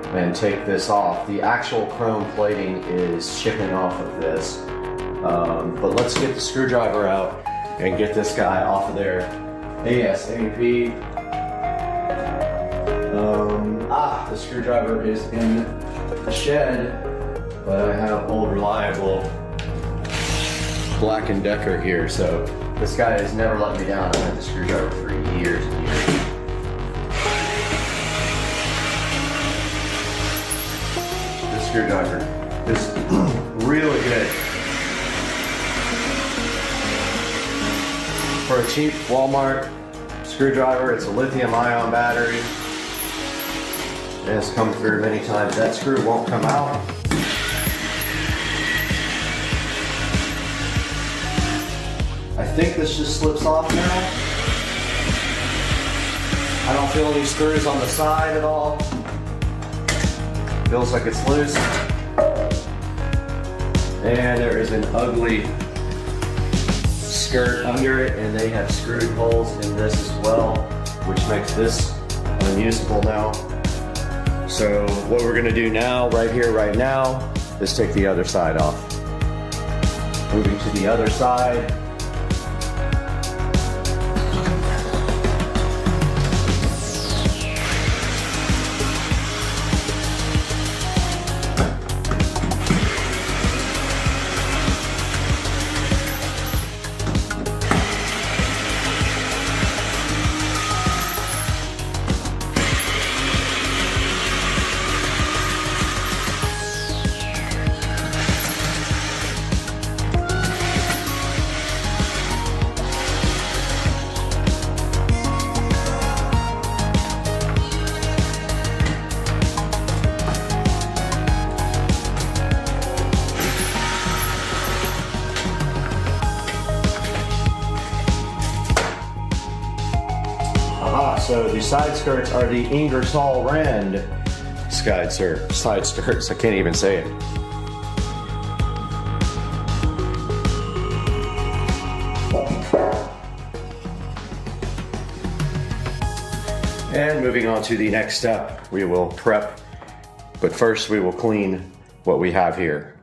and take this off. The actual chrome plating is shipping off of this, but let's get the screwdriver out and get this guy off of there ASAP. The screwdriver is in the shed, but I have old reliable Black & Decker here, so this guy has never let me down. I've had the screwdriver for years and years. This screwdriver is really good. For a cheap Walmart screwdriver, it's a lithium-ion battery. It has come through many times. That screw won't come out. I think this just slips off now. I don't feel any screws on the side at all. Feels like it's loose. And there is an ugly skirt under it, and they have screwed holes in this as well, which makes this unusable now. So what we're gonna do now, right here, right now, is take the other side off. Moving to the other side. So the side skirts are the Ingersoll Rand side skirts. I can't even say it. And moving on to the next step, we will prep, but first we will clean what we have here.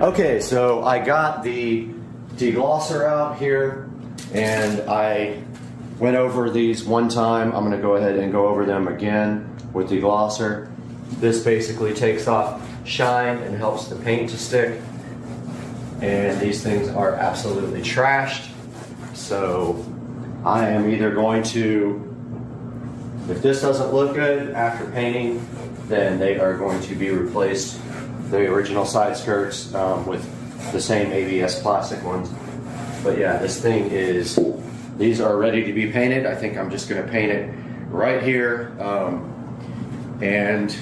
Okay, so I got the deglosser out here and I went over these one time. I'm going to go ahead and go over them again with deglosser. This basically takes off shine and helps the paint to stick. And these things are absolutely trashed. So I am either going to, if this doesn't look good after painting, then they are going to be replaced, the original side skirts, with the same ABS plastic ones. But yeah, this thing is, these are ready to be painted. I think I'm just gonna paint it right here. And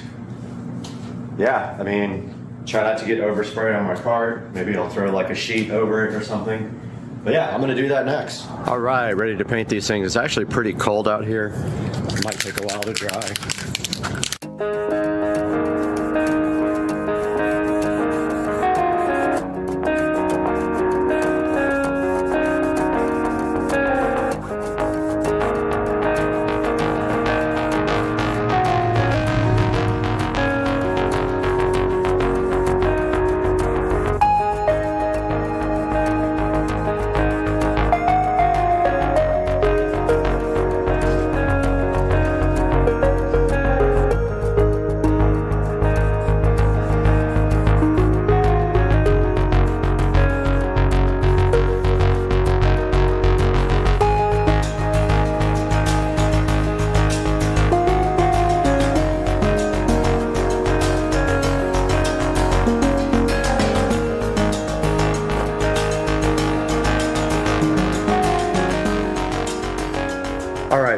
yeah, I mean, try not to get overspray on my card. Maybe I'll throw like a sheet over it or something. But yeah, I'm gonna do that next. All right, ready to paint these things. It's actually pretty cold out here. It might take a while to dry.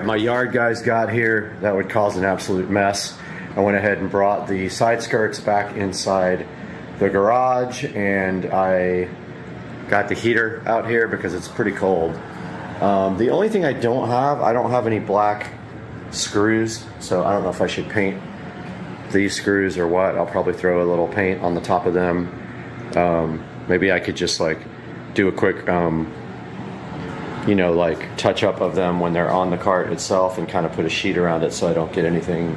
My yard guys got here, that would cause an absolute mess. I went ahead and brought the side skirts back inside the garage, and I got the heater out here because it's pretty cold. The only thing I don't have any black screws, so I don't know if I should paint these screws or what. I'll probably throw a little paint on the top of them. Maybe I could just like do a quick you know, like touch up of them when they're on the cart itself and kind of put a sheet around it so I don't get anything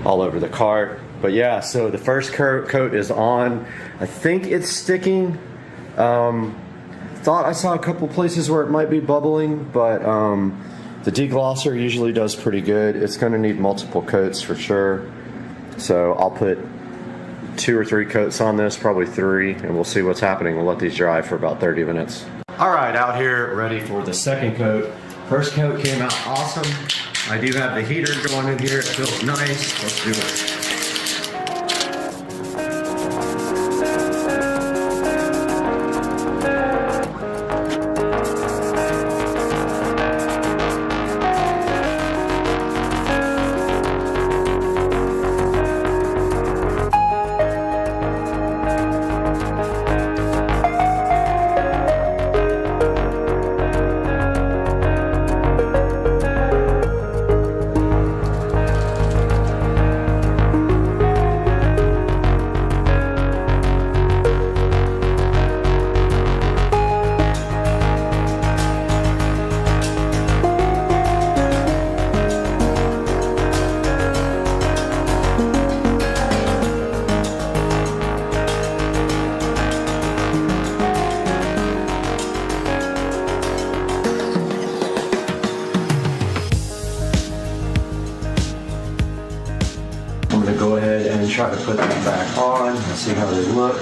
all over the cart. But yeah, so the first coat is on. I think it's sticking. Thought I saw a couple places where it might be bubbling, but the deglosser usually does pretty good. It's going to need multiple coats for sure. So I'll put 2 or 3 coats on this, probably 3, and we'll see what's happening. We'll let these dry for about 30 minutes. All right, out here ready for the second coat. First coat came out awesome. I do have the heater going in here. It feels nice. Let's do it. Go ahead and try to put them back on and see how they look.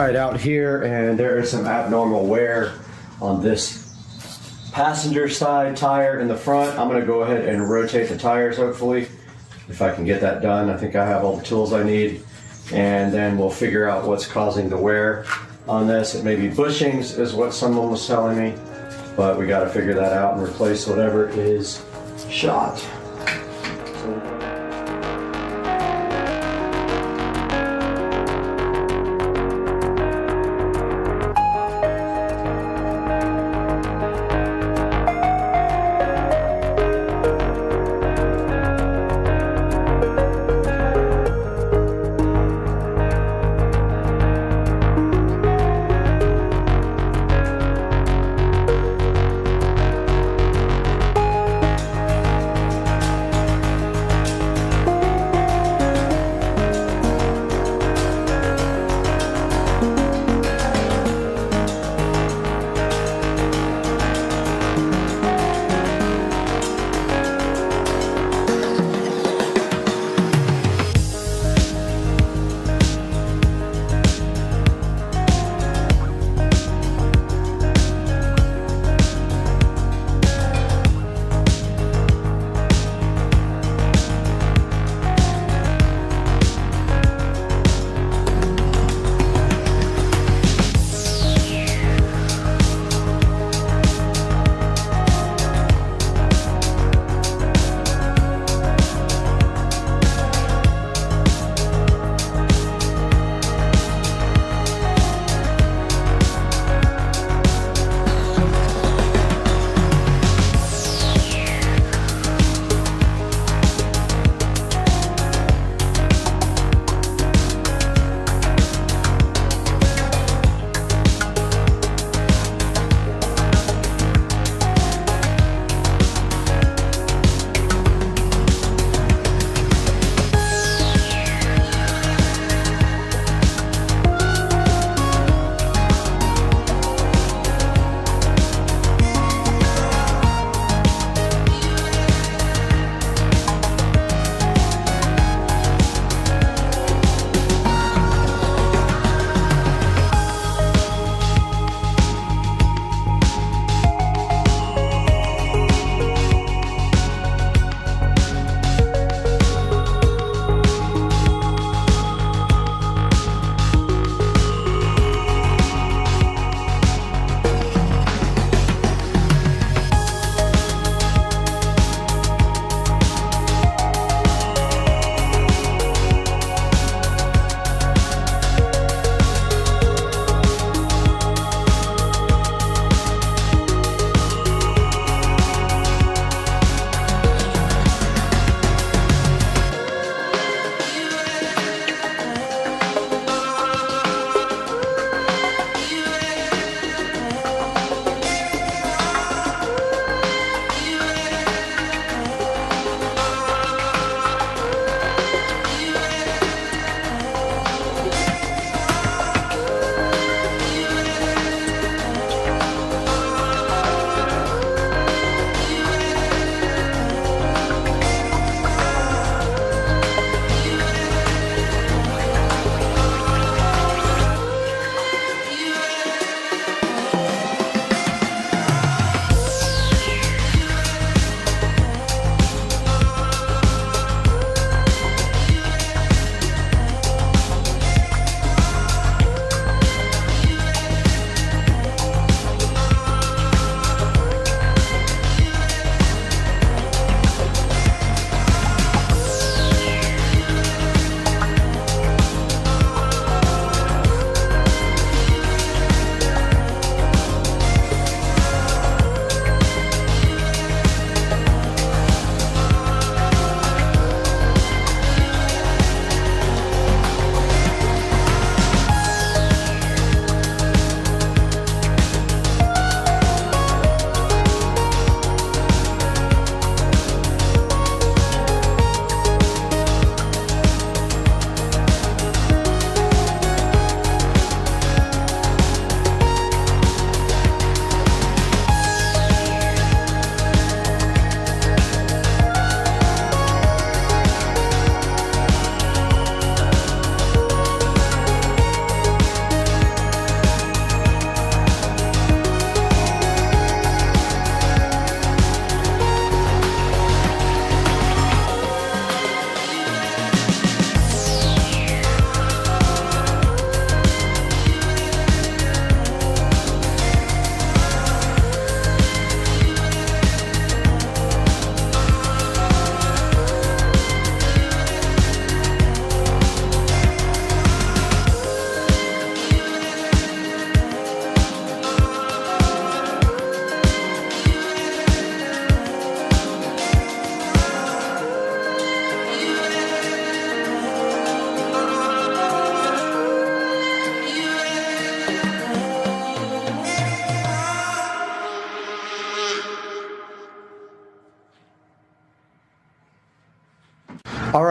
Right out here, and there is some abnormal wear on this passenger side tire in the front. I'm going to go ahead and rotate the tires, hopefully, if I can get that done. I think I have all the tools I need, and then we'll figure out what's causing the wear on this. It may be bushings is what someone was telling me, but we got to figure that out and replace whatever is shot.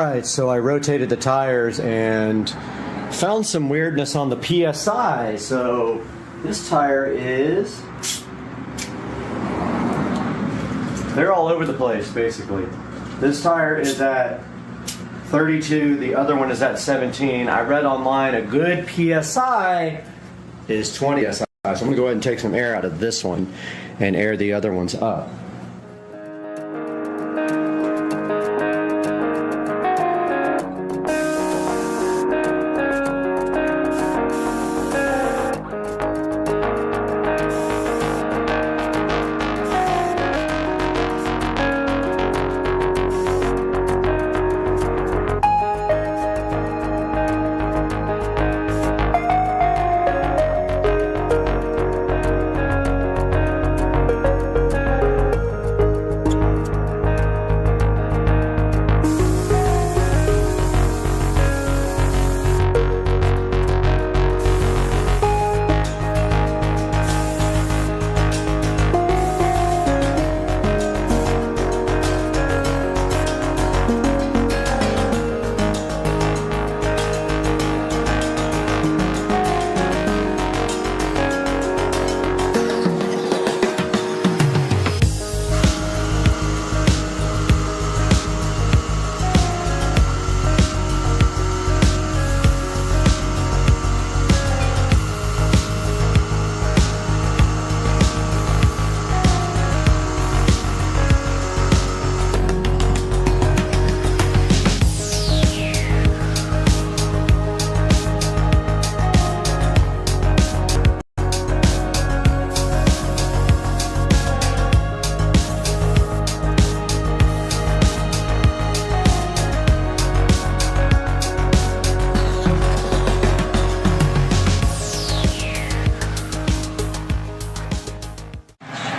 right, so I rotated the tires and found some weirdness on the PSI. So this tire is, they're all over the place basically. This tire is at 32, the other one is at 17. I read online a good PSI is 20 PSI. So I'm gonna go ahead and take some air out of this one and air the other ones up.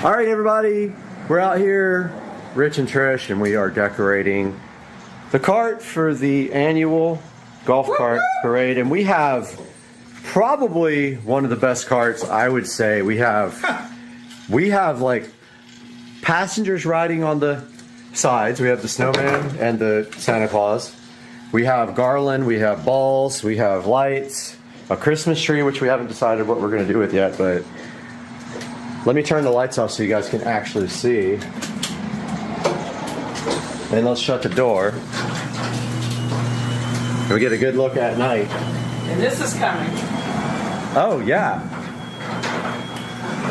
All right, everybody, we're out here, Rich and Trish, and we are decorating the cart for the annual golf cart parade. And we have probably one of the best carts, I would say. We have like passengers riding on the sides. We have the snowman and the Santa Claus. We have garland, we have balls, we have lights, a Christmas tree, which we haven't decided what we're going to do with yet, but let me turn the lights off so you guys can actually see. And let's shut the door. And we get a good look at night. And this is coming. Oh, yeah.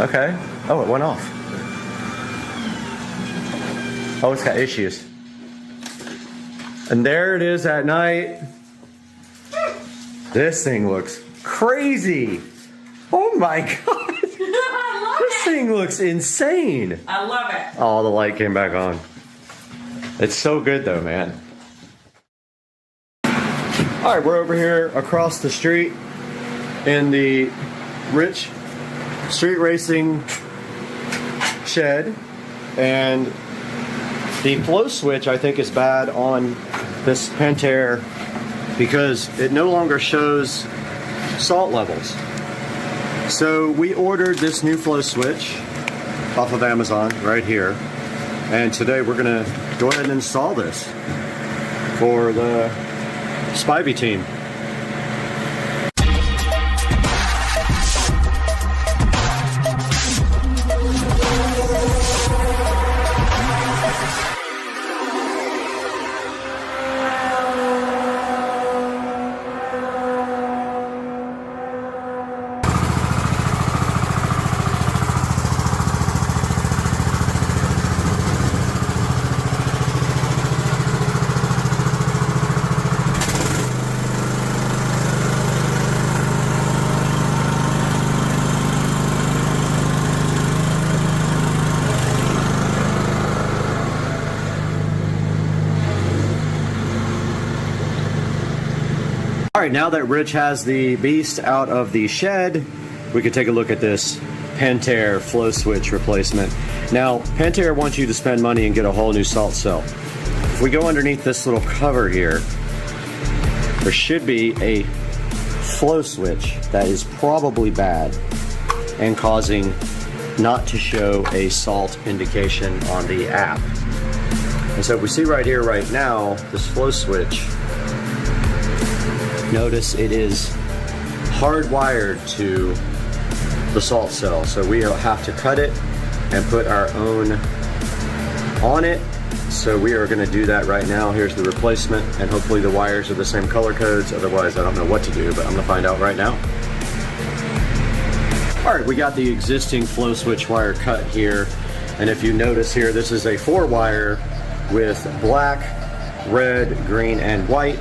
Okay. Oh, it went off. Oh, it's got issues. And there it is at night. This thing looks crazy. Oh my God. This thing looks insane. I love it. Oh, the light came back on. It's so good though, man. All right, we're over here across the street in the Rich Street Racing shed, and the flow switch I think is bad on this Pentair because it no longer shows salt levels. So we ordered this new flow switch off of Amazon right here, and today we're gonna go ahead and install this for the Spivey team. All right, now that Rich has the beast out of the shed, we can take a look at this Pentair flow switch replacement. Now, Pentair wants you to spend money and get a whole new salt cell. If we go underneath this little cover here, there should be a flow switch that is probably bad and causing not to show a salt indication on the app. And so we see right here, right now, this flow switch. Notice it is hardwired to the salt cell. So we have to cut it and put our own on it. So we are going to do that right now. Here's the replacement, and hopefully the wires are the same color codes. Otherwise, I don't know what to do, but I'm going to find out right now. All right, we got the existing flow switch wire cut here. And if you notice here, this is a 4-wire with black, red, green, and white.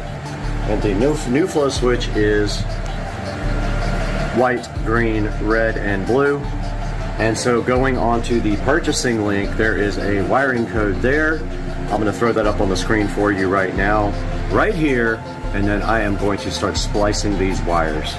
And the new flow switch is white, green, red, and blue. And so going on to the purchasing link, there is a wiring code there. I'm gonna throw that up on the screen for you right now, right here, and then I am going to start splicing these wires.